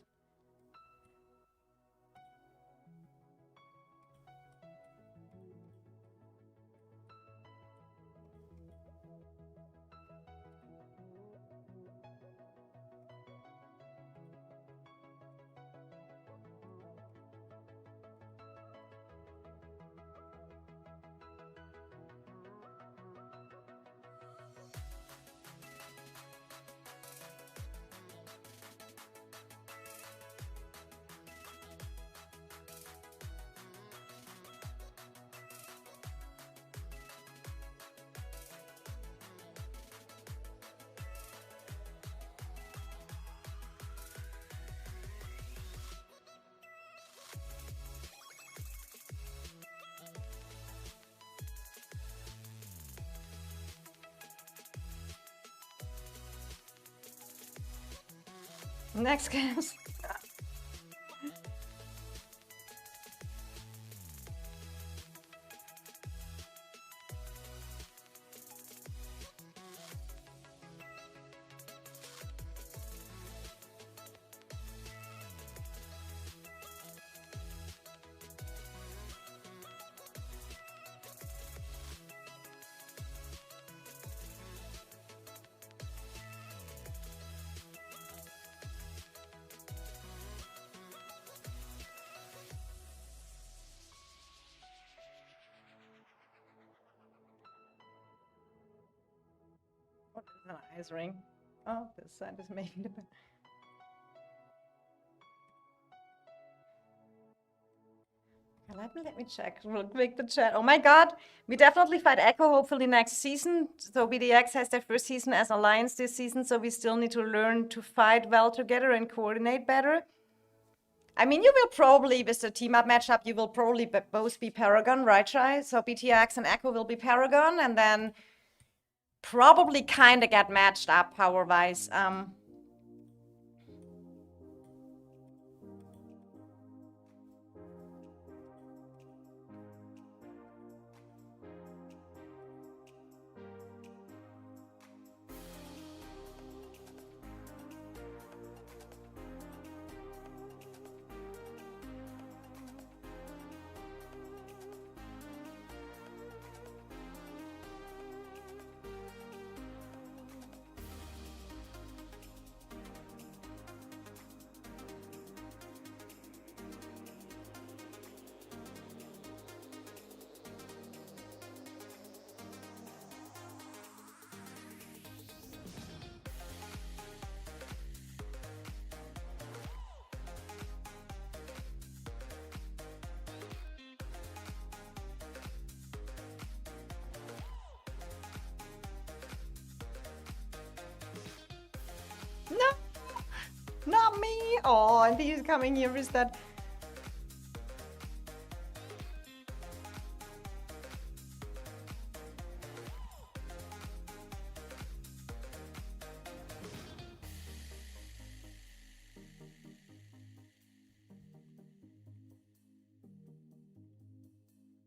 Next Cavs. What is an ice ring? Oh, this side is maybe the best. Let me check real quick the chat. Oh my god, we definitely fight Echo hopefully next season. So BDX has their first season as Alliance this season, so we still need to learn to fight well together and coordinate better. I mean, you will probably, with the team-up matchup, you will probably both be Paragon, right, Shai? So BTX and Echo will be Paragon, and then probably kind of get matched up power-wise. Not me! Oh, and he's coming here with that.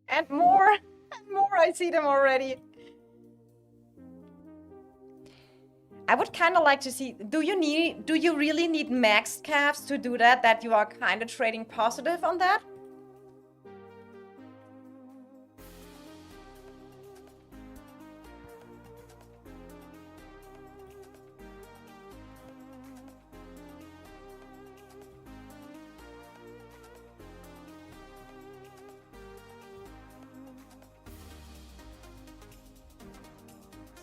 And more! And more! I see them already. I would kind of like to see, do you really need maxed calves to do that, that you are kind of trading positive on that?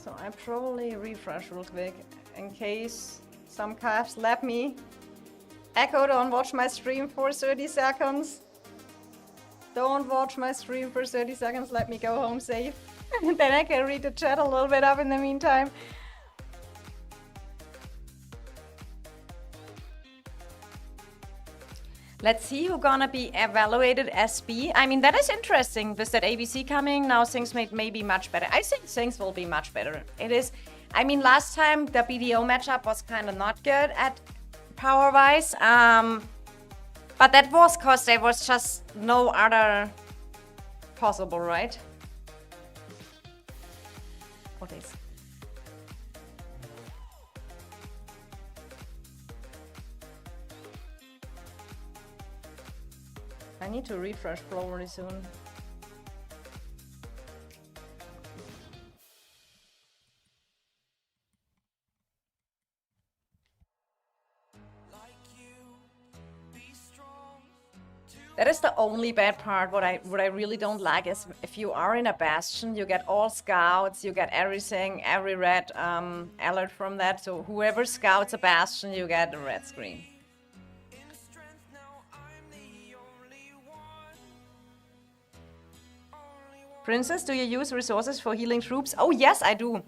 So I probably refresh real quick in case some calves let me. Echo, don't watch my stream for 30 seconds. Don't watch my stream for 30 seconds. Let me go home safe. And then I can read the chat a little bit up in the meantime. Let's see who's gonna be evaluated SB. I mean, that is interesting with that ABC coming. Now things may be much better. I think things will be much better. It is, I mean, last time the BDO matchup was kind of not good at power-wise. But that was because there was just no other possible, right? What is? I need to refresh probably soon. That is the only bad part. What I really don't like is if you are in a bastion, you get all scouts, you get everything, every red alert from that. So whoever scouts a bastion, you get a red screen. Princess, do you use resources for healing troops? Oh yes, I do.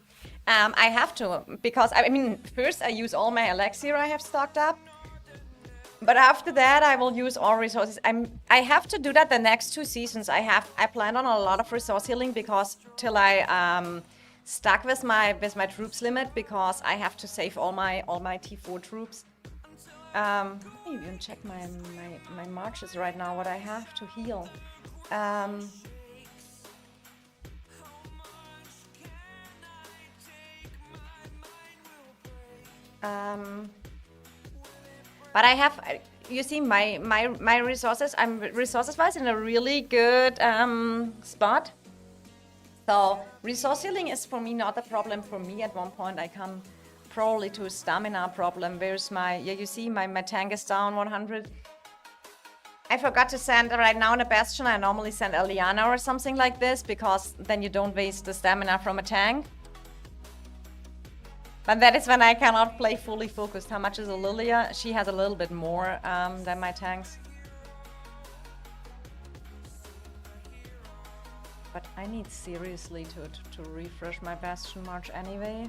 I have to, because I mean, first I use all my elixir I have stocked up. But after that, I will use all resources. I have to do that the next 2 seasons. I planned on a lot of resource healing because till I stuck with my troops limit, because I have to save all my T4 troops. Let me even check my marches right now. What I have to heal. But I have, you see, my resources. I'm resources-wise in a really good spot. So resource healing is for me not a problem. For me, at one point, I come probably to a stamina problem. Where's my? Yeah, you see, my tank is down 100. I forgot to send right now in a bastion. I normally send Eliana or something like this because then you don't waste the stamina from a tank. But that is when I cannot play fully focused. How much is a Lilia? She has a little bit more than my tanks. But I need seriously to refresh my Bastion March anyway.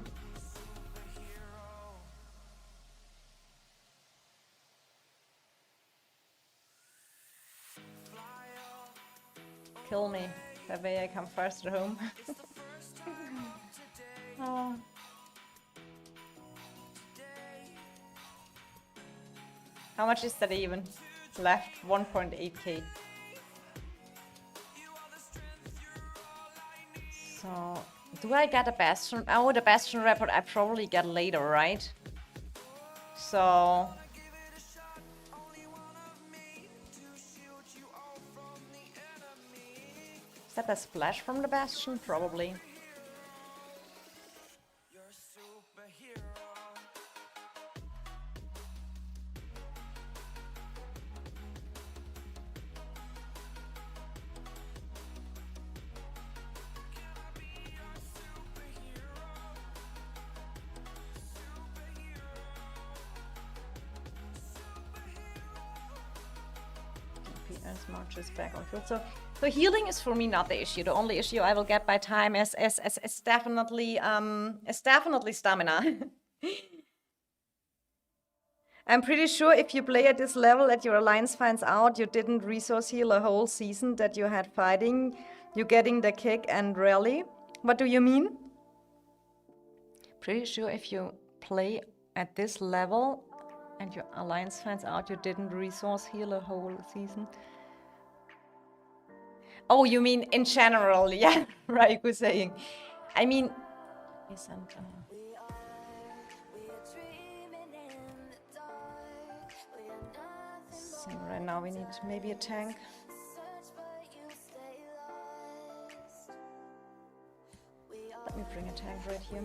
Kill me. That way I come faster home. Oh. How much is that even? Left 1.8k. So, do I get a Bastion? Oh, the Bastion report I probably get later, right? So... Is that a splash from the Bastion? Probably. March is back on field. So healing is for me not the issue. The only issue I will get by time is definitely stamina. I'm pretty sure if you play at this level that your alliance finds out you didn't resource heal a whole season that you had fighting, you getting the kick and rally. What do you mean? Pretty sure if you play at this level and your alliance finds out you didn't resource heal a whole season. Oh, you mean in general? Yeah, Raiku saying. I mean, yes, so right now we need maybe a tank. Let me bring a tank right here.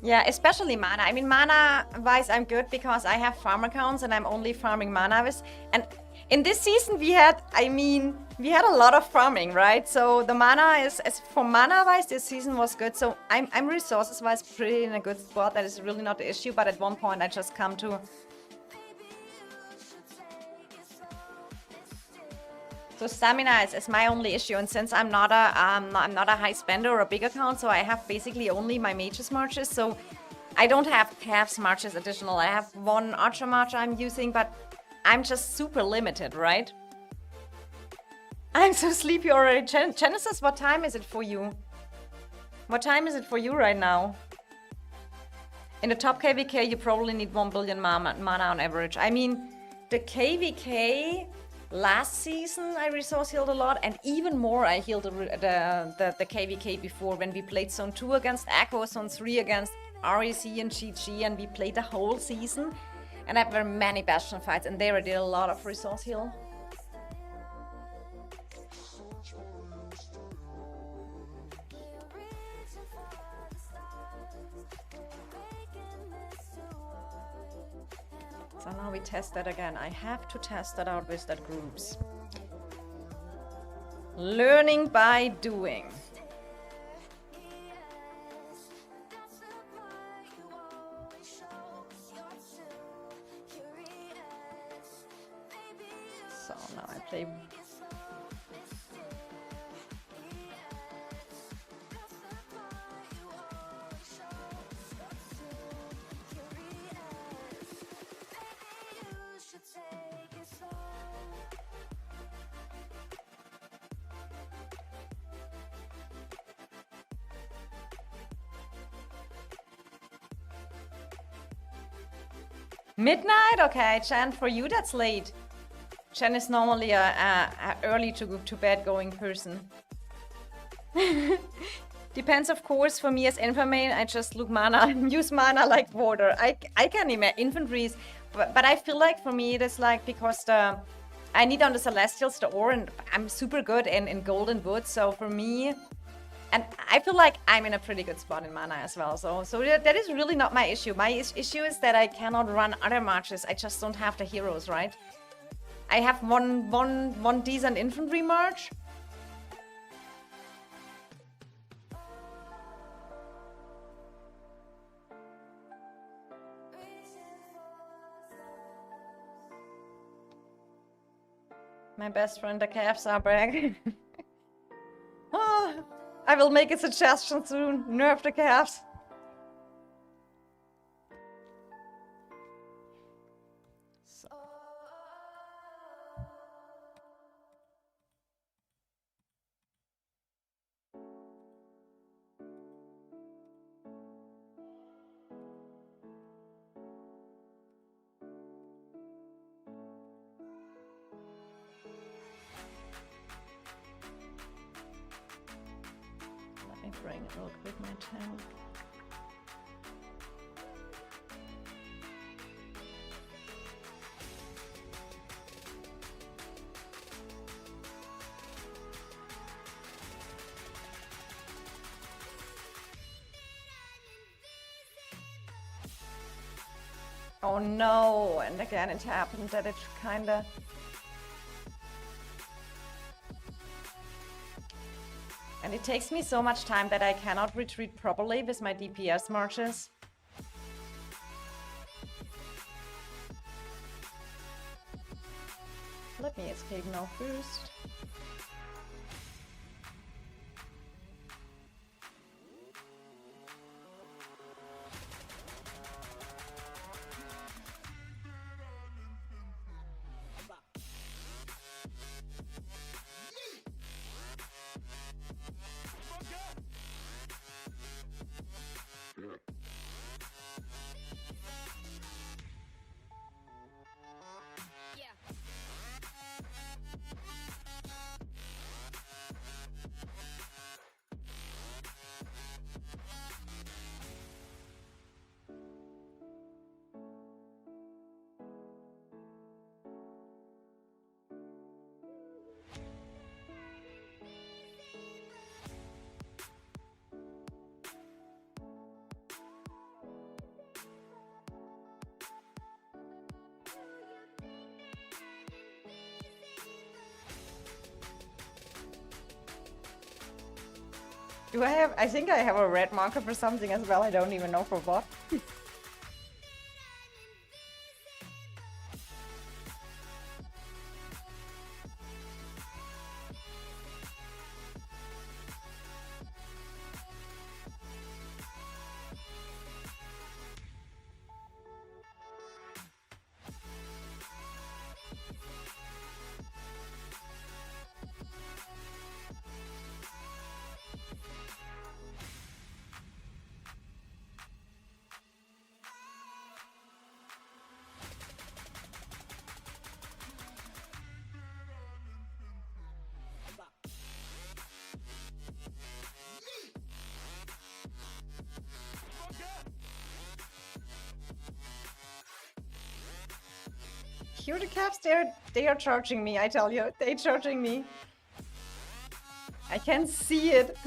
Yeah, especially mana. I mean, mana-wise, I'm good because I have farm accounts and I'm only farming mana with. And in this season, we had a lot of farming, right? So the mana is, as for mana-wise, this season was good. So I'm resources-wise pretty in a good spot. That is really not the issue. But at one point, I just come to. So stamina is my only issue, and since I'm not a high spender or a big account, so I have basically only my mages marches. So I don't have calves marches additional. I have one archer march I'm using, but I'm just super limited, right? I'm so sleepy already. Genesis, what time is it for you? What time is it for you right now? In the top KVK, you probably need 1 billion mana on average. I mean, the KVK. Last season I resource healed a lot, and even more I healed the KVK before when we played Zone 2 against Echo, Zone 3 against REC and GG, and we played the whole season. And I have very many Bastion fights, and there I did a lot of resource heal. So now we test that again. I have to test that out with that groups. Learning by doing. So now I play. Midnight? Okay, Chen, for you that's late. Chen is normally a early to bed going person. Depends, of course, for me as infantry, I just look mana, use mana like water. I can imagine infantries, but I feel like for me it is like because I need on the Celestials the ore, and I'm super good in Golden Wood, so for me, and I feel like I'm in a pretty good spot in mana as well. So that is really not my issue. My issue is that I cannot run other marches. I just don't have the heroes, right? I have one decent infantry march. My best friend, the calves are back. Oh, I will make a suggestion soon. Nerf the calves. So. Let me bring it real quick, my tank. Oh no, and again it happened that it kinda... And it takes me so much time that I cannot retreat properly with my DPS marches. Let me escape now first. Do I have? I think I have a red marker for something as well. I don't even know for what. Here the caps, they are charging me, I tell you. They're charging me. I can see it.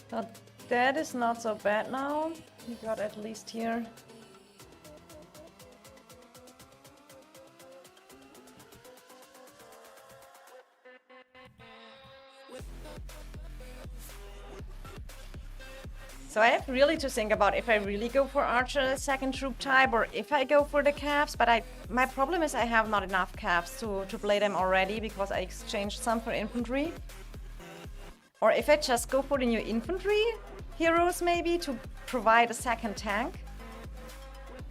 But that is not so bad now. We got at least here. So I have really to think about if I really go for Archer second troop type or if I go for the caps, but my problem is I have not enough caps to play them already because I exchanged some for infantry. Or if I just go for the new infantry heroes maybe to provide a second tank.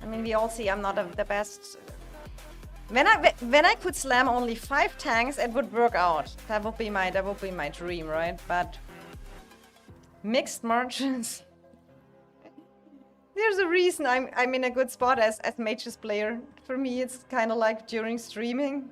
I mean, we all see I'm not the best. When I could slam only 5 tanks, it would work out. That would be my dream, right? But mixed margins. There's a reason I'm in a good spot as Mage's player. For me, it's kind of like during streaming.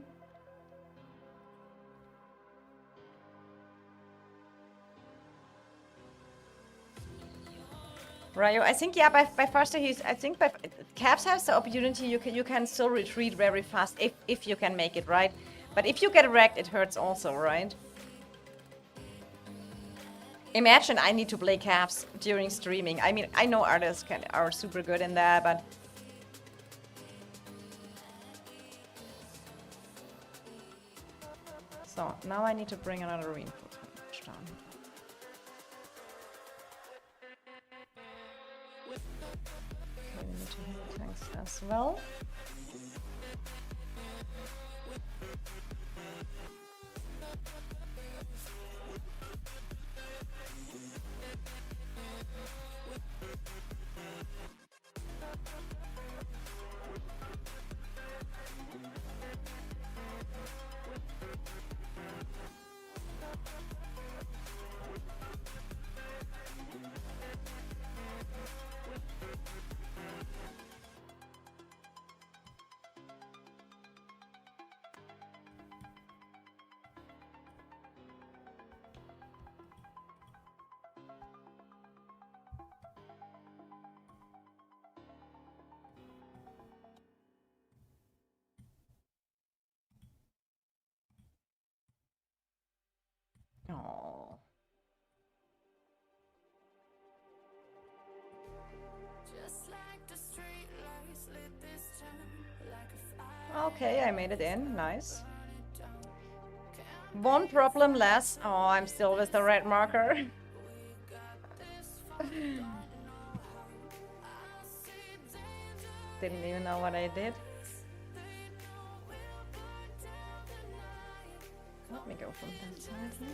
Ryo, I think yeah. By faster I think by caps has the opportunity. You can still retreat very fast if you can make it right. But if you get wrecked, it hurts also, right? Imagine I need to play caps during streaming. I mean, I know artists are super good in that, but so now I need to bring another reinforcement down. Okay, we need to heal tanks as well. Oh. Okay, I made it in. Nice. One problem less. Oh, I'm still with the red marker. Didn't even know what I did. Let me go from that side here.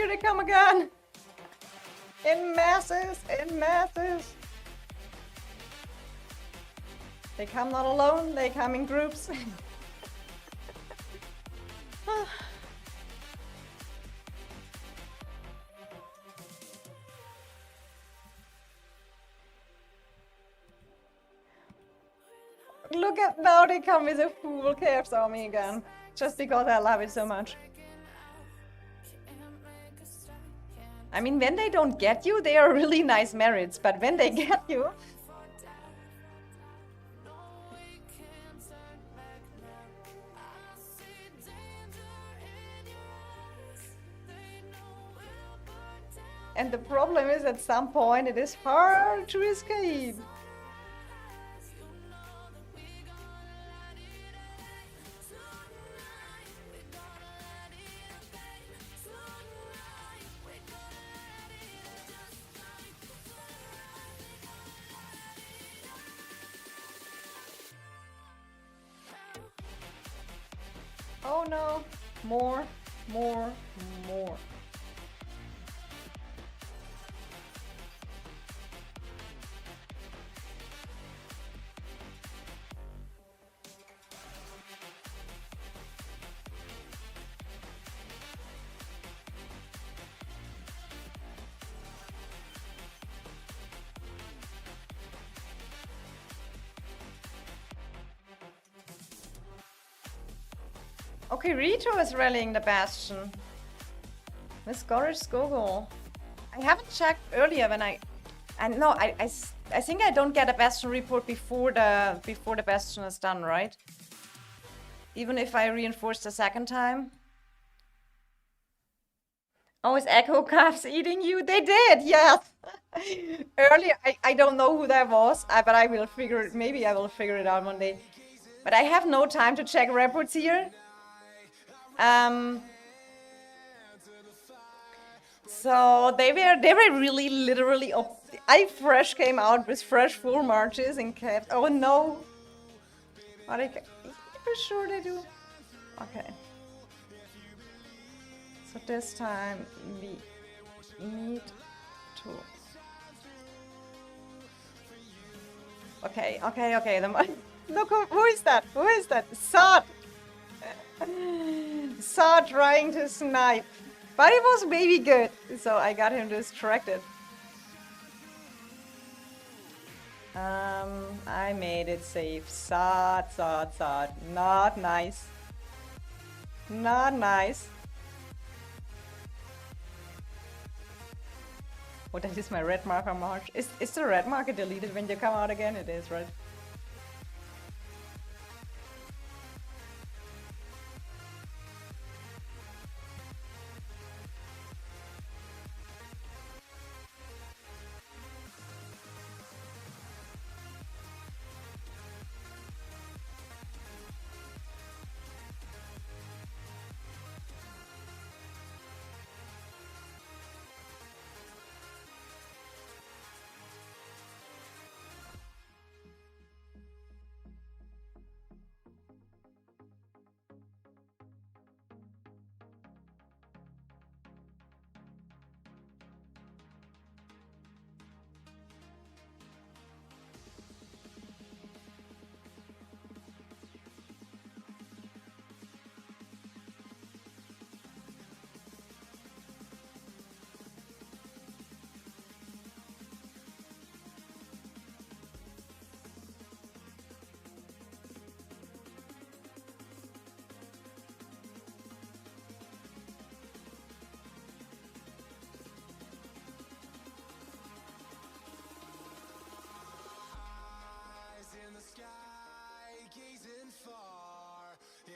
Here they come again. In masses, in masses. They come not alone, they come in groups. Look at now they come with a full Chaos Army again. Just because I love it so much. I mean, when they don't get you, they are really nice merits, but when they get you... And the problem is, at some point, it is hard to escape. Oh no, more, more, more. Okay, Rito is rallying the Bastion. Miss Gorish Gogo. I haven't checked earlier when I think I don't get a Bastion report before the Bastion is done, right? Even if I reinforce the second time. Oh, is Echo Calves eating you? They did, yes. Earlier, I don't know who that was, but I will figure it. Maybe I will figure it out one day. But I have no time to check reports here. So they were really literally I fresh came out with fresh full marches and kept. Oh no! Are they for sure they do? Okay. So this time we need to. Okay. Look, who is that? Who is that? Sod! Sod trying to snipe. But it was maybe good, so I got him distracted. I made it safe. Sod. Not nice. Not nice. Oh, that is my red marker march. Is the red marker deleted when you come out again? It is, right?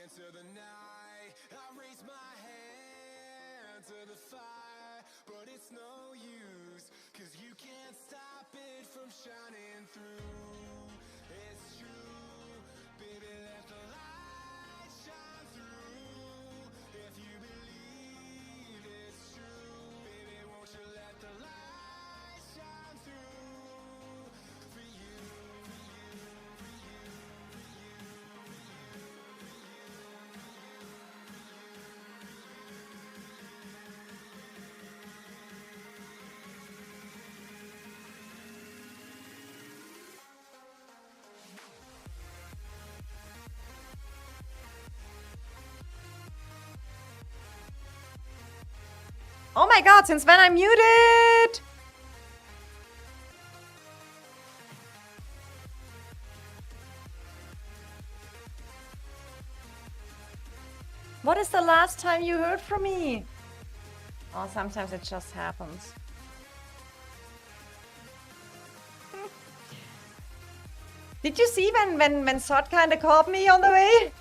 Into the night, I raise my hand to the fire, but it's no use, 'cause you can't stop it from shining through. It's true, baby, let the light shine through. If you believe it's true, baby, won't you let the light shine through for you, for you, for you, for you. Oh my god, since when I'm muted? What is the last time you heard from me? Oh, sometimes it just happens. Did you see when Sot kinda called me on the way?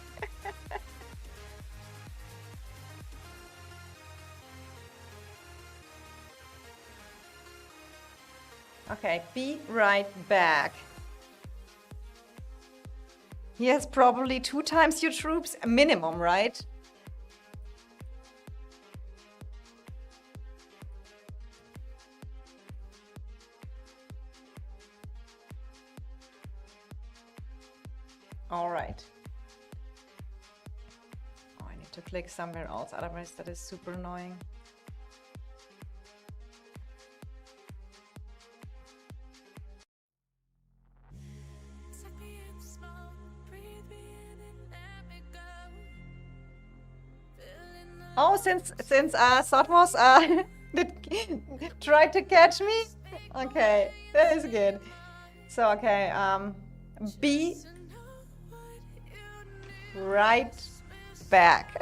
Okay, be right back. He has probably 2 times your troops, minimum, right? All right. Oh, I need to click somewhere else, otherwise that is super annoying. Oh, since Sot was tried to catch me? Okay, that is good. So, okay, be right back.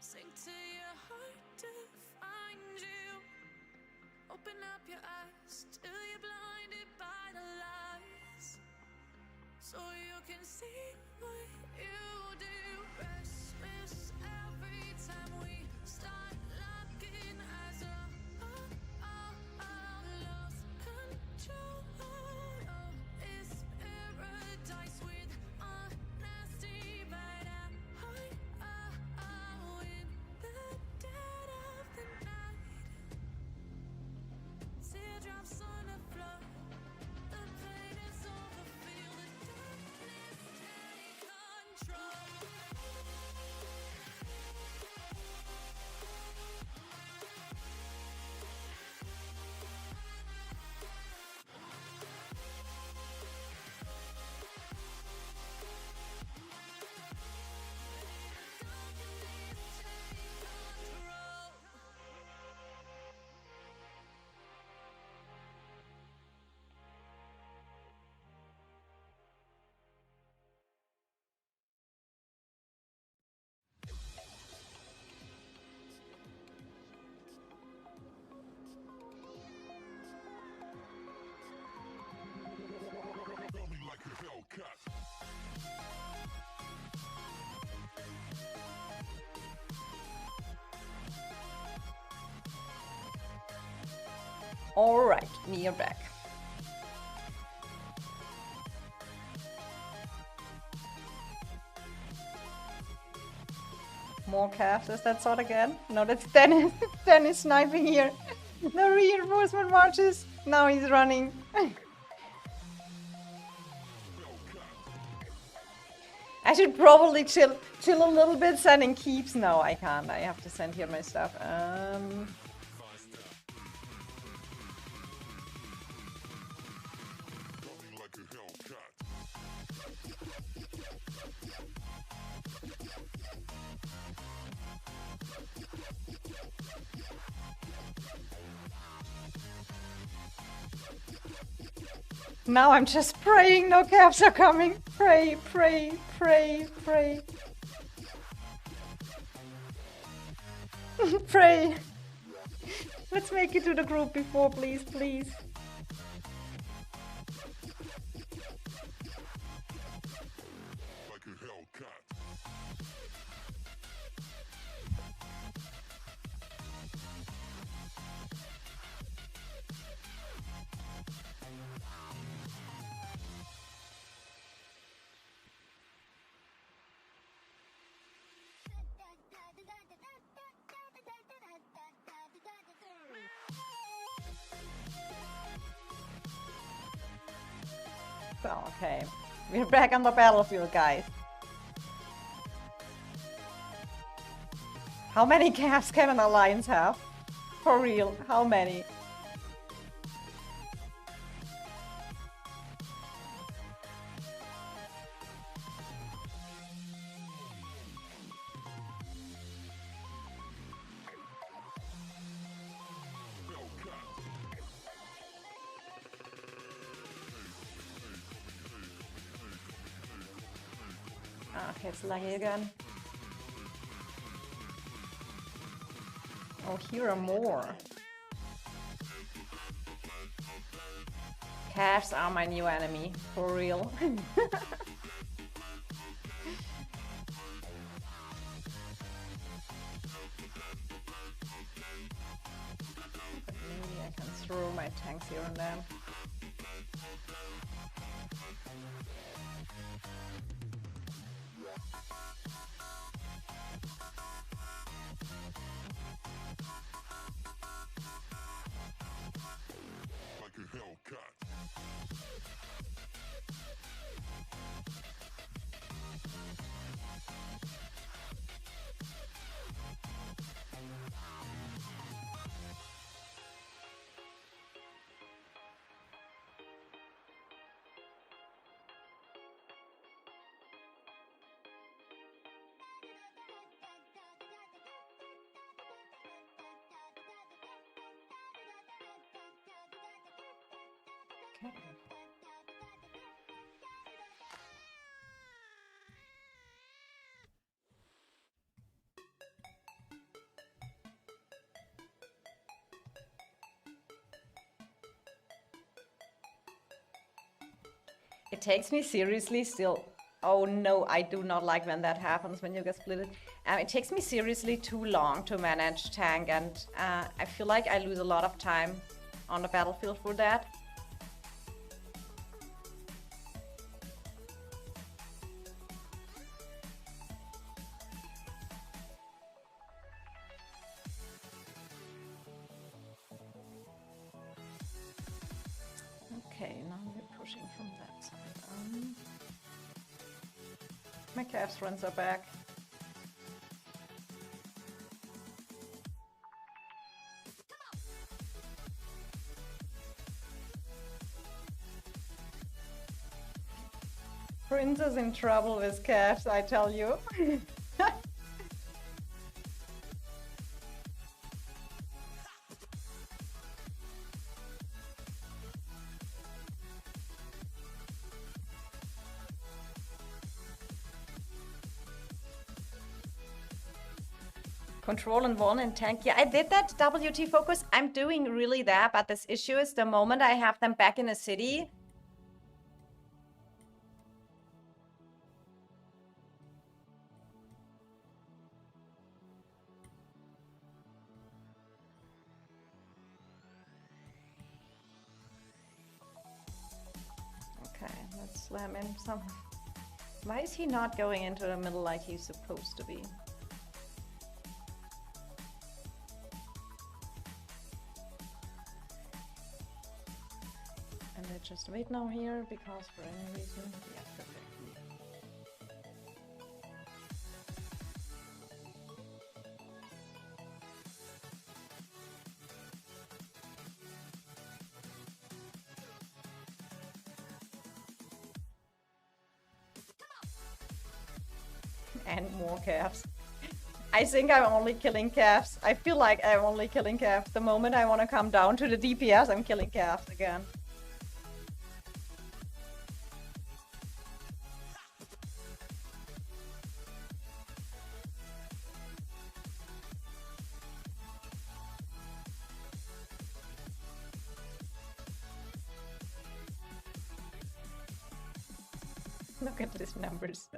Sink to your heart to find you. Open up your eyes till you're blinded by the lies, so you can see what you do. Restless every time we start looking as a lost control. Oh, it's paradise with honesty, but I in the dead of the night. Teardrops on the floor. The pain is over. Feel the darkness take control. Tell me like a Hellcat. All right, we are back. More calves, is that Sot again? No, that's Dennis. Dennis sniping here. The reinforcement marches. Now he's running. I should probably chill a little bit, sending keeps. No, I can't. I have to send here my stuff. Now I'm just praying no calves are coming. Pray, pray, pray, pray. Pray. Let's make it to the group before, please, please. Like a Hellcat. So, okay. We're back on the battlefield, guys. How many calves can an alliance have? For real, how many? Okay, it's lucky again. Oh, here are more. Calves are my new enemy, for real. Maybe I can throw my tanks here and there. Like a Hellcat. It takes me seriously still. Oh no, I do not like when that happens, when you get split. It takes me seriously too long to manage tank, and I feel like I lose a lot of time on the battlefield for that. Okay, now we're pushing from that side. My calves runs are back. Prince is in trouble with calves, I tell you. Control and one in tank. Yeah, I did that WT focus. I'm doing really that, but this issue is the moment I have them back in a city. Okay, let's slam in some. Why is he not going into the middle like he's supposed to be? And I just wait now here because for any reason. Yeah, perfect. And more calves. I think I'm only killing calves. I feel like I'm only killing calves. The moment I want to come down to the DPS, I'm killing calves again. Look at these numbers.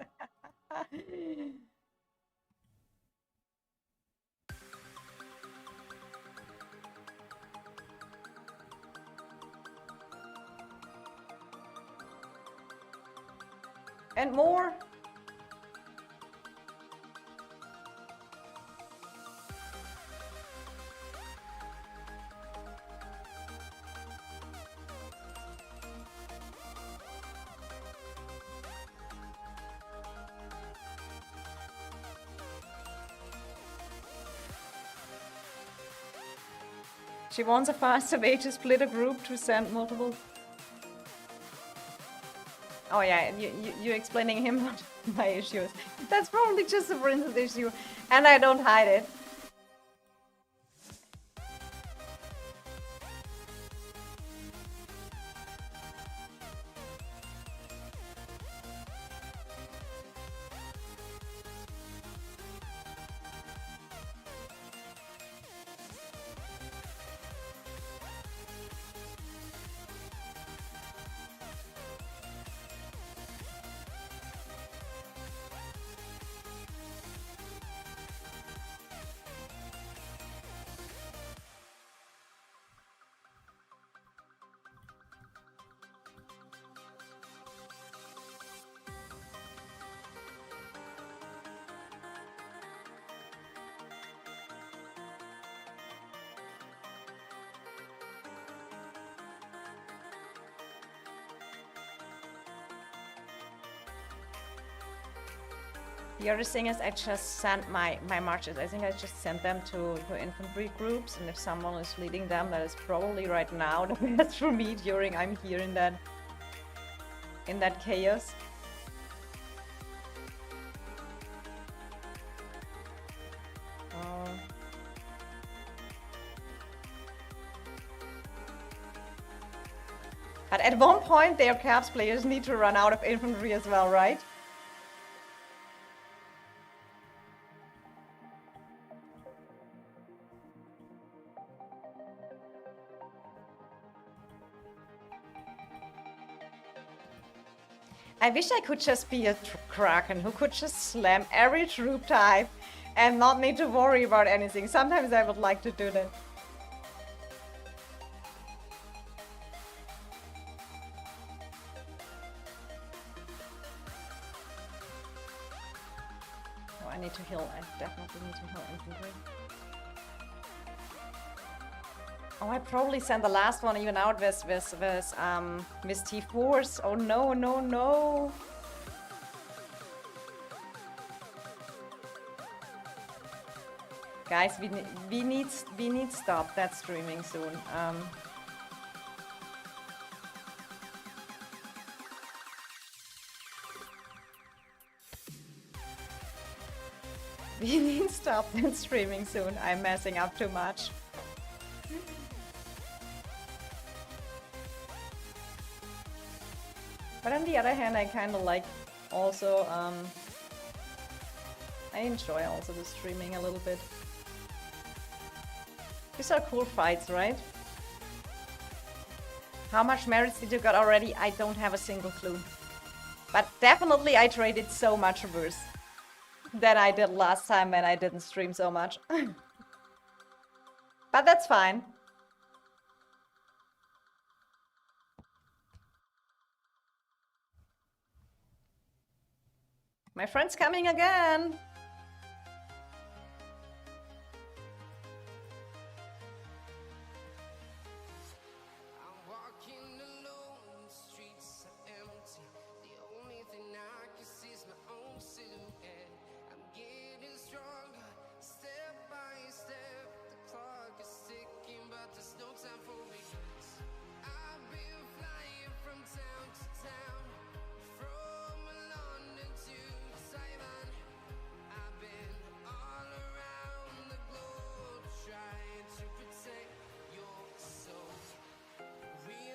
And more. She wants a faster way to split a group to send multiple. Oh yeah, you're explaining him what my issue is. That's probably just a Princess issue, and I don't hide it. The other thing is I just sent my marches. I think I just sent them to infantry groups, and if someone is leading them, that is probably right now the best for me during I'm here in that chaos. But at one point their Caps players need to run out of infantry as well, right? I wish I could just be a Kraken who could just slam every troop type and not need to worry about anything. Sometimes I would like to do that. Oh, I need to heal. I definitely need to heal infantry. Oh, I probably sent the last one even out with T4s. Oh no, no, no. Guys, we need stop that streaming soon. We need stop that streaming soon. I'm messing up too much. But on the other hand, I kind of like also, I enjoy also the streaming a little bit. These are cool fights, right? How much merits did you got already? I don't have a single clue. But definitely I traded so much worse than I did last time when I didn't stream so much. But that's fine. My friend's coming again! I'm walking alone, the streets are empty. The only thing I can see is my own silhouette. I'm getting stronger, step by step. The clock is ticking, but there's no time for regrets. I've been flying from town to town, from London to Taiwan. I've been all around the globe, trying to protect your soul.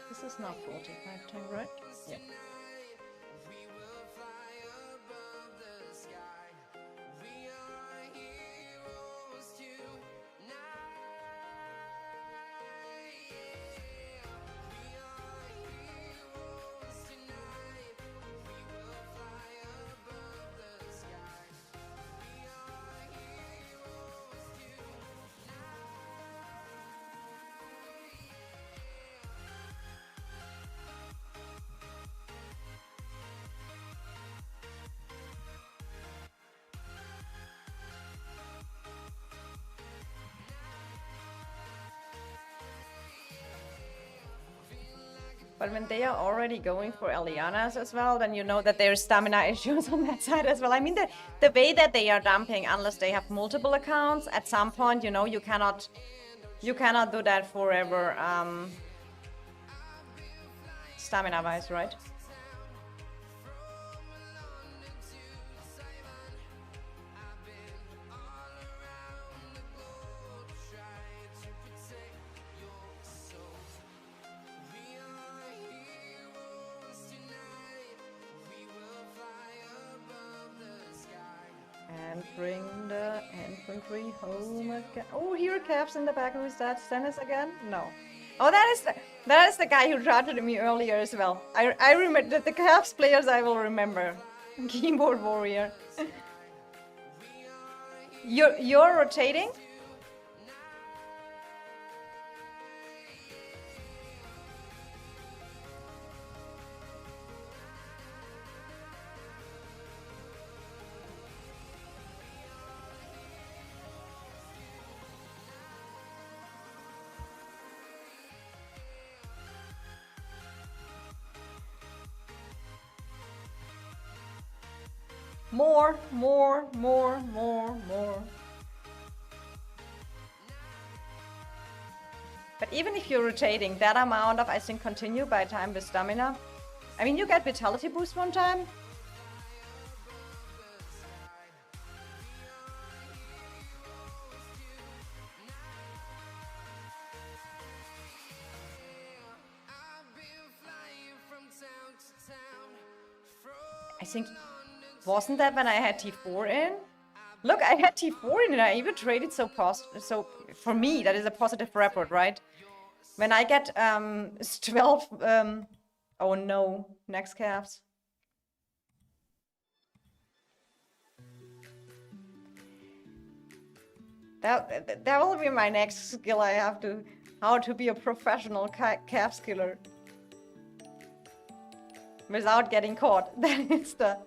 This is not 45 time, right? Yeah. We will fly above the sky. We are heroes tonight. Yeah. We are heroes tonight. We will fly But when they are already going for Elianas as well, then you know that there's stamina issues on that side as well. I mean, the way that they are dumping, unless they have multiple accounts, at some point, you know, you cannot do that forever, stamina-wise, right? And bring the infantry home again. Oh, here are Caps in the back. Who is that? Stennis again? No. Oh, that is the guy who shouted at me earlier as well. I remember the Caps players. I will remember. Keyboard warrior. You're rotating. More. But even if you're rotating that amount of, I think, continue by time with stamina. I mean, you get vitality boost one time. I think, wasn't that when I had T4 in? Look, I had T4 in and I even traded so for me, that is a positive report, right? When I get 12, oh no, next calves. That will be my next skill. I have to, how to be a professional calf skiller. Without getting caught. That is the...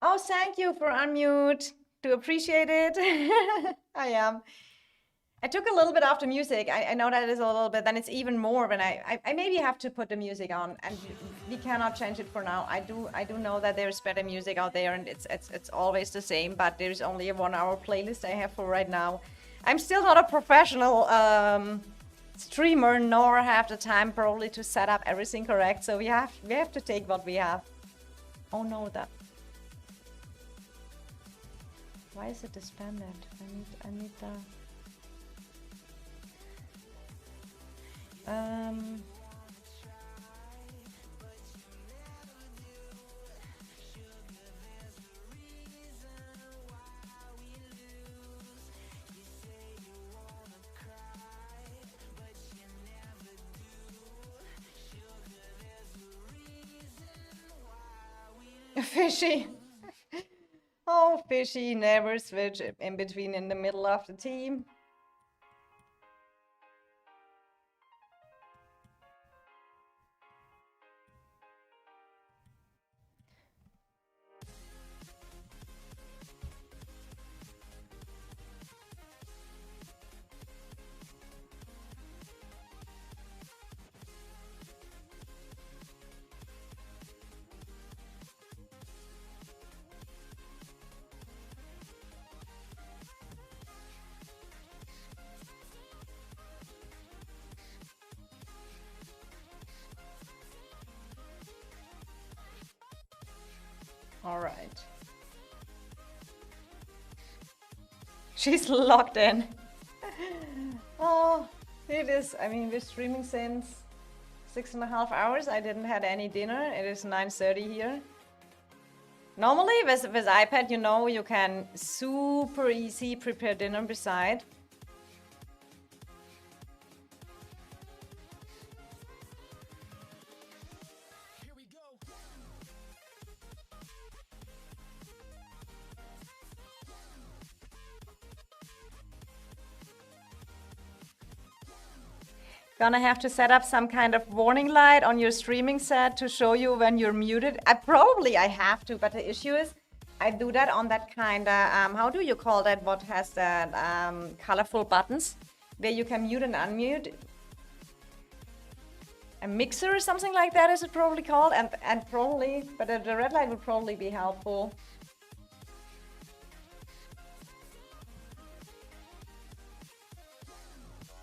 Oh, thank you for unmute. Do appreciate it. I am. I took a little bit off the music. I know that is a little bit, then it's even more when I maybe have to put the music on, and we cannot change it for now. I do know that there's better music out there, and it's always the same, but there's only a 1-hour playlist I have for right now. I'm still not a professional streamer, nor have the time probably to set up everything correct. So we have to take what we have. Oh no, that. Why is it disbanded? I need the. Fishy. Oh, Fishy never switch in between in the middle of the team. All right. She's locked in. Oh, it is. I mean, we're streaming since 6.5 hours. I didn't had any dinner. It is 9:30 here. Normally with iPad, you know, you can super easy prepare dinner beside. Gonna have to set up some kind of warning light on your streaming set to show you when you're muted. I have to, but the issue is I do that on that kind of, how do you call that? What has that colorful buttons where you can mute and unmute. A mixer or something like that is it probably called, and probably, but the red light would probably be helpful.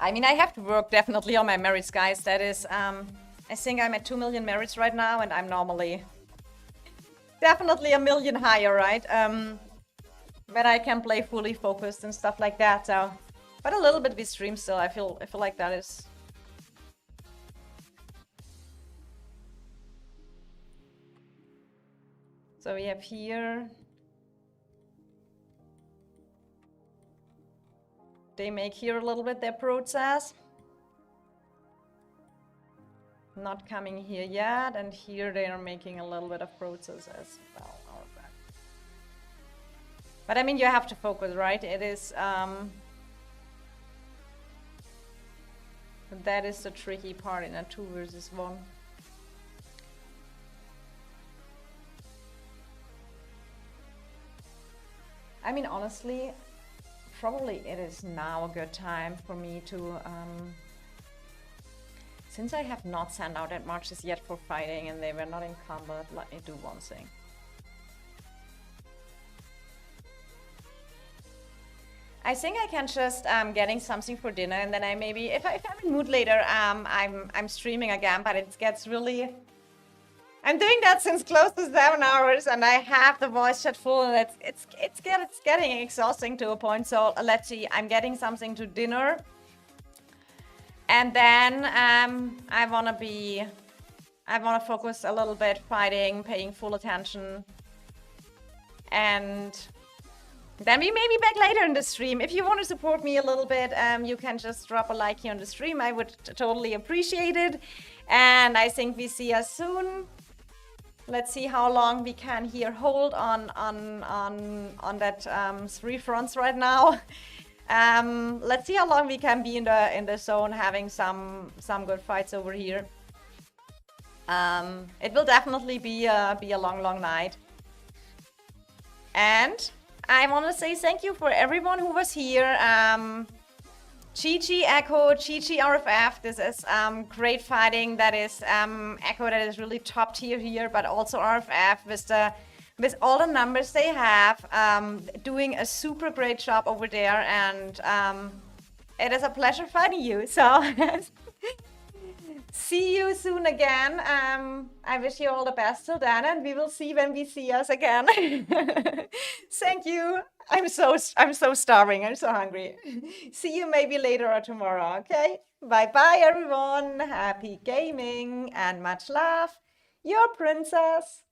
I mean, I have to work definitely on my merits, guys. That is, I think I'm at 2 million merits right now, and I'm normally definitely a million higher, right? When I can play fully focused and stuff like that. So, but a little bit we stream still. I feel like that is. So we have here. They make here a little bit their process. Not coming here yet, and here they are making a little bit of process as well. But I mean, you have to focus, right? It is that is the tricky part in a 2 versus 1. I mean, honestly, probably it is now a good time for me to, since I have not sent out that marches yet for fighting and they were not in combat, let me do one thing. I think I can just getting something for dinner, and then I maybe, if I'm in mood later, I'm streaming again, but it gets really, I'm doing that since close to 7 hours, and I have the voice chat full, and it's getting exhausting to a point. So let's see, I'm getting something to dinner, and then I wanna focus a little bit fighting, paying full attention, and then we may be back later in the stream. If you want to support me a little bit, you can just drop a like here on the stream. I would totally appreciate it, and I think we see us soon. Let's see how long we can here hold on that 3 fronts right now. Let's see how long we can be in the zone, having some good fights over here. It will definitely be a long night. And I want to say thank you for everyone who was here. Chi Echo, Chi RFF. This is great fighting. That is Echo. That is really top tier here, but also RFF with all the numbers they have, doing a super great job over there. And it is a pleasure fighting you. So see you soon again. I wish you all the best till then, and we will see when we see us again. Thank you. I'm so starving. I'm so hungry. See you maybe later or tomorrow. Okay. Bye bye, everyone. Happy gaming and much love. Your princess.